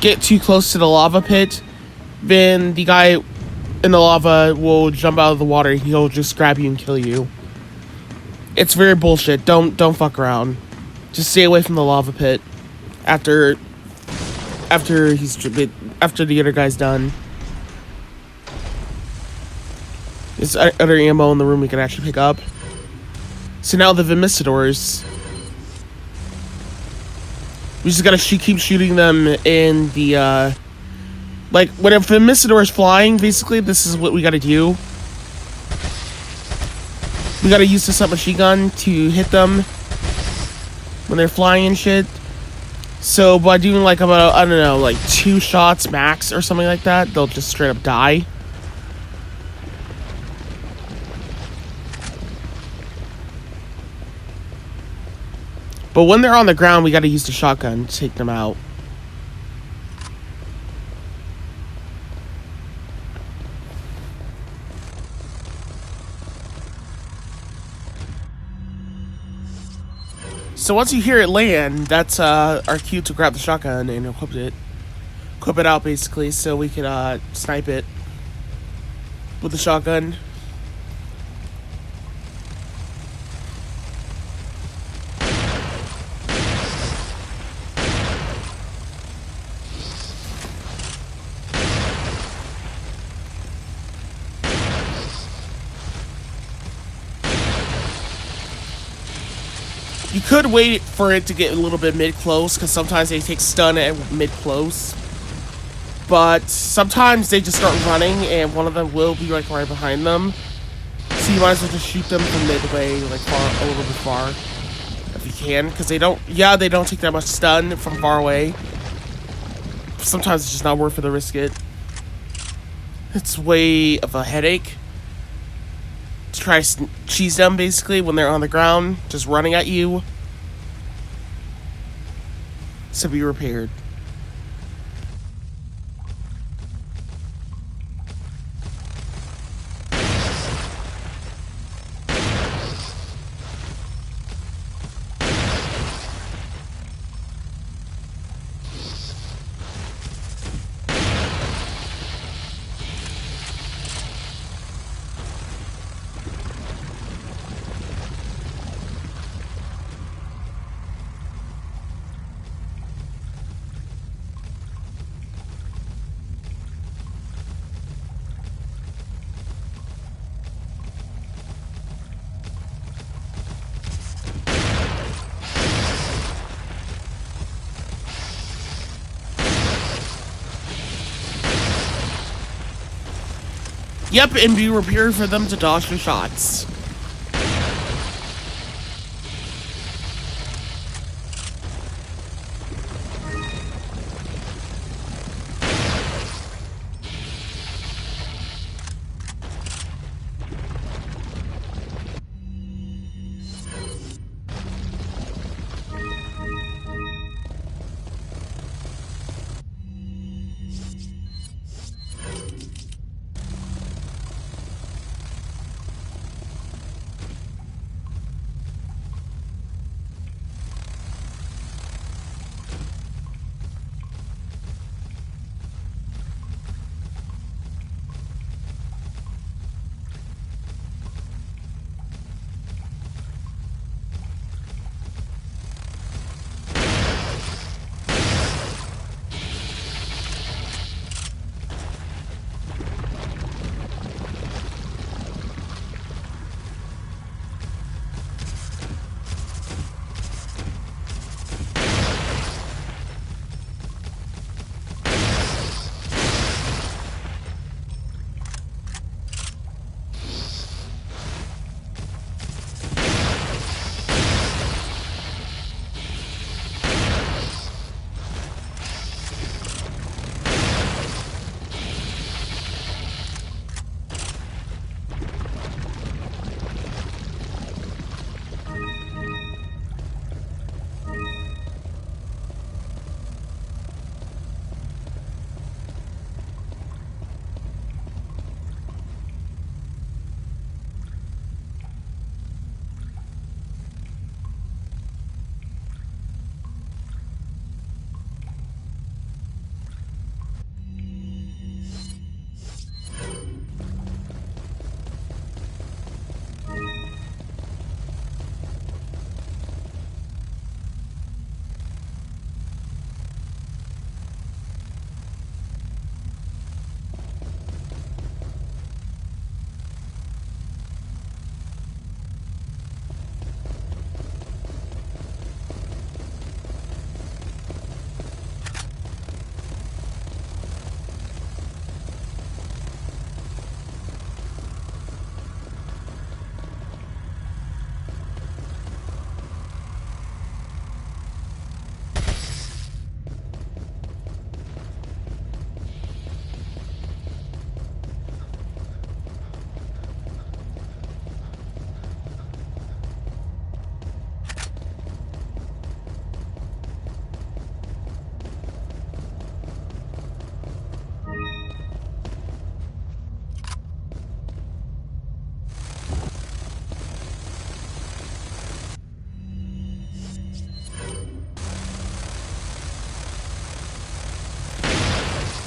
S1: get too close to the lava pit, then the guy in the lava will jump out of the water. He'll just grab you and kill you. It's very bullshit. Don't fuck around. Just stay away from the lava pit after the other guy's done. There's other ammo in the room we can actually pick up. So now the Vimicidors, we just gotta keep shooting them in the like when a Vimicidor is flying. Basically, this is what we gotta do. We gotta use the submachine gun to hit them when they're flying and shit. So by doing like about, I don't know, like 2 shots max or something like that, they'll just straight up die. But when they're on the ground, we gotta use the shotgun to take them out. So once you hear it land, that's our cue to grab the shotgun and equip it. Equip it out basically so we can snipe it with the shotgun. You could wait for it to get a little bit mid-close, because sometimes they take stun at mid-close. But sometimes they just start running, and one of them will be like right behind them. So you might as well just shoot them from midway, like far, a little bit far, if you can, because they don't take that much stun from far away. Sometimes it's just not worth it to risk it. It's way of a headache to try to cheese them, basically, when they're on the ground, just running at you. So be repaired. Yep, and be prepared for them to dodge your shots.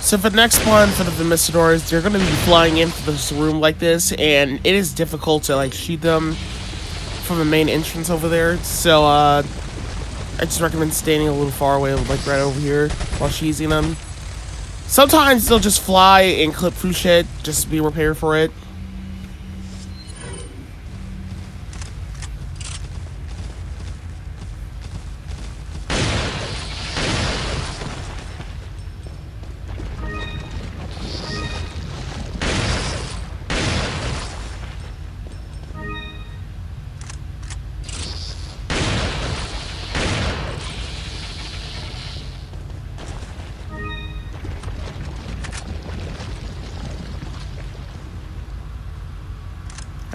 S1: So for the next one, for the Vermistadors, they're going to be flying into this room like this, and it is difficult to like shoot them from the main entrance over there. So I just recommend standing a little far away, like right over here, while cheesing them. Sometimes they'll just fly and clip through shit, just be prepared for it.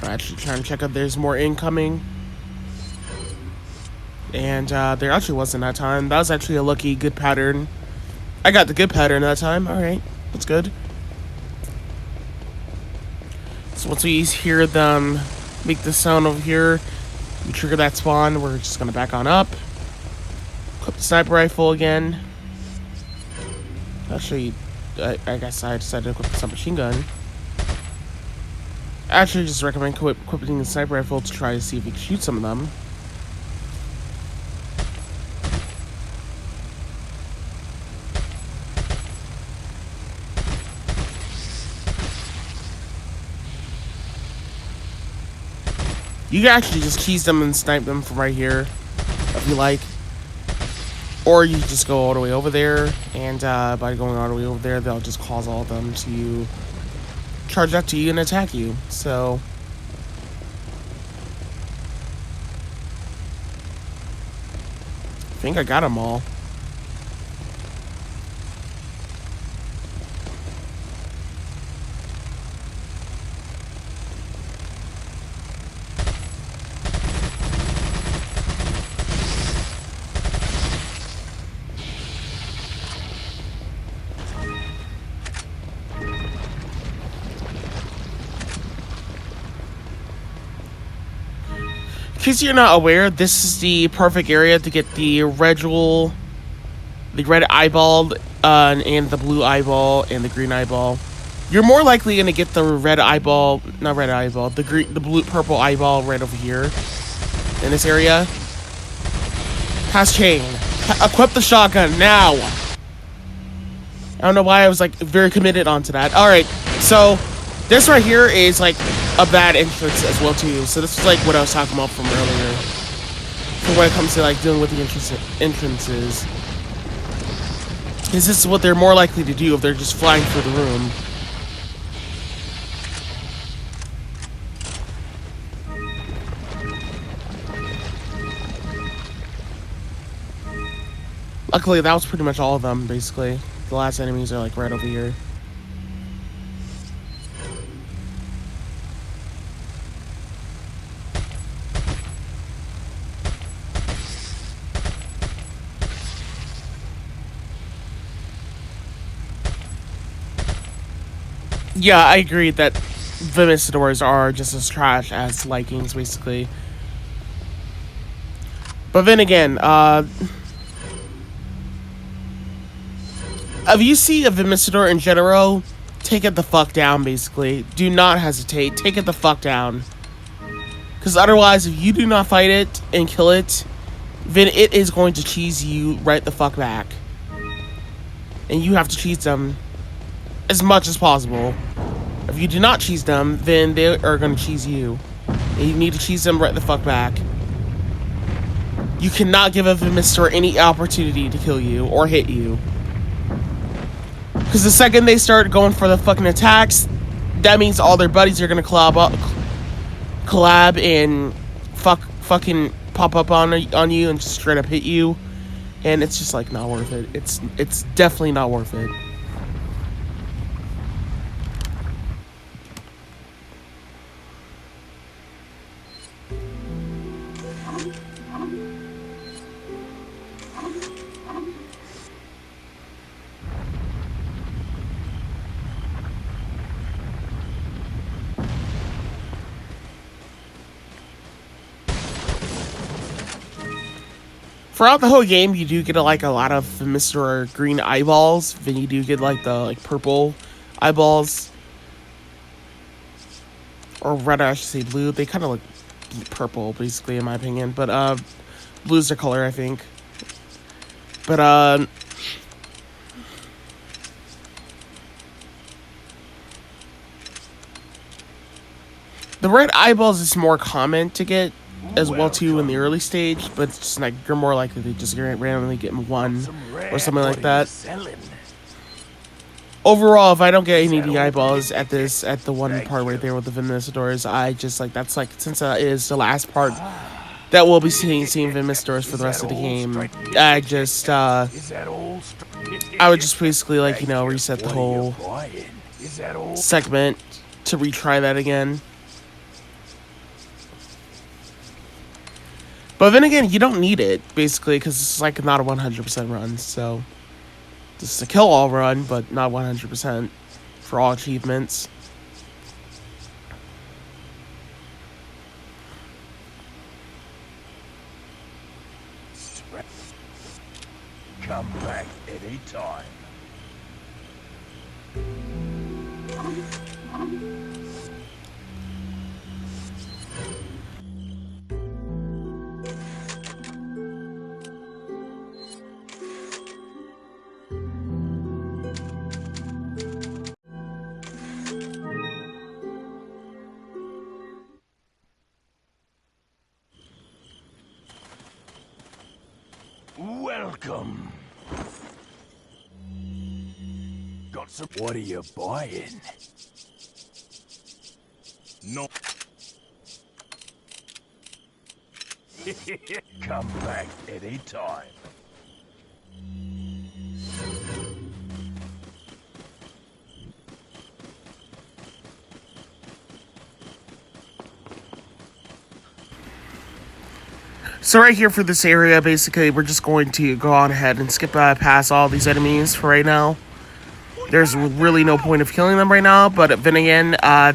S1: I'm actually trying to check if there's more incoming. And there actually wasn't that time. That was actually a lucky good pattern. I got the good pattern that time. Alright, that's good. So once we hear them make the sound over here, we trigger that spawn. We're just going to back on up. Equip the sniper rifle again. Actually, I guess I decided to equip the submachine gun. I actually just recommend equipping the sniper rifle to try to see if we can shoot some of them. You can actually just cheese them and snipe them from right here, if you like. Or you just go all the way over there, and by going all the way over there, they'll just cause all of them to charge up to you and attack you. So I think I got them all. In case you're not aware, this is the perfect area to get the red jewel, the red eyeball, and the blue eyeball, and the green eyeball. You're more likely going to get the red eyeball, not red eyeball, the blue, purple eyeball right over here in this area. Pass chain. Equip the shotgun now. I don't know why I was like very committed onto that. Alright, so this right here is like a bad entrance as well too. So this is like what I was talking about from earlier. For when it comes to like dealing with the entrances. Is this what they're more likely to do if they're just flying through the room? Luckily, that was pretty much all of them, basically. The last enemies are like right over here. Yeah, I agree that Vermistadors are just as trash as Likings, basically. But then again, if you see a Vermistador in general, take it the fuck down, basically. Do not hesitate. Take it the fuck down. Because otherwise, if you do not fight it and kill it, then it is going to cheese you right the fuck back. And you have to cheese them as much as possible. If you do not cheese them, then they are going to cheese you. And you need to cheese them right the fuck back. You cannot give a Vermistador any opportunity to kill you or hit you. Because the second they start going for the fucking attacks, that means all their buddies are going to collab and fucking pop up on you and just straight up hit you. And it's just like not worth it. It's definitely not worth it. Throughout the whole game, you do get like a lot of Mr. Green eyeballs. Then you do get like the purple eyeballs, or rather, I should say blue. They kind of look purple, basically, in my opinion. But blue's their color, I think. But the red eyeballs is more common to get as well too in the early stage, but it's just like you're more likely to just randomly get one or something like that. Overall, if I don't get any of the eyeballs at the one part right there with the Venusadors, I just like that's like since that is the last part that we'll be seeing Venusadors for the rest of the game. I just I would just basically like reset the whole segment to retry that again. But then again, you don't need it, basically, because it's like not a 100% run, so... This is a kill-all run, but not 100% for all achievements.
S7: Come back any time. Welcome. Got some. What are you buying? No. Come back any time.
S1: So right here for this area, basically, we're just going to go on ahead and skip past all these enemies for right now. There's really no point of killing them right now, but then again, the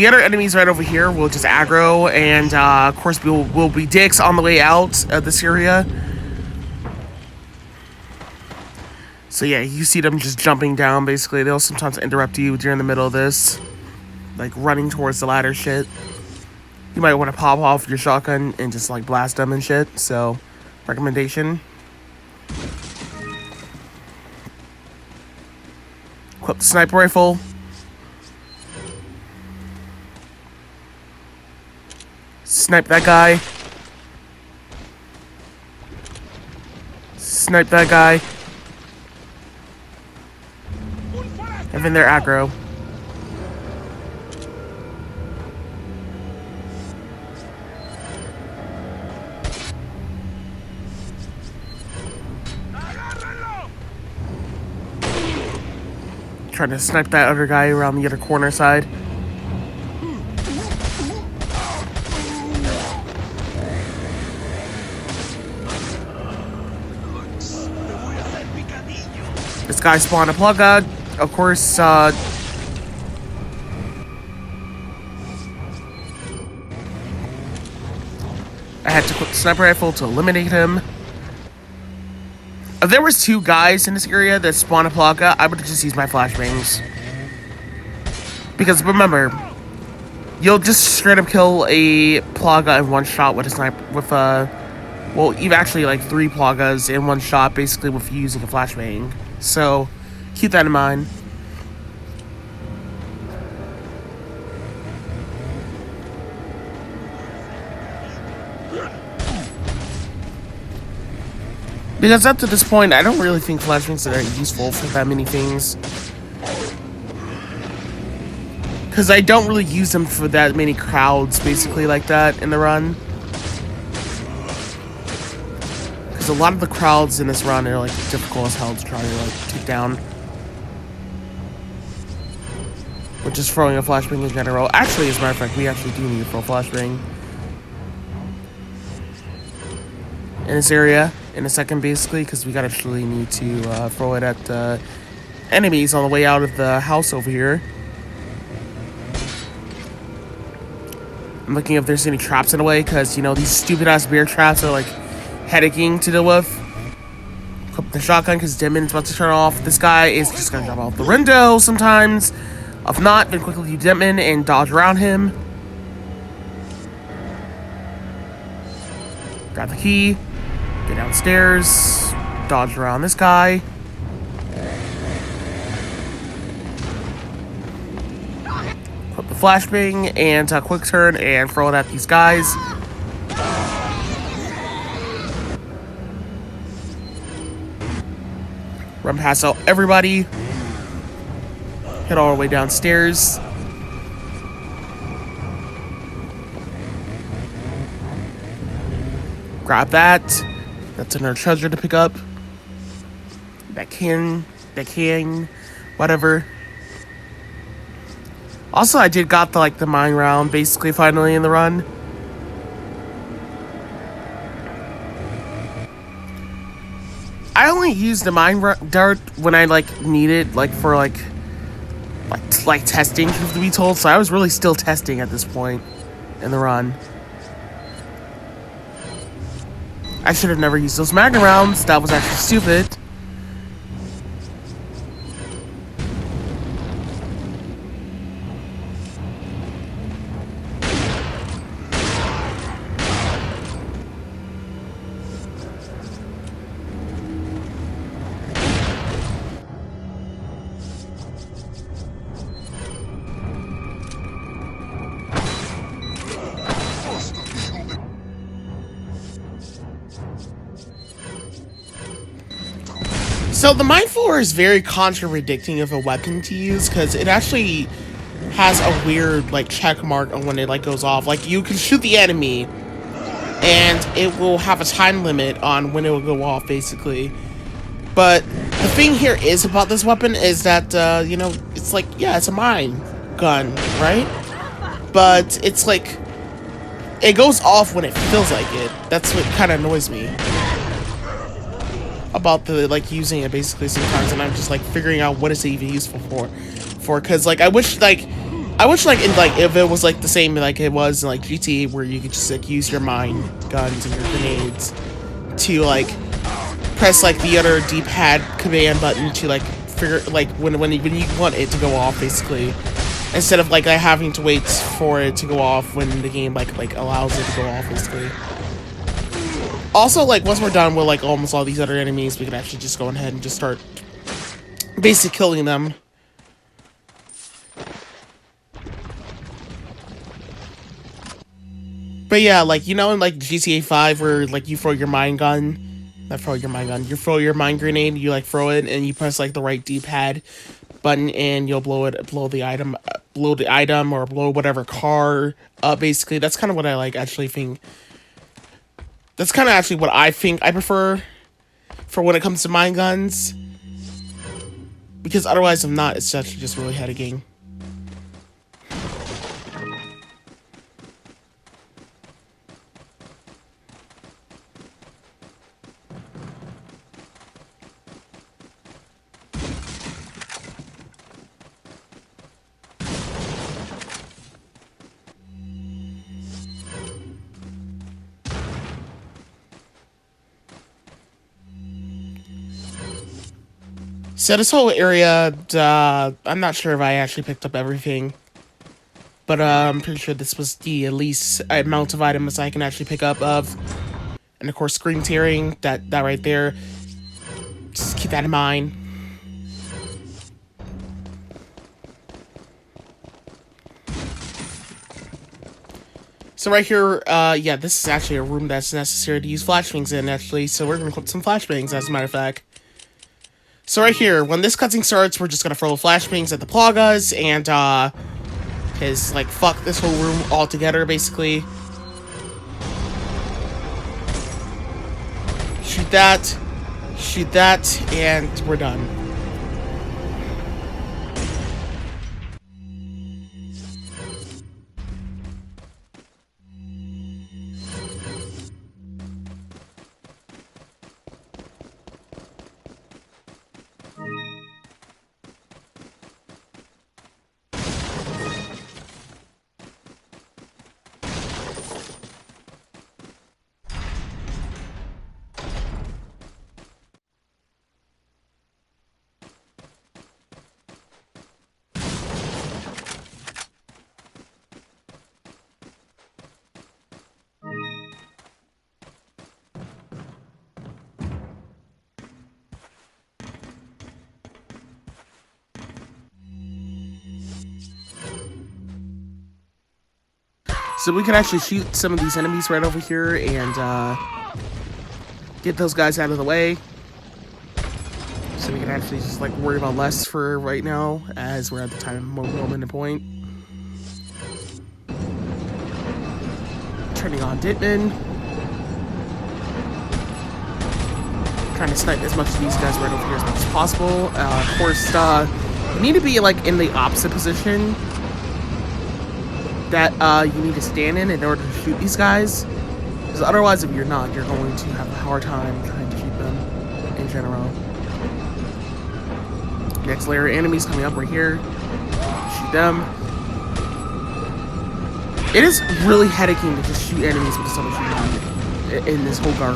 S1: other enemies right over here will just aggro, and of course we'll be dicks on the way out of this area. So yeah, you see them just jumping down, basically. They'll sometimes interrupt you during the middle of this, like running towards the ladder shit. You might want to pop off your shotgun and just like blast them and shit. So, recommendation. Equip the sniper rifle. Snipe that guy. Snipe that guy. And then they're aggro. Trying to snipe that other guy around the other corner side. This guy spawned a plug god. Of course, I had to equip the sniper rifle to eliminate him. If there was two guys in this area that spawn a plaga, I would just use my flashbangs. Because remember, you'll just straight up kill a plaga in one shot with a sniper, well, you've actually like 3 plagas in one shot, basically with using a flashbang. So, keep that in mind. Because up to this point, I don't really think flashbangs are useful for that many things. Because I don't really use them for that many crowds, basically, like that in the run. Because a lot of the crowds in this run are, like, difficult as hell to try to, like, take down. Or just throwing a flashbang in general. Actually, as a matter of fact, we actually do need to throw a flashbang in this area in a second, basically, because we actually need to throw it at enemies on the way out of the house over here. I'm looking if there's any traps in the way, because, you know, these stupid ass bear traps are like headache to deal with. Equip the shotgun because Demon's about to turn off. This guy is just gonna jump out the window sometimes. If not, then quickly do Demon and dodge around him. Grab the key. Get downstairs. Dodge around this guy. Put the flashbang and quick turn and throw it at these guys. Run past out everybody. Head all the way downstairs. Grab that. That's another treasure to pick up. That can, whatever. Also, I did got the mine round basically finally in the run. I only used the mine dart when I need it for testing, truth to be told. So I was really still testing at this point in the run. I should have never used those magnet rounds. That was actually stupid. So the mine floor is very contradicting of a weapon to use because it actually has a weird check mark on when it goes off. You can shoot the enemy and it will have a time limit on when it will go off basically. But the thing here is about this weapon is that it's it's a mine gun, right? But it's it goes off when it feels like it. That's what kind of annoys me about the using it basically sometimes, and I'm just figuring out what is it even useful for because I wish if it was the same it was in GTA where you could just use your mine guns and your grenades to press the other D-pad command button to figure when you want it to go off basically, instead of having to wait for it to go off when the game allows it to go off basically. Also, once we're done with, almost all these other enemies, we can actually just go ahead and just start basically killing them. But yeah, in, GTA 5, where, you throw your mine gun, you throw your mine grenade, you, throw it, and you press, the right D-pad button, and you'll blow the item, or blow whatever car up, basically. That's kind of what I, actually think. That's kind of actually what I think I prefer for when it comes to mine guns. Because otherwise, if not, it's actually just really headache. So this whole area, I'm not sure if I actually picked up everything, but I'm pretty sure this was the least amount of items I can actually pick up of. And of course, screen tearing, that right there, just keep that in mind. So right here, yeah, this is actually a room that's necessary to use flashbangs in, actually, so we're gonna put some flashbangs, as a matter of fact. So right here, when this cutscene starts, we're just gonna throw flashbangs at the Plagas and, fuck this whole room altogether, basically. Shoot that, and we're done. So we can actually shoot some of these enemies right over here and get those guys out of the way. So we can actually just like worry about less for right now as we're at the time moment and point. Turning on Ditman. Trying to snipe as much of these guys right over here as much as possible. Of course, you need to be like in the opposite position that you need to stand in order to shoot these guys. Because otherwise, if you're not, you're going to have a hard time trying to shoot them in general. Next layer of enemies coming up right here. Shoot them. It is really headacking to just shoot enemies with so much in this whole card.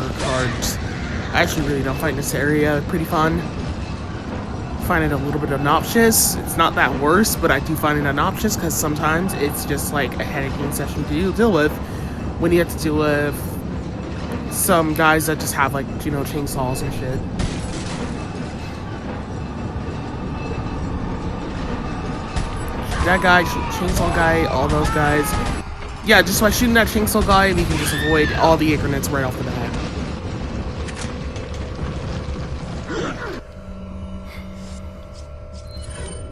S1: I actually really don't find this area pretty fun. I find it a little bit obnoxious. It's not that worse, but I do find it obnoxious because sometimes it's just like a headacking session to deal with when you have to deal with some guys that just have like, you know, chainsaws and shit. That guy, chainsaw guy, all those guys. Yeah, just by shooting that chainsaw guy, we can just avoid all the increments right off the bat.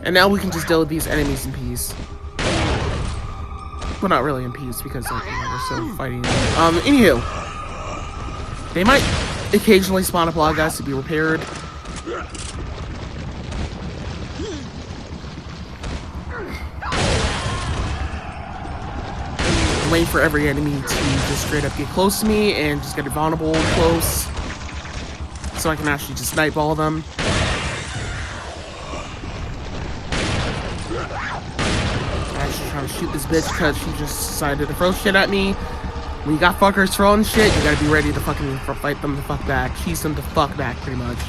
S1: And now we can just deal with these enemies in peace. Well, not really in peace because like, you know, we're still fighting. Anywho, they might occasionally spawn up a lot of guys to be repaired. I'm waiting for every enemy to just straight up get close to me and just get vulnerable close, so I can actually just snipe all of them. Trying to shoot this bitch because she just decided to throw shit at me. When you got fuckers throwing shit, you gotta be ready to fucking fight them the fuck back. Cheese them the fuck back, pretty much.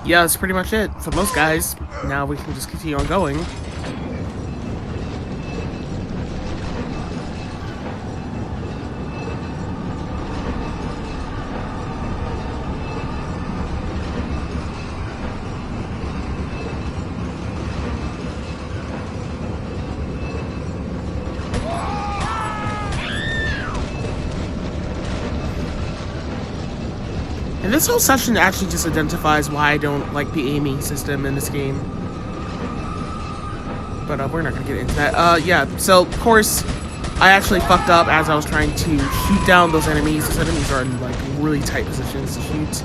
S1: Yeah, that's pretty much it for most guys. Now we can just continue on going. And this whole section actually just identifies why I don't like the aiming system in this game. But we're not gonna get into that. Yeah, so of course, I actually fucked up as I was trying to shoot down those enemies. Those enemies are in like really tight positions to shoot.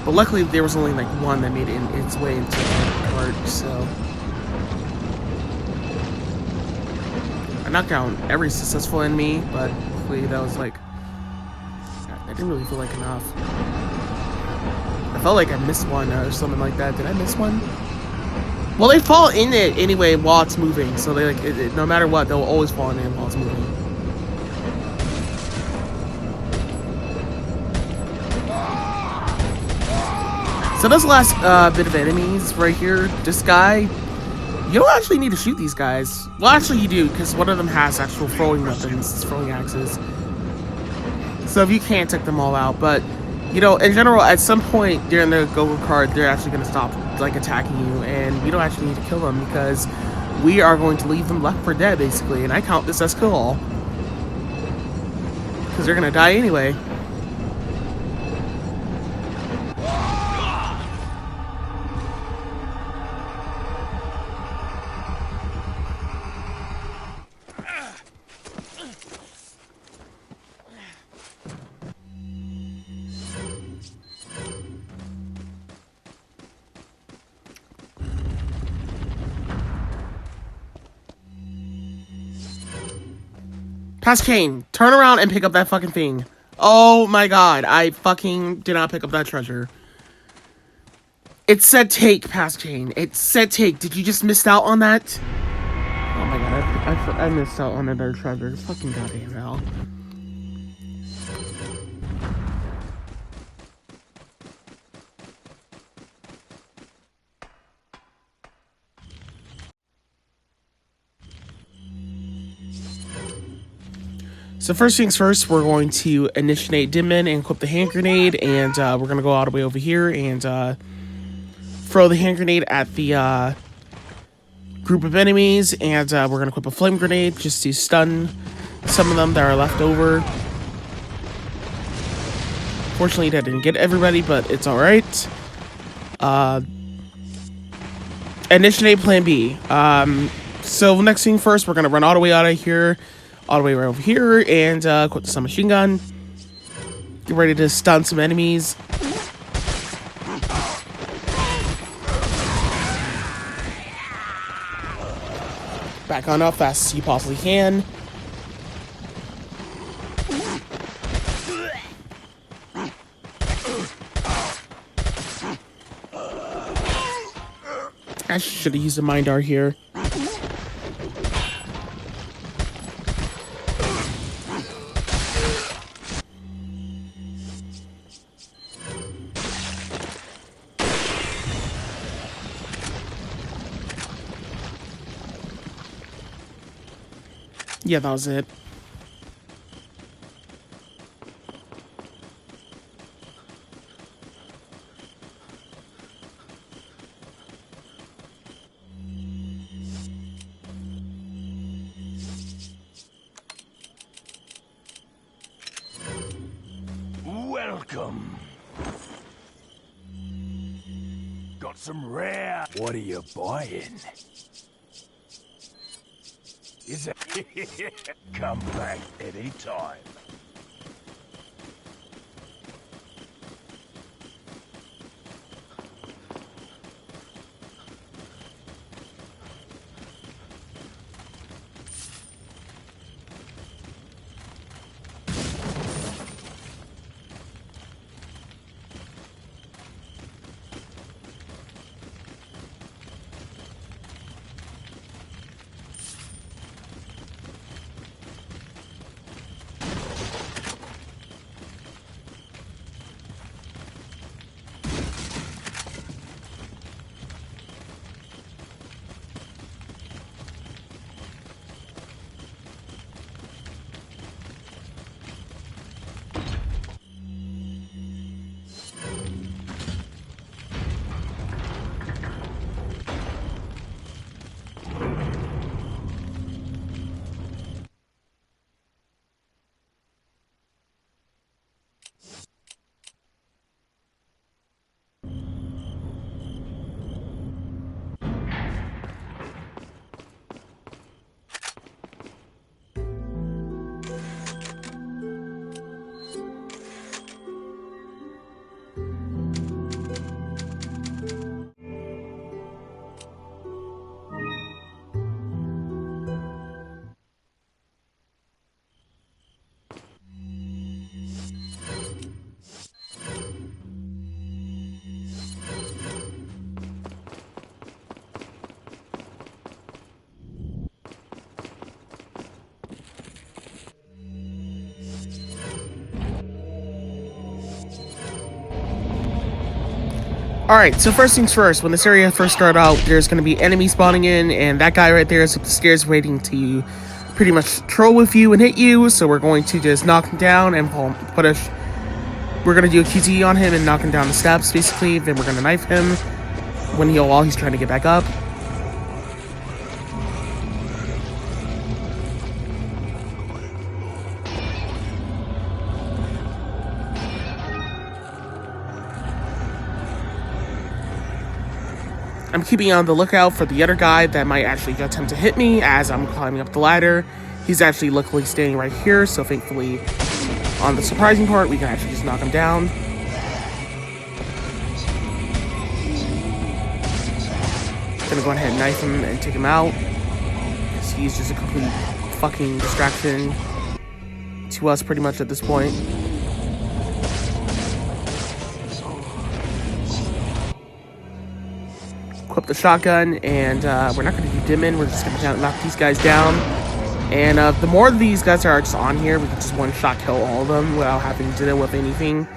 S1: But luckily there was only like one that made its way into the cart, so. I knocked down every successful enemy, but that was like, I didn't really feel like enough. I felt like I missed one or something like that. Did I miss one? Well, they fall in it anyway while it's moving, so they like no matter what, they'll always fall in it while it's moving. So this last bit of enemies right here, this guy, you don't actually need to shoot these guys. Well, actually you do, because one of them has actual throwing weapons, throwing axes. So if you can't take them all out, but, you know, in general, at some point during the go-go card, they're actually going to stop, like, attacking you, and you don't actually need to kill them, because we are going to leave them left for dead, basically, and I count this as kill all. Because they're going to die anyway. Pascane, turn around and pick up that fucking thing. Oh my god, I fucking did not pick up that treasure. It said take, Past Chain. It said take. Did you just miss out on that? Oh my god, I missed out on another treasure. Fucking goddamn hell. So first things first, we're going to initiate Dimmin and equip the hand grenade, and we're going to go all the way over here and throw the hand grenade at the group of enemies, and we're going to equip a flame grenade just to stun some of them that are left over. Fortunately, that didn't get everybody, but it's alright. Initiate plan B. So next thing first, we're going to run all the way out of here, all the way right over here, and equip the submachine gun. Get ready to stun some enemies. Back on up fast as you possibly can. I should have used a mind dart here. Yeah, that was it.
S7: Welcome. Got some rare. What are you buying? Is it? Come back anytime.
S1: Alright, so first things first, when this area first started out, there's going to be enemies spawning in, and that guy right there is up the stairs waiting to pretty much troll with you and hit you, so we're going to just knock him down and we're going to do a QT on him and knock him down the steps, basically, then we're going to knife him while he's trying to get back up. I'm keeping on the lookout for the other guy that might actually attempt to hit me as I'm climbing up the ladder. He's actually luckily standing right here, so thankfully, on the surprising part, we can actually just knock him down. Gonna go ahead and knife him and take him out, because he's just a complete fucking distraction to us pretty much at this point. equip the shotgun, and we're not going to do Dimmin. We're just going to knock these guys down. And the more of these guys are just on here, we can just one-shot kill all of them without having to deal with anything.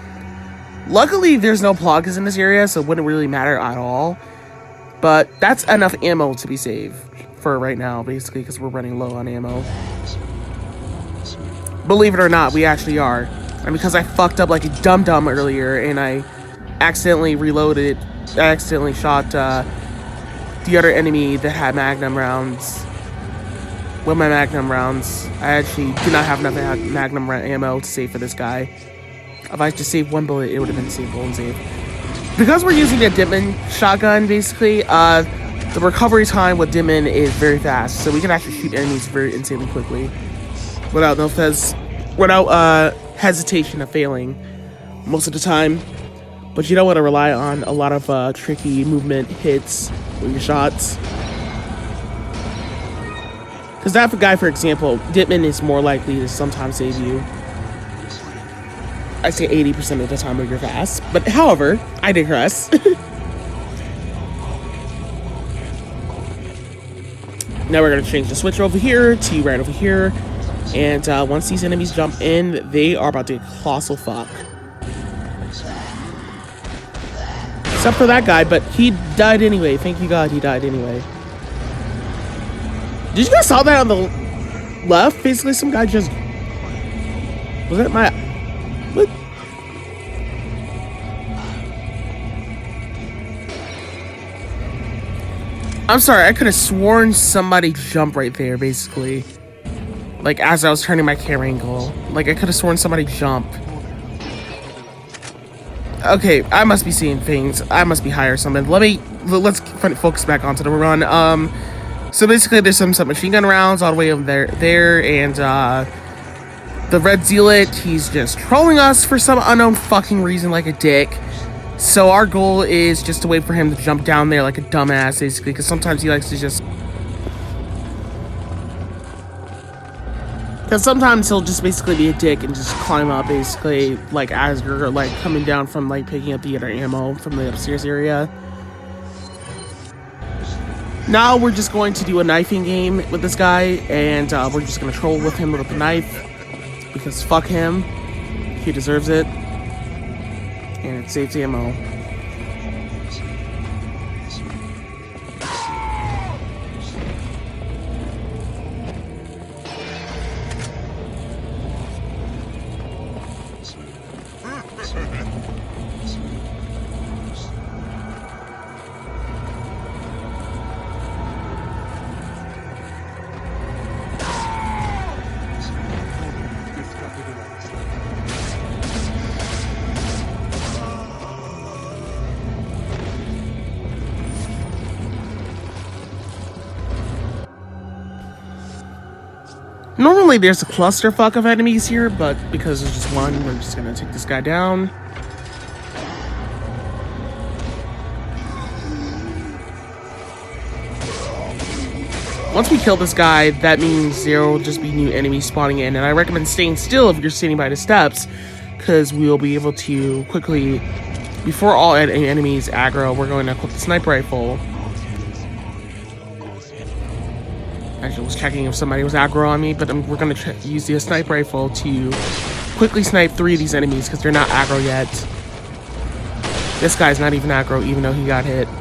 S1: Luckily, there's no plugs in this area, so it wouldn't really matter at all. But that's enough ammo to be saved for right now, basically, because we're running low on ammo. Believe it or not, we actually are. And because I fucked up like a dum-dum earlier, and I accidentally reloaded, I accidentally shot the other enemy that had magnum rounds. With my magnum rounds, I actually did not have enough magnum ammo to save for this guy. If I just saved one bullet, it would have been savable and safe. Because we're using a Dimmin shotgun, basically, the recovery time with Dimmin is very fast, so we can actually shoot enemies very insanely quickly without hesitation of failing most of the time. But you don't want to rely on a lot of tricky movement hits with your shots. Because that guy, for example, Dimmin is more likely to sometimes save you. I say 80% of the time when you're fast. But however, I digress. Now we're going to change the switch over here to right over here. And once these enemies jump in, they are about to get colossal fuck. Except for that guy, but he died anyway. Thank you God he died anyway. Did you guys saw that on the left? Basically, some guy just... Was that my... What? I'm sorry, I could have sworn somebody jumped right there, basically. Like, as I was turning my camera angle. Like, I could have sworn somebody jumped. Okay, I must be seeing things. I must be high or something. Let's focus back onto the run. So basically, there's some submachine gun rounds all the way over there, and the red zealot, he's just trolling us for some unknown fucking reason like a dick. So our goal is just to wait for him to jump down there like a dumbass, basically, because sometimes he likes to just... Because sometimes he'll just basically be a dick and just climb up, basically, like as you're like coming down from like picking up the other ammo from the upstairs area. Now we're just going to do a knifing game with this guy, and we're just going to troll with him with the knife, because fuck him, he deserves it, and it saves ammo. Normally there's a clusterfuck of enemies here, but because there's just one, we're just gonna take this guy down. Once we kill this guy, that means there will just be new enemies spawning in, and I recommend staying still if you're sitting by the steps, because we will be able to quickly, before all enemies aggro, we're going to equip the sniper rifle. Actually, I was checking if somebody was aggro on me, but we're going to use the sniper rifle to quickly snipe 3 of these enemies because they're not aggro yet. This guy's not even aggro, even though he got hit. I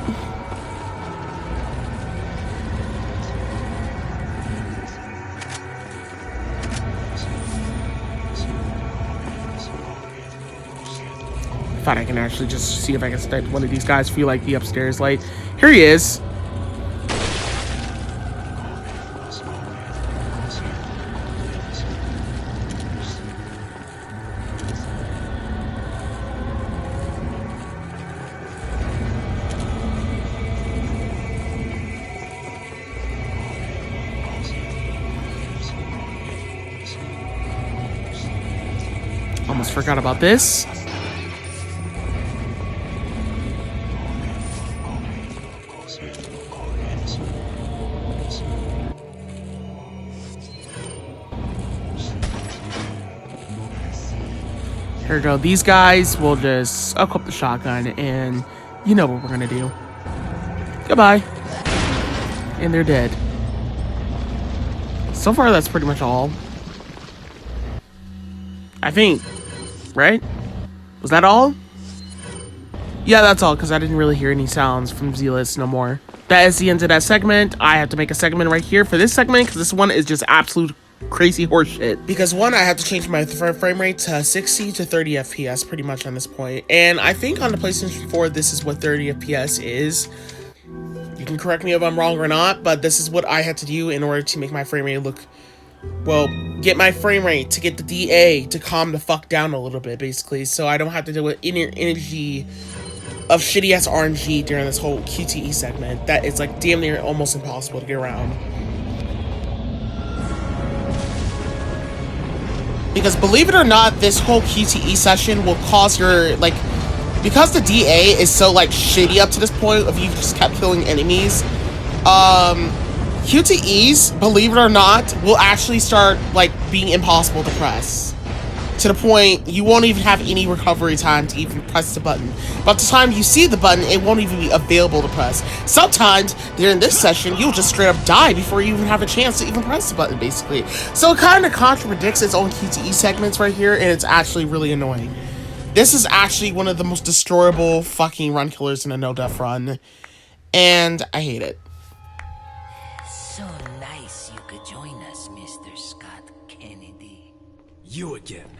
S1: thought I can actually just see if I can snipe one of these guys. Feel like the upstairs light. Here he is. Almost forgot about this. Here we go. These guys will just equip the shotgun, and you know what we're gonna do. Goodbye. And they're dead. So far, that's pretty much all. I think. Right? Was that all? Yeah, that's all, because I didn't really hear any sounds from Zealous no more. That is the end of that segment. I have to make a segment right here for this segment, because this one is just absolute crazy horseshit. Because one, I have to change my frame rate to 60 to 30 FPS pretty much on this point. And I think on the PlayStation 4, this is what 30 FPS is. You can correct me if I'm wrong or not, but this is what I had to do in order to make my frame rate look... Well, get my frame rate, to get the DA to calm the fuck down a little bit, basically. So I don't have to deal with energy of shitty-ass RNG during this whole QTE segment. That is, like, damn near almost impossible to get around. Because believe it or not, this whole QTE session will cause your, like, because the DA is so, like, shitty up to this point, if you just kept killing enemies, QTEs, believe it or not, will actually start, like, being impossible to press. To the point, you won't even have any recovery time to even press the button. By the time you see the button, it won't even be available to press. Sometimes, during this session, you'll just straight up die before you even have a chance to even press the button, basically. So it kind of contradicts its own QTE segments right here, and it's actually really annoying. This is actually one of the most destroyable fucking run killers in a no-death run, and I hate it.
S10: So nice you could join us, Mr. Scott Kennedy.
S2: You again.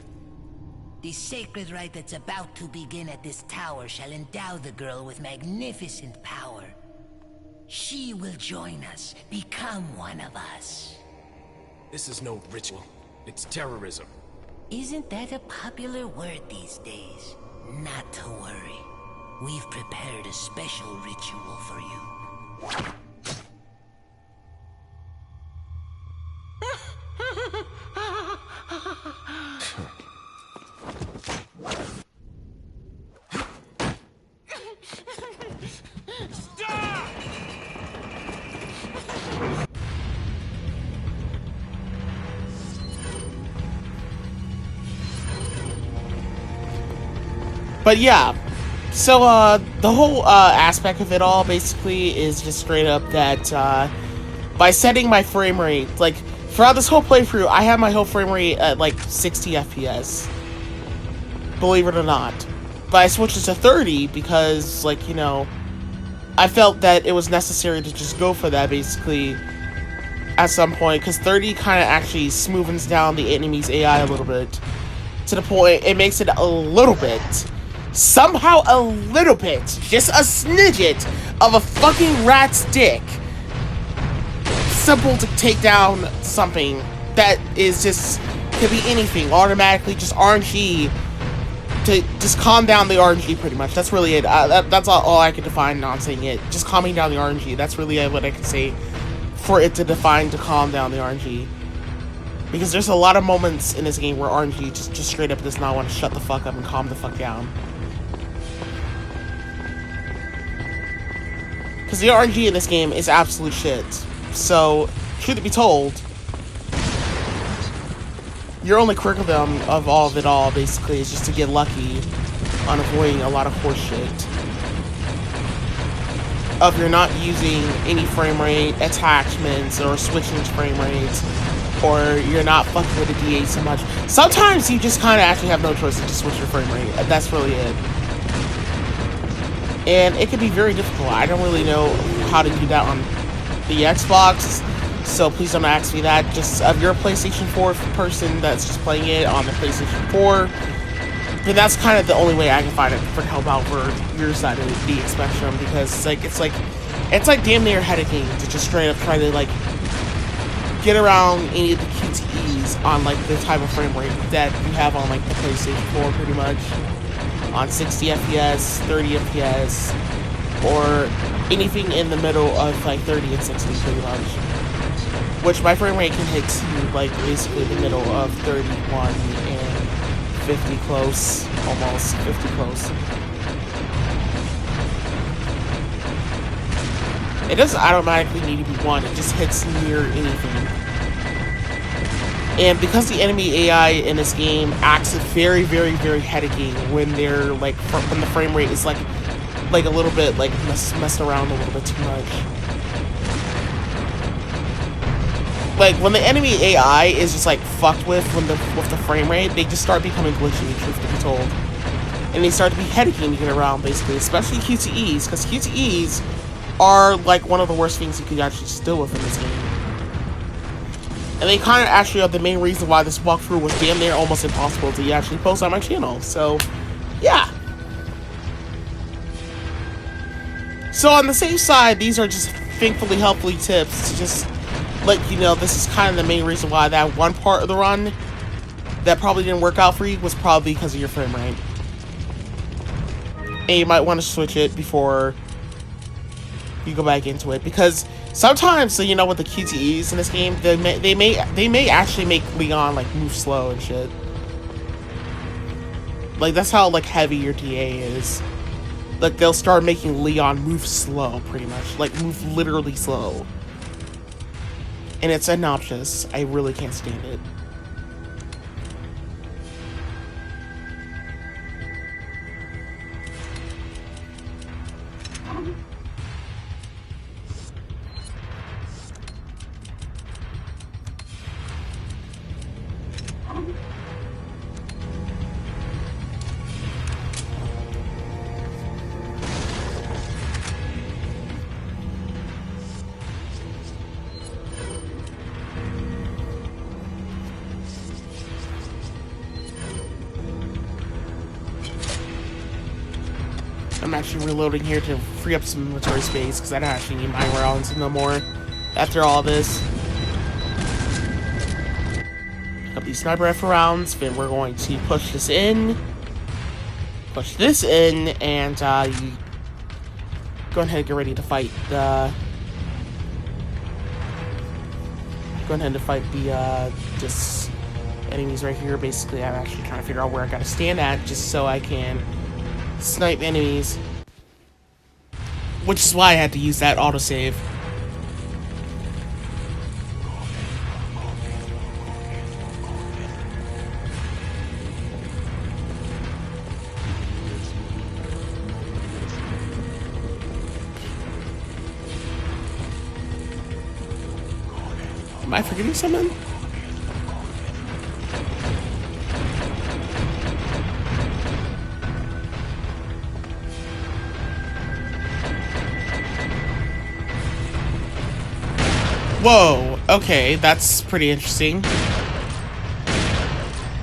S10: The sacred rite that's about to begin at this tower shall endow the girl with magnificent power. She will join us, become one of us.
S2: This is no ritual. It's terrorism.
S10: Isn't that a popular word these days? Not to worry. We've prepared a special ritual for you.
S1: But yeah, so the whole aspect of it all basically is just straight up that by setting my frame rate, like throughout this whole playthrough, I have my whole frame rate at like 60 FPS, believe it or not. But I switched it to 30 because, like, you know, I felt that it was necessary to just go for that basically at some point, because 30 kind of actually smoothens down the enemy's AI a little bit, to the point it makes it a little bit, somehow a little bit, just a snidget of a fucking rat's dick, simple to take down something that is just, could be anything, automatically just RNG, to just calm down the RNG pretty much. That's really it. That's all I can define on saying it. Just calming down the RNG. That's really what I can say for it to define to calm down the RNG. Because there's a lot of moments in this game where RNG just straight up does not want to shut the fuck up and calm the fuck down. Because the RNG in this game is absolute shit. So, truth to be told, your only curriculum of all of it all, basically, is just to get lucky on avoiding a lot of horse shit. If you're not using any frame rate attachments or switching frame rates, or you're not fucking with the DA so much. Sometimes you just kind of actually have no choice to just switch your frame rate. That's really it. And it can be very difficult. I don't really know how to do that on the Xbox, so please don't ask me that. Just if you're a PlayStation 4 person that's just playing it on the PlayStation 4, then that's kind of the only way I can find it for help out for your side of the spectrum, because it's like damn near headacking to just straight up try to like get around any of the QTEs on like the type of frame rate that you have on like the PlayStation 4 pretty much. On 60 FPS, 30 FPS, or anything in the middle of like 30 and 60 pretty much. Which my frame rate can hit to like basically the middle of 31 and 50 close, almost 50 close. It doesn't automatically need to be 1, it just hits near anything. And because the enemy AI in this game acts very, very, very headacking when they're like, when the frame rate is like like a little bit like messed around a little bit too much. Like when the enemy AI is just like fucked with the frame rate, they just start becoming glitchy, truth to be told. And they start to be headachy to get around, basically, especially QTEs, because QTEs are like one of the worst things you could actually just deal with in this game. And they kind of actually are the main reason why this walkthrough was damn near almost impossible to actually post on my channel. So, yeah. So on the safe side, these are just thankfully helpful tips to just let you know this is kind of the main reason why that one part of the run that probably didn't work out for you was probably because of your frame rate. And you might want to switch it before you go back into it, because sometimes, so you know, with the QTEs in this game, they may actually make Leon like move slow and shit. Like that's how like heavy your DA is. Like they'll start making Leon move slow, pretty much, like move literally slow. And it's obnoxious. I really can't stand it. I'm actually reloading here to free up some inventory space because I don't actually need my rounds no more after all this. Pick up these sniper rifle rounds, then we're going to push this in, push this in, and you go ahead and get ready to fight the. Go ahead and fight the just enemies right here. Basically, I'm actually trying to figure out where I gotta stand at just so I can snipe enemies, which is why I had to use that autosave. Am I forgetting something? Whoa, okay, that's pretty interesting.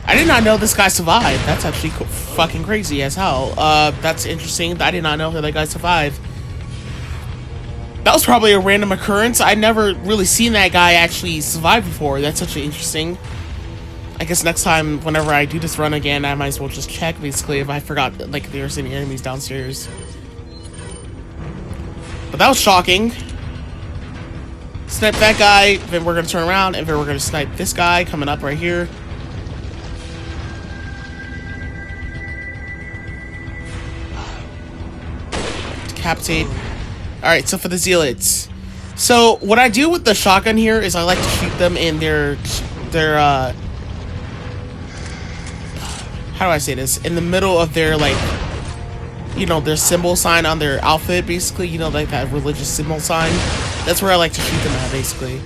S1: I did not know this guy survived. That's actually fucking crazy as hell. That's interesting. I did not know that guy survived. That was probably a random occurrence. I never really seen that guy actually survive before. That's actually interesting. I guess next time, whenever I do this run again, I might as well just check, basically, if I forgot, like, if there's any enemies downstairs. But that was shocking. Snipe that guy, then we're gonna turn around, and then we're gonna snipe this guy coming up right here. Decapitate. Alright, so for the zealots. So, what I do with the shotgun here is I like to shoot them in their how do I say this? In the middle of their, like, you know, their symbol sign on their outfit, basically, you know, like that religious symbol sign. That's where I like to shoot them at, basically.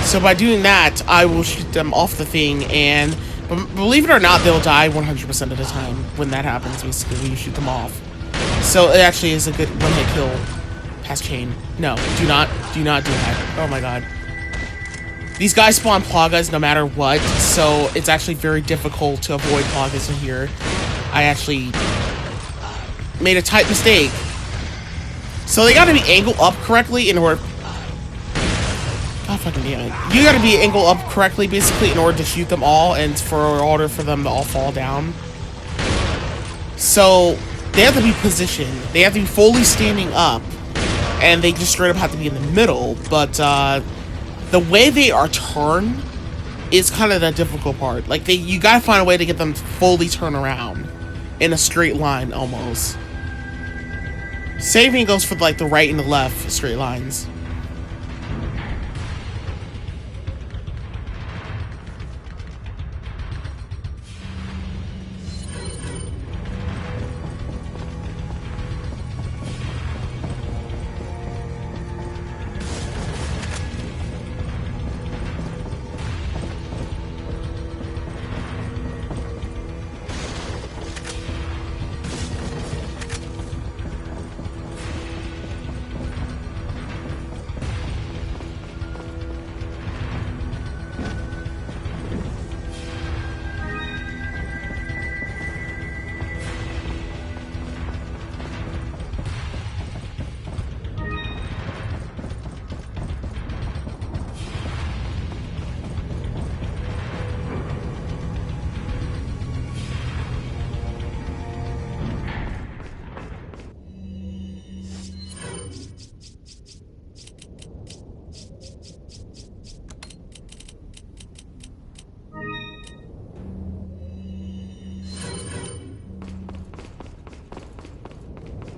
S1: So by doing that, I will shoot them off the thing, and believe it or not, they'll die 100% of the time when that happens, basically, when you shoot them off. So it actually is a good one-hit kill. Pass chain. No, do not do that. Oh my god. These guys spawn plagas no matter what, so it's actually very difficult to avoid plagas in here. I actually made a tight mistake. So they gotta be angled up correctly in order... God fucking damn it. You gotta be angled up correctly, basically, in order to shoot them all, and in order for them to all fall down. So they have to be positioned. They have to be fully standing up, and they just straight up have to be in the middle, but the way they are turned is kind of the difficult part. Like, you gotta find a way to get them fully turned around in a straight line, almost. Same thing goes for, like, the right and the left straight lines.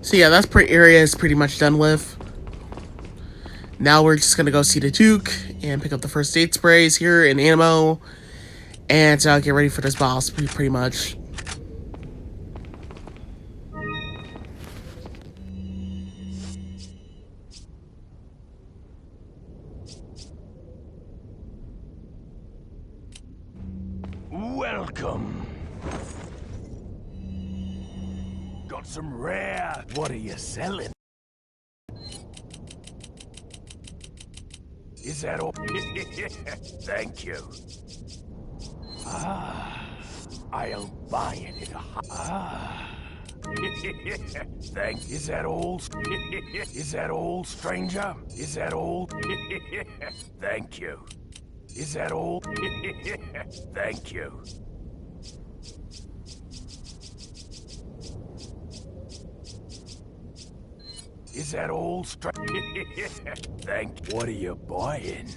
S1: So yeah, that area is pretty much done with. Now we're just gonna go see the Duke and pick up the first aid sprays here and ammo, and get ready for this boss pretty much.
S7: Welcome. Got some rare. What are you selling? Is that all? Thank you. I'll buy it at a Thank. Is that all? Is that all, stranger? Is that all? Thank you. Is that all? Thank you. Is that all, Thank. What are you buying?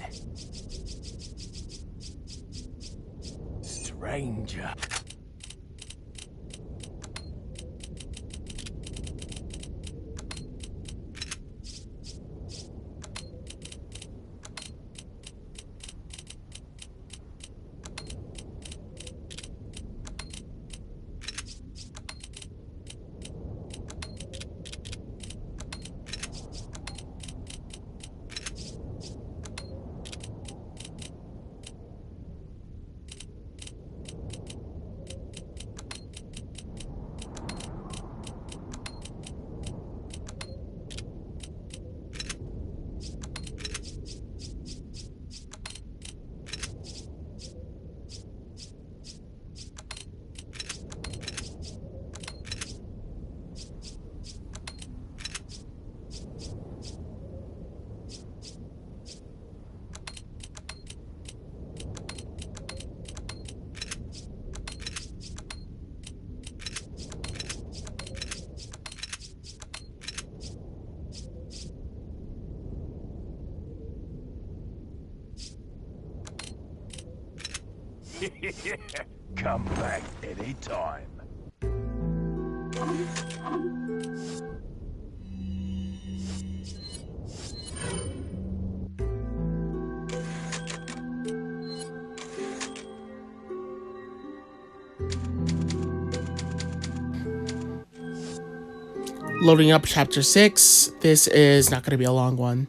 S7: Stranger. Come back anytime.
S1: Loading up chapter 6. This is not going to be a long one.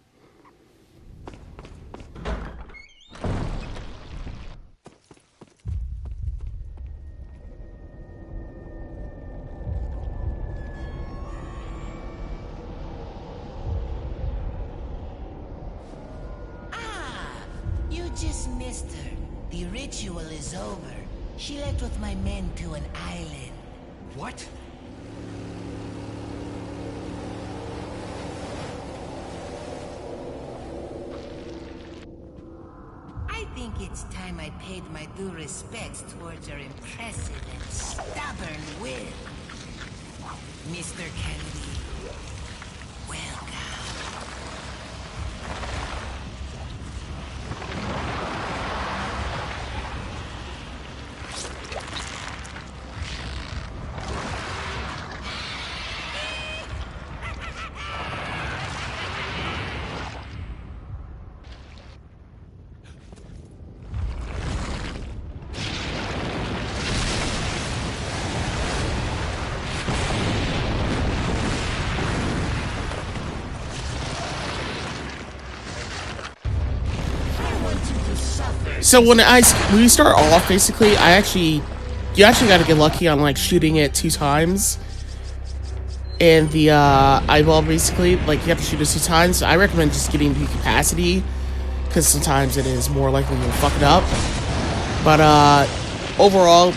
S10: You just missed her. The ritual is over. She left with my men to an island.
S3: What?
S10: I think it's time I paid my due respects towards her impressive and stubborn will. Mr. Kennedy, welcome.
S1: So when we start off, basically, you actually got to get lucky on like shooting it 2 times, and the eyeball basically like you have to shoot it 2 times. I recommend just getting the capacity because sometimes it is more likely you'll fuck it up. But overall,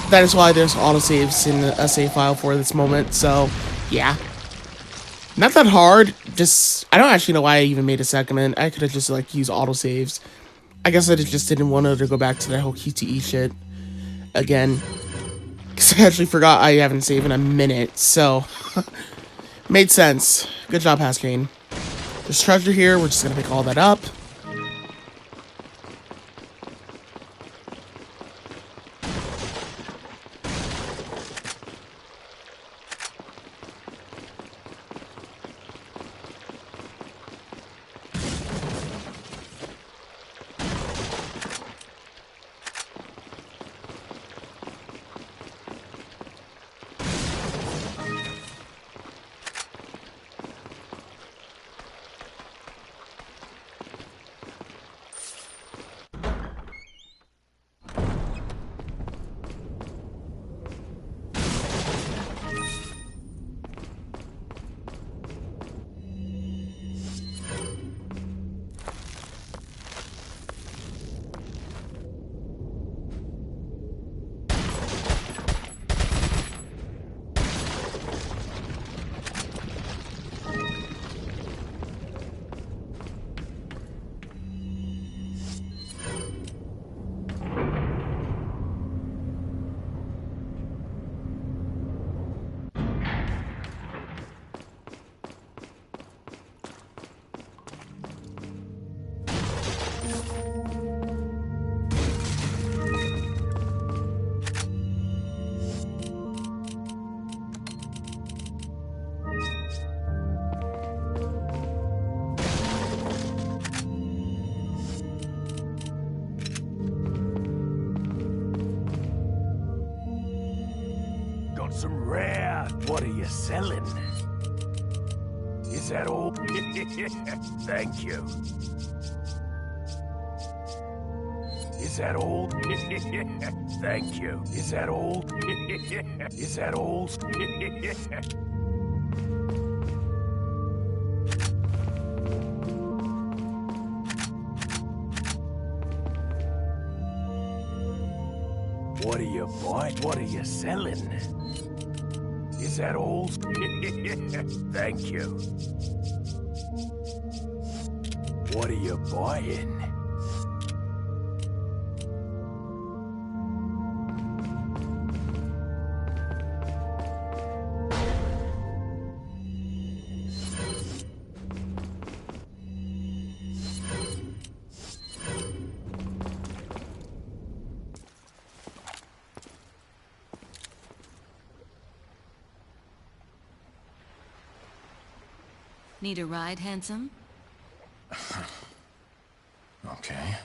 S1: that is why there's autosaves in a save file for this moment. So yeah, not that hard. Just I don't actually know why I even made a segment. I could have just like used autosaves. I guess I just didn't want to go back to that whole QTE shit again. Because I actually forgot I haven't saved in a minute, so... made sense. Good job, Haskane. There's treasure here, we're just gonna pick all that up.
S7: got some rare. What are you selling? Is that all? Thank you. Is that all? Thank you. Is that all? Is that all? What are you buying? What are you selling? Is that all? Thank you. What are you buying?
S11: Need a ride, handsome?
S6: Okay.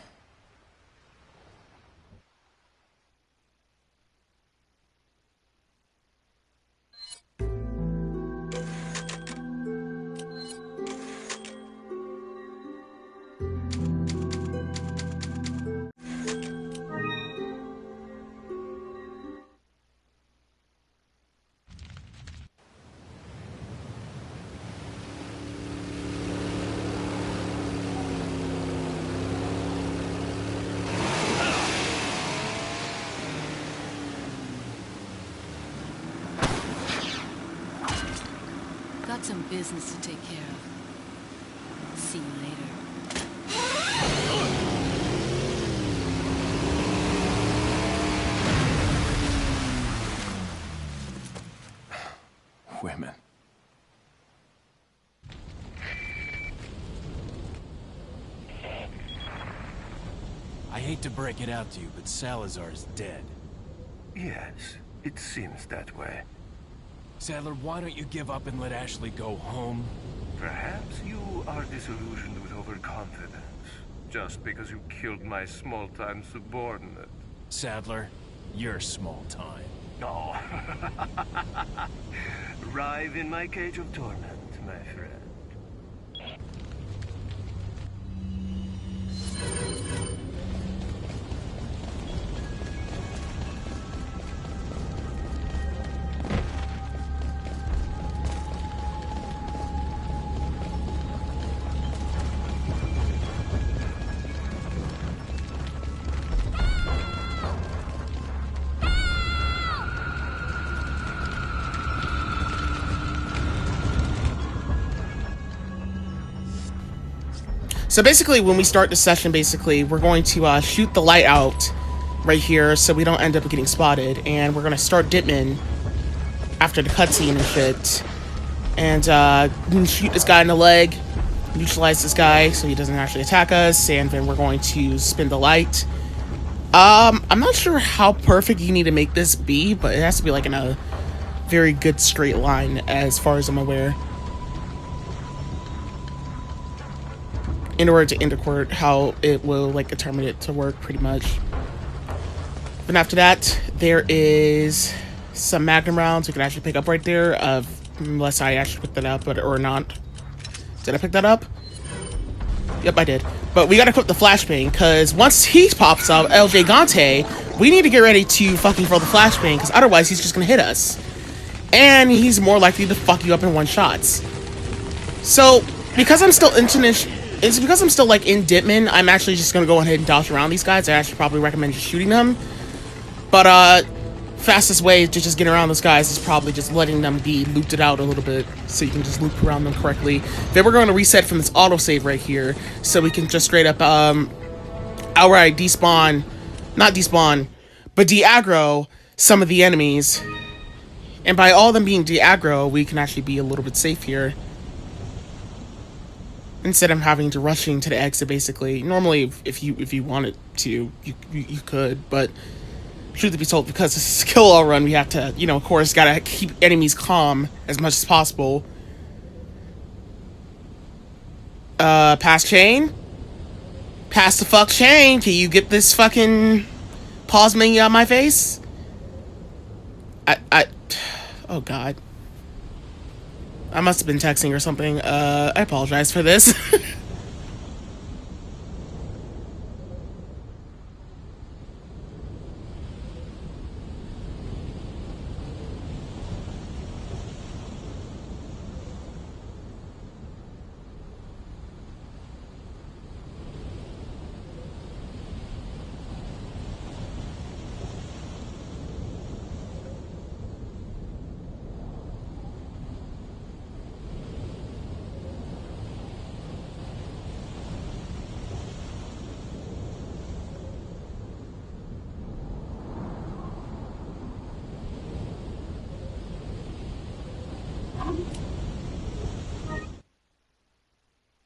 S11: Got some business to take care of. See you later.
S6: Women. I hate to break it out to you, but Salazar's dead.
S7: Yes, it seems that way.
S6: Sadler, why don't you give up and let Ashley go home?
S12: Perhaps you are disillusioned with overconfidence, just because you killed my small-time subordinate.
S6: Sadler, you're small time.
S12: No. Writhe in my cage of torment, my friend.
S1: So basically, when we start the session, basically, we're going to shoot the light out right here so we don't end up getting spotted. And we're going to start Ditman after the cutscene and shit. And shoot this guy in the leg, neutralize this guy so he doesn't actually attack us. And then we're going to spin the light. I'm not sure how perfect you need to make this be, but it has to be like in a very good straight line as far as I'm aware, in order to indicate how it will like determine it to work pretty much. Then after that, there is some magnum rounds we can actually pick up right there, unless I actually picked that up, or not. Did I pick that up? Yep, I did. But we gotta equip the flashbang, because once he pops up, El Gigante, we need to get ready to fucking throw the flashbang, because otherwise he's just gonna hit us. And he's more likely to fuck you up in one shots. So, because I'm still because I'm still like in Ditman, I'm actually just gonna go ahead and dodge around these guys. I actually probably recommend just shooting them. But fastest way to just get around those guys is probably just letting them be looped out a little bit, so you can just loop around them correctly. Then we're going to reset from this autosave right here, so we can just straight up outright despawn, not despawn, but de-aggro some of the enemies. And by all them being de-aggro, we can actually be a little bit safe here, instead of having to rushing to the exit. Basically, normally if you wanted to, you could, but truth to be told, because this is a kill all run, we have to, you know, of course, gotta keep enemies calm as much as possible. Pass chain, pass the fuck chain. Can you get this fucking pause menu out my face? Oh god. I must have been texting or something. I apologize for this.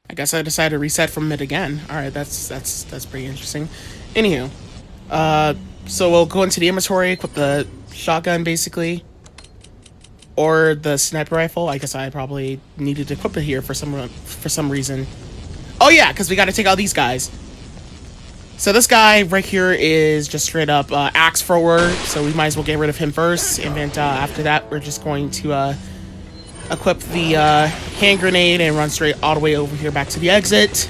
S1: I guess I decided to reset from it again. Alright, that's pretty interesting. Anywho. So we'll go into the inventory, equip the shotgun basically. Or the sniper rifle. I guess I probably needed to equip it here for some reason. Oh yeah, because we gotta take out these guys. So this guy right here is just straight up axe thrower, so we might as well get rid of him first, and then after that we're just going to equip the hand grenade and run straight all the way over here back to the exit.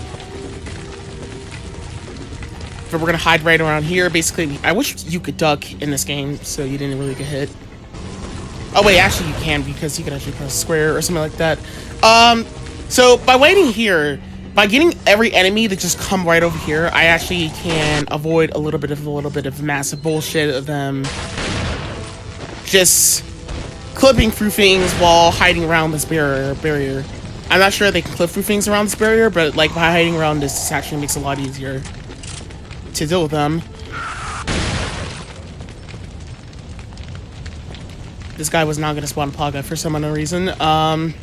S1: But we're gonna hide right around here. Basically, I wish you could duck in this game so you didn't really get hit. Oh wait, actually you can, because you can actually press square or something like that. So by waiting here, by getting every enemy to just come right over here, I actually can avoid a little bit of massive bullshit of them just clipping through things while hiding around this barrier. I'm not sure they can clip through things around this barrier, but like by hiding around this actually makes it a lot easier to deal with them. This guy was not going to spawn Plaga for some unknown reason. Of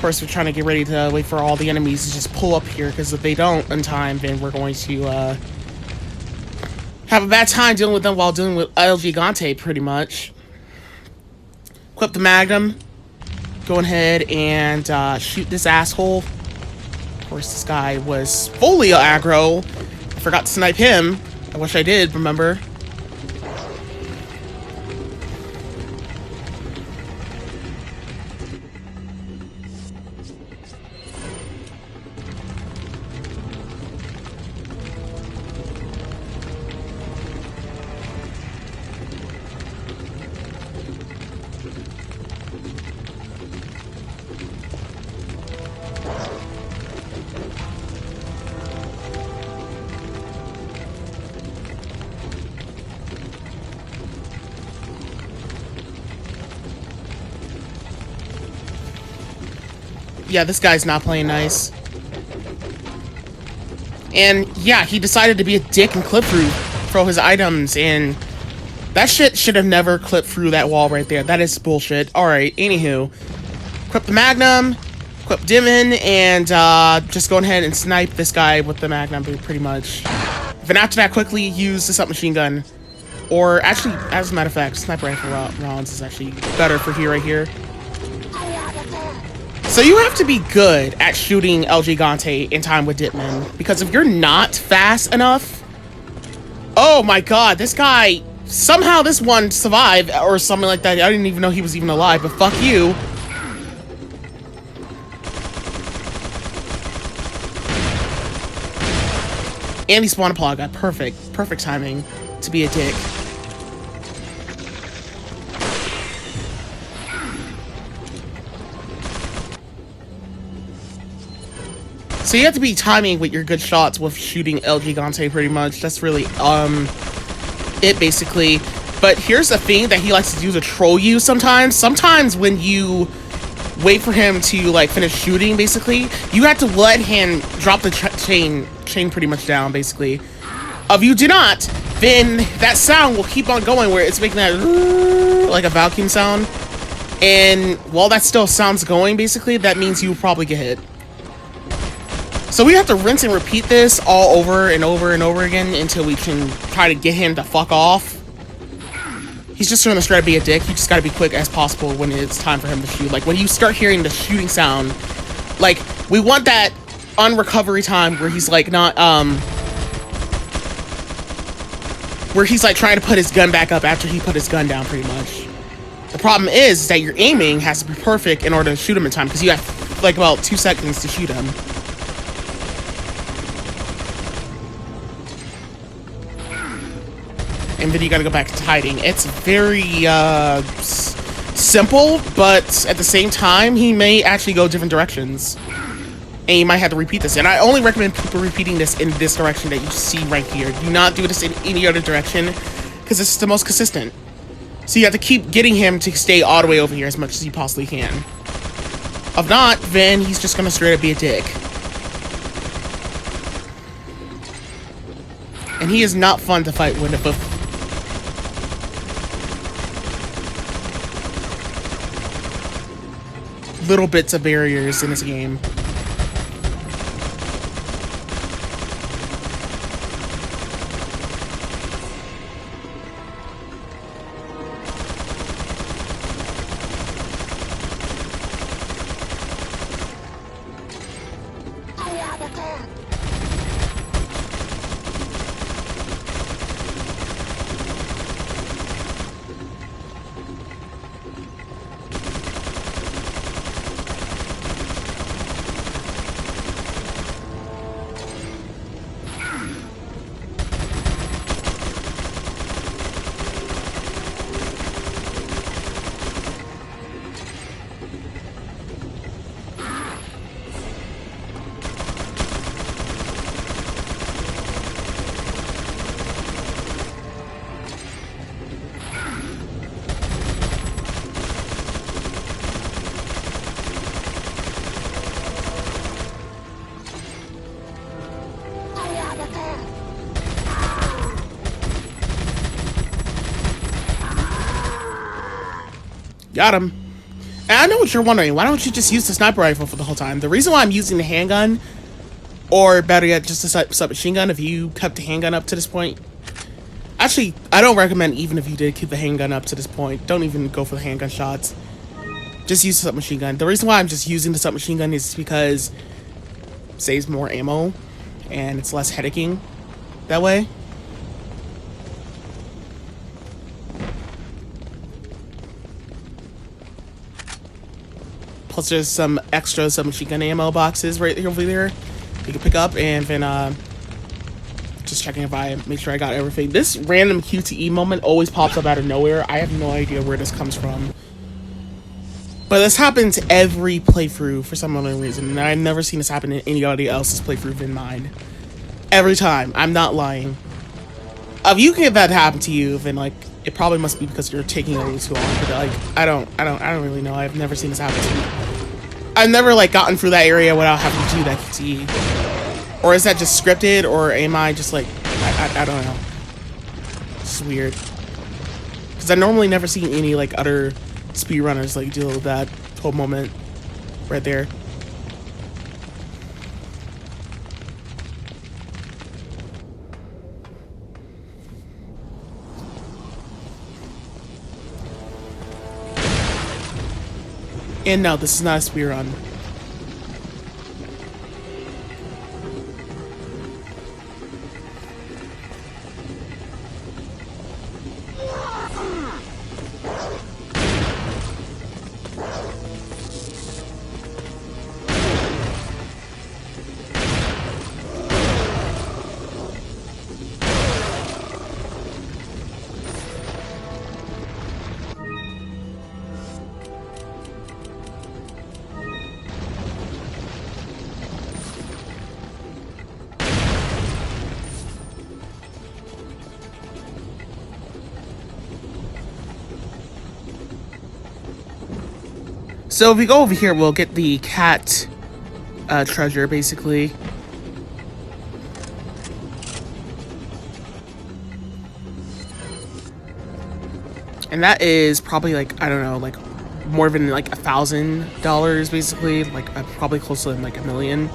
S1: course, we're trying to get ready to wait for all the enemies to just pull up here, because if they don't in time, then we're going to have a bad time dealing with them while dealing with El Gigante, pretty much. Equip the Magnum. Go ahead and shoot this asshole. Of course, this guy was fully aggro. I forgot to snipe him. I wish I did, remember? Yeah, this guy's not playing nice. And yeah, he decided to be a dick and clip through his items, and that shit should have never clipped through that wall right there. That is bullshit. Alright, anywho. Equip the Magnum, equip Dimon, and just go ahead and snipe this guy with the Magnum, pretty much. Then after that, quickly use the submachine gun. Or actually, as a matter of fact, sniper rifle rounds is actually better for here, right here. So you have to be good at shooting El Gigante in time with Ditman, because if you're not fast enough... Oh my god, this guy... Somehow this one survived, or something like that. I didn't even know he was even alive, but fuck you. And he spawned a Plaga. Perfect. Perfect timing to be a dick. So you have to be timing with your good shots with shooting El Gigante, pretty much. That's really, it, basically. But here's the thing that he likes to do to troll you sometimes. Sometimes when you wait for him to, like, finish shooting, basically, you have to let him drop the chain pretty much down, basically. If you do not, then that sound will keep on going, where it's making that, like a vacuum sound. And while that still sounds going, basically, that means you will probably get hit. So we have to rinse and repeat this all over and over and over again until we can try to get him to fuck off. He's just trying to try to be a dick. You just gotta be quick as possible when it's time for him to shoot. Like, when you start hearing the shooting sound, like, we want that unrecovery time where he's, like, not, where he's, like, trying to put his gun back up after he put his gun down, pretty much. The problem is that your aiming has to be perfect in order to shoot him in time, because you have like about 2 seconds to shoot him. And then you gotta go back to hiding. It's very simple, but at the same time, he may actually go different directions. And you might have to repeat this. And I only recommend people repeating this in this direction that you see right here. Do not do this in any other direction, because it's the most consistent. So you have to keep getting him to stay all the way over here as much as you possibly can. If not, then he's just gonna straight up be a dick. And he is not fun to fight with. Little bits of barriers in this game. Got him. And I know what you're wondering. Why don't you just use the sniper rifle for the whole time? The reason why I'm using the handgun, or better yet, just a submachine gun, if you kept the handgun up to this point. Actually, I don't recommend even if you did keep the handgun up to this point. Don't even go for the handgun shots. Just use the submachine gun. The reason why I'm just using the submachine gun is because it saves more ammo, and it's less headaching that way. Plus, there's some extra submachine gun ammo boxes right over there you can pick up, and then just checking if I make sure I got everything. This random QTE moment always pops up out of nowhere. I have no idea where this comes from, but this happens every playthrough for some other reason, and I've never seen this happen in anybody else's playthrough than mine. Every time. I'm not lying. If you get that happen to you, then like it probably must be because you're taking a little too long. But like I don't really know. I've never seen this happen to me. I've never like gotten through that area without having to do that QTE. Or is that just scripted, or am I just like I don't know. It's weird. Because I normally never see any like other speedrunners like deal with that whole moment right there. And no, this is not a speed run. So if we go over here, we'll get the cat treasure, basically. And that is probably like, I don't know, like more than like $1,000, basically. Like probably close to like $1 million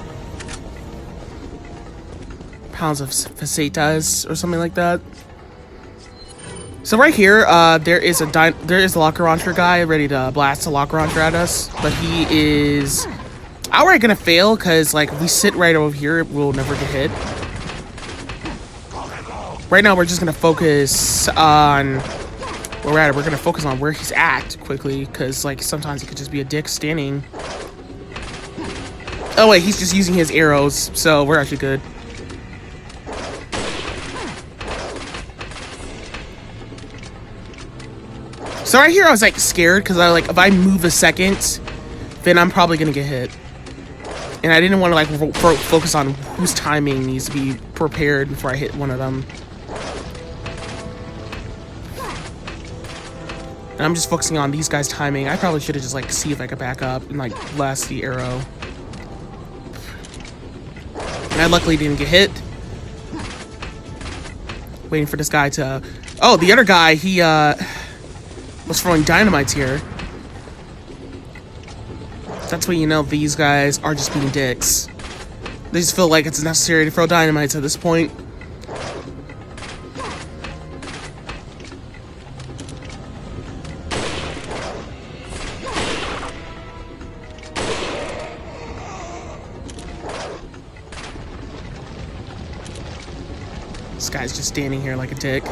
S1: pounds of facetas or something like that. So right here, there is a locker launcher guy ready to blast a locker launcher at us, but he is outright gonna fail because like if we sit right over here, we'll never get hit. Right now, we're just gonna focus on where we're at, we're gonna focus on where he's at quickly, because like sometimes he could just be a dick standing. Oh wait, he's just using his arrows, so we're actually good. So right here I was like scared because I like if I move a second, then I'm probably gonna get hit. And I didn't want to like focus on whose timing needs to be prepared before I hit one of them. And I'm just focusing on these guys' timing. I probably should have just like see if I could back up and like blast the arrow. And I luckily didn't get hit. Waiting for this guy to... Oh, the other guy, he was throwing dynamites here. That's when you know these guys are just being dicks. They just feel like it's necessary to throw dynamites at this point. This guy's just standing here like a dick.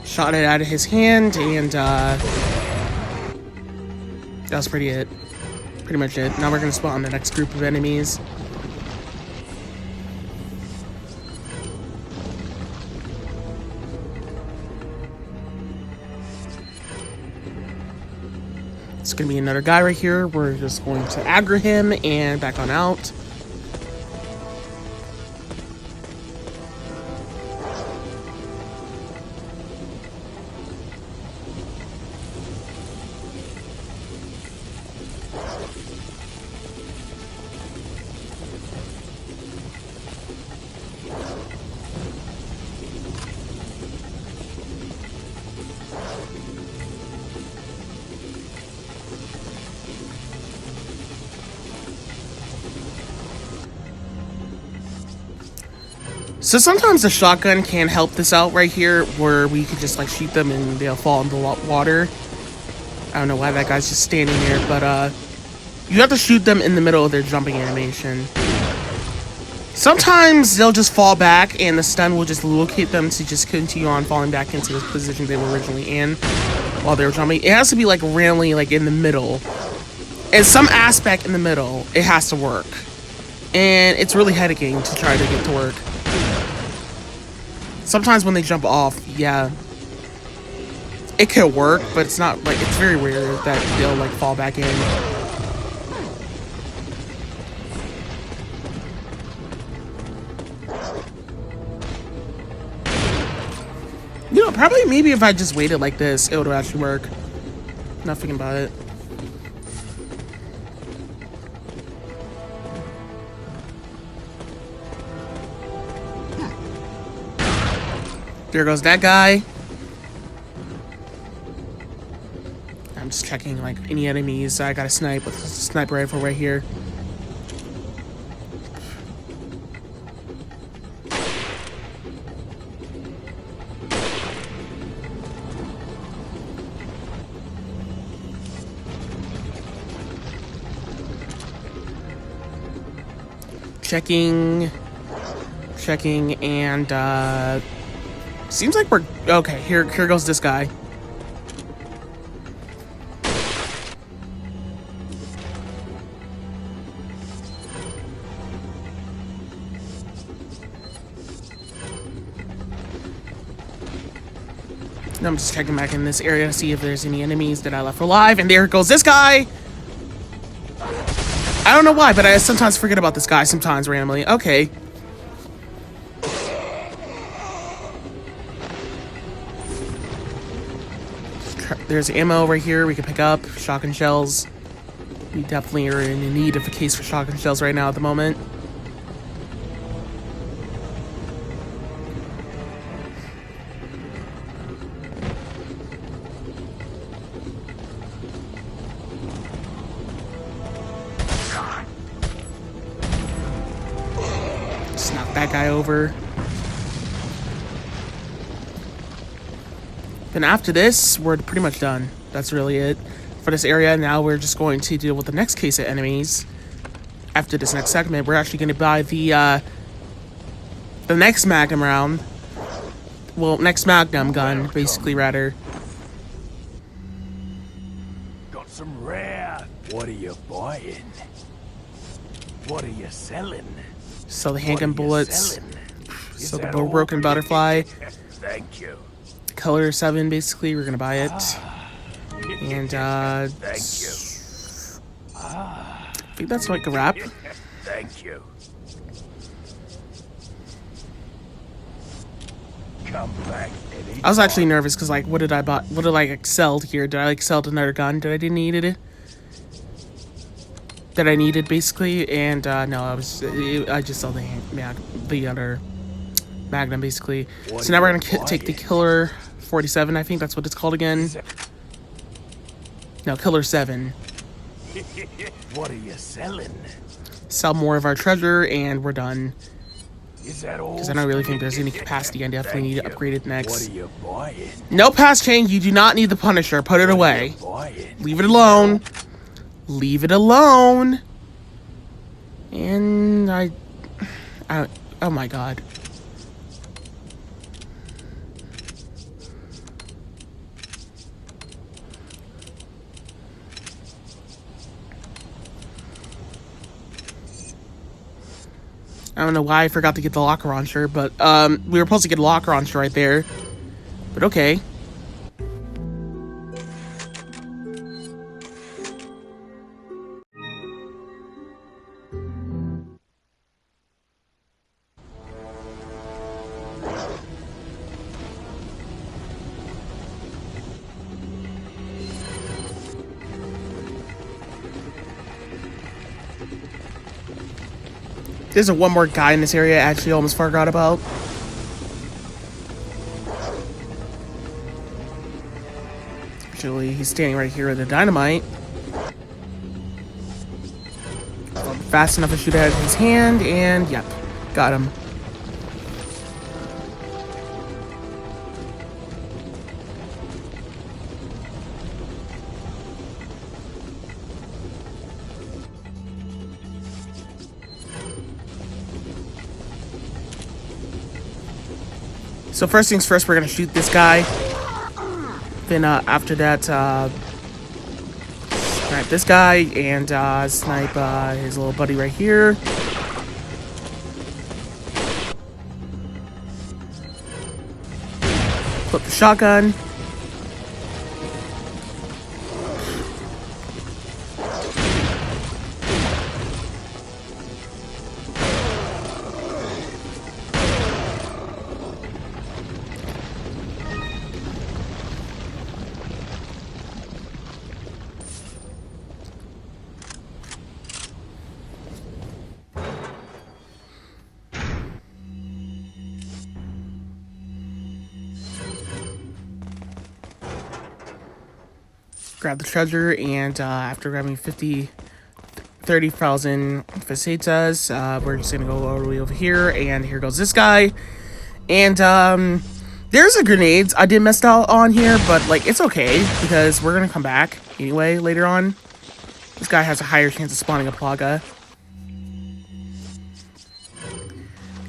S1: Shot it out of his hand, and that was pretty much it. Now we're gonna spawn the next group of enemies. It's gonna be another guy right here. We're just going to aggro him and back on out. So sometimes the shotgun can help this out right here, where we could just like shoot them and they'll fall into the water. I don't know why that guy's just standing there, but you have to shoot them in the middle of their jumping animation. Sometimes they'll just fall back and the stun will just locate them to just continue on falling back into the position they were originally in while they were jumping. It has to be like randomly like in the middle. In some aspect in the middle, it has to work. And it's really headaching to try to get to work. Sometimes when they jump off, yeah, it could work, but it's not like, it's very rare that they'll like fall back in. You know, probably maybe if I just waited like this, it would actually work. Not thinking about it. There goes that guy. I'm just checking like any enemies. I got a snipe with a sniper rifle right here. Checking, and seems like we're okay. Here goes this guy. I'm just checking back in this area to see if there's any enemies that I left alive. And there goes this guy. I don't know why, but I sometimes forget about this guy sometimes randomly. Okay. There's ammo right here we can pick up. Shotgun shells. We definitely are in need of a case for shotgun shells right now at the moment. Just knock that guy over. Then after this, we're pretty much done. That's really it for this area. Now we're just going to deal with the next case of enemies. After this next segment, we're actually going to buy the next Magnum round. Well, next Magnum gun, basically, rather.
S7: Got some rare. What are you buying? What are you selling?
S1: So the handgun bullets. So the
S7: all?
S1: broken butterfly.
S7: Thank you.
S1: Color 7, basically. We're gonna buy it. And
S7: Thank you.
S1: I think that's like a wrap.
S7: Thank you. Come back anytime.
S1: I was actually nervous because, like, what did I buy? What did I like sell here? Did I like sell another gun? Did I didn't need it? That I needed, basically, and no, I just saw the other Magnum, basically. So now we're gonna take the Killer 47, I think that's what it's called again. No, Killer 7.
S7: What are you selling?
S1: Sell more of our treasure, and we're done.
S7: Is that all?
S1: Because I don't really think there's any capacity. I definitely need to upgrade it next.
S7: What are you buying?
S1: No pass change. You do not need the Punisher. Put it away. Leave it alone. Leave it alone. And I oh my god. I don't know why I forgot to get the locker launcher, but we were supposed to get a locker launcher right there. But okay. There's one more guy in this area I actually almost forgot about. Actually, he's standing right here with the dynamite. Fast enough to shoot out of his hand, and yep, got him. So first things first, we're gonna shoot this guy. Then after that, snipe this guy and snipe his little buddy right here. Flip the shotgun. Grab the treasure, and after grabbing 30,000 facetas, we're just gonna go all the way over here, and here goes this guy. And there's a grenades I did mess out on here, but like it's okay because we're gonna come back anyway later on. This guy has a higher chance of spawning a plaga.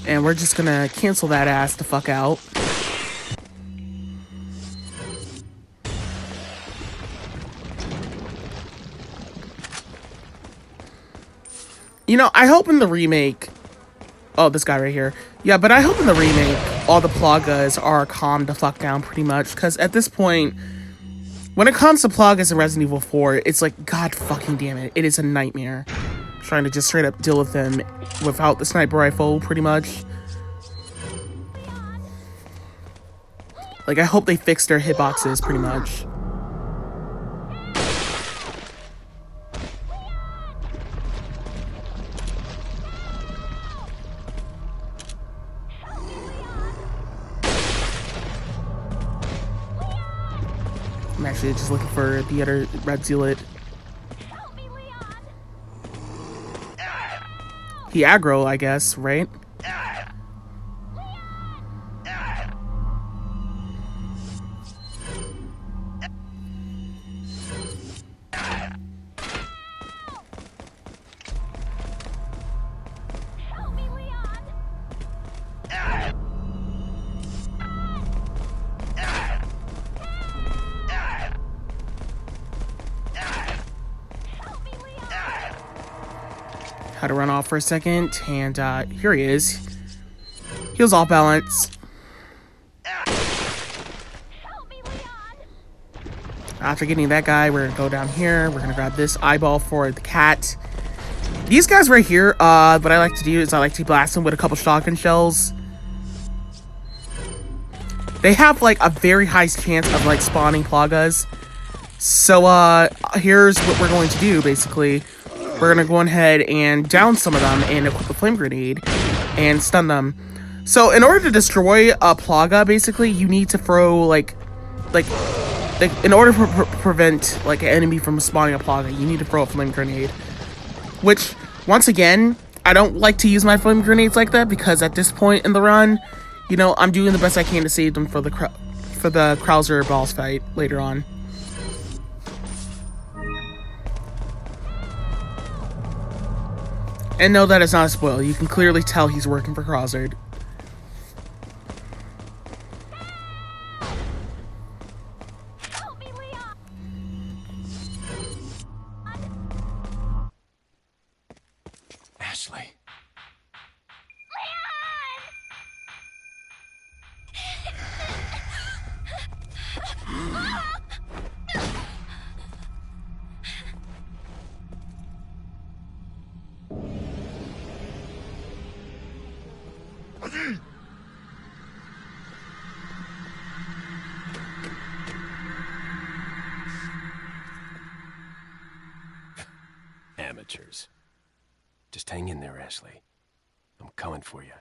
S1: And we're just gonna cancel that ass the fuck out. You know, I hope in the remake... Oh, this guy right here. Yeah, but I hope in the remake, all the plagas are calmed the fuck down pretty much. Because at this point, when it comes to plagas in Resident Evil 4, it's like, god fucking damn it. It is a nightmare. Trying to just straight up deal with them without the sniper rifle, pretty much. Like, I hope they fix their hitboxes, pretty much. I'm actually just looking for the other red zealot. He aggro, I guess, right? had to run off for a second, and here he is. He was off balance. After getting that guy, we're gonna go down here. We're gonna grab this eyeball for the cat. These guys right here, what I like to do is I like to blast them with a couple shotgun shells. They have like a very high chance of like spawning plagas. So here's what we're going to do basically. We're gonna go ahead and down some of them and equip a flame grenade and stun them. So in order to destroy a plaga, basically you need to throw like in order to prevent like an enemy from spawning a plaga, you need to throw a flame grenade. Which, once again, I don't like to use my flame grenades like that because at this point in the run, you know, I'm doing the best I can to save them for the Krauser boss fight later on. And no, that is not a spoil. You can clearly tell he's working for Krauser.
S6: Ashley. Amateurs. Just hang in there, Ashley. I'm coming for you.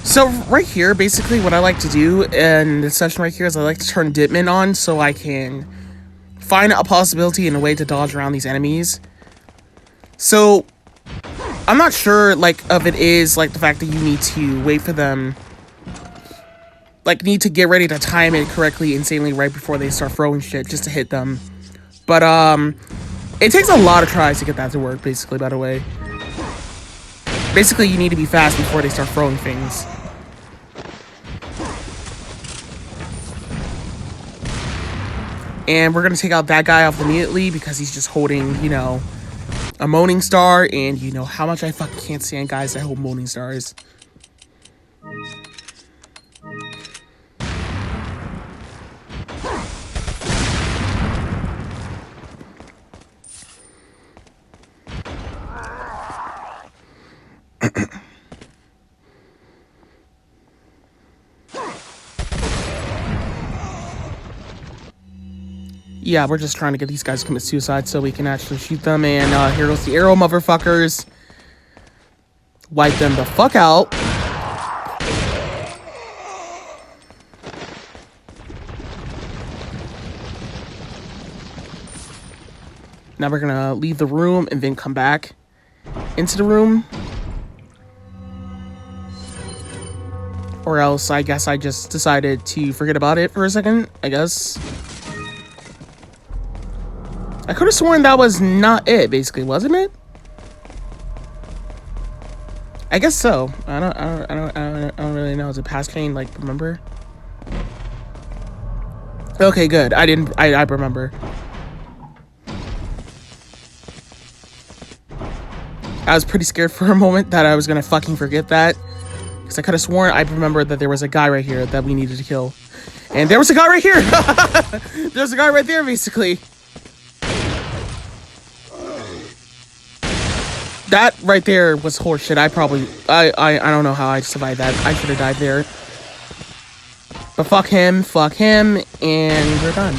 S1: So right here, basically what I like to do in this session right here is I like to turn Ditman on so I can find a possibility and a way to dodge around these enemies. So I'm not sure like if it is like the fact that you need to wait for them, like need to get ready to time it correctly insanely right before they start throwing shit just to hit them. But it takes a lot of tries to get that to work, basically, by the way. Basically, you need to be fast before they start throwing things. And we're going to take out that guy off immediately because he's just holding, you know, a Moaning Star. And you know how much I fucking can't stand guys that hold Moaning Stars. Yeah, we're just trying to get these guys to commit suicide so we can actually shoot them. And here goes the arrow, motherfuckers. Wipe them the fuck out. Now we're gonna leave the room and then come back into the room. Or else, I guess I just decided to forget about it for a second, I guess. I could have sworn that was not it, basically, wasn't it? I guess so. I don't really know. Is it past chain? Like, remember? Okay, good. I remember. I was pretty scared for a moment that I was gonna fucking forget that. Because I could have sworn I remembered that there was a guy right here that we needed to kill. And there was a guy right here! There's a guy right there, basically. That right there was horseshit. I don't know how I survived that. I should have died there. But fuck him, and we're done.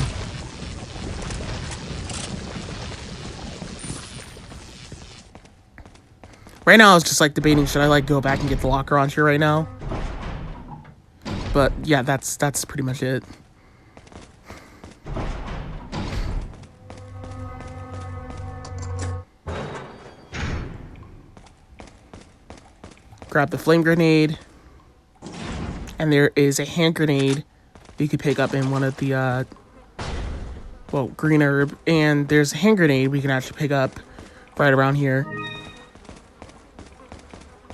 S1: Right now, I was just like debating, should I like go back and get the locker on here right now? But yeah, that's pretty much it. Grab the flame grenade. And there is a hand grenade you could pick up in one of the, well, green herb. And there's a hand grenade we can actually pick up right around here.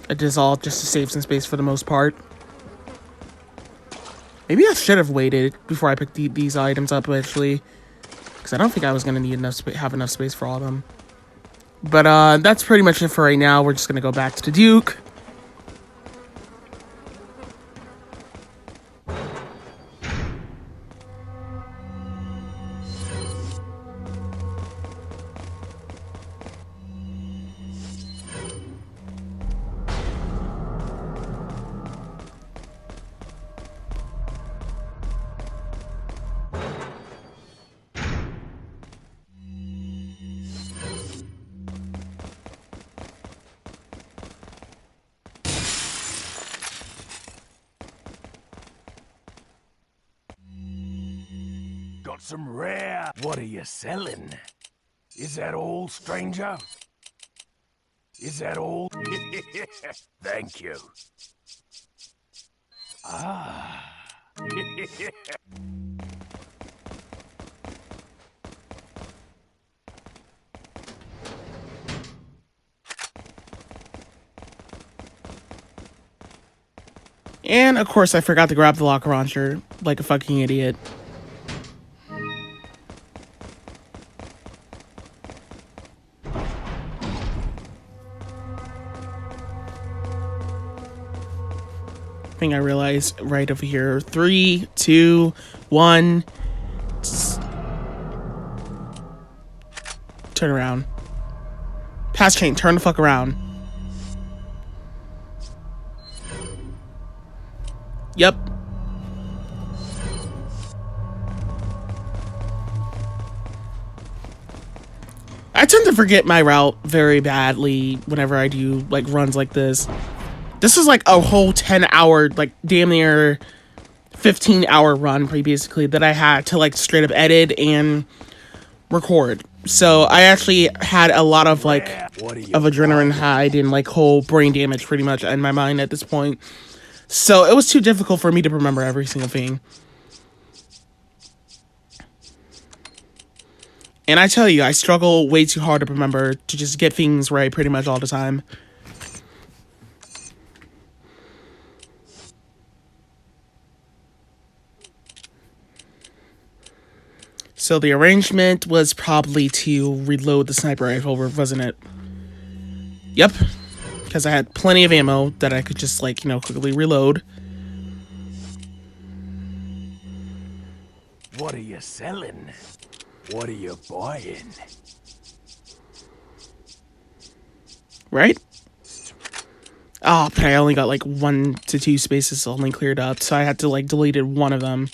S1: It is all just to save some space for the most part. Maybe I should have waited before I picked these items up, actually. Because I don't think I was going to need have enough space for all of them. But that's pretty much it for right now. We're just going to go back to the Duke.
S7: Got some rare. What are you selling? Is that all, stranger? Is that all? Thank you. Ah.
S1: And, of course, I forgot to grab the locker launcher like a fucking idiot. Thing I realized right over here. 3, 2, 1. Turn around. Pass chain, turn the fuck around. Yep. I tend to forget my route very badly whenever I do like runs like this. This is like a whole 10-hour, like damn near 15-hour run basically that I had to like straight up edit and record. So I actually had a lot of like of adrenaline hide and like whole brain damage pretty much in my mind at this point. So it was too difficult for me to remember every single thing. And I tell you, I struggle way too hard to remember to just get things right pretty much all the time. So the arrangement was probably to reload the sniper rifle, wasn't it? Yep. Because I had plenty of ammo that I could just, like, you know, quickly reload.
S7: What are you selling? What are you buying?
S1: Right? Oh, but I only got, like, 1 to 2 spaces only cleared up, so I had to, like, deleted one of them.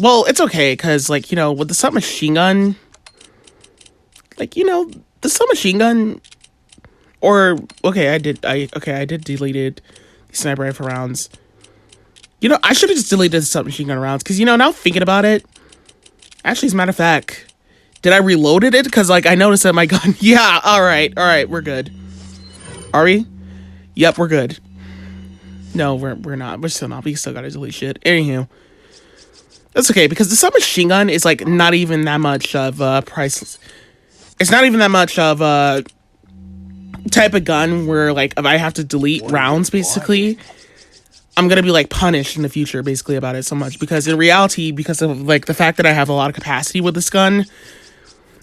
S1: Well, it's okay, because, like, you know, with the submachine gun, like, you know, the submachine gun, or, okay, I did deleted the sniper rifle rounds. You know, I should have just deleted the submachine gun rounds, because, you know, now thinking about it, actually, as a matter of fact, did I reloaded it? Because, like, I noticed that my gun, yeah, alright, we're good. Are we? Yep, we're good. No, we're not, we're still not, we still gotta delete shit. Anywho. That's okay, because the submachine gun is, like, not even that much of a priceless. It's not even that much of a type of gun where, like, if I have to delete rounds, basically, I'm gonna be, like, punished in the future, basically, about it so much. Because in reality, because of, like, the fact that I have a lot of capacity with this gun,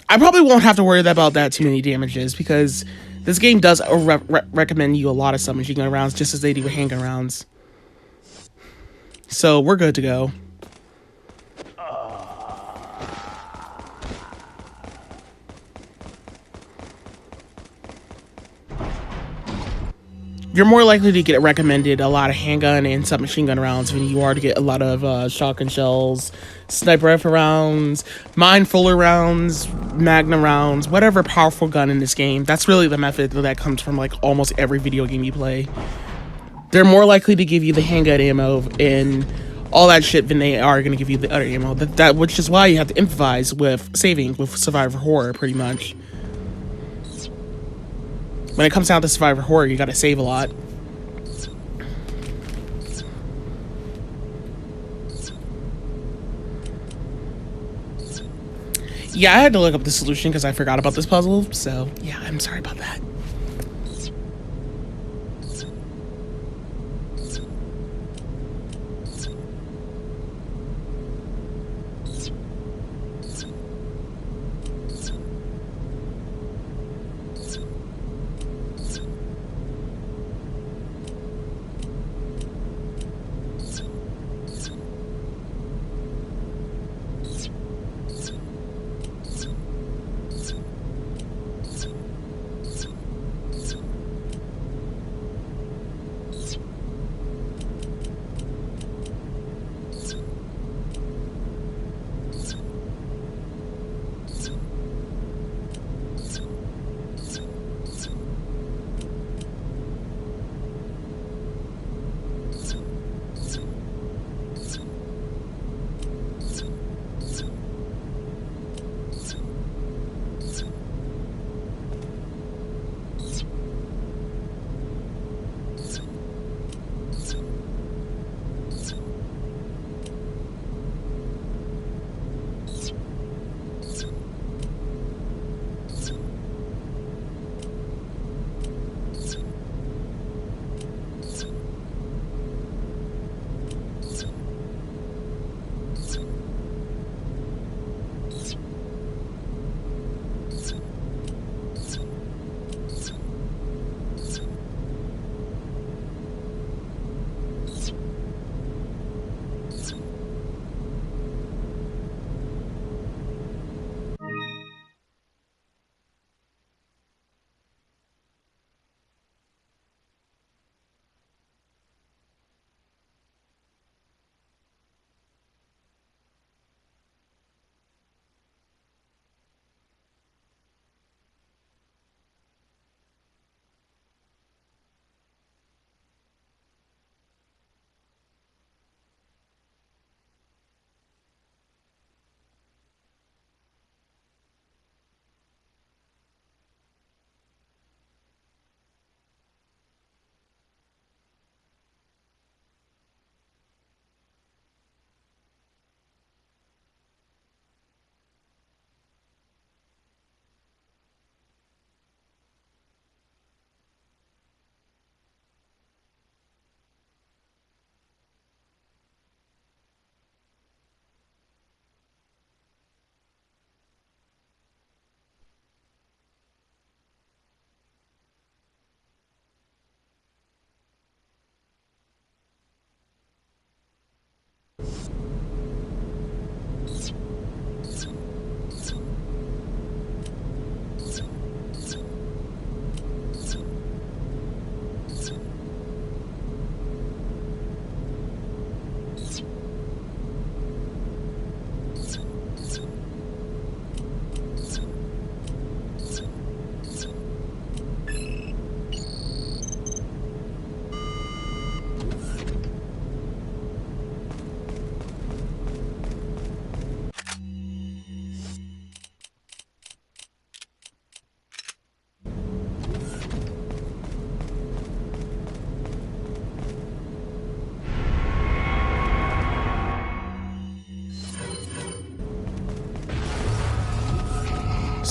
S1: I probably won't have to worry about that too many damages, because this game does recommend you a lot of submachine gun rounds, just as they do with handgun rounds. So, we're good to go. You're more likely to get recommended a lot of handgun and submachine gun rounds than you are to get a lot of shotgun shells, sniper rifle rounds, mine fuller rounds, magnum rounds, whatever powerful gun in this game. That's really the method that comes from like almost every video game you play. They're more likely to give you the handgun ammo and all that shit than they are going to give you the other ammo. Which is why you have to improvise with saving with survivor horror, pretty much. When it comes down to survivor horror, you gotta save a lot. Yeah, I had to look up the solution because I forgot about this puzzle, so yeah, I'm sorry about that.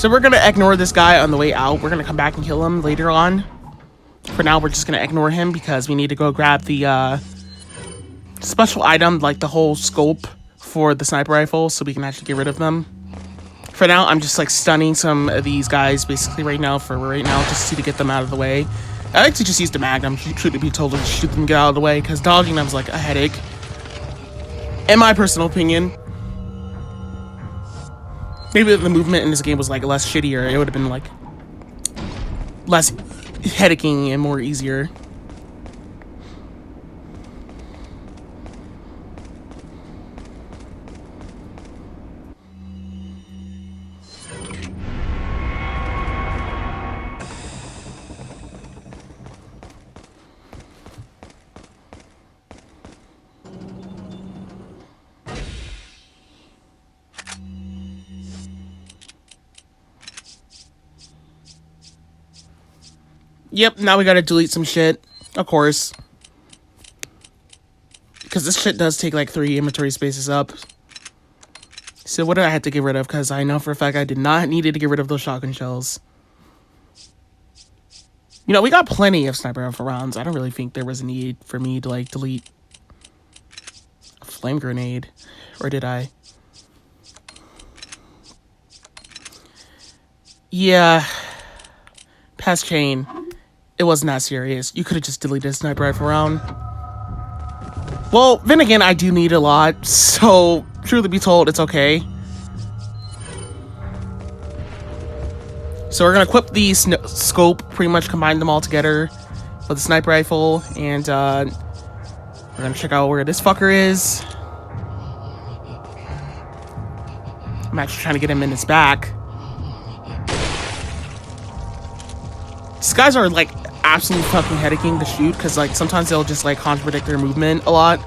S1: So we're gonna ignore this guy on the way out. We're gonna come back and kill him later on. For now, we're just gonna ignore him because we need to go grab the special item, like the whole scope for the sniper rifle, so we can actually get rid of them. For now, I'm just like stunning some of these guys basically right now, just to get them out of the way. I like to just use the Magnum, truth to be told, to shoot them, get out of the way, because dodging them is like a headache. In my personal opinion. Maybe if the movement in this game was like less shittier, it would have been like less headaching and more easier. Yep, now we gotta delete some shit, of course. Because this shit does take like 3 inventory spaces up. So what did I have to get rid of? Because I know for a fact I did not need to get rid of those shotgun shells. You know, we got plenty of sniper rifle rounds. I don't really think there was a need for me to, like, delete a flame grenade. Or did I? Yeah. Past chain. It wasn't that serious. You could have just deleted a sniper rifle round. Well, then again, I do need a lot. So, truth to be told, it's okay. So we're going to equip the scope, pretty much combine them all together with the sniper rifle, and we're going to check out where this fucker is. I'm actually trying to get him in his back. These guys are, like, absolutely fucking headaching to shoot, because, like, sometimes they'll just, like, contradict their movement a lot.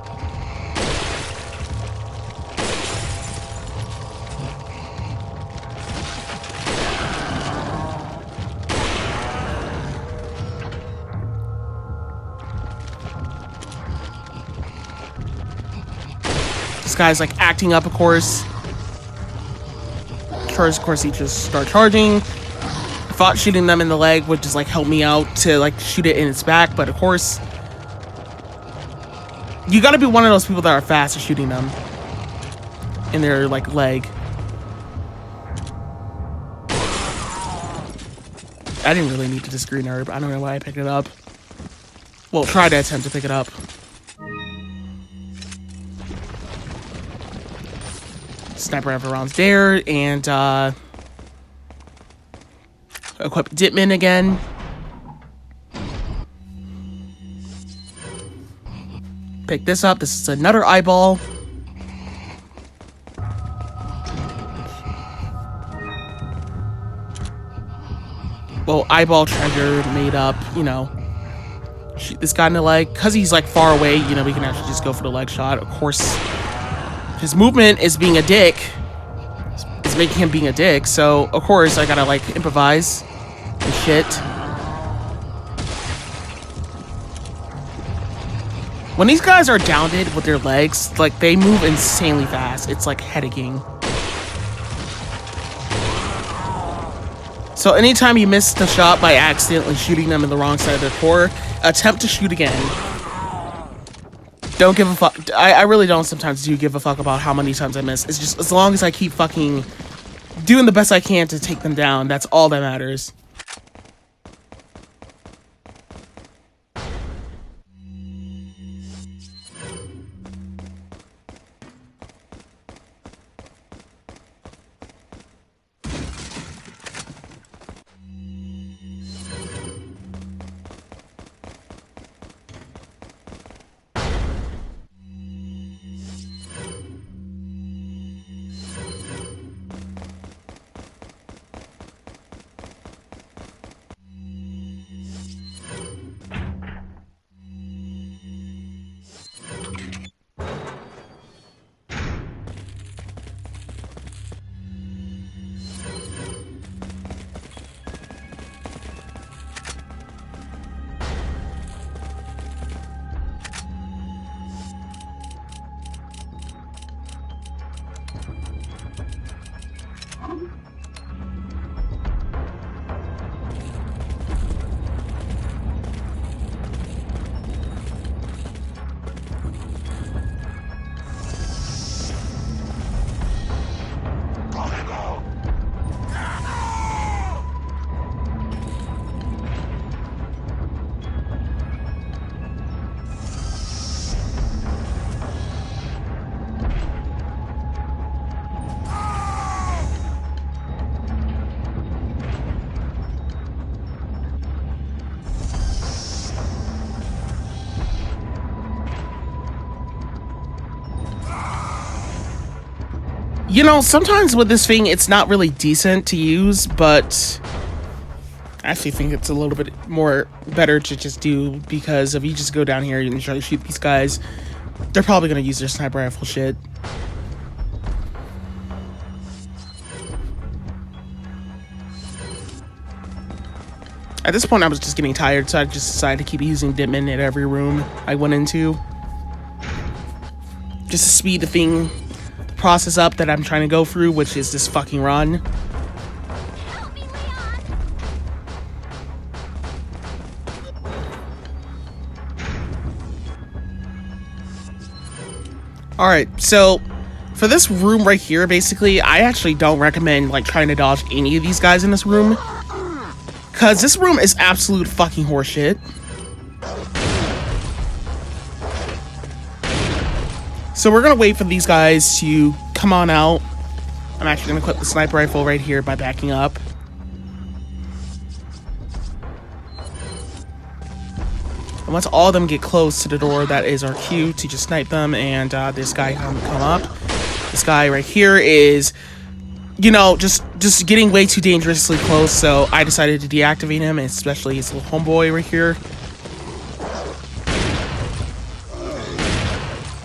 S1: This guy's like acting up, of course. Of course, he just start charging. I thought shooting them in the leg would just like help me out to like shoot it in its back, but of course, you gotta be one of those people that are fast at shooting them in their like leg. I didn't really need to disagree, nerd. I don't know why I picked it up. Well, try to attempt to pick it up. Sniper rifle rounds there, and equip Ditman again. Pick this up. This is another eyeball. Well, eyeball treasure made up, you know. Shoot this guy in the leg. Because he's like far away, you know, we can actually just go for the leg shot. Of course, his movement is being a dick. It's making him being a dick. So, of course, I gotta, like, improvise and shit. When these guys are downed with their legs, like, they move insanely fast. It's, like, headaching. So, anytime you miss the shot by accidentally shooting them in the wrong side of their core, attempt to shoot again. Don't give a fuck. I really don't sometimes do give a fuck about how many times I miss. It's just as long as I keep fucking doing the best I can to take them down, that's all that matters. You know, sometimes with this thing, it's not really decent to use, but I actually think it's a little bit more better to just do, because if you just go down here and try to shoot these guys, they're probably going to use their sniper rifle shit. At this point, I was just getting tired, so I just decided to keep using Ditman in every room I went into. Just to speed the thing process up that I'm trying to go through, which is this fucking run. Alright, so for this room right here, basically, I actually don't recommend like trying to dodge any of these guys in this room, because this room is absolute fucking horseshit. So we're gonna wait for these guys to come on out. I'm actually gonna equip the sniper rifle right here by backing up. And once all of them get close to the door, that is our cue to just snipe them, and this guy come up. This guy right here is, you know, just getting way too dangerously close, so I decided to deactivate him, especially his little homeboy right here.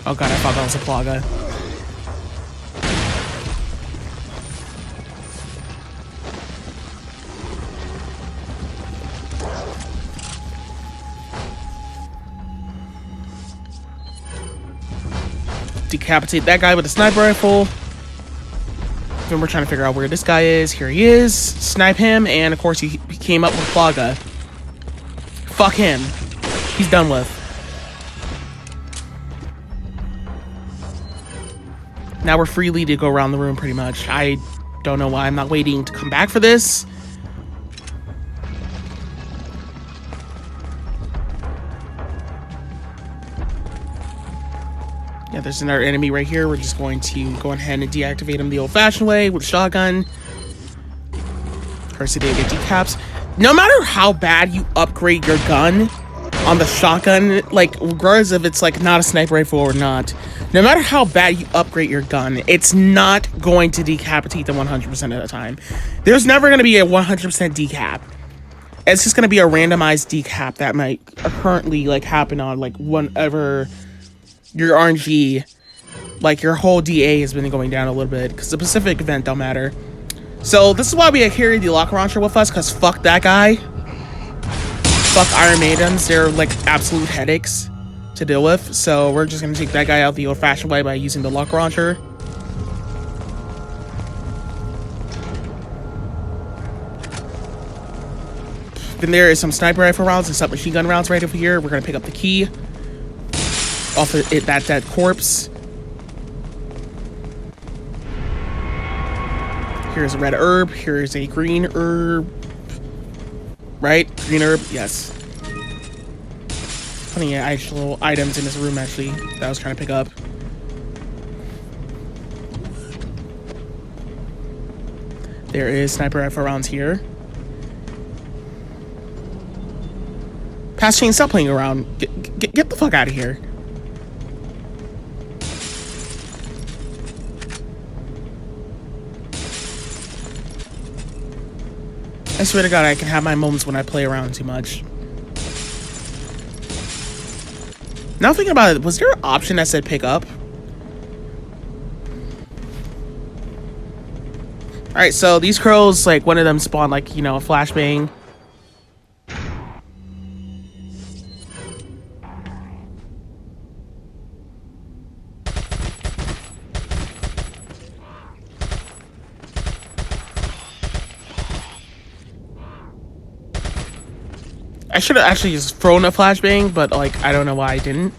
S1: Oh god, I thought that was a Plaga. Decapitate that guy with a sniper rifle. Then we're trying to figure out where this guy is. Here he is. Snipe him, and of course he came up with Plaga. Fuck him. He's done with. Now we're freely to go around the room pretty much. I don't know why I'm not waiting to come back for this. Yeah, there's another enemy right here. We're just going to go ahead and deactivate him the old-fashioned way with a shotgun. Of course, he didn't get decaps. No matter how bad you upgrade your gun on the shotgun, like, regardless if it's, like, not a sniper rifle or not, no matter how bad you upgrade your gun, it's not going to decapitate them 100% of the time. There's never going to be a 100% decap. It's just going to be a randomized decap that might currently, like, happen on, like, whenever your RNG, like, your whole DA has been going down a little bit, because the Pacific event don't matter. So, this is why we carry the lock launcher with us, because fuck that guy. Fuck Iron Maidens, they're, like, absolute headaches to deal with. So, we're just gonna take that guy out the old-fashioned way by using the lock launcher. Then there is some sniper rifle rounds and submachine gun rounds right over here. We're gonna pick up the key off of that corpse. Here's a red herb. Here's a green herb. Right? Green herb. Yes. Plenty of actual items in this room, actually, that I was trying to pick up. There is sniper rifle rounds here. Pass chain, stop playing around. Get the fuck out of here. I swear to God, I can have my moments when I play around too much. Now thinking about it, was there an option that said pick up? Alright, so these crows, like, one of them spawned, like, you know, a flashbang. I should have actually just thrown a flashbang, but, like, I don't know why I didn't.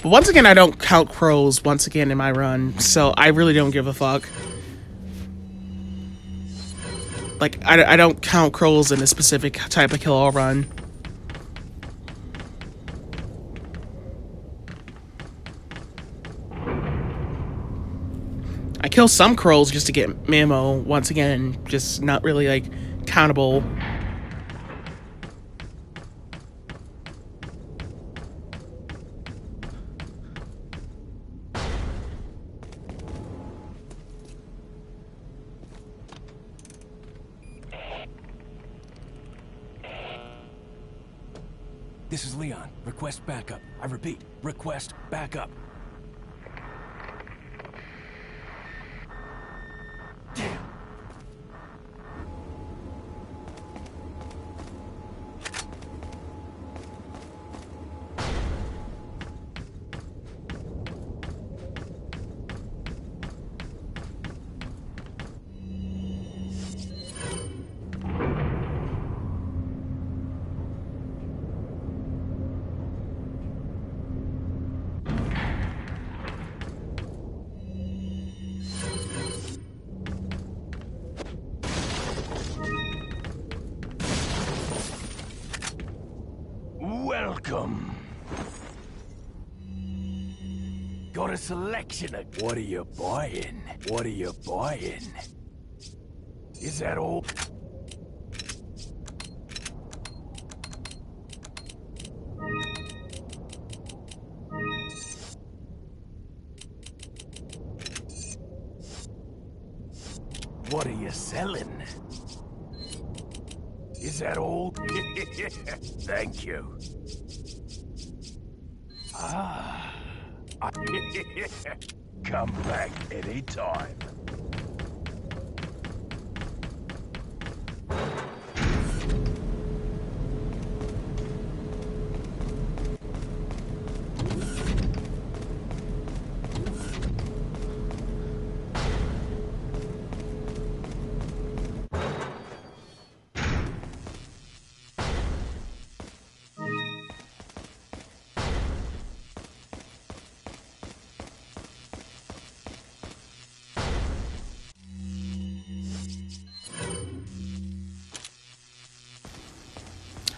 S1: But once again, I don't count crows once again in my run, so I really don't give a fuck. Like, I don't count crows in a specific type of kill-all run. I kill some crows just to get ammo, once again, just not really, like, countable.
S6: This is Leon. Request backup. I repeat, request backup. Damn.
S7: Welcome. Got a selection of... What are you buying? What are you buying? Is that all? What are you selling? Is that all? Thank you. Ah. Come back anytime.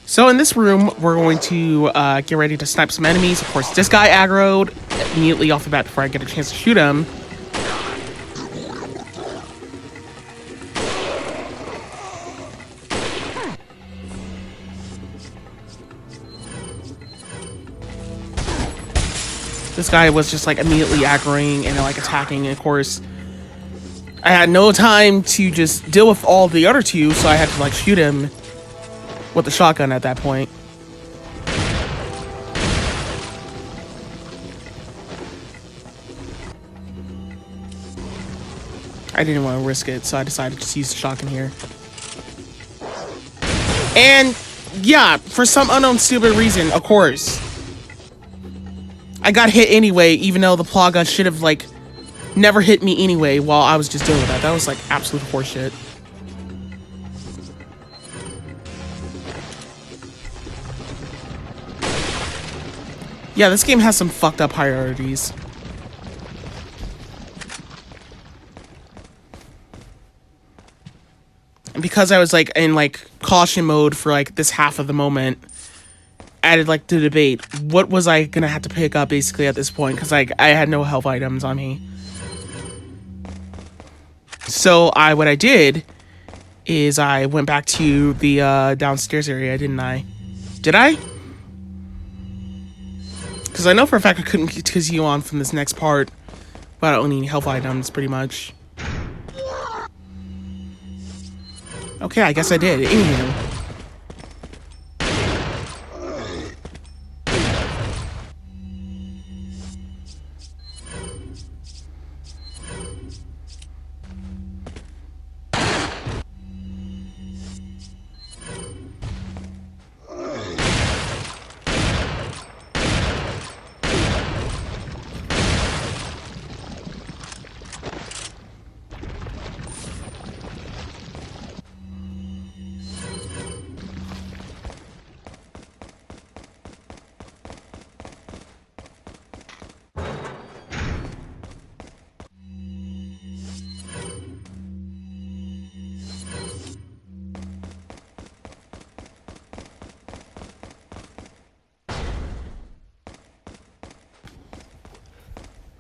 S1: So in this room, we're going to get ready to snipe some enemies. Of course, this guy aggroed immediately off the bat before I get a chance to shoot him. This guy was just like immediately aggroing and like attacking. And of course, I had no time to just deal with all the other two, so I had to like shoot him with the shotgun at that point. I didn't want to risk it, so I decided to just use the shotgun here. And yeah, for some unknown stupid reason, of course, I got hit anyway, even though the claw gun should have like never hit me anyway while I was just dealing with that. That was like absolute horseshit. Yeah, this game has some fucked up priorities. And because I was like in like caution mode for like this half of the moment, I had like to debate what was I gonna have to pick up basically at this point, because like I had no health items on me. So what I did is I went back to the downstairs area, didn't I? Did I? Because I know for a fact I couldn't continue on from this next part without owning health items, pretty much. Okay, I guess I did. Anywho.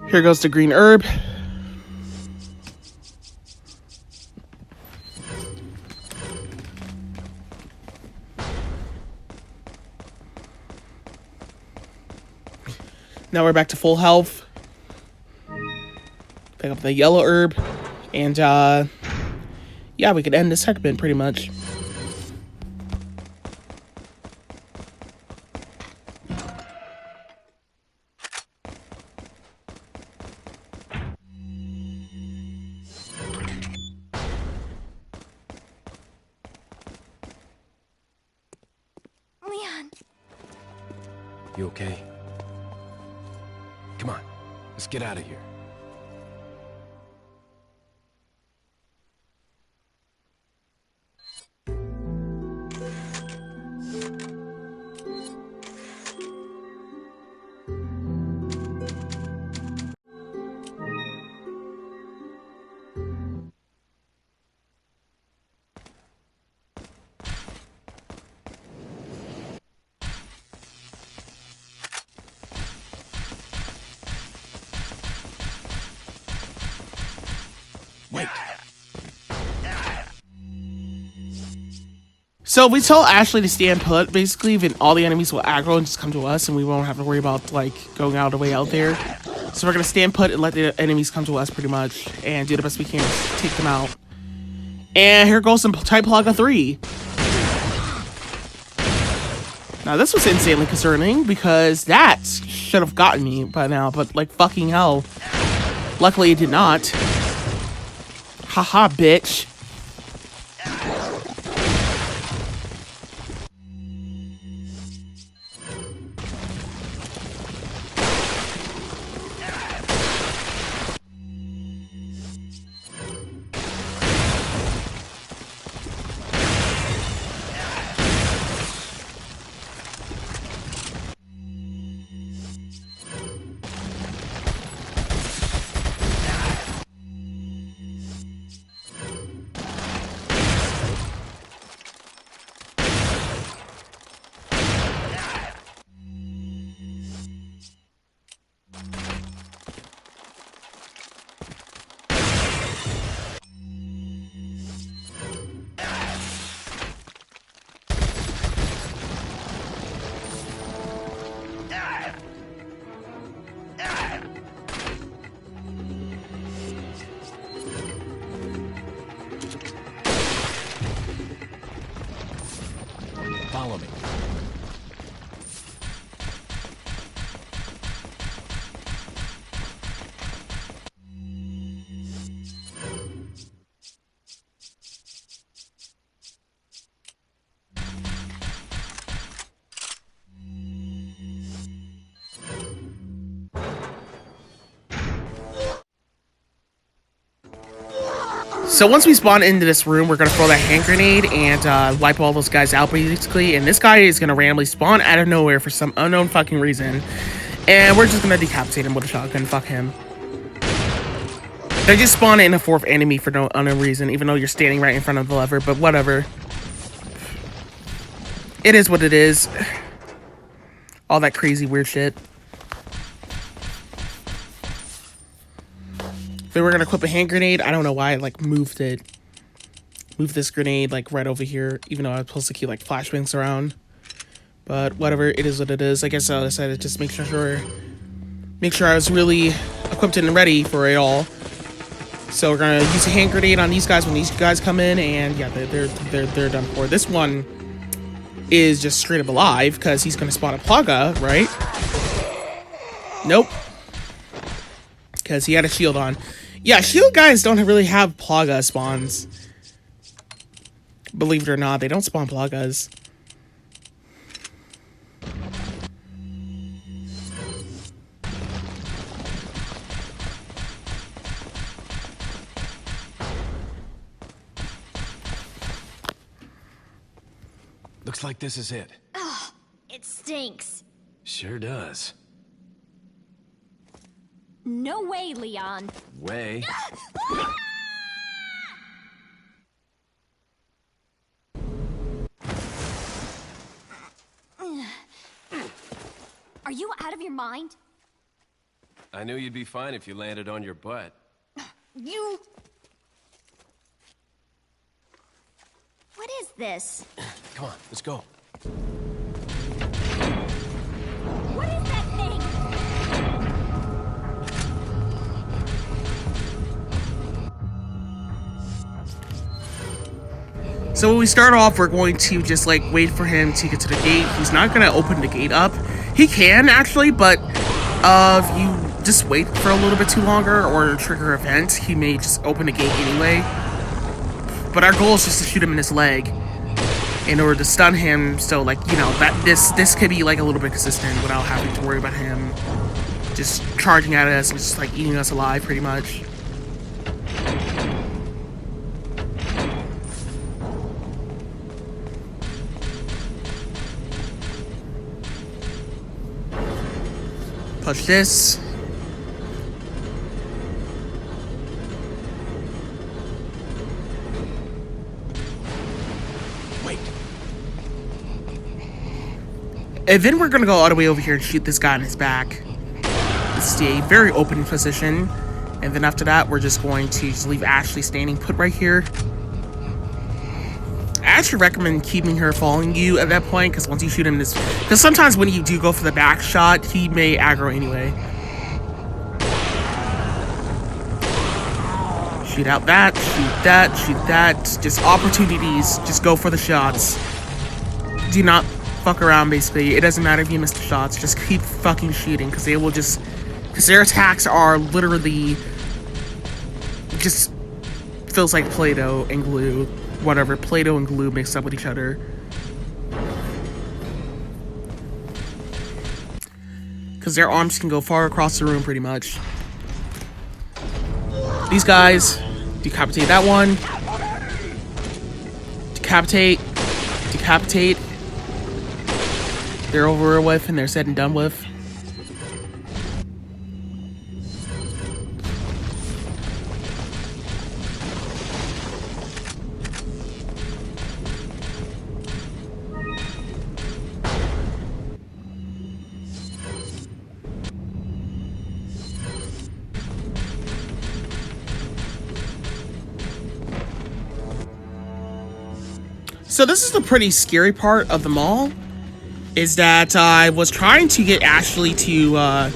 S1: Here goes the green herb. Now we're back to full health. Pick up the yellow herb. And, yeah, we could end this segment pretty much.
S9: Leon.
S6: You okay? Come on, let's get out of here.
S1: So we tell Ashley to stand put, basically, then all the enemies will aggro and just come to us, and we won't have to worry about, like, going out of the way out there. So we're gonna stand put and let the enemies come to us, pretty much, and do the best we can to take them out. And here goes some Type Plaga 3. Now, this was insanely concerning, because that should have gotten me by now, but, like, fucking hell. Luckily, it did not. Haha, bitch.
S6: Follow me.
S1: So once we spawn into this room, we're gonna throw that hand grenade and wipe all those guys out, basically. And this guy is gonna randomly spawn out of nowhere for some unknown fucking reason. And we're just gonna decapitate him with a shotgun. Fuck him. They just spawn in a fourth enemy for no unknown reason, even though you're standing right in front of the lever, but whatever. It is what it is. All that crazy weird shit. Then we're gonna equip a hand grenade. I don't know why I like moved it. Move this grenade like right over here, even though I was supposed to keep like flashbangs around. But whatever, it is what it is. I guess I decided to just make sure I was really equipped and ready for it all. So we're gonna use a hand grenade on these guys when these guys come in, and yeah, they're done for. This one is just straight up alive because he's gonna spawn a Plaga, right? Nope. Because he had a shield on. Yeah, shield guys don't really have Plaga spawns. Believe it or not, they don't spawn Plagas.
S6: Looks like this is it.
S9: Ugh, it stinks.
S6: Sure does.
S9: No way, Leon.
S6: Way?
S9: Are you out of your mind?
S2: I knew you'd be fine if you landed on your butt.
S9: You... What is this?
S6: Come on, let's go.
S9: What is that thing?
S1: So when we start off, we're going to just like wait for him to get to the gate. He's not gonna open the gate up. He can actually, but if you just wait for a little bit too longer or trigger event, he may just open the gate anyway. But our goal is just to shoot him in his leg in order to stun him. So like, you know, that this could be like a little bit consistent without having to worry about him just charging at us and just like eating us alive pretty much. Push this.
S6: Wait.
S1: And then we're gonna go all the way over here and shoot this guy in his back. This is a very open position. And then after that, we're just going to just leave Ashley standing put right here. actually recommend keeping her following you at that point, because once you shoot him in his... Because sometimes when you do go for the back shot, he may aggro anyway. Shoot out that, shoot that, shoot that. Just opportunities. Just go for the shots. Do not fuck around, basically. It doesn't matter if you miss the shots. Just keep fucking shooting, because they will just... Because their attacks are literally... just... feels like Play-Doh and glue. Whatever, Play-Doh and glue mixed up with each other. Because their arms can go far across the room, pretty much. These guys, decapitate that one. Decapitate. Decapitate. They're over with and they're said and done with. So this is the pretty scary part of the mall, is that I was trying to get Ashley to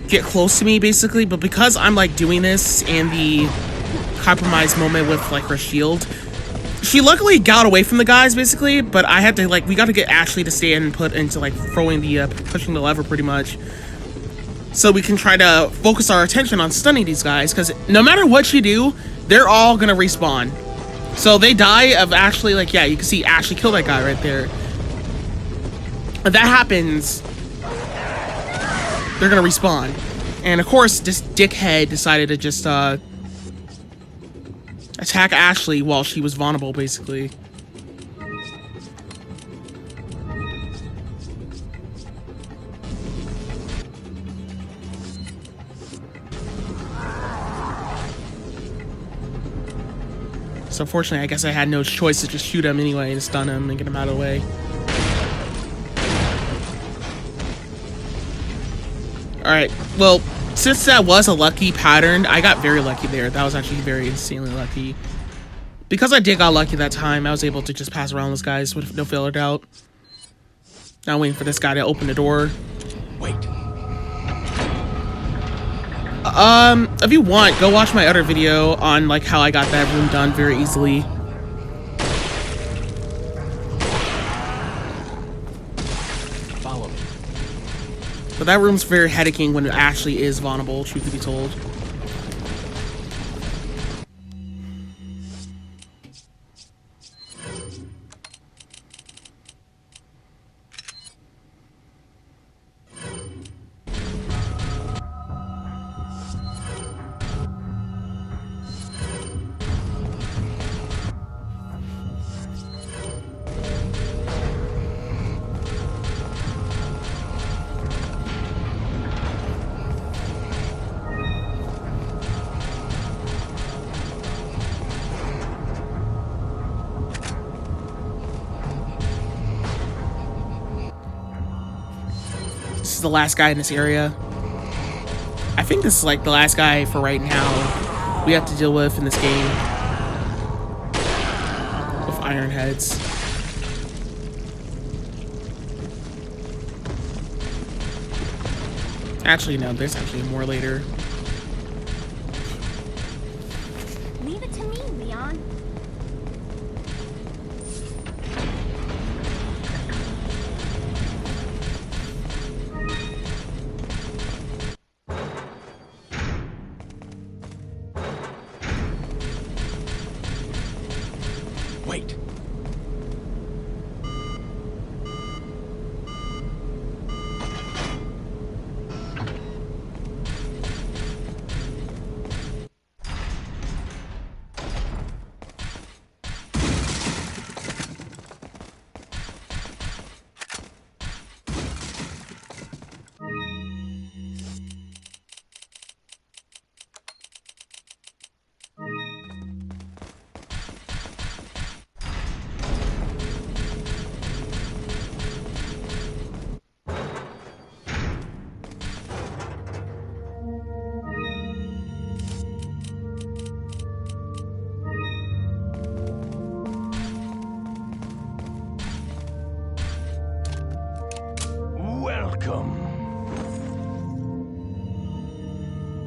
S1: get close to me, basically, but because I'm like doing this and the compromise moment with like her shield, she luckily got away from the guys, basically, but I had to like, we got to get Ashley to stand and put into like throwing the, pushing the lever pretty much, so we can try to focus our attention on stunning these guys, because no matter what you do, they're all gonna respawn. So they die of Ashley, like, yeah, you can see Ashley kill that guy right there. If that happens, they're gonna respawn. And of course, this dickhead decided to just, attack Ashley while she was vulnerable, basically. So unfortunately, I guess I had no choice to just shoot him anyway and stun him and get him out of the way. Alright, well, since that was a lucky pattern, I got very lucky there. That was actually very insanely lucky. Because I did got lucky that time, I was able to just pass around those guys with no failure doubt. Now waiting for this guy to open the door.
S6: Wait.
S1: If you want, go watch my other video on like how I got that room done very easily.
S6: Follow me.
S1: But that room's very headaching when it actually is vulnerable, truth to be told. This is the last guy in this area. I think this is like the last guy for right now we have to deal with in this game. With Iron Heads. Actually, no, there's actually more later.
S9: Leave it to me, Leon.
S6: Wait.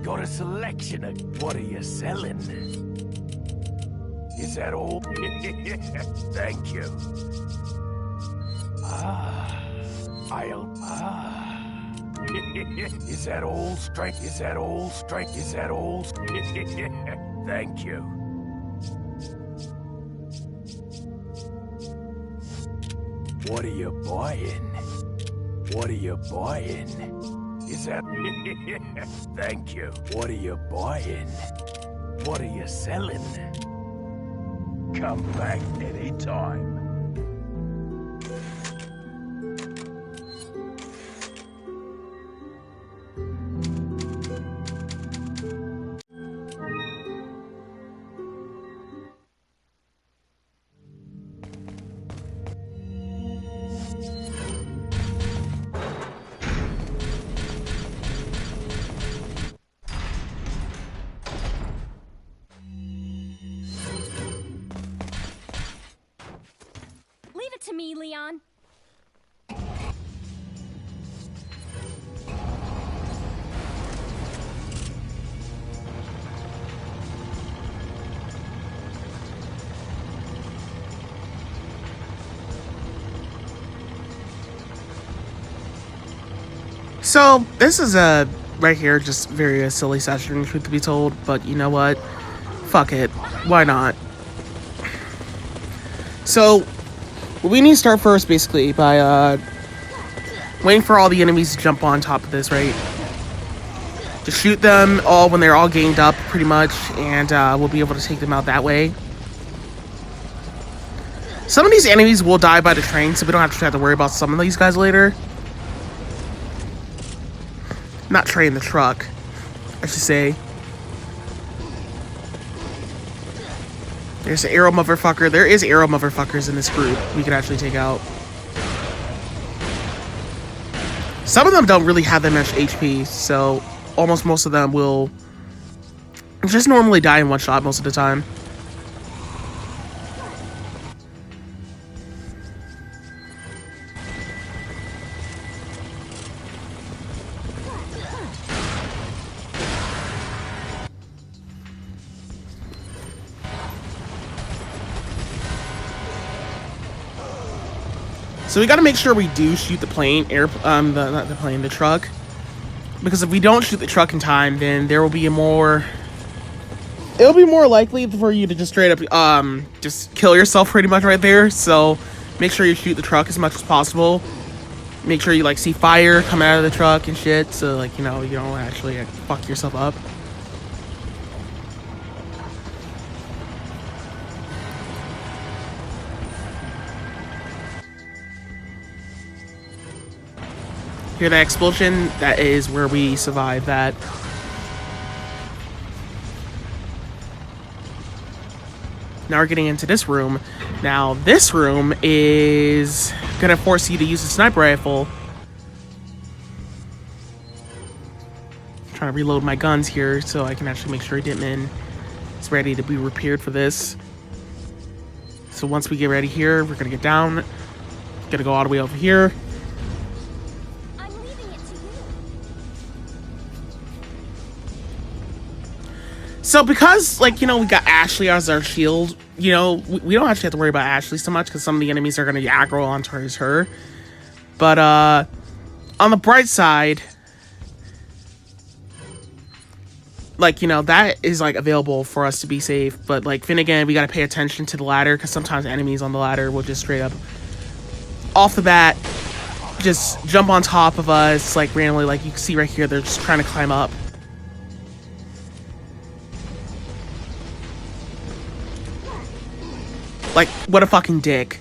S7: Got a selection of... What are you selling? Is that all? Thank you. Is that all strength? Is that all strength? Is that all? Thank you. What are you buying? What are you buying? Is that... Thank you. What are you buying? What are you selling? Come back anytime.
S9: Leave it to me, Leon.
S1: So this is a right here, just very silly session, truth to be told. But you know what? Fuck it. Why not? So we need to start first, basically, by waiting for all the enemies to jump on top of this, right? To shoot them all when they're all ganged up, pretty much, and we'll be able to take them out that way. Some of these enemies will die by the train, so we don't have to worry about some of these guys later. Not train, the truck, I should say. There's an arrow motherfucker. There is arrow motherfuckers in this group we can actually take out. Some of them don't really have that much HP, so almost most of them will just normally die in one shot most of the time. So we gotta make sure we do shoot the plane, not the plane, the truck. Because if we don't shoot the truck in time, then there will be it'll be more likely for you to just straight up, just kill yourself pretty much right there. So make sure you shoot the truck as much as possible. Make sure you, like, see fire coming out of the truck and shit. So, like, you know, you don't actually fuck yourself up. Hear that explosion? That is where we survive that. Now we're getting into this room. Now this room is gonna force you to use a sniper rifle. I'm trying to reload my guns here so I can actually make sure Ditman is ready to be repaired for this. So once we get ready here, we're gonna get down. Gonna go all the way over here. So because, like, you know, we got Ashley as our shield, you know, we don't actually have to worry about Ashley so much because some of the enemies are going to aggro on towards her. But on the bright side, like, you know, that is, like, available for us to be safe. But, like, then again, we got to pay attention to the ladder because sometimes enemies on the ladder will just straight up off the bat just jump on top of us, like, randomly. Like, you can see right here, they're just trying to climb up. Like, what a fucking dick.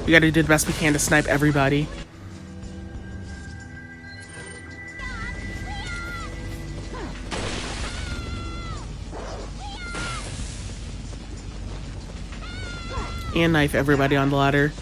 S1: We gotta do the best we can to snipe everybody. And knife everybody on the ladder.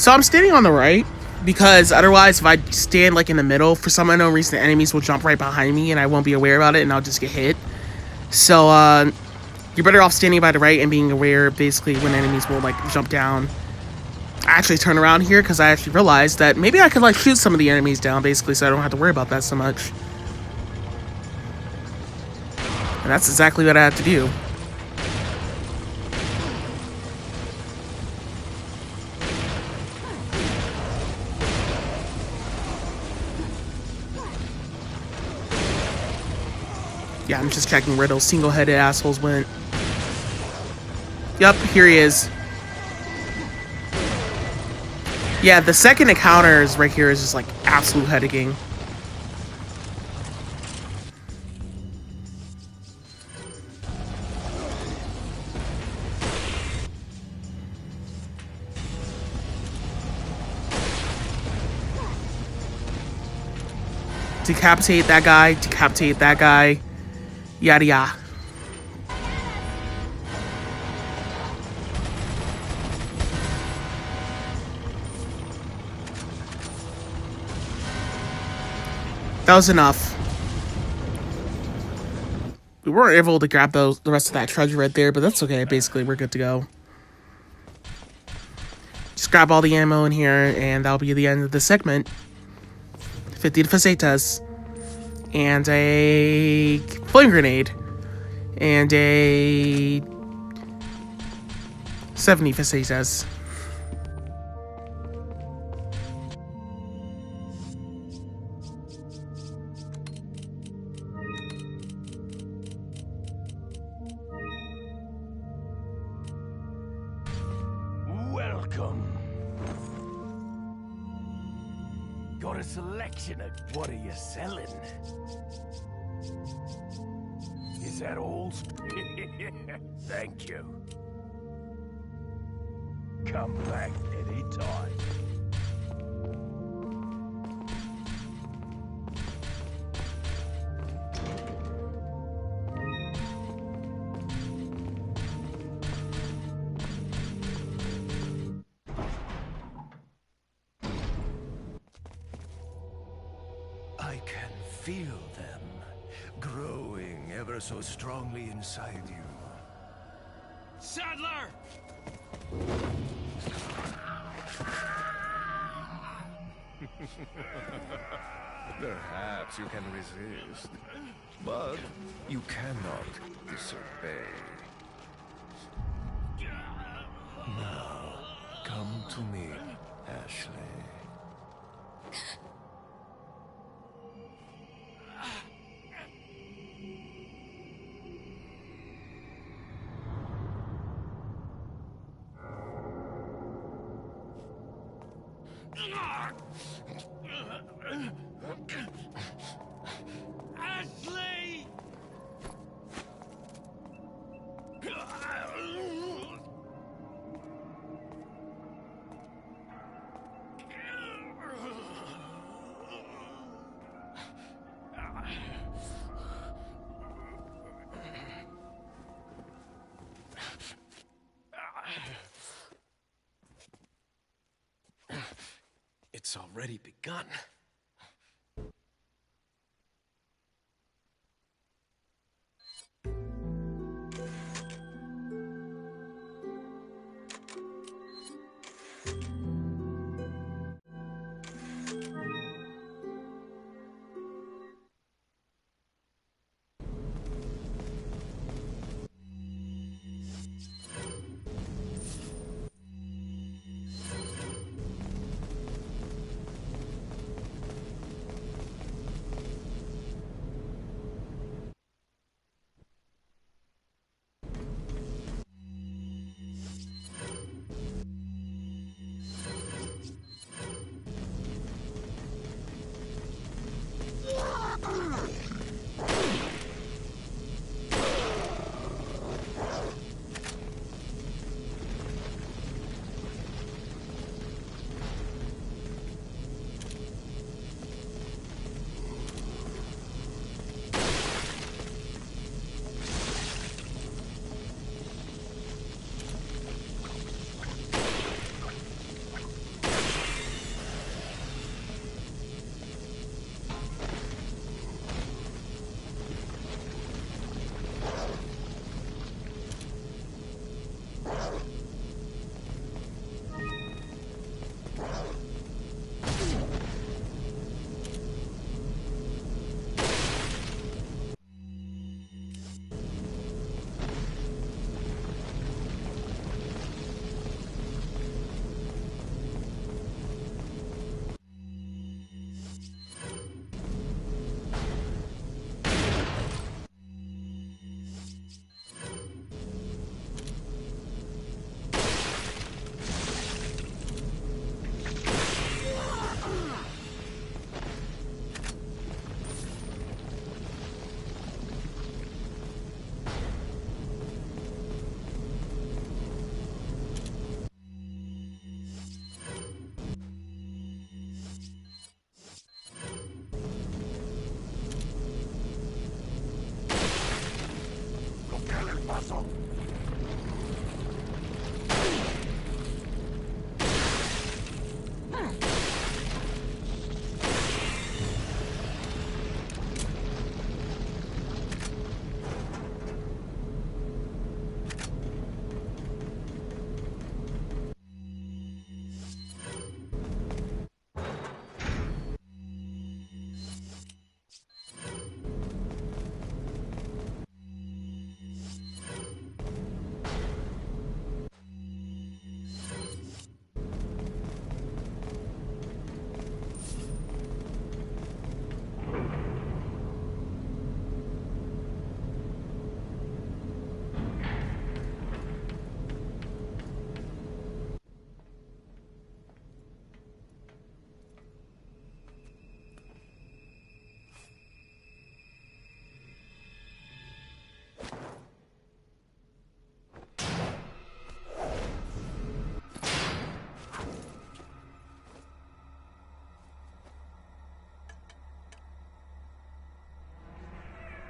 S1: So I'm standing on the right because otherwise if I stand like in the middle, for some unknown reason the enemies will jump right behind me and I won't be aware about it and I'll just get hit. So you're better off standing by the right and being aware basically when enemies will like jump down. I actually turn around here because I actually realized that maybe I could like shoot some of the enemies down basically so I don't have to worry about that so much. And that's exactly what I have to do. Yeah, I'm just checking where those single-headed assholes went. Yup, here he is. Yeah, the second encounter is right here is just like absolute headache. Decapitate that guy, decapitate that guy. Yada yada. That was enough. We weren't able to grab the rest of that treasure right there, but that's okay. Basically, we're good to go. Just grab all the ammo in here, and that'll be the end of the segment. 50 facetas. And a flame grenade. And a 70 facetas.
S7: Welcome. Got a selection of what are you selling? Is that all? Thank you. Come back anytime.
S3: I can feel them growing ever so strongly inside you.
S7: Sadler!
S3: Perhaps you can resist, but you cannot disobey. Now, come to me, Ashley.
S7: Ashley!
S2: It's already begun.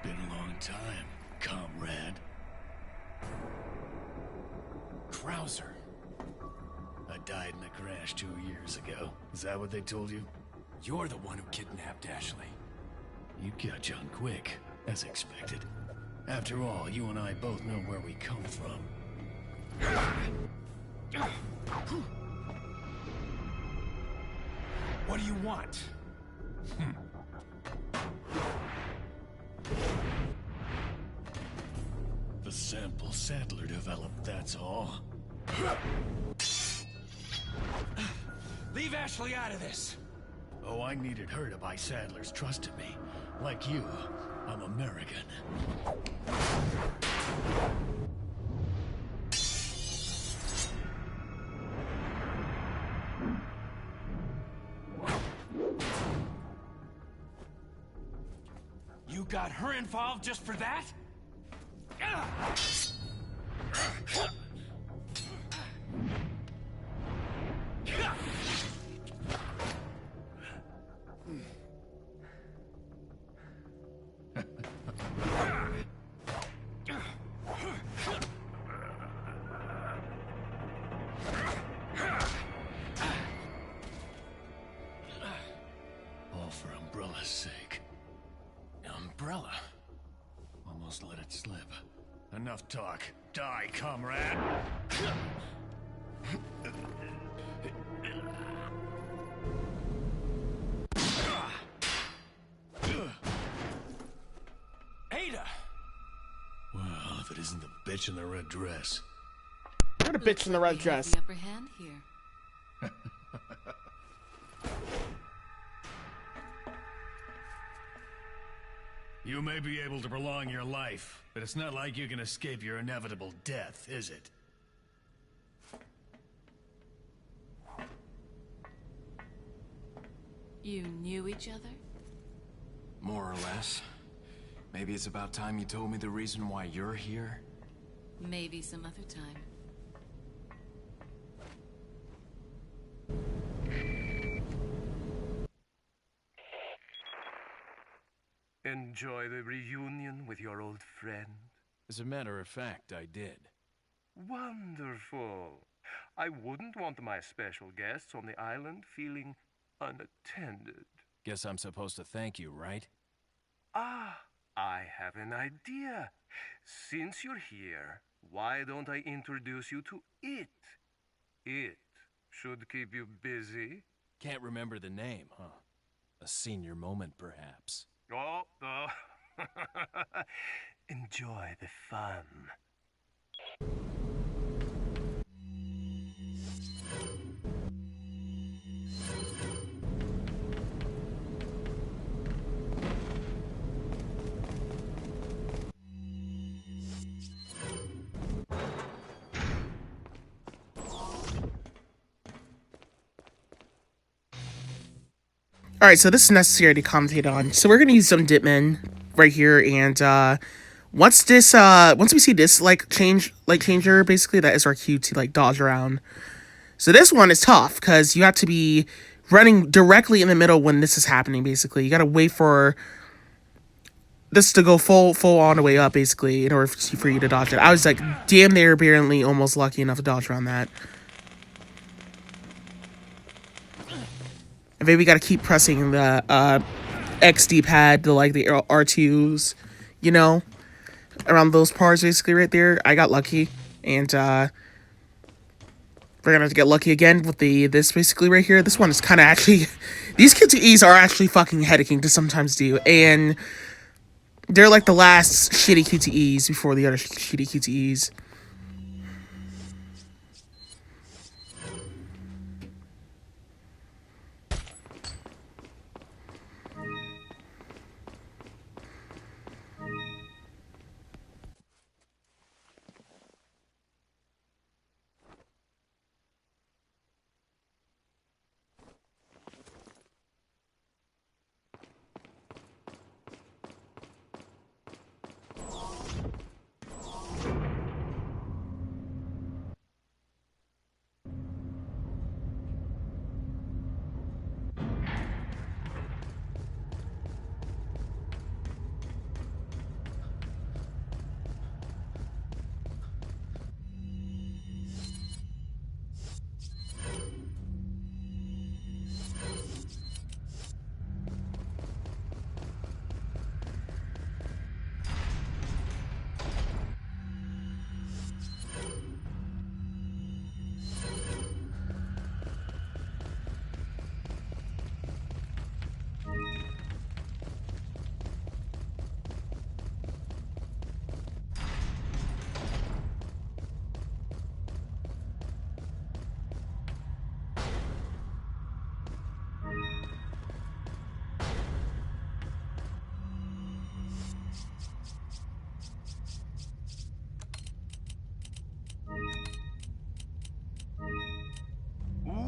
S7: Been a long time, comrade.
S6: Krauser.
S7: I died in a crash 2 years ago. Is that what they told you?
S6: You're the one who kidnapped Ashley.
S7: You got on quick, as expected. After all, you and I both know where we come from.
S6: What do you want?
S7: The sample Sadler developed, that's all.
S6: Leave Ashley out of this!
S7: Oh, I needed her to buy Sadler's trust in me. Like you, I'm American.
S6: You got her involved just for that?
S7: All for Umbrella's sake.
S6: Umbrella?
S7: Almost let it slip. Enough talk. Die, comrade!
S6: Ada!
S7: Well, if it isn't the bitch in the red dress.
S1: What a bitch in the red dress.
S11: The upper hand here.
S7: You may be able to prolong your life, but it's not like you can escape your inevitable death, is it?
S11: You knew each other?
S6: More or less. Maybe it's about time you told me the reason why you're here.
S11: Maybe some other time.
S12: Enjoy the reunion with your old friend?
S6: As a matter of fact, I did.
S12: Wonderful. I wouldn't want my special guests on the island feeling unattended.
S6: Guess I'm supposed to thank you, right?
S12: Ah, I have an idea. Since you're here, why don't I introduce you to it? It should keep you busy.
S6: Can't remember the name, huh? A senior moment, perhaps.
S12: Oh. Enjoy the fun.
S1: Alright, so this is necessary to commentate on. So we're gonna use some Ditman right here, and once we see this changer, basically that is our cue to like dodge around. So this one is tough because you have to be running directly in the middle when this is happening. Basically, you gotta wait for this to go full on the way up, basically, in order for you to dodge it. I was like damn near barely almost lucky enough to dodge around that. And maybe we gotta keep pressing the XD pad to like the R2s, you know, around those parts basically right there. I got lucky, and we're gonna have to get lucky again with this basically right here. This one is kind of actually, these QTEs are actually fucking headaching to sometimes do, and they're like the last shitty QTEs before the other shitty QTEs.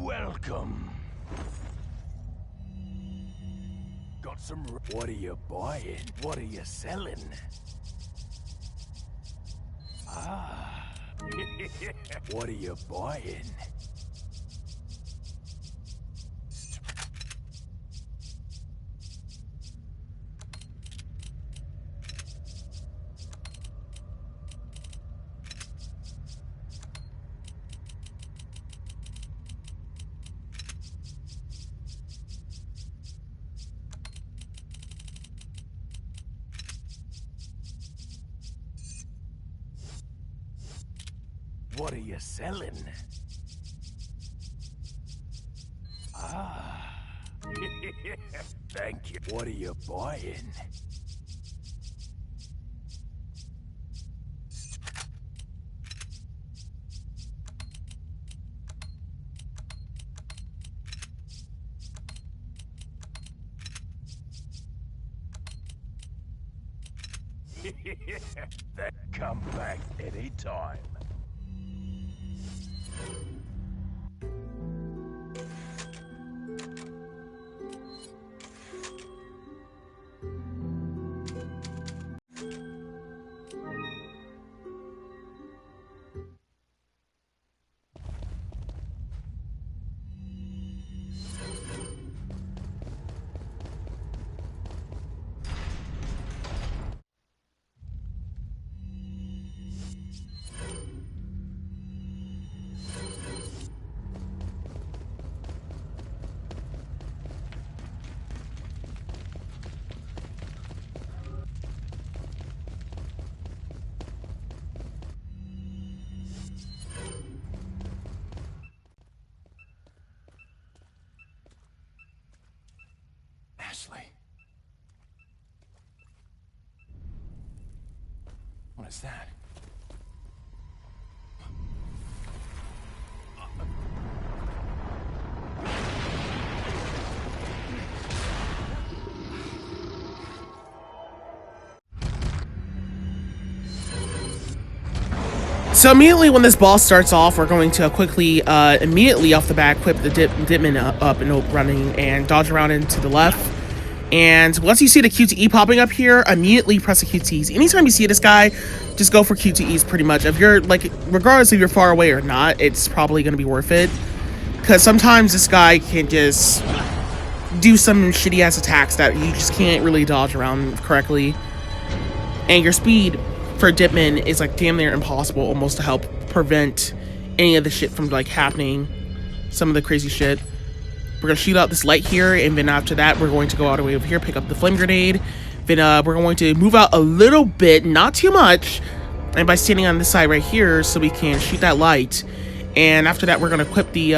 S7: Welcome. Got some... What are you buying? What are you selling? Ah. What are you buying? What are you selling? Ah. Thank you. What are you buying? Then come back anytime.
S6: Ashley. What is that?
S1: So immediately when this boss starts off, we're going to quickly, immediately off the bat, equip the Ditman up and running and dodge around into the left. And once you see the QTE popping up here, immediately press the QTEs. Anytime you see this guy, just go for QTEs pretty much. If you're, like, regardless if you're far away or not, it's probably going to be worth it. Because sometimes this guy can just do some shitty-ass attacks that you just can't really dodge around correctly. and your speed for Dipman is like damn near impossible almost to help prevent any of the shit from like happening, some of the crazy shit. We're gonna shoot out this light here, and then after that we're going to go all the way over here, pick up the flame grenade. Then we're going to move out a little bit, not too much, and by standing on this side right here so we can shoot that light. And after that we're gonna equip the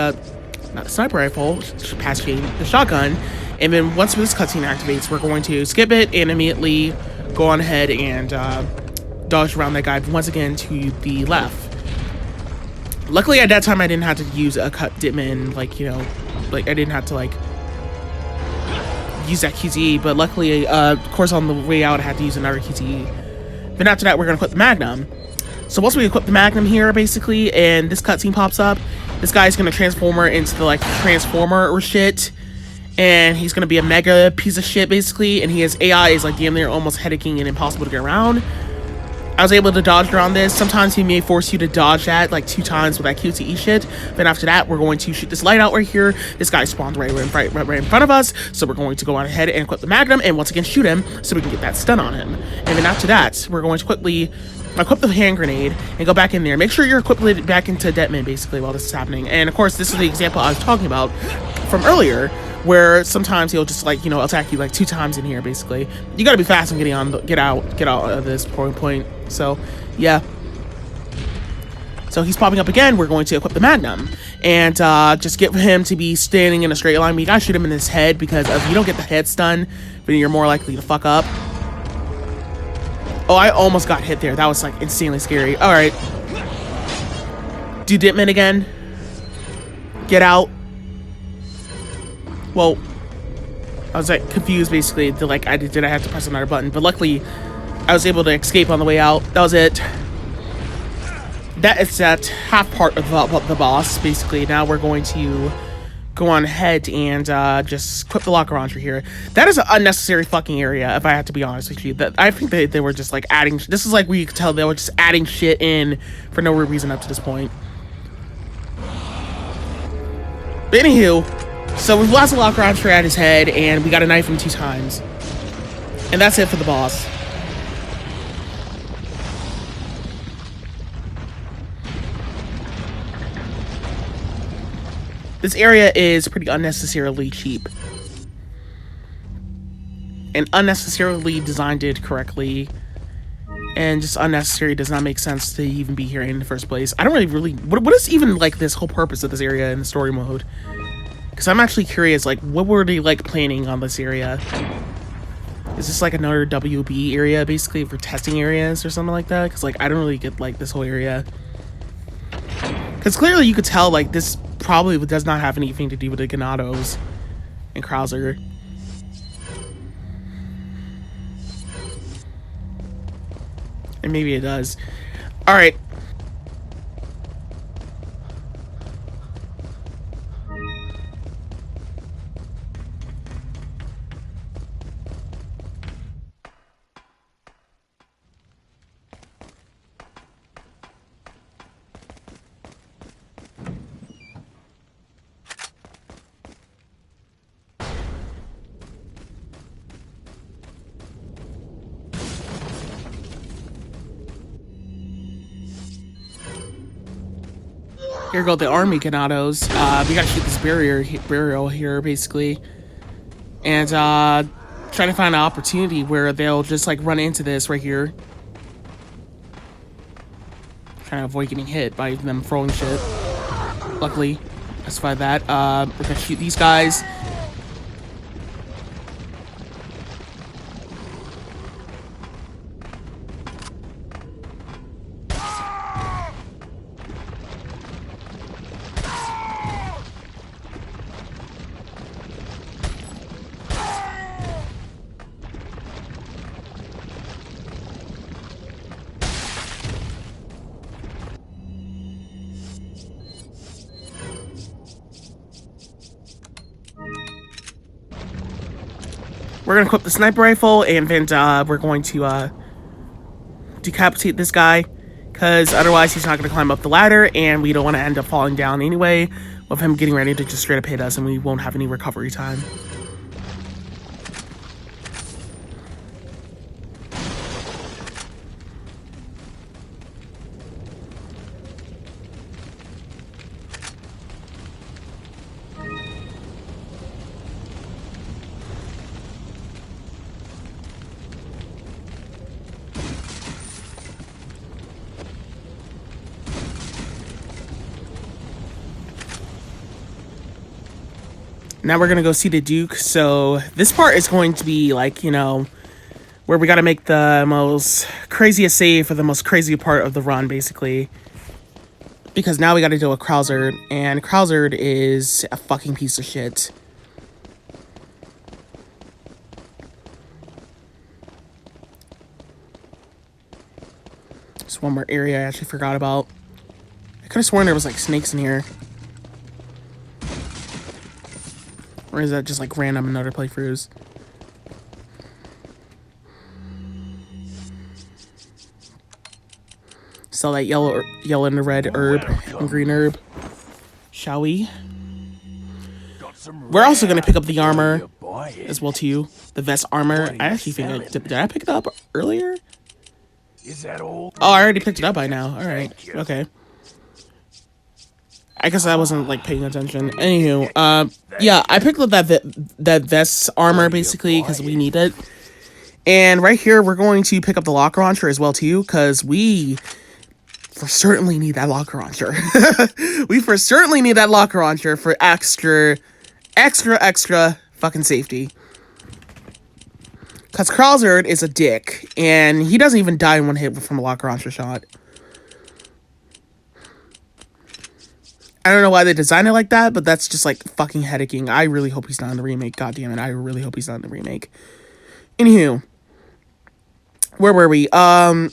S1: not the sniper rifle, the shotgun. And then once this cutscene activates, we're going to skip it and immediately go on ahead and dodge around that guy once again to the left. Luckily at that time I didn't have to use a cut Dipman, like, you know, like I didn't have to like use that QTE, but luckily of course on the way out I had to use another QTE. Then after that we're gonna equip the Magnum. So once we equip the Magnum here basically and this cutscene pops up, this guy's gonna transform her into the like transformer or shit, and he's gonna be a mega piece of shit basically, and his AI is like damn near almost headacking and impossible to get around. I was able to dodge around this. Sometimes he may force you to dodge that like 2 times with that QTE shit. Then after that, we're going to shoot this light out right here. This guy spawned right in front of us. So we're going to go on ahead and equip the Magnum and once again shoot him so we can get that stun on him. And then after that, we're going to quickly equip the hand grenade and go back in there. Make sure you're equipped back into Deadman basically while this is happening. And of course, this is the example I was talking about from earlier, where sometimes he'll just like, you know, attack you like 2 times in here basically. You gotta be fast and get out of this point. So yeah, so he's popping up again. We're going to equip the Magnum and just get him to be standing in a straight line. We gotta shoot him in his head, because if you don't get the head stun, then you're more likely to fuck up. Oh, I almost got hit there. That was like insanely scary. All right, do Dipman again. Get out. Well, I was like confused basically. Did I have to press another button? But luckily, I was able to escape on the way out. That was it. That is that half part of the boss basically. Now we're going to go on ahead and just equip the locker launcher here. That is an unnecessary fucking area, if I have to be honest with you. That I think they were just like adding. This is like where you could tell they were just adding shit in for no reason up to this point. But anywho. So we've lost the locker launcher at his head, and we got to knife him 2 times. And that's it for the boss. This area is pretty unnecessarily cheap. And unnecessarily designed it correctly. And just unnecessary, does not make sense to even be here in the first place. I don't really... What is even, like, this whole purpose of this area in the story mode? Because I'm actually curious, like, what were they, like, planning on this area? Is this, like, another WB area, basically, for testing areas or something like that? Because, like, I don't really get, like, this whole area. Because clearly you could tell, like, this probably does not have anything to do with the Ganados and Krauser. And maybe it does. Alright. Here go the army Ganados. We gotta shoot this burial here, basically. And, try to find an opportunity where they'll just, like, run into this right here. Trying to avoid getting hit by them throwing shit. Luckily, I survived that. We're gonna shoot these guys. We're gonna equip the sniper rifle, and then we're going to decapitate this guy, because otherwise he's not gonna climb up the ladder, and we don't want to end up falling down anyway with him getting ready to just straight up hit us, and we won't have any recovery time. Now we're gonna go see the Duke. So this part is going to be like, you know, where we gotta make the most craziest save for the most crazy part of the run, basically. Because now we gotta deal with Krauser, and Krauser is a fucking piece of shit. There's one more area I actually forgot about. I could have sworn there was like snakes in here. Or is that just like random in other playthroughs? Sell that yellow and red herb and green herb. Shall we? We're also gonna pick up the armor as well too. The vest armor. I actually think did I pick it up earlier?
S7: Is that all?
S1: Oh, I already picked it up by now. All right. Okay. I guess I wasn't like paying attention. Anywho, yeah, I picked up that vest armor basically because we need it. And right here, we're going to pick up the locker launcher as well too, because we for certainly need that locker launcher. We for certainly need that locker launcher for extra fucking safety. Because Krauser is a dick, and he doesn't even die in one hit from a locker launcher shot. I don't know why they designed it like that, but that's just like fucking headaching. I really hope he's not in the remake. God damn it, I really hope he's not in the remake. Anywho, where were we? Oh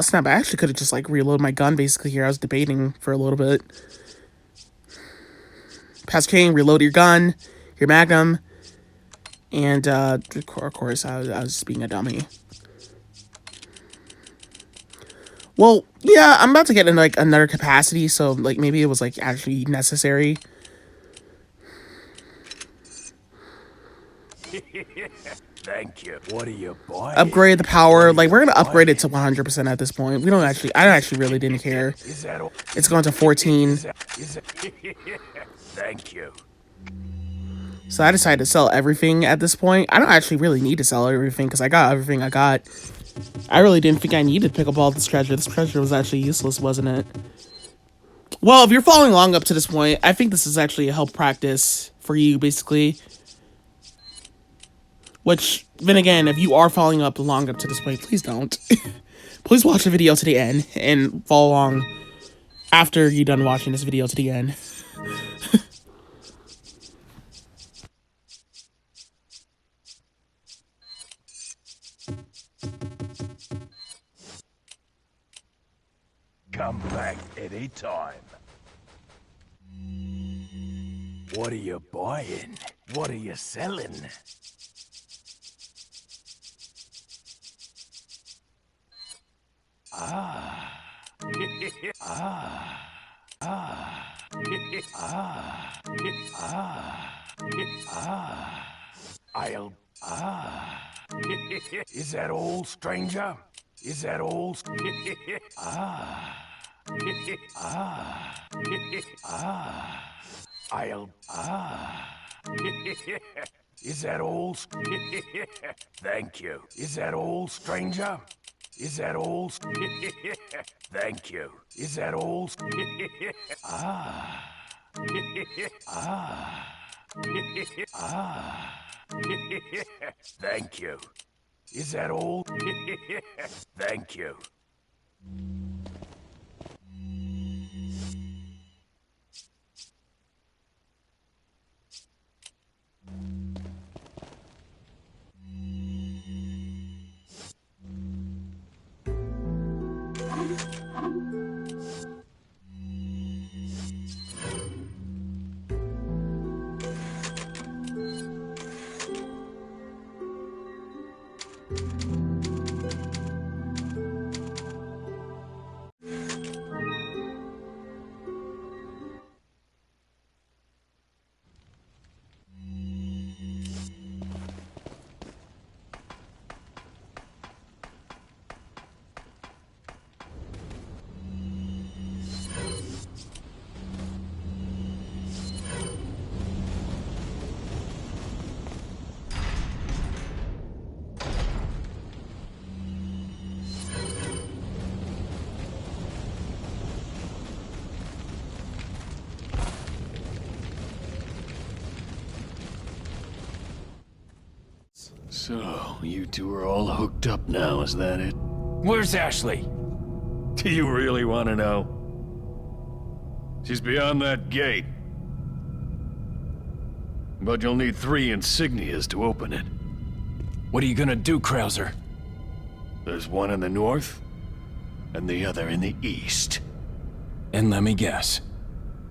S1: snap! I actually could have just like reloaded my gun basically here. I was debating for a little bit. Pastor King, reload your gun, your Magnum, and of course I was just being a dummy. Well, yeah, I'm about to get in like another capacity, so like maybe it was like actually necessary.
S7: Thank you. What are you buying?
S1: Upgrade the power. Like we're gonna upgrade it to 100% at this point. I actually really didn't care. It's going to 14.
S7: Thank you.
S1: So I decided to sell everything at this point. I don't actually really need to sell everything because I got everything I got. I really didn't think I needed to pick up all this treasure. This treasure was actually useless, wasn't it? Well, if you're following along up to this point, I think this is actually a help practice for you, basically. Which, then again, if you are following along up to this point, please don't. Please watch the video to the end and follow along after you're done watching this video to the end.
S7: Come back any time. What are you buying? What are you selling? Ah. Ah. Ah. Ah. Ah. I'll... Ah. Is that all, stranger? Is that all? Ah. Ah. Ah. I'll... Ah. Is that all? Thank you. Is that all, stranger? Is that all? Thank you. Is that all? Ah. Ah. Ah. Thank you. Is that all? Thank you. So, you two are all hooked up now, is that it?
S6: Where's Ashley?
S7: Do you really want to know? She's beyond that gate. But you'll need 3 insignias to open it.
S6: What are you gonna do, Krauser?
S7: There's one in the north, and the other in the east.
S6: And let me guess,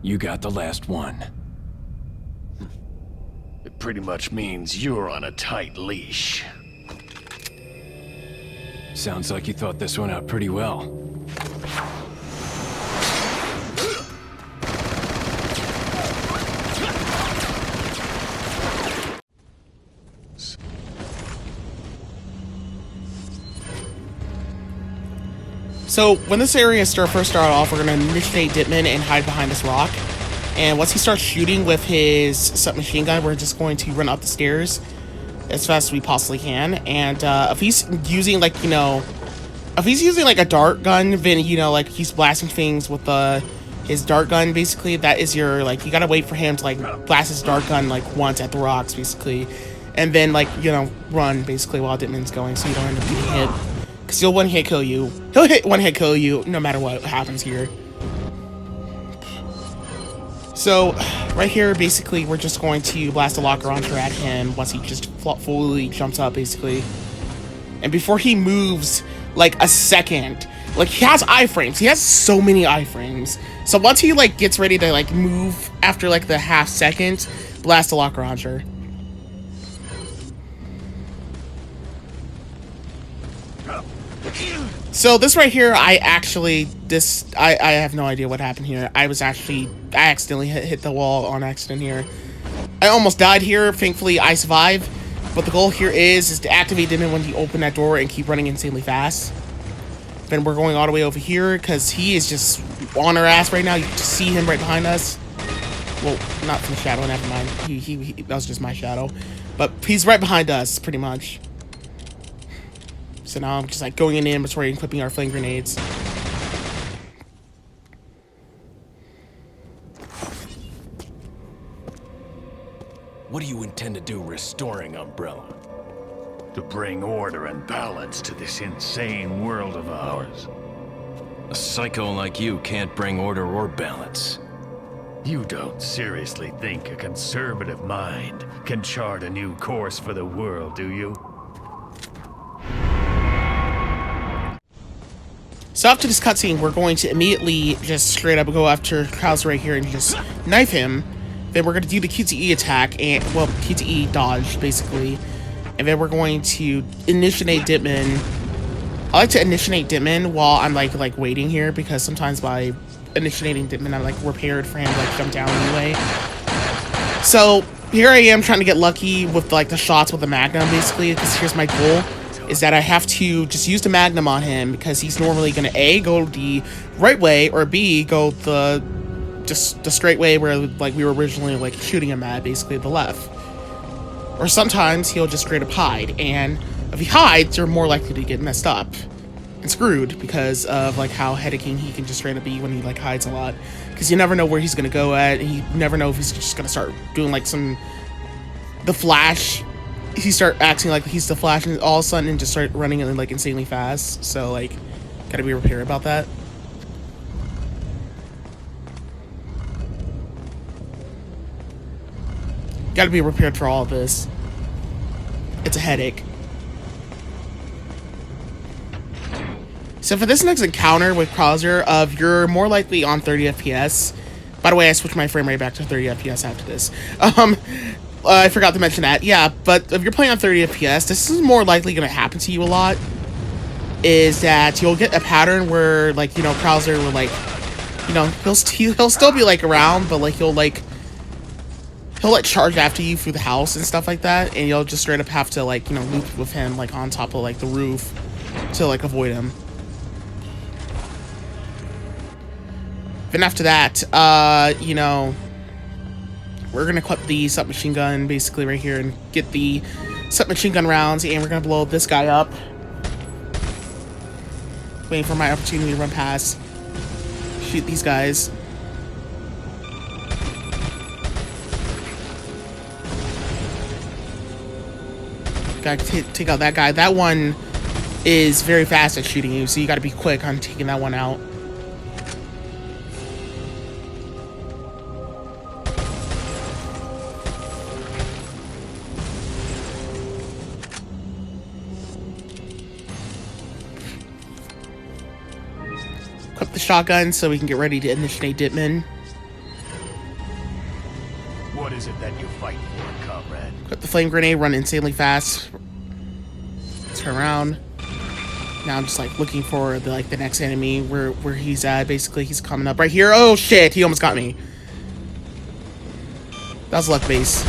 S6: you got the last one.
S7: It pretty much means you're on a tight leash.
S6: Sounds like you thought this one out pretty well.
S1: So when this area first started off, we're gonna initiate Ditman and hide behind this rock. And once he starts shooting with his submachine gun, we're just going to run up the stairs as fast as we possibly can. And if he's using like, if he's using like a dart gun, then like he's blasting things with his dart gun. Basically, that is your like you gotta wait for him to like blast his dart gun like once at the rocks, basically, and then like run basically while Ditman's going, so you don't end up getting hit. Because he'll one-hit kill you. He'll hit one-hit kill you no matter what happens here. So, right here, basically, we're just going to blast a locker launcher at him once he just fully jumps up, basically. And before he moves, like, a second, like, he has iframes. He has so many iframes. So once he, like, gets ready to, like, move after, like, the half second, blast a locker launcher. So this right here, I have no idea what happened here. I accidentally hit the wall on accident here. I almost died here. Thankfully, I survived. But the goal here is to activate Ditman when you open that door and keep running insanely fast. Then we're going all the way over here because he is just on our ass right now. You can just see him right behind us. Well, not from the shadow, never mind. That was just my shadow. But he's right behind us, pretty much. So now I'm just like going in the inventory and equipping our flame grenades.
S6: What do you intend to do restoring Umbrella?
S7: To bring order and balance to this insane world of ours.
S6: A psycho like you can't bring order or balance.
S7: You don't seriously think a conservative mind can chart a new course for the world, do you?
S1: So after this cutscene, we're going to immediately just straight up go after Krauser right here and just knife him. Then we're going to do the QTE attack, and, well, QTE dodge, basically. And then we're going to initiate Ditman. I like to initiate Ditman while I'm, like waiting here, because sometimes by initiating Ditman, I'm, like, prepared for him to, like, jump down anyway. So, here I am trying to get lucky with, like, the shots with the Magnum, basically, because here's my goal. Is that I have to just use the Magnum on him because he's normally going to A, go the right way, or B, go the straight way where like we were originally like shooting him at, basically the left. Or sometimes he'll just straight up hide, and if he hides, you're more likely to get messed up and screwed because of like how headacking he can just straight up be when he like hides a lot. Because you never know where he's going to go at, and you never know if he's just going to start doing like the Flash. He start acting like he's the Flash and all of a sudden just start running like insanely fast. So like, gotta be prepared about that. Gotta be prepared for all of this. It's a headache. So for this next encounter with Krauser, you're more likely on 30 FPS. By the way, I switched my frame rate back to 30 FPS after this. I forgot to mention that. Yeah, but if you're playing on 30 FPS, this is more likely going to happen to you a lot. Is that you'll get a pattern where, like, Krauser will, like, he'll still be, like, around, but, like, he'll like, charge after you through the house and stuff like that, and you'll just straight up have to, like, loop with him, like, on top of, like, the roof to, like, avoid him. Then after that, we're going to equip the submachine gun basically right here and get the submachine gun rounds, and we're going to blow this guy up. Waiting for my opportunity to run past. Shoot these guys. Gotta take out that guy. That one is very fast at shooting you, so you gotta be quick on taking that one out. Equip the shotgun so we can get ready to initiate Ditman.
S7: What is it that you fight for, comrade?
S1: Equip the flame grenade, run insanely fast. Turn around. Now I'm just like looking for the next enemy where he's at. Basically, he's coming up right here. Oh shit, he almost got me. That was luck base.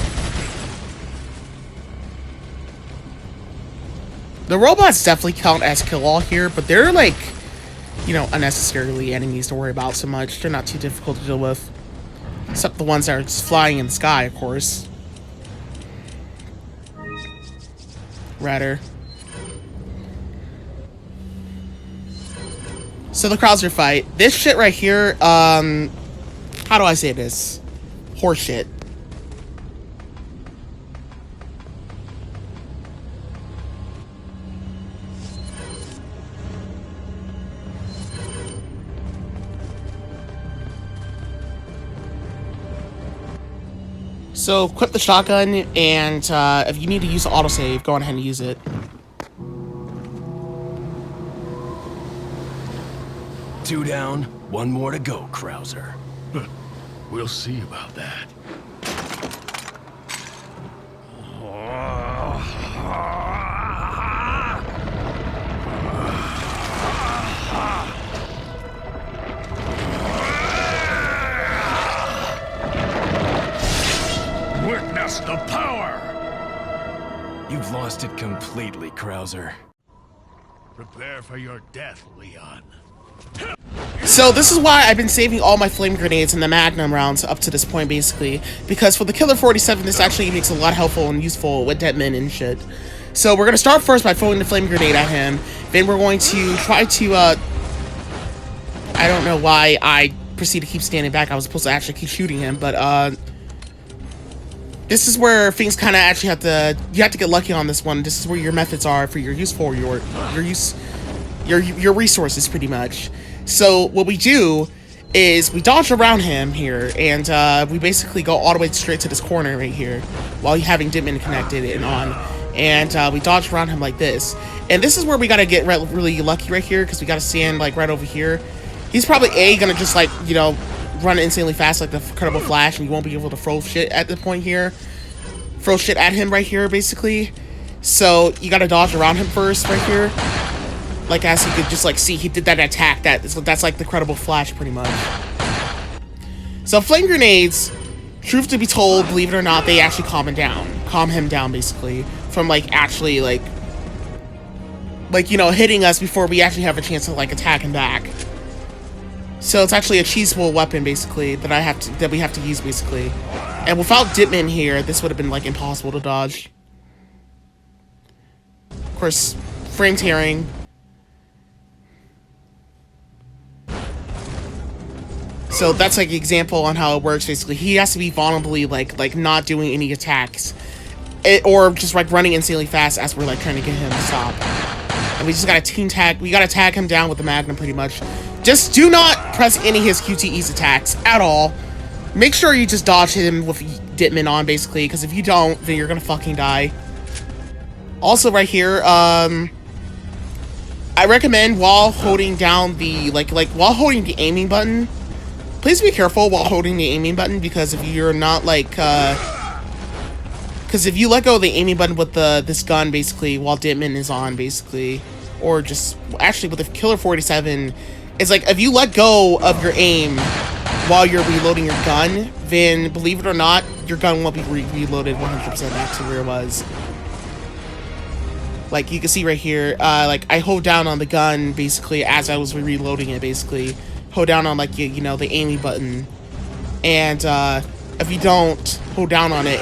S1: The robots definitely count as kill all here, but they're like, you know, unnecessarily enemies to worry about so much. They're not too difficult to deal with. Except the ones that are just flying in the sky, of course. Rather. So the Krauser fight. This shit right here, how do I say this? Horseshit. So equip the shotgun, and if you need to use the autosave, go on ahead and use it.
S6: 2 down, 1 more to go, Krauser.
S7: We'll see about that. Witness the power!
S6: You've lost it completely, Krauser.
S7: Prepare for your death, Leon.
S1: So this is why I've been saving all my flame grenades and the magnum rounds up to this point, basically. Because for the Killer 47, this actually makes a lot helpful and useful with Deadman and shit. So we're going to start first by throwing the flame grenade at him. Then we're going to try to, I don't know why I proceed to keep standing back. I was supposed to actually keep shooting him, but, this is where things kind of actually you have to get lucky on this one. This is where your methods are for your your resources, pretty much. So what we do is we dodge around him here, and we basically go all the way straight to this corner right here while having Ditman connected and on, and we dodge around him like this. And this is where we gotta get really lucky right here, because we gotta stand like right over here. He's probably gonna just like, you know, run insanely fast like the Incredible Flash, and you won't be able to throw shit at the point here. Throw shit at him right here, basically. So you gotta dodge around him first right here. Like, as you could just like see, he did that attack. That's like the Incredible Flash, pretty much. So flame grenades, truth to be told, believe it or not, they actually calm him down, basically, from like actually like you know, hitting us before we actually have a chance to like attack him back. So it's actually a cheesable weapon, basically, that we have to use, basically. And without Ditman here, this would have been like impossible to dodge. Of course, frame tearing. So that's like an example on how it works, basically. He has to be vulnerably like not doing any attacks, or just like running insanely fast as we're like trying to get him to stop. And we just gotta we gotta tag him down with the Magnum, pretty much. Just do not press any of his QTE's attacks at all. Make sure you just dodge him with Ditman on, basically, because if you don't, then you're gonna fucking die. Also, right here, I recommend while holding down the while holding the aiming button, please be careful while holding the aiming button, because if you're not like, because if you let go of the aiming button with this gun, basically, while Ditman is on, basically, or just actually with the Killer 47, it's like if you let go of your aim while you're reloading your gun, then believe it or not, your gun won't be reloaded 100% back to where it was. Like you can see right here, like I hold down on the gun basically as I was reloading it, basically. Hold down on like you know, the aiming button, and if you don't hold down on it,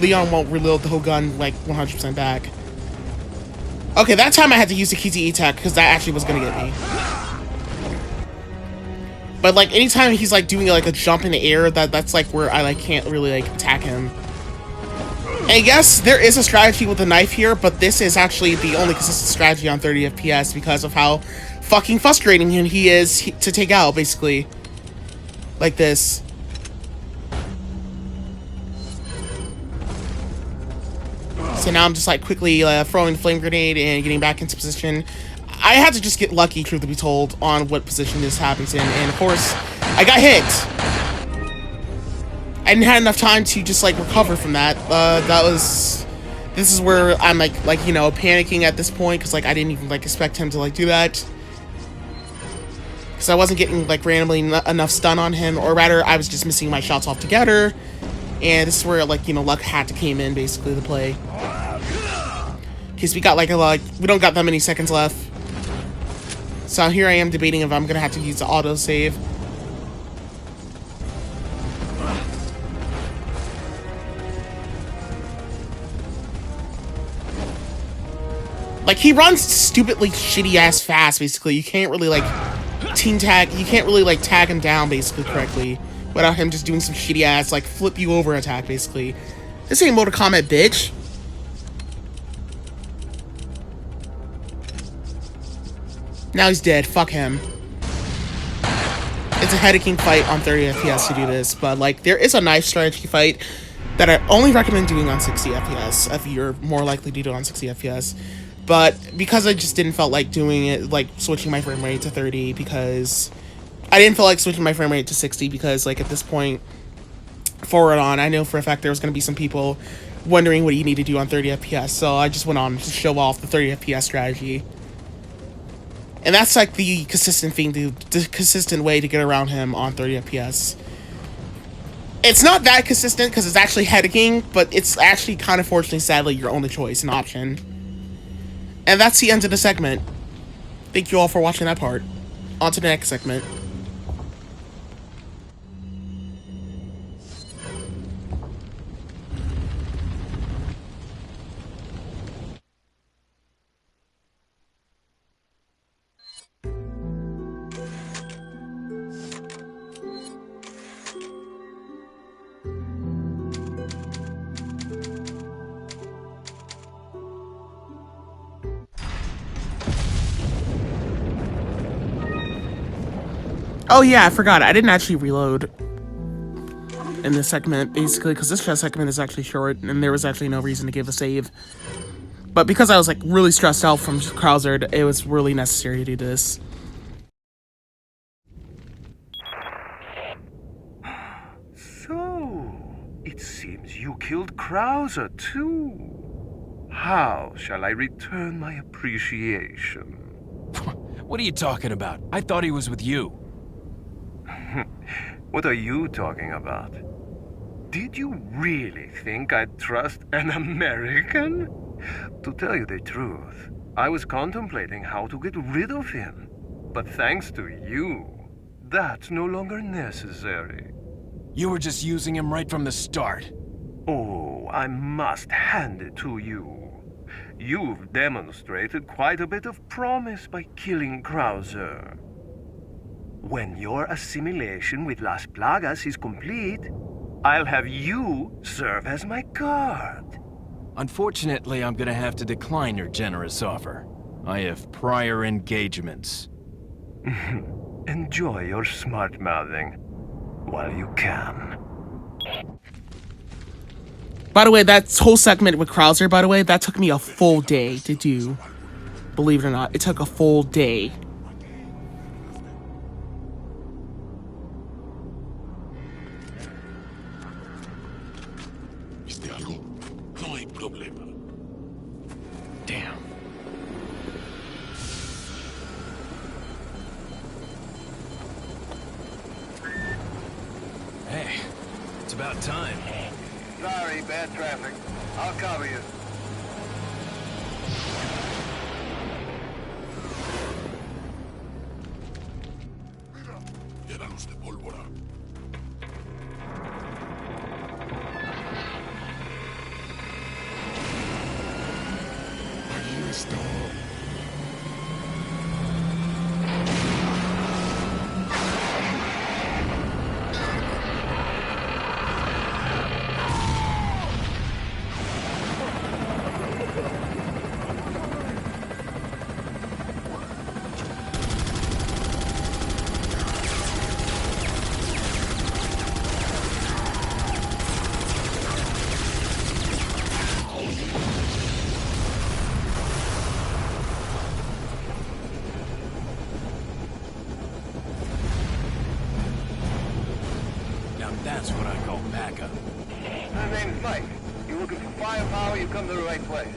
S1: Leon won't reload the whole gun like 100% back. Okay, that time I had to use the QTE attack because that actually was gonna get me. But like anytime he's like doing like a jump in the air, that's like where I like can't really like attack him. And yes, there is a strategy with the knife here, but this is actually the only consistent strategy on 30 FPS because of how fucking frustrating he is to take out, basically. Like this. So now I'm just like quickly throwing the flame grenade and getting back into position. I had to just get lucky, truth to be told, on what position this happens in. And of course, I got hit. I didn't have enough time to just like recover from that. This is where I'm like you know, panicking at this point because like I didn't even like expect him to like do that. Because I wasn't getting like randomly enough stun on him, or rather I was just missing my shots altogether. And this is where like, you know, luck had to came in basically to play. Because we got like we don't got that many seconds left. So here I am debating if I'm gonna have to use the autosave. Like, he runs stupidly shitty ass fast, basically. You can't really like team tag, you can't really like tag him down basically correctly without him just doing some shitty ass like flip you over attack basically. This ain't Mortal Kombat, bitch. Now he's dead. Fuck him. It's a headaching fight on 30 FPS to do this, but like there is a knife strategy fight that I only recommend doing on 60 FPS if you're more likely to do it on 60 FPS. But because I just didn't felt like doing it, like switching my frame rate to 30, because I didn't feel like switching my frame rate to 60 because like at this point forward on, I know for a fact there was going to be some people wondering what you need to do on 30 FPS. So I just went on to show off the 30 FPS strategy. And that's like the consistent thing, the consistent way to get around him on 30 FPS. It's not that consistent because it's actually headaching, but it's actually kind of fortunately, sadly, your only choice and option. And that's the end of the segment. Thank you all for watching that part. On to the next segment. Oh yeah, I forgot. I didn't actually reload in this segment, basically, because this segment is actually short, and there was actually no reason to give a save. But because I was, like, really stressed out from Krauser, it was really necessary to do this.
S12: So, it seems you killed Krauser, too. How shall I return my appreciation?
S6: What are you talking about? I thought he was with you.
S12: What are you talking about? Did you really think I'd trust an American? To tell you the truth, I was contemplating how to get rid of him. But thanks to you, that's no longer necessary.
S6: You were just using him right from the start.
S12: Oh, I must hand it to you. You've demonstrated quite a bit of promise by killing Krauser. When your assimilation with Las Plagas is complete, I'll have you serve as my guard.
S6: Unfortunately, I'm gonna have to decline your generous offer. I have prior engagements.
S12: Enjoy your smart-mouthing while you can.
S1: By the way, that whole segment with Krauser, by the way, that took me a full day to do. Believe it or not, it took a full day.
S6: Damn. Hey, it's about time.
S12: Sorry, bad traffic. I'll cover you.
S13: Llénalos de pólvora. Ahí está.
S7: That's what I call backup.
S12: My name's Mike. You're looking for firepower, you come to the right place.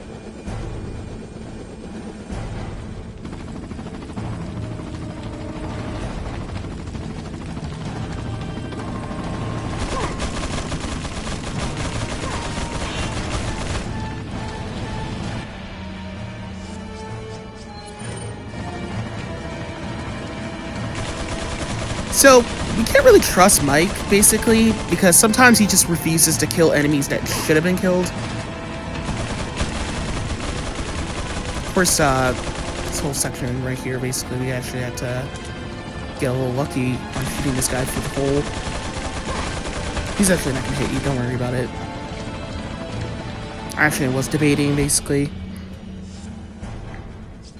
S1: So, we can't really trust Mike, basically, because sometimes he just refuses to kill enemies that should have been killed. Of course, this whole section right here, basically, we actually had to get a little lucky on shooting this guy through the hole. He's actually not gonna hit you, don't worry about it. Actually, I was debating, basically,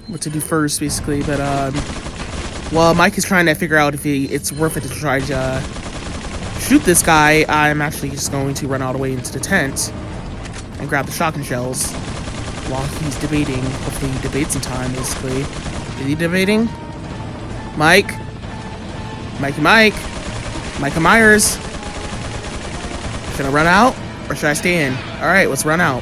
S1: what to do first, basically, but, well, Mike is trying to figure out if it's worth it to try to shoot this guy. I'm actually just going to run all the way into the tent and grab the shotgun shells while he's debating. Hopefully he debates in time, basically. Is he debating? Mike? Mikey Mike? Micah Myers? Should I run out? Or should I stay in? Alright, let's run out.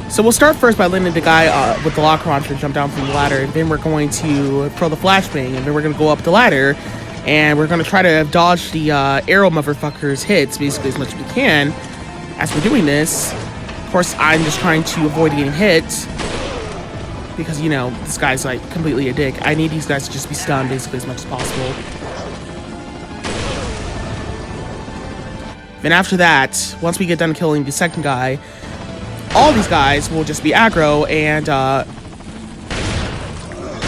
S1: So we'll start first by letting the guy with the locker launcher jump down from the ladder, and then we're going to throw the flashbang, and then we're going to go up the ladder, and we're going to try to dodge the arrow motherfucker's hits, basically as much as we can, as we're doing this. Of course, I'm just trying to avoid getting hit, because, you know, this guy's, like, completely a dick. I need these guys to just be stunned, basically, as much as possible. Then after that, once we get done killing the second guy, all these guys will just be aggro, and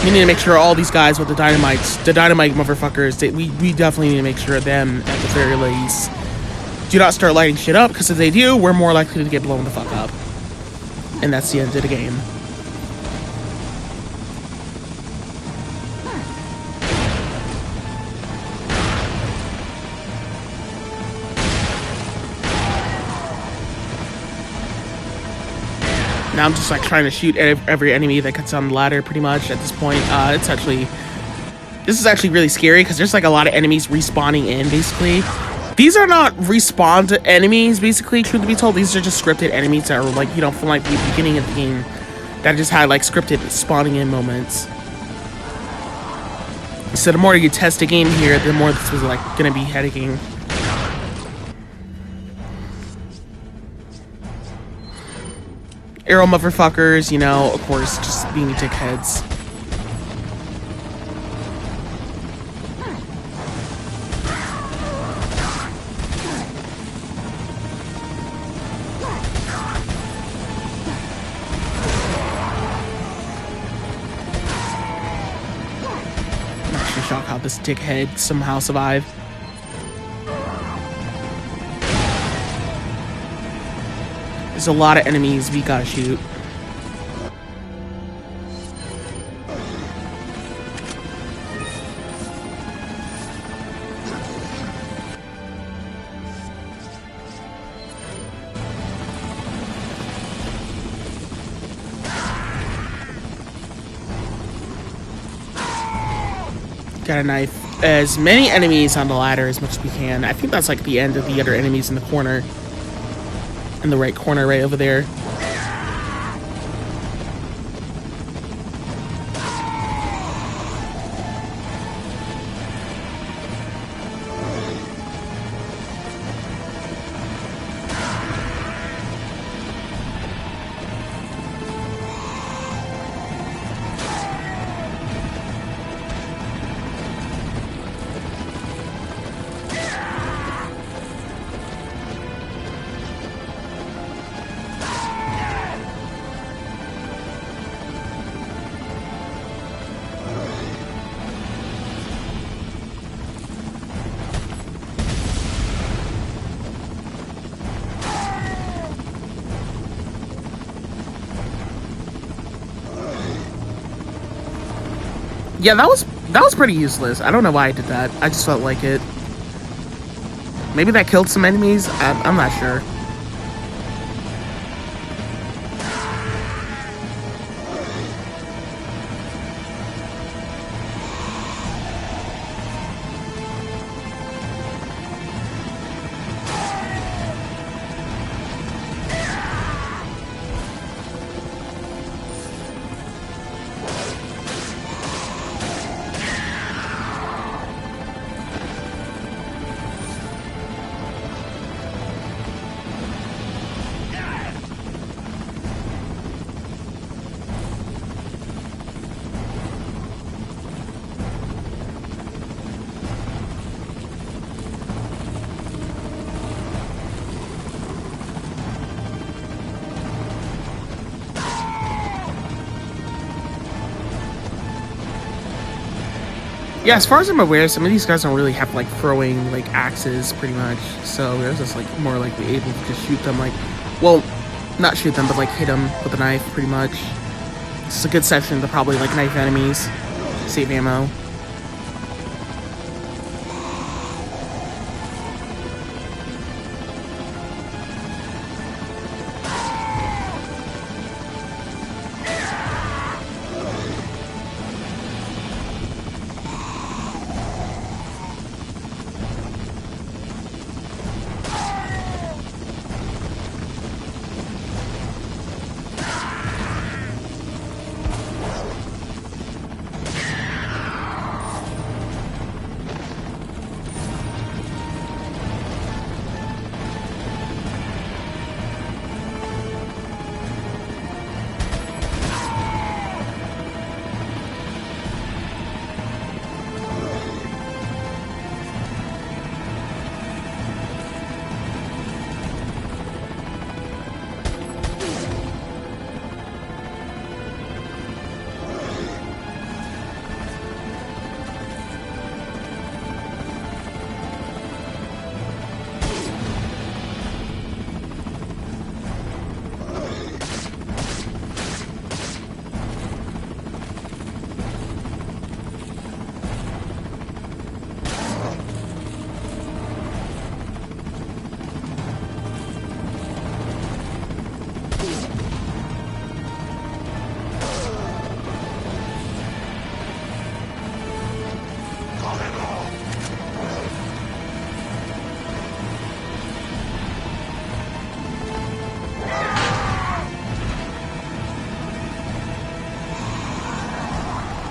S1: we need to make sure all these guys with the dynamite motherfuckers, we definitely need to make sure them, at the very least, do not start lighting shit up, because if they do, we're more likely to get blown the fuck up. And that's the end of the game. Now I'm just like trying to shoot every enemy that gets on the ladder pretty much at this point. This is actually really scary because there's like a lot of enemies respawning in, basically. These are not respawned enemies, basically, truth to be told. These are just scripted enemies that are like, you know, from like the beginning of the game that just had like scripted spawning in moments. So the more you test the game here, the more this was like gonna be headaching. Arrow motherfuckers, you know, of course, just being dickheads. I'm actually shocked how this dickhead somehow survived. There's a lot of enemies we gotta shoot. Got a knife as many enemies on the ladder as much as we can. I think that's like the end of the other enemies in the corner. In the right corner, right over there. Yeah, that was pretty useless. I don't know why I did that. I just felt like it. Maybe that killed some enemies. I'm not sure. Yeah, as far as I'm aware, some of these guys don't really have like throwing like axes, pretty much. So they're just like more likely able to just shoot them, like, well, not shoot them, but like hit them with a knife, pretty much. This is a good section to probably like knife enemies, save ammo.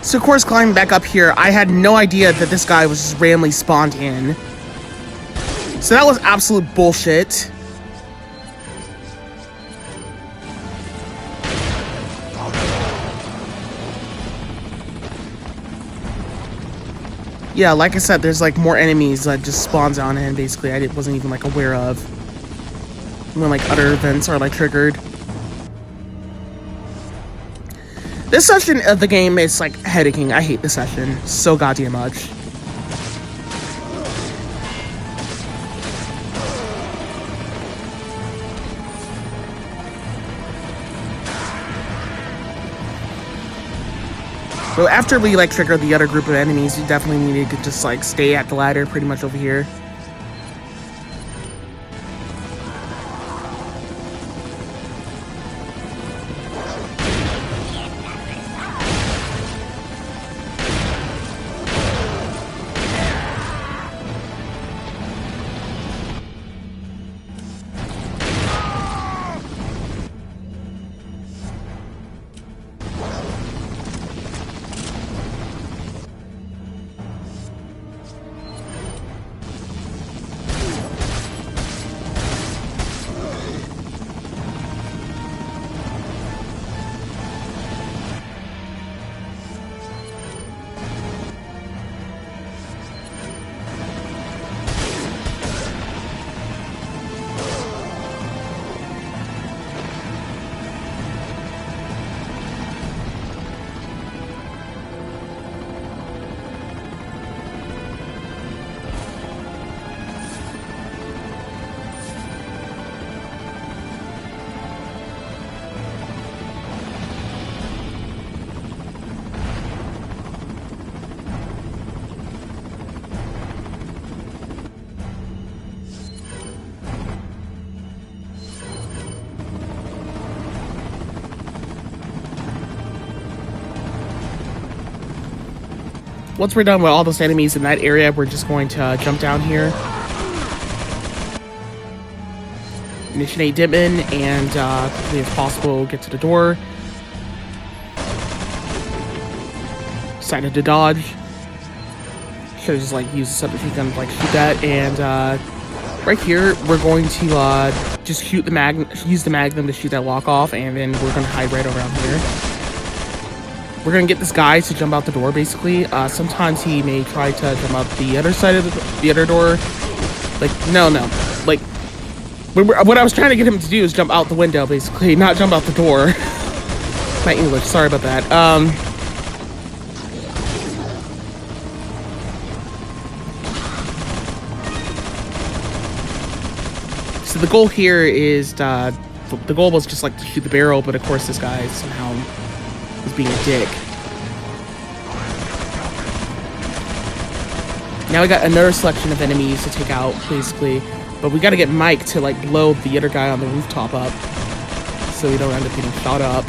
S1: So of course, climbing back up here, I had no idea that this guy was just randomly spawned in. So that was absolute bullshit. Yeah, like I said, there's like more enemies that just spawns on and basically I wasn't even like aware of when like other events are like triggered. This section of the game is like headaching. I hate this section so goddamn much. So after we like trigger the other group of enemies, you definitely needed to just like stay at the ladder pretty much over here. once we're done with all those enemies in that area, we're just going to jump down here. Initiate Ditman, and quickly as possible, get to the door. Decided to dodge. Should have just like used a submachine gun to like shoot that, and right here we're going to just shoot the use the magnum to shoot that lock off, and then we're gonna hide right around here. We're gonna get this guy to jump out the door. Basically, sometimes he may try to jump out the other side of the other door. Like no, like what I was trying to get him to do is jump out the window, basically, not jump out the door. My English, sorry about that. So the goal here is the goal was just like to shoot the barrel, but of course this guy somehow was being a dick. Now we got another selection of enemies to take out, basically, but we got to get Mike to like blow the other guy on the rooftop up, so we don't end up getting shot up.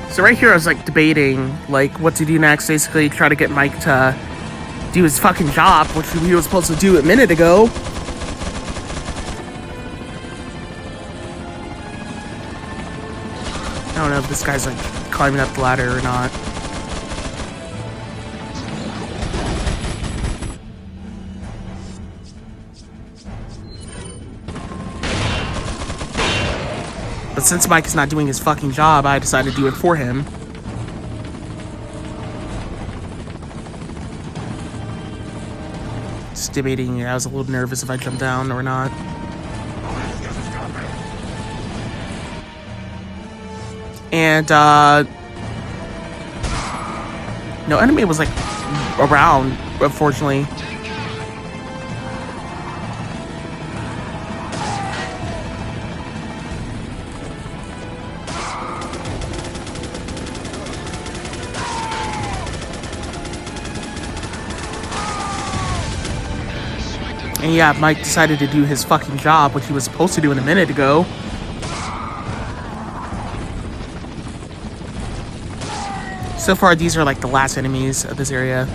S1: So right here I was like debating like what to do next, basically try to get Mike to do his fucking job, which he was supposed to do a minute ago. I don't know if this guy's like climbing up the ladder or not. But since Mike is not doing his fucking job, I decided to do it for him. Just debating, I was a little nervous if I jumped down or not. And, no enemy was like around, unfortunately. And yeah, Mike decided to do his fucking job, which he was supposed to do in a minute ago. So far, these are like the last enemies of this area.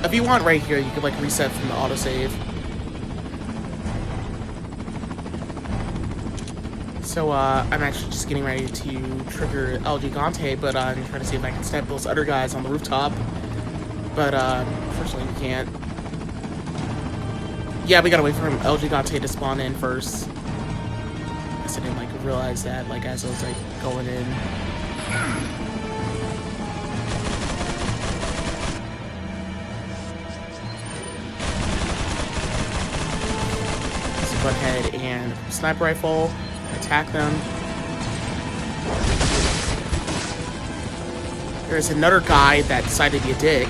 S1: if you want right here, you could like reset from the autosave. So I'm actually just getting ready to trigger El Gigante, but I'm trying to see if I can snipe those other guys on the rooftop. But unfortunately we can't. Yeah, we gotta wait for El Gigante to spawn in first. I guess I didn't like realize that like as I was like going in. So go ahead and sniper rifle, attack them. There's another guy that decided to be a dick.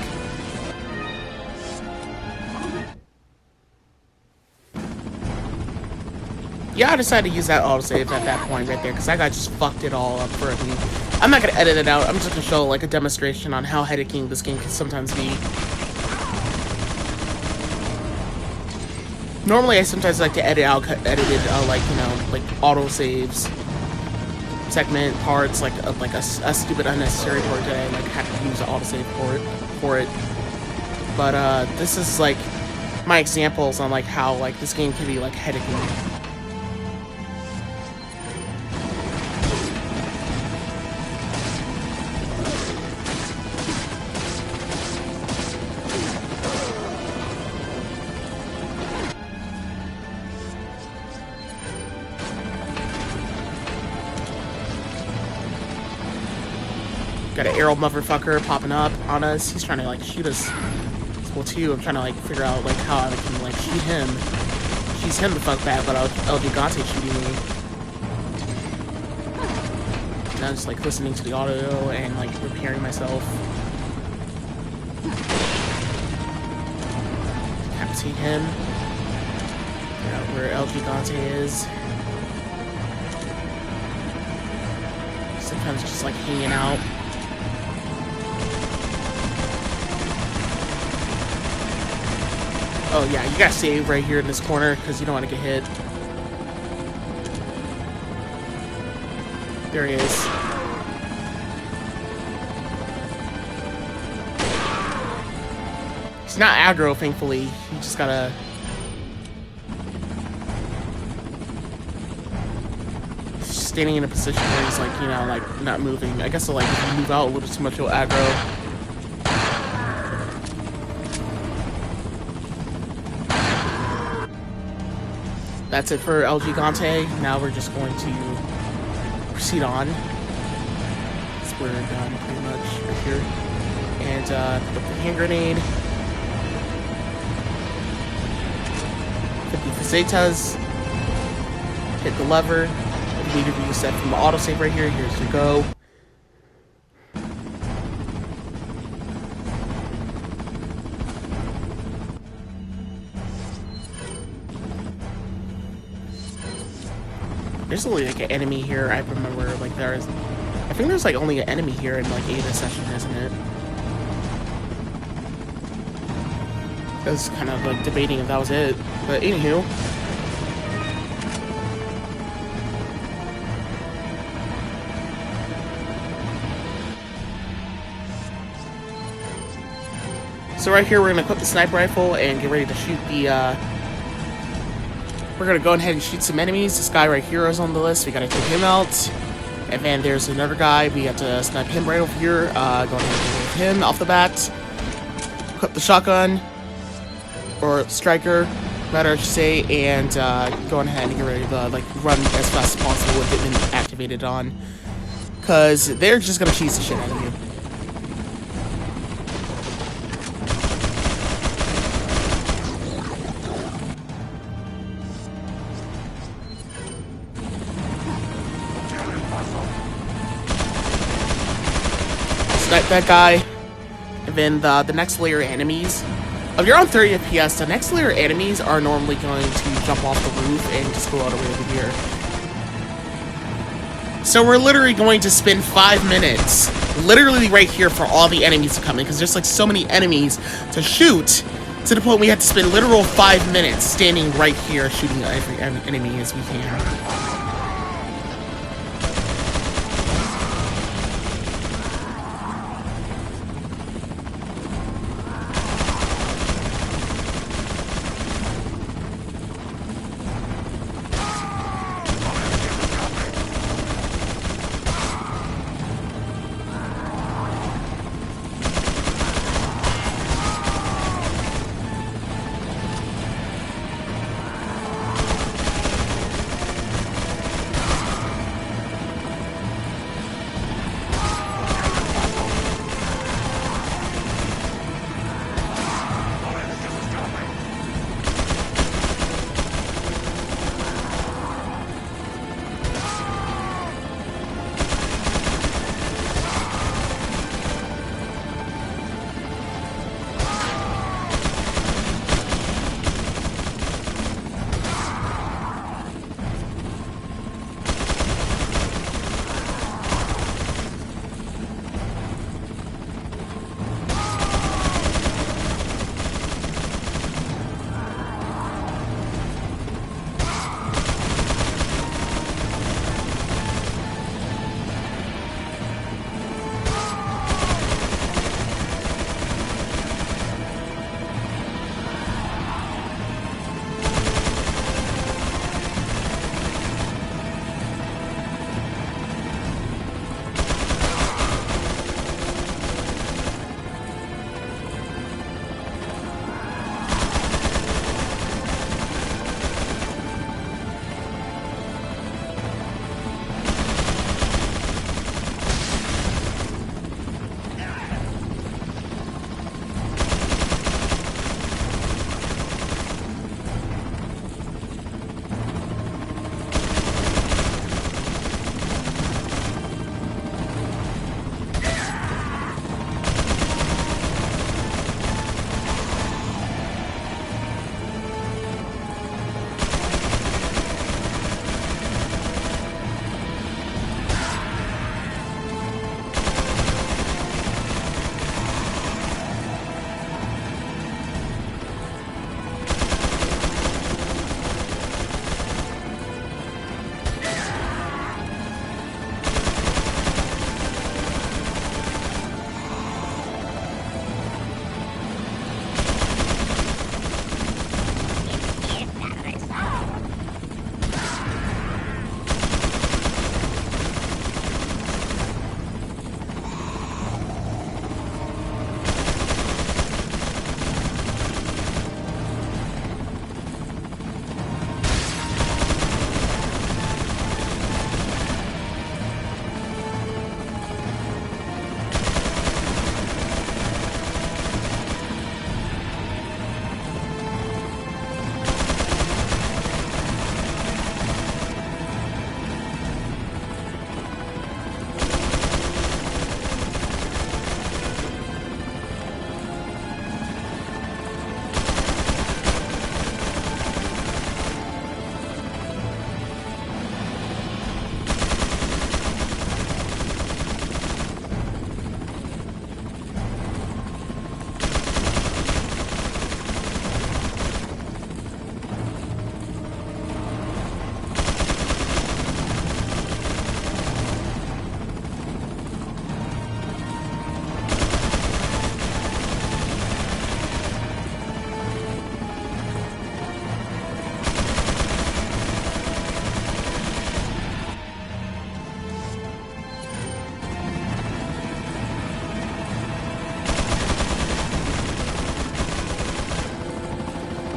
S1: Yeah, I decided to use that autosave at that point right there, because that guy just fucked it all up for me. I'm not going to edit it out, I'm just going to show like a demonstration on how headacking this game can sometimes be. Normally I sometimes like to edit out edited like, you know, like autosaves, segment parts, like a stupid unnecessary part that I like have to use the autosave for it. But this is like my examples on like how like this game can be like headacking. Got an arrow motherfucker popping up on us. He's trying to like shoot us. Well, too. I'm trying to like figure out like how I can like shoot him. She's him the fuck back, but El Gigante shooting me. And I'm just like listening to the audio and like preparing myself. Decapitate him. Figure out where El Gigante is. Sometimes just like hanging out. Oh yeah, you gotta save right here in this corner because you don't want to get hit. There he is. He's not aggro, thankfully. You just gotta... He's just standing in a position where he's like, you know, like not moving. I guess so, like if you move out a little too much, he'll aggro. That's it for El Gigante. Now we're just going to proceed on. We're done pretty much right here. And put up the hand grenade. 50 facetas. Hit the lever. We need to reset from the autosave right here. Here's your go. There's only like an enemy here. I remember like there is. I think there's like only an enemy here in like Ada session, isn't it? I was kind of like debating if that was it, but anywho. So right here we're gonna equip the sniper rifle and get ready to shoot the we're gonna go ahead and shoot some enemies. This guy right here is on the list. We gotta take him out. And then there's another guy. We have to snipe him right over here. Go ahead and get with him off the bat. Equip the shotgun. Or striker, better I should say. And go ahead and get ready to like run as fast as possible with it been activated on. Cause they're just gonna cheese the shit out of you. Snipe that guy, and then the next layer of enemies. If you're on 30 FPS, the next layer of enemies are normally going to jump off the roof and just go all the way over here. So we're literally going to spend 5 minutes, literally right here for all the enemies to come in, because there's like so many enemies to shoot, to the point we have to spend literal 5 minutes standing right here shooting every enemy as we can.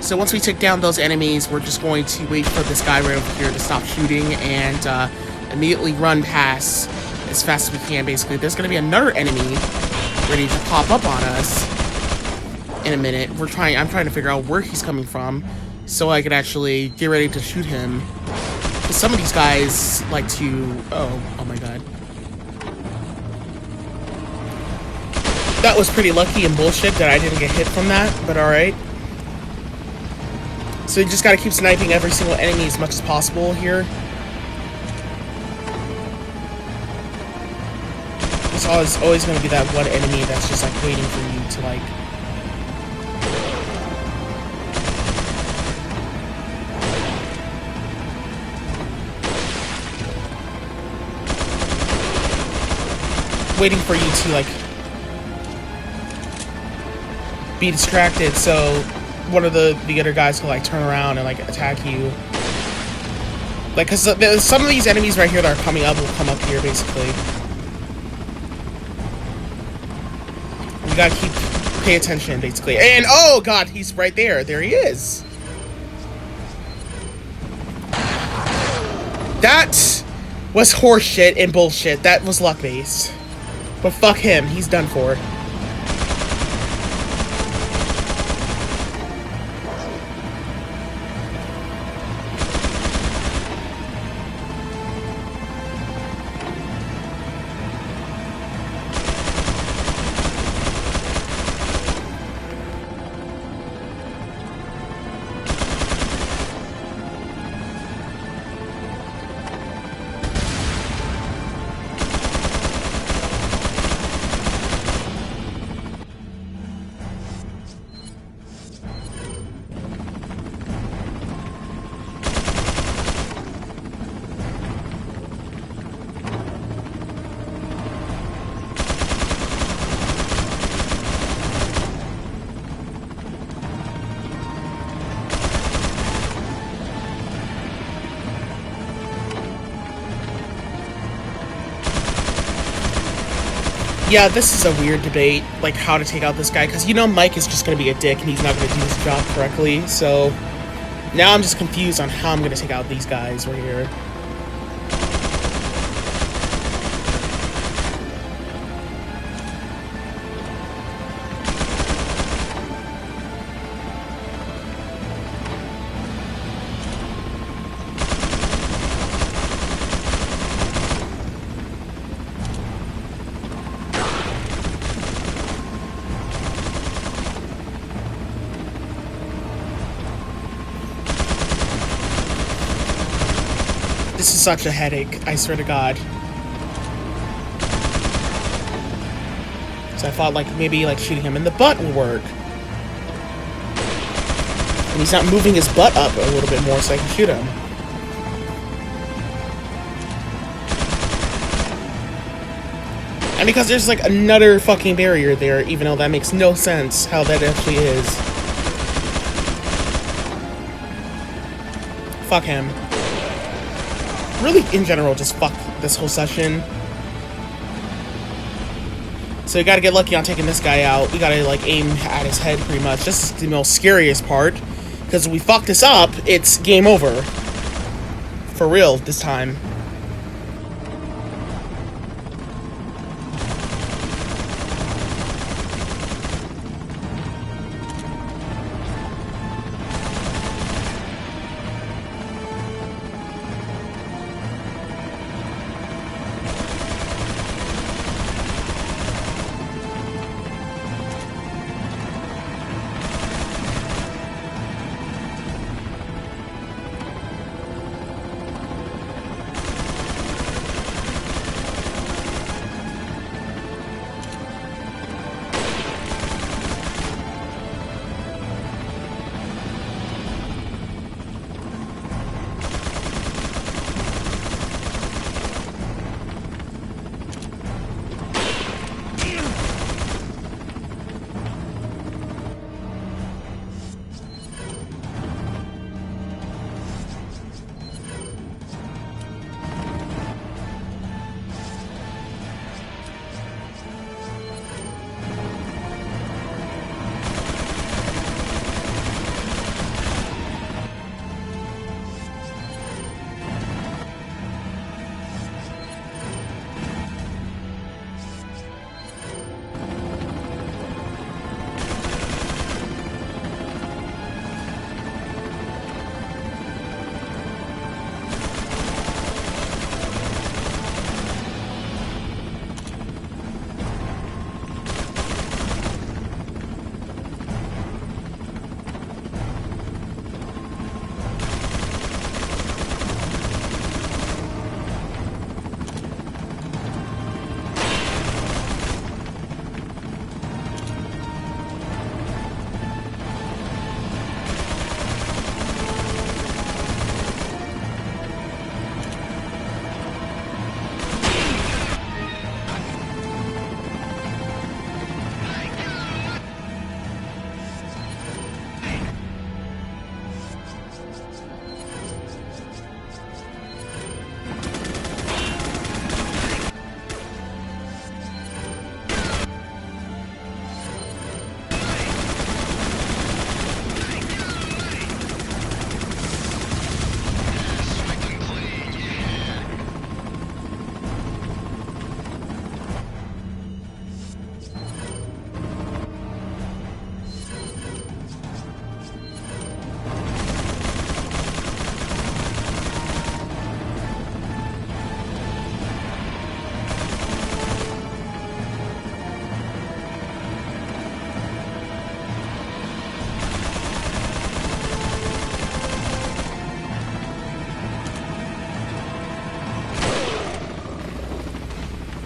S1: So once we take down those enemies, we're just going to wait for this guy right over here to stop shooting and immediately run past as fast as we can, basically. There's going to be another enemy ready to pop up on us in a minute. I'm trying to figure out where he's coming from so I could actually get ready to shoot him. Because some of these guys like to... Oh my god. That was pretty lucky and bullshit that I didn't get hit from that, but alright. So you just gotta keep sniping every single enemy as much as possible here. There's always gonna be that one enemy that's just like waiting for you to like... waiting for you to like be distracted, so one of the other guys can like turn around and like attack you. Like, cause some of these enemies right here that are coming up will come up here basically. You gotta pay attention basically. And oh god, he's right there. There he is. That was horseshit and bullshit. That was luck based. But fuck him, he's done for. Yeah, this is a weird debate, like how to take out this guy, because you know Mike is just going to be a dick and he's not going to do his job correctly, so now I'm just confused on how I'm going to take out these guys right here. This is such a headache, I swear to God. So I thought like maybe like shooting him in the butt would work. And he's not moving his butt up a little bit more so I can shoot him. And because there's like another fucking barrier there, even though that makes no sense how that actually is. Fuck him. Really, in general, just fuck this whole session. So you gotta get lucky on taking this guy out. We gotta, like, aim at his head, pretty much. This is the most scariest part. Because if we fuck this up, it's game over. For real, this time.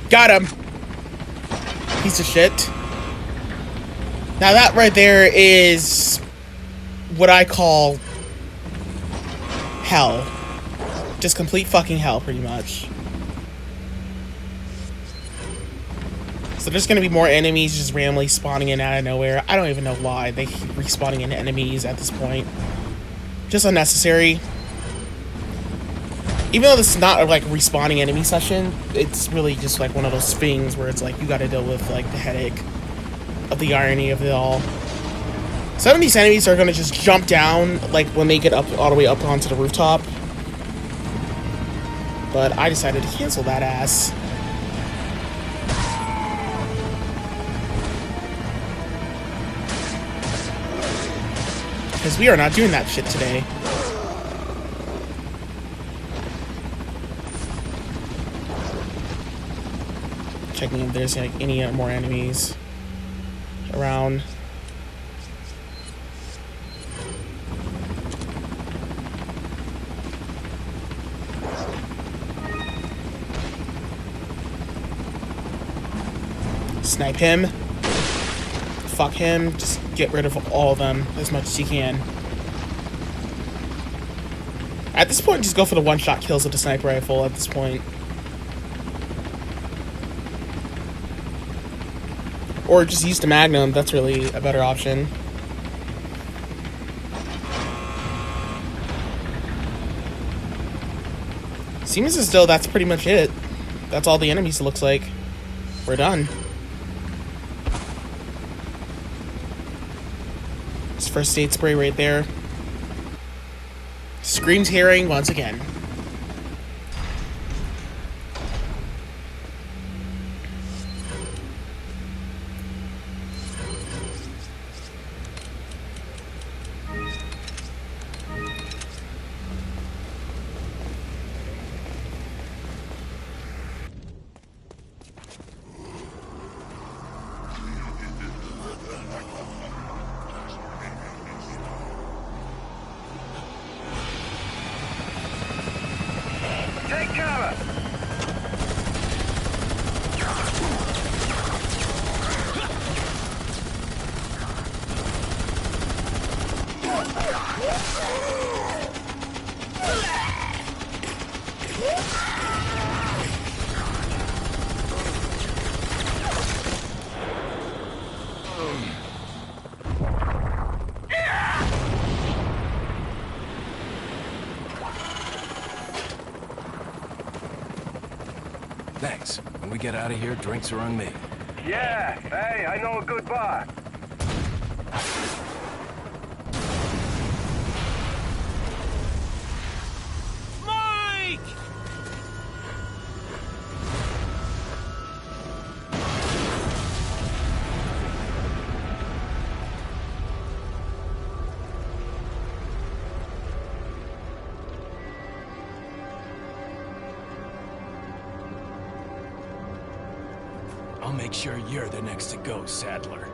S1: Got him. Piece of shit. Now that right there is what I call hell. Just complete fucking hell, pretty much. So there's gonna be more enemies just randomly spawning in out of nowhere. I don't even know why they keep respawning in enemies at this point. Just unnecessary. Even though this is not a, like, respawning enemy session, it's really just like one of those things where it's like you gotta deal with like the headache of the irony of it all. Some of these enemies are gonna just jump down like when they get up all the way up onto the rooftop. But I decided to cancel that ass. Because we are not doing that shit today. Checking if there's like any more enemies around. Snipe him. Fuck him. Just get rid of all of them as much as you can. At this point, just go for the one-shot kills with the sniper rifle at this point. Or just use the Magnum. That's really a better option. Seems as though that's pretty much it. That's all the enemies, it looks like. We're done. This first aid spray right there. Screams hearing once again.
S12: Take cover!
S6: Thanks. When we get out of here, drinks are on me.
S12: Yeah, hey, I know a good bar.
S7: Mike!
S6: I'll make sure you're the next to go, Sadler.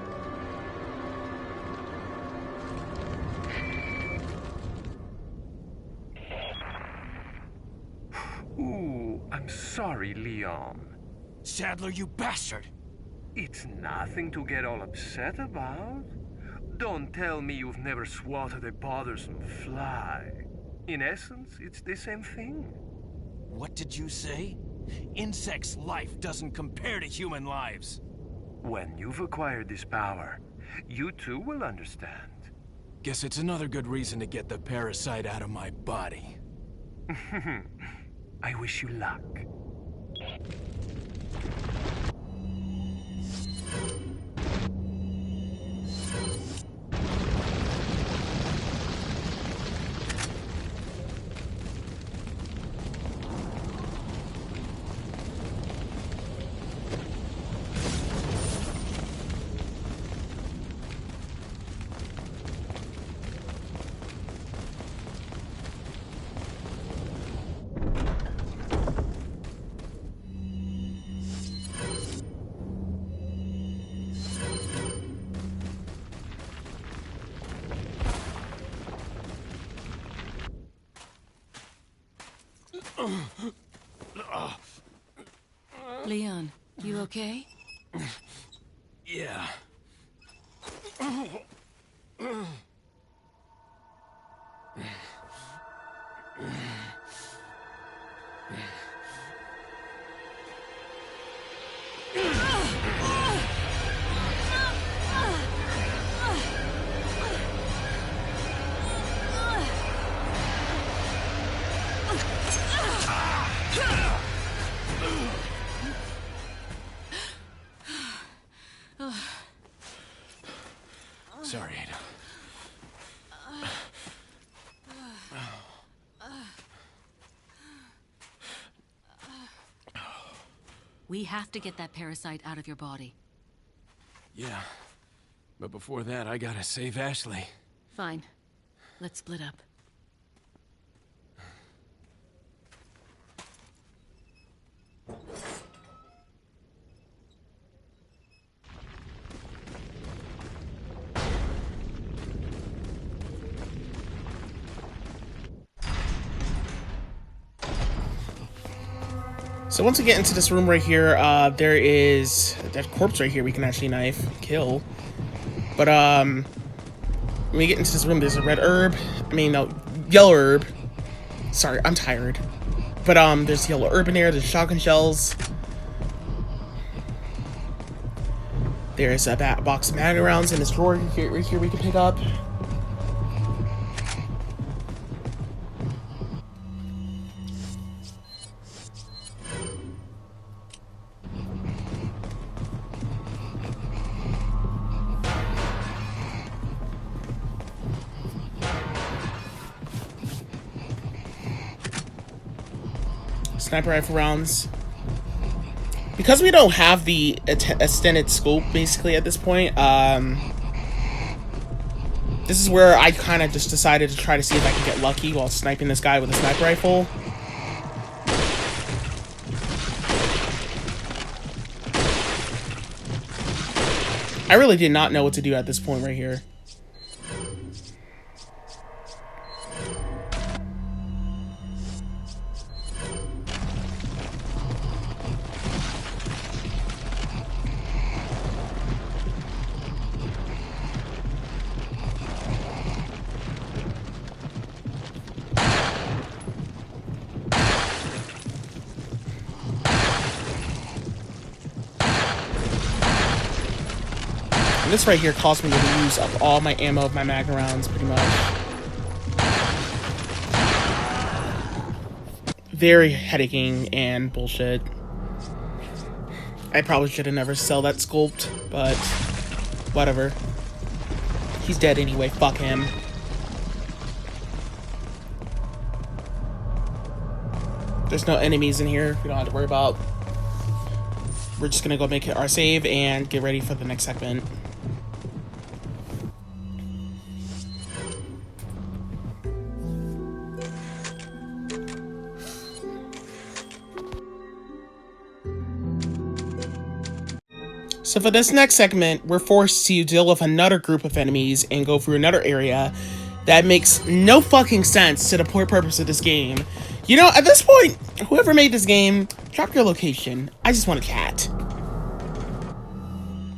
S12: Ooh, I'm sorry, Leon.
S7: Sadler, you bastard!
S12: It's nothing to get all upset about. Don't tell me you've never swatted a bothersome fly. In essence, it's the same thing.
S7: What did you say? Insects' life doesn't compare to human lives.
S12: When you've acquired this power, you too will understand.
S6: Guess it's another good reason to get the parasite out of my body.
S12: I wish you luck.
S11: You okay?
S6: Yeah. Sorry, Ada.
S11: We have to get that parasite out of your body.
S6: Yeah. But before that, I gotta save Ashley.
S11: Fine. Let's split up.
S1: So once we get into this room right here, there is that corpse right here we can actually knife, kill. But when we get into this room, there's a red herb. I mean, no, yellow herb. Sorry, I'm tired. But there's yellow herb in there. There's shotgun shells. There's a box of mag rounds in this drawer here, right here we can pick up. Sniper rifle rounds. Because we don't have the extended scope, basically, at this point, this is where I kind of just decided to try to see if I can get lucky while sniping this guy with a sniper rifle. I really did not know what to do at this point right here. This right here caused me to use up all my ammo of my mag rounds, pretty much. Very headaching and bullshit. I probably should have never sell that sculpt, but whatever. He's dead anyway, fuck him. There's no enemies in here, we don't have to worry about. We're just gonna go make our save and get ready for the next segment. So for this next segment, we're forced to deal with another group of enemies and go through another area that makes no fucking sense to the purpose of this game. You know, at this point, whoever made this game, drop your location. I just want a cat.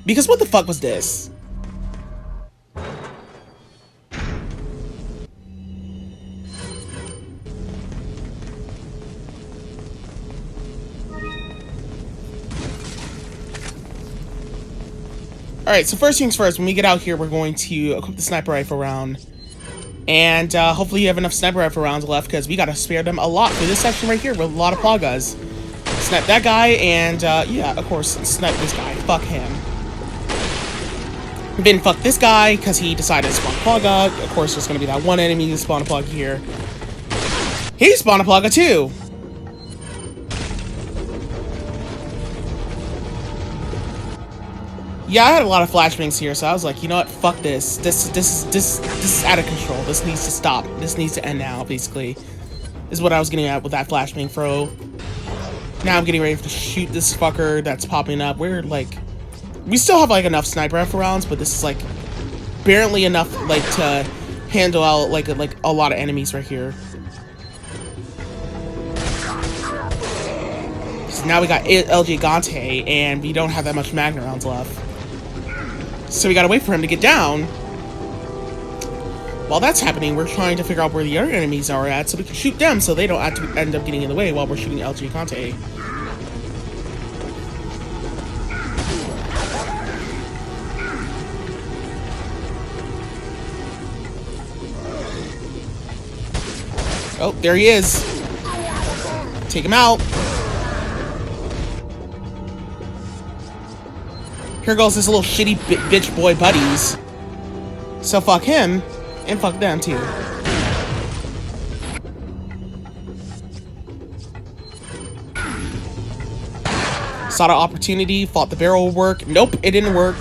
S1: Because what the fuck was this? Alright, so first things first, when we get out here, we're going to equip the sniper rifle round. And hopefully you have enough sniper rifle rounds left, because we gotta spare them a lot for this section right here with a lot of plagas. Snipe that guy, and yeah, of course, snipe this guy. Fuck him. Then fuck this guy, because he decided to spawn a plaga. Of course, there's gonna be that one enemy who spawned a plaga here. He spawned a plaga too! Yeah, I had a lot of flashbangs here, so I was like, you know what, fuck this. This is out of control. This needs to stop. This needs to end now, basically. Is what I was getting at with that flashbang throw. Now I'm getting ready to shoot this fucker that's popping up. We're like, we still have like enough sniper rifle rounds, but this is like barely enough like to handle out like a lot of enemies right here. because now we got El Gigante, and we don't have that much Magna rounds left. So we gotta wait for him to get down. While that's happening, we're trying to figure out where the other enemies are at so we can shoot them so they don't have to end up getting in the way while we're shooting El Gigante. Oh, there he is. Take him out. Here goes this little shitty bitch boy buddies. So fuck him, and fuck them too. Saw the opportunity, thought the barrel would work. Nope, it didn't work.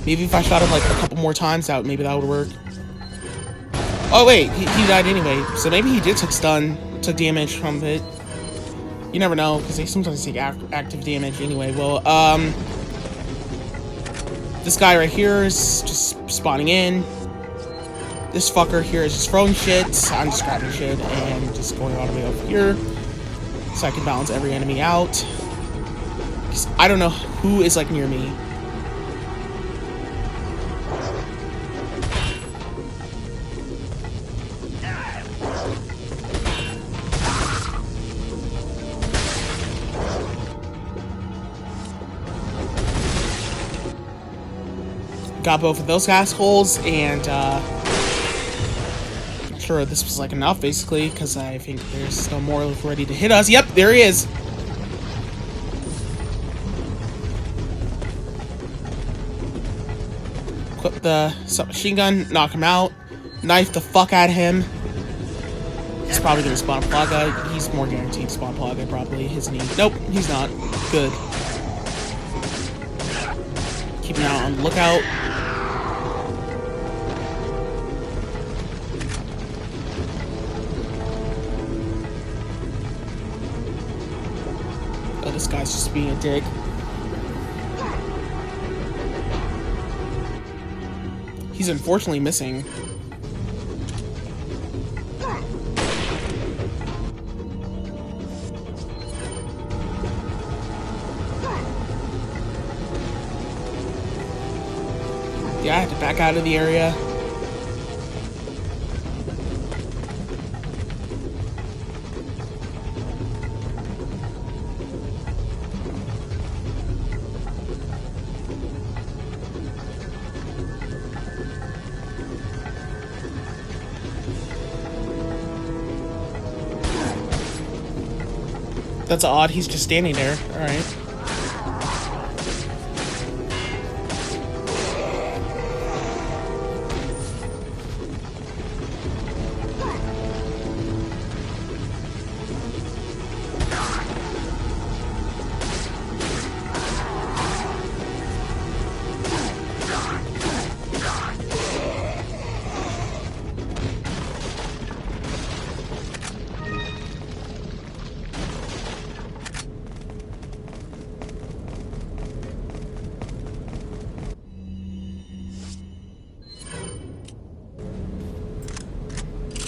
S1: Maybe if I shot him like a couple more times out, maybe that would work. Oh wait, he died anyway. So maybe he did took damage from it. You never know, because they sometimes take active damage anyway. Well, this guy right here is just spawning in. This fucker here is just throwing shit. I'm just grabbing shit and just going all the way over here so I can balance every enemy out. Because I don't know who is like near me. Got both of those assholes, and I'm sure this was like enough basically, because I think there's still more ready to hit us. Yep, there he is. Equip the submachine gun, knock him out, knife the fuck out of him. He's probably gonna spawn Plaga. He's more guaranteed to spawn Plaga, probably, isn't he? Nope, he's not. Good. Keep an eye on the lookout. Oh, this guy's just being a dick. He's unfortunately missing. Yeah, I had to back out of the area. That's odd, he's just standing there. Alright.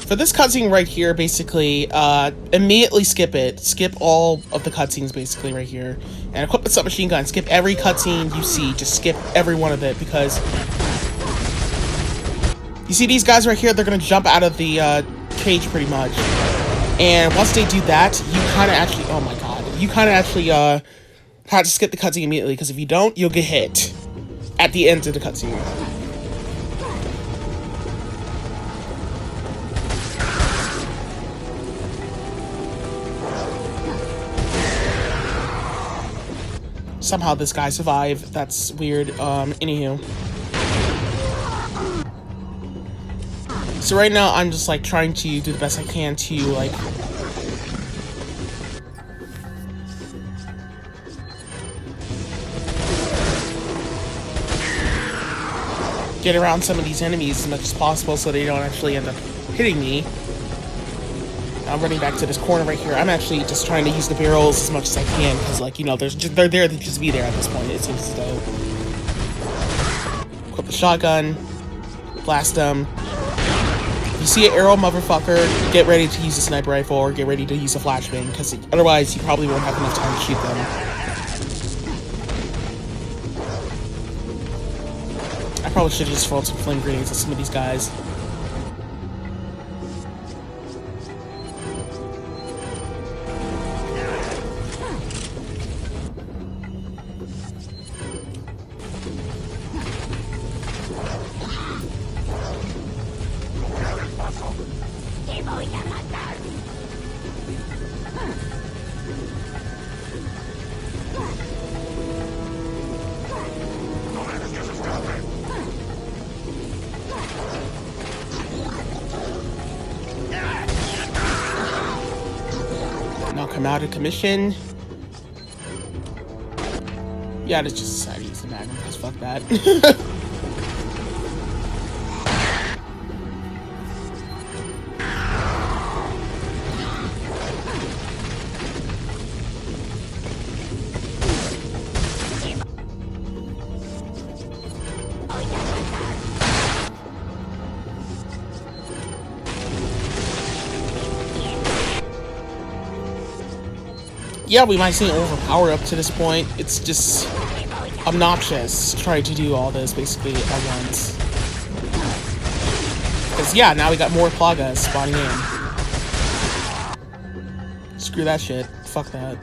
S1: For this cutscene right here, basically, immediately skip it. Skip all of the cutscenes, basically, right here. And equip the submachine gun. Skip every cutscene you see. Just skip every one of it, because... You see these guys right here? They're gonna jump out of the, cage, pretty much. And once they do that, you kind of actually... Oh my god. You kind of actually, have to skip the cutscene immediately, because if you don't, you'll get hit. At the end of the cutscene. Somehow this guy survived. That's weird. Anywho. So right now, I'm just, like, trying to do the best I can to, like... get around some of these enemies as much as possible so they don't actually end up hitting me. I'm running back to this corner right here. I'm actually just trying to use the barrels as much as I can, because, like, you know, they're there to just be there at this point, it seems as though. Equip the shotgun. Blast them. You see an arrow motherfucker, get ready to use a sniper rifle or get ready to use a flashbang, because otherwise you probably won't have enough time to shoot them. I probably should have just thrown some flame grenades at some of these guys. Come out of commission. Yeah, it's just decided to use the magnum, because fuck that. Yeah, we might see an overpower up to this point. It's just obnoxious trying to do all this basically at once. Because yeah, now we got more Plagas spawning in. Screw that shit. Fuck that.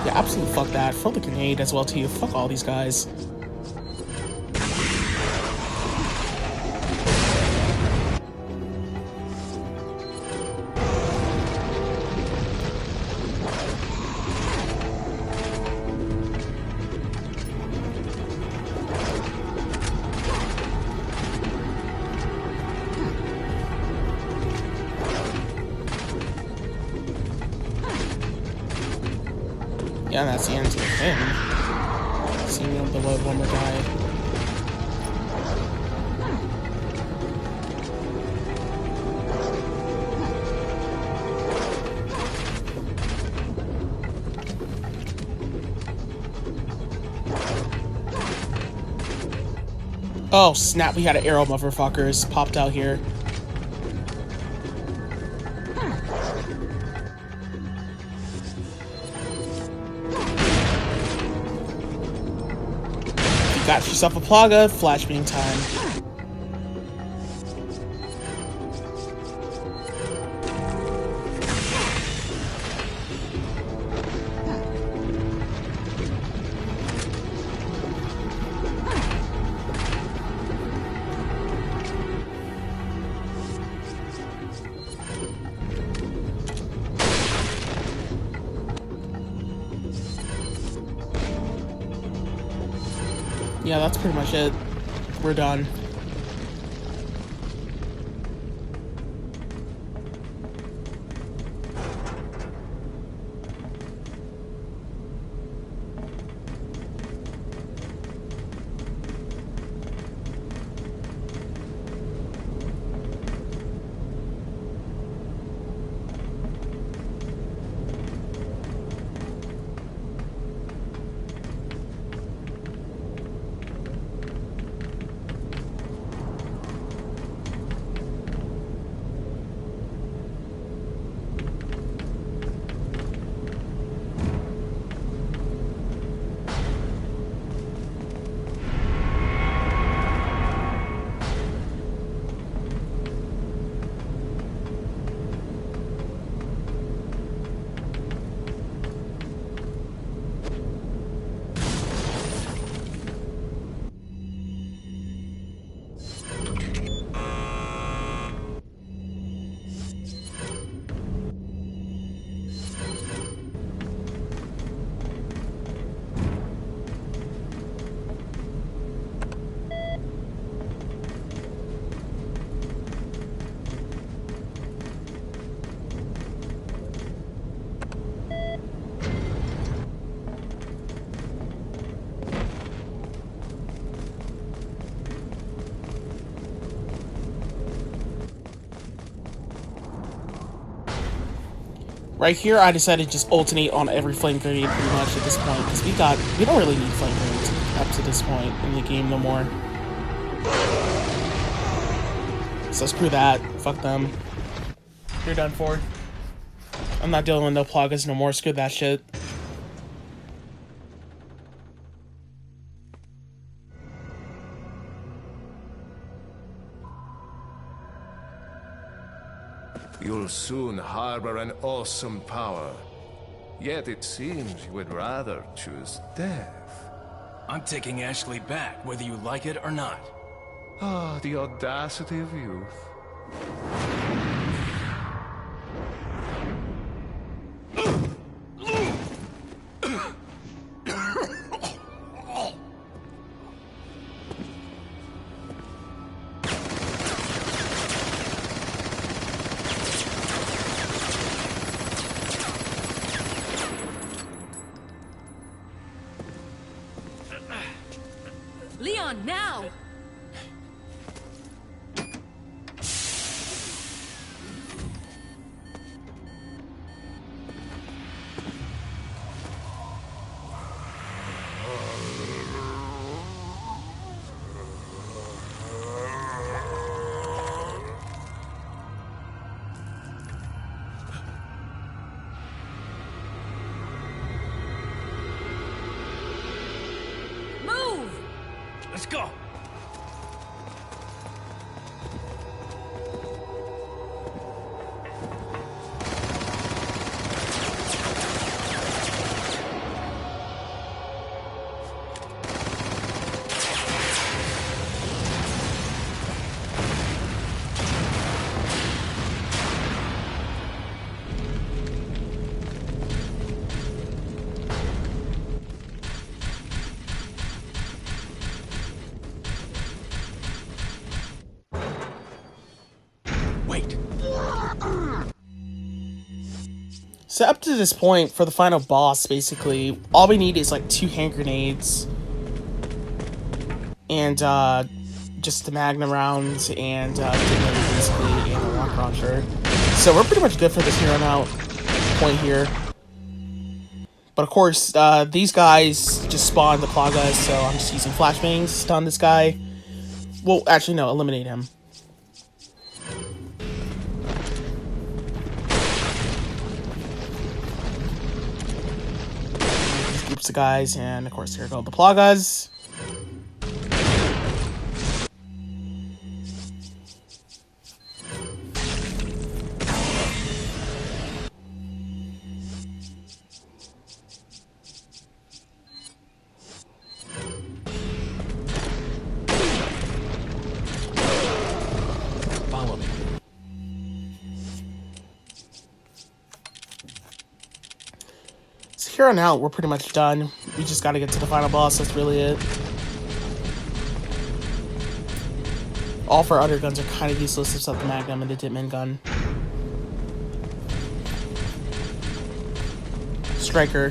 S1: Yeah, absolutely fuck that. Throw the grenade as well too. Fuck all these guys. Yeah, that's the end of him. Seeing him below one more guy. Oh snap, we had an arrow motherfuckers popped out here. Got yourself a Plaga, flashbang time. Yeah, that's pretty much it. We're done. Right here, I decided to just alternate on every flame grenade pretty much at this point, because we don't really need flame grenades up to this point in the game no more. So screw that. Fuck them. You're done for. I'm not dealing with no Plagas no more. Screw that shit.
S3: You'll soon harbor an awesome power. Yet it seems you would rather choose death.
S6: I'm taking Ashley back, whether you like it or not.
S3: Ah, the audacity of youth.
S11: Leon, now! Move!
S7: Let's go.
S6: Wait.
S1: So up to this point, for the final boss, basically, all we need is like 2 hand grenades. And just the Magnum rounds and basically and a rocket launcher. So we're pretty much good for this here on out point here. But of course, these guys just spawn the Plagas, so I'm just using flashbangs to stun this guy. Well, actually no, eliminate him. These groups of guys, and of course here go the Plagas.
S6: Follow me.
S1: So here on out, we're pretty much done. We just gotta get to the final boss, that's really it. All of our other guns are kind of useless except the Magnum and the Ditman gun. Striker.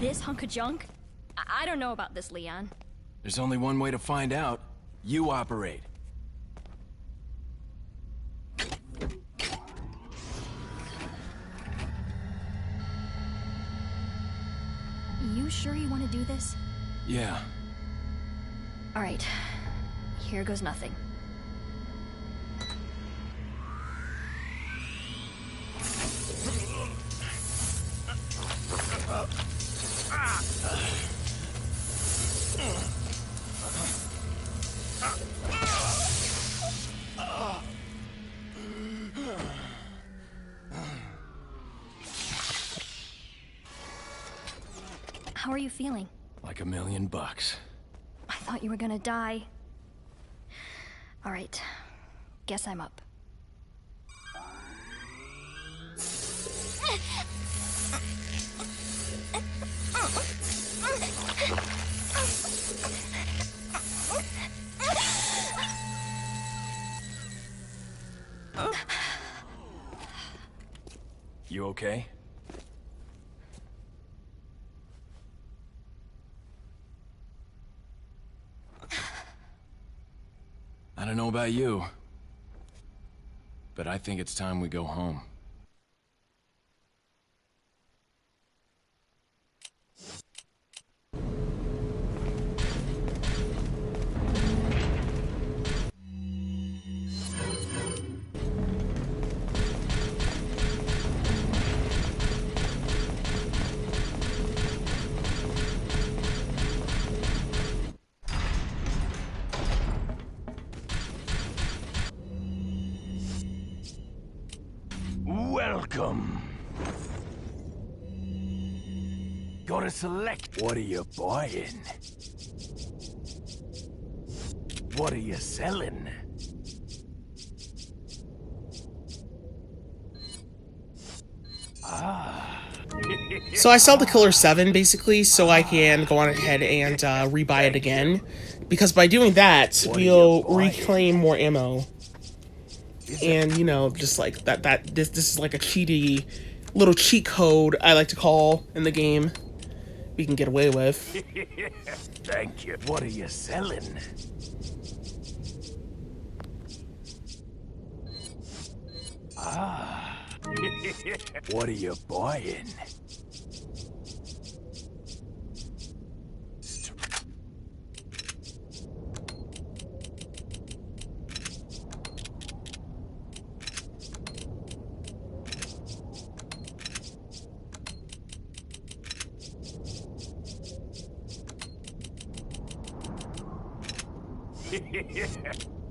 S9: This hunk of junk? I don't know about this, Leon.
S6: There's only one way to find out. You operate.
S9: You sure you want to do this?
S6: Yeah.
S9: All right. Here goes nothing. How are you feeling?
S6: Like $1,000,000.
S9: I thought you were gonna die. All right. Guess I'm up.
S6: You okay? I don't know about you, but I think it's time we go home.
S7: Welcome. Gotta select. What are you buying? What are you selling?
S1: So I sell the Killer 7 basically so I can go on ahead and rebuy it again. Because by doing that, we'll reclaim more ammo. And, you know, just like this is like a cheaty little cheat code I like to call in the game we can get away with.
S7: Thank you. What are you selling? What are you buying?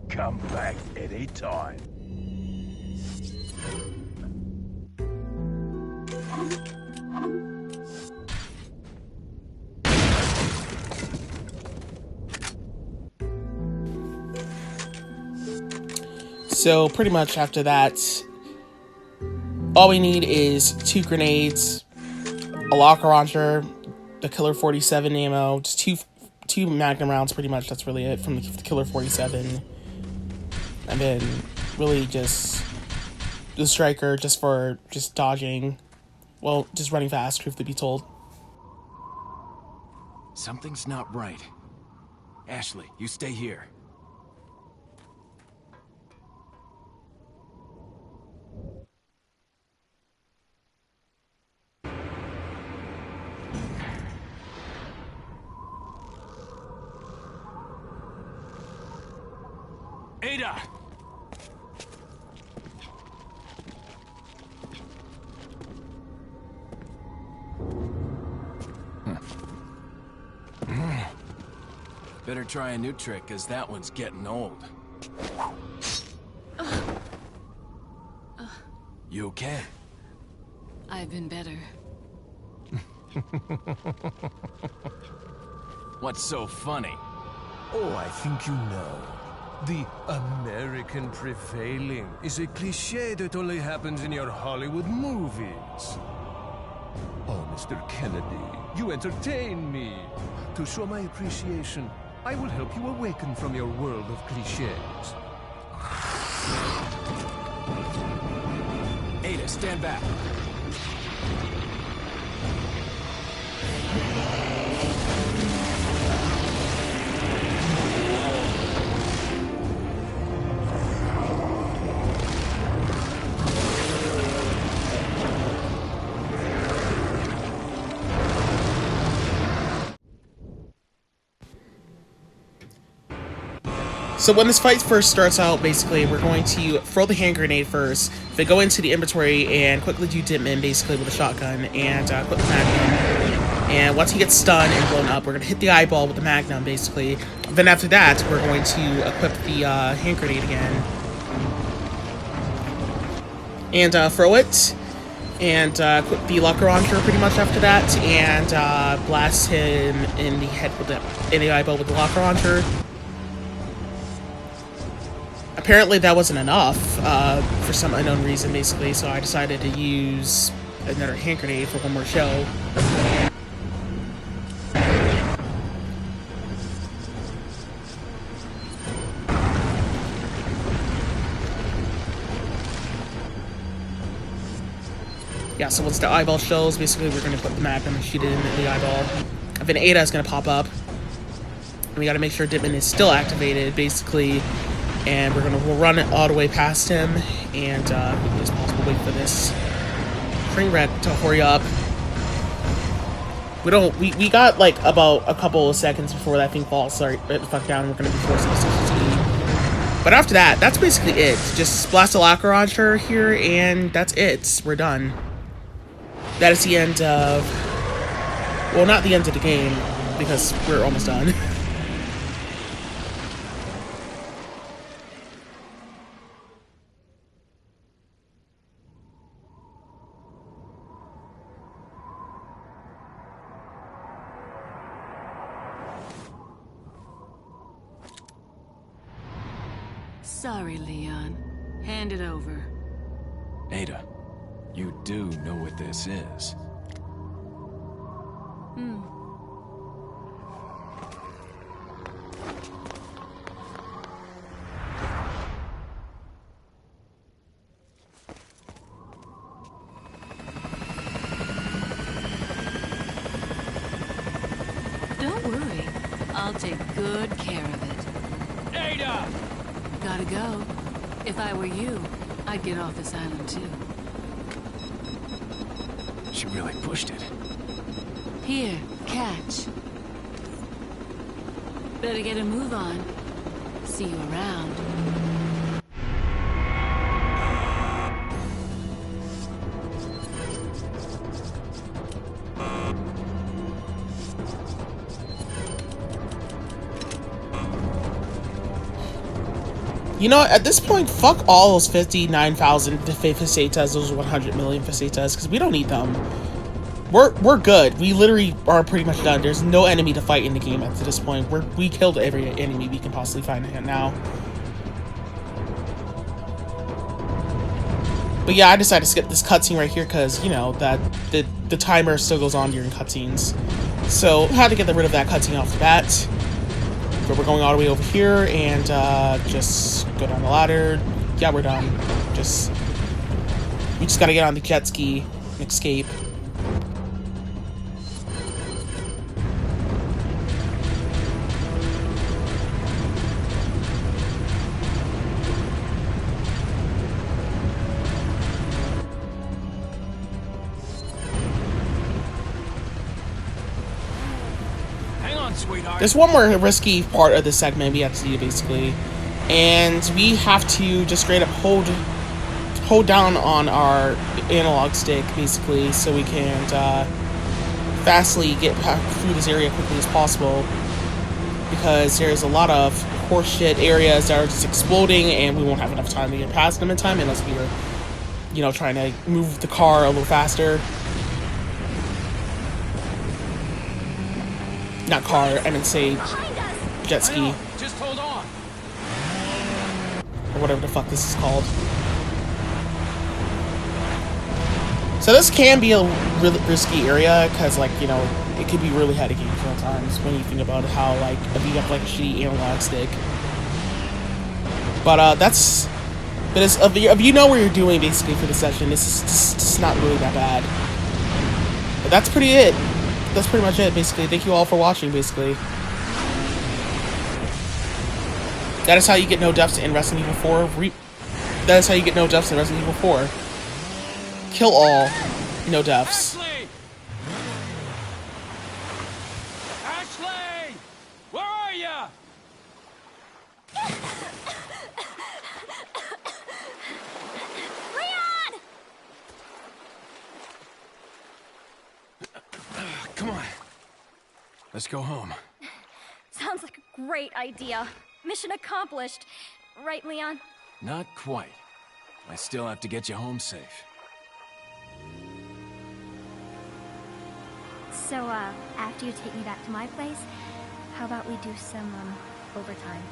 S7: Come back anytime.
S1: So pretty much after that, all we need is 2 grenades, a locker launcher, the Killer 47 ammo, just two Magnum rounds pretty much. That's really it from the Killer 47. And then really just the striker just for just dodging. Well, just running fast, truth to be told.
S6: Something's not right. Ashley, you stay here. Ada! Better try a new trick, cause that one's getting old. You okay?
S11: I've been better.
S6: What's so funny?
S3: Oh, I think you know. The American prevailing is a cliché that only happens in your Hollywood movies. Oh, Mr. Kennedy, you entertain me. To show my appreciation, I will help you awaken from your world of clichés.
S6: Ada, stand back.
S1: So when this fight first starts out, basically, we're going to throw the hand grenade first, then go into the inventory and quickly do Ditman, basically, with a shotgun, and put the Magnum. And once he gets stunned and blown up, we're going to hit the eyeball with the Magnum, basically. Then after that, we're going to equip the hand grenade again. And throw it. And equip the locker launcher pretty much after that. And blast him in the head with in the eyeball with the locker launcher. Apparently that wasn't enough for some unknown reason, basically, so I decided to use another hand grenade for one more show. Yeah, so once the eyeball shows, basically we're going to put the Magnum and shoot it in the eyeball. And then Ada is going to pop up. And we got to make sure Ditman is still activated, basically. And we'll run it all the way past him, and as possible wait for this train wreck to hurry up. We got like about a couple of seconds before that thing falls right the fuck down, and we're gonna be forced to CCTV. But after that, that's basically it. Just blast a locker launcher here, and that's it. We're done. That is the end of, well, not the end of the game, because we're almost done.
S11: Sorry, Leon. Hand it over.
S6: Ada, you do know what this is.
S11: Don't worry. I'll take good care of it.
S7: Ada!
S11: Gotta go. If I were you, I'd get off this island too.
S6: She really pushed it.
S11: Here, catch. Better get a move on. See you around.
S1: You know, at this point, fuck all those 59,000 facetas, those 100 million facetas, because we don't need them. We're good. We literally are pretty much done. There's no enemy to fight in the game at this point. We killed every enemy we can possibly find now. But yeah, I decided to skip this cutscene right here because, you know, that the timer still goes on during cutscenes. So, had to get rid of that cutscene off the bat. But we're going all the way over here and just go down the ladder. Yeah, we're done. We just gotta get on the jet ski and escape. There's one more risky part of the segment we have to do, basically. And we have to just straight up hold down on our analog stick, basically, so we can fastly get through this area quickly as possible. Because there's a lot of horseshit areas that are just exploding, and we won't have enough time to get past them in time unless we are, you know, trying to move the car a little faster. Not car, I meant say jet ski.
S7: Just hold on.
S1: Or whatever the fuck this is called. So this can be a really risky area, because, like, you know, it could be really heady sometimes when you think about how, like, if you have, like, a shitty analog stick. But, if you know what you're doing, basically, for the session, this is not really that bad. But that's pretty it. That's pretty much it, basically. Thank you all for watching, basically. That is how you get no deaths in Resident Evil 4. That is how you get no deaths in Resident Evil 4. Kill all, no deaths.
S7: Ashley! Where are ya?
S9: Leon!
S6: Come on. Let's go home.
S9: Sounds like a great idea. Mission accomplished. Right, Leon?
S6: Not quite. I still have to get you home safe.
S9: So, after you take me back to my place, how about we do some, overtime?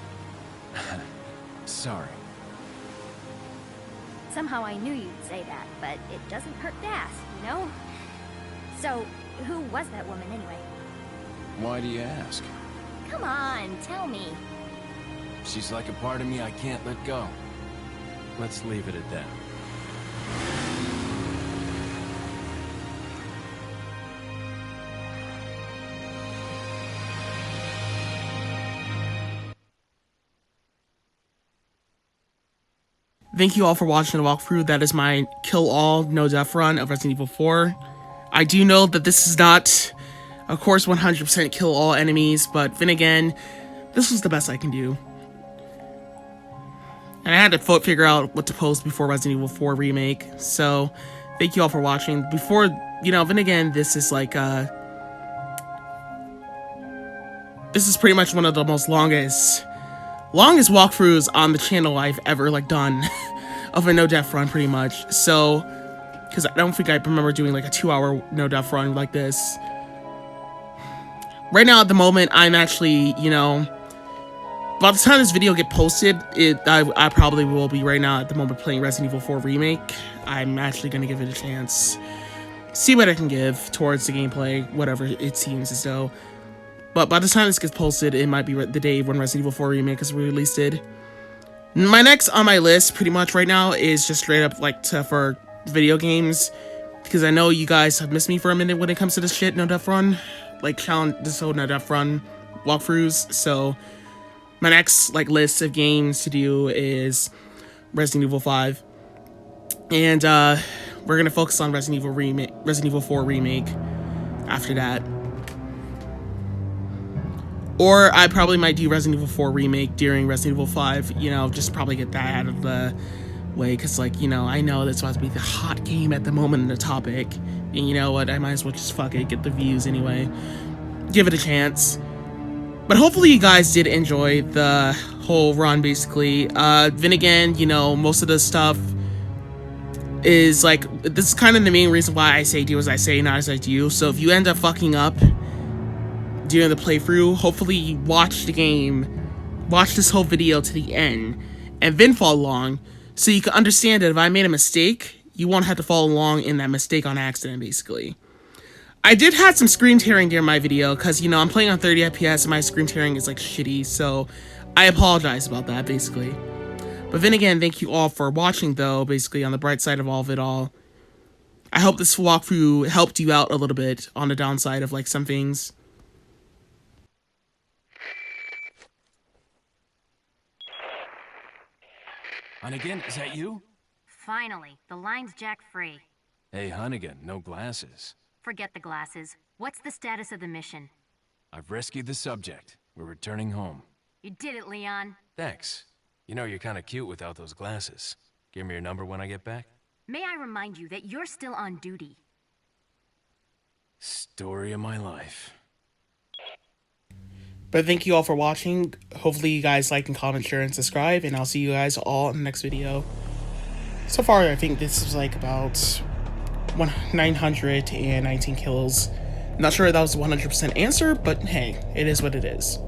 S6: Sorry.
S9: Somehow I knew you'd say that, but it doesn't hurt to ask, you know? So, who was that woman anyway?
S6: Why do you ask?
S9: Come on, tell me.
S6: She's like a part of me I can't let go. Let's leave it at that.
S1: Thank you all for watching the walkthrough. That is my kill all, no death run of Resident Evil 4. I do know that this is not, of course, 100% kill all enemies, but then again, this was the best I can do. And I had to figure out what to post before Resident Evil 4 Remake, so thank you all for watching. Before, you know, then again, this is like, this is pretty much one of the most longest walkthroughs on the channel I've ever, like, done of a no-death run, pretty much. So, because I don't think I remember doing, like, a 2-hour no-death run like this. Right now, at the moment, I'm actually, you know, By the time this video get posted, I probably will be right now at the moment playing Resident Evil 4 Remake. I'm actually gonna give it a chance. See what I can give towards the gameplay, whatever it seems as though. But by the time this gets posted, it might be the day when Resident Evil 4 Remake is released. My next on my list, pretty much right now, is just straight up like for video games, because I know you guys have missed me for a minute when it comes to this shit. No Death Run, like challenge this whole No Death Run walkthroughs. So my next like list of games to do is Resident Evil 5, and we're gonna focus on Resident Evil 4 Remake after that. Or I probably might do Resident Evil 4 Remake during Resident Evil 5, you know, just probably get that out of the way, because, like, you know, I know that's about to be the hot game at the moment in the topic, and you know what, I might as well just fuck it, get the views anyway, give it a chance. But hopefully you guys did enjoy the whole run, basically. Then again, you know, most of the stuff is, like, this is kind of the main reason why I say do as I say, not as I do, so if you end up fucking up during the playthrough, hopefully you watch the game, watch this whole video to the end, and then follow along, so you can understand that if I made a mistake, you won't have to follow along in that mistake on accident, basically. I did have some screen tearing during my video, because, you know, I'm playing on 30 FPS, and my screen tearing is, like, shitty, so I apologize about that, basically. But then again, thank you all for watching, though, basically, on the bright side of all of it all. I hope this walkthrough helped you out a little bit on the downside of, like, some things.
S6: Hunnigan, is that you?
S5: Finally, the line's jack free.
S6: Hey, Hunnigan, no glasses.
S5: Forget the glasses. What's the status of the mission?
S6: I've rescued the subject. We're returning home.
S5: You did it, Leon.
S6: Thanks. You know, you're kind of cute without those glasses. Give me your number when I get back.
S5: May I remind you that you're still on duty.
S6: Story of my life.
S1: But thank you all for watching. Hopefully you guys like and comment, share, and subscribe, and I'll see you guys all in the next video. So far, I think this is like about 919 kills. Not sure if that was a 100% answer, but hey, it is what it is.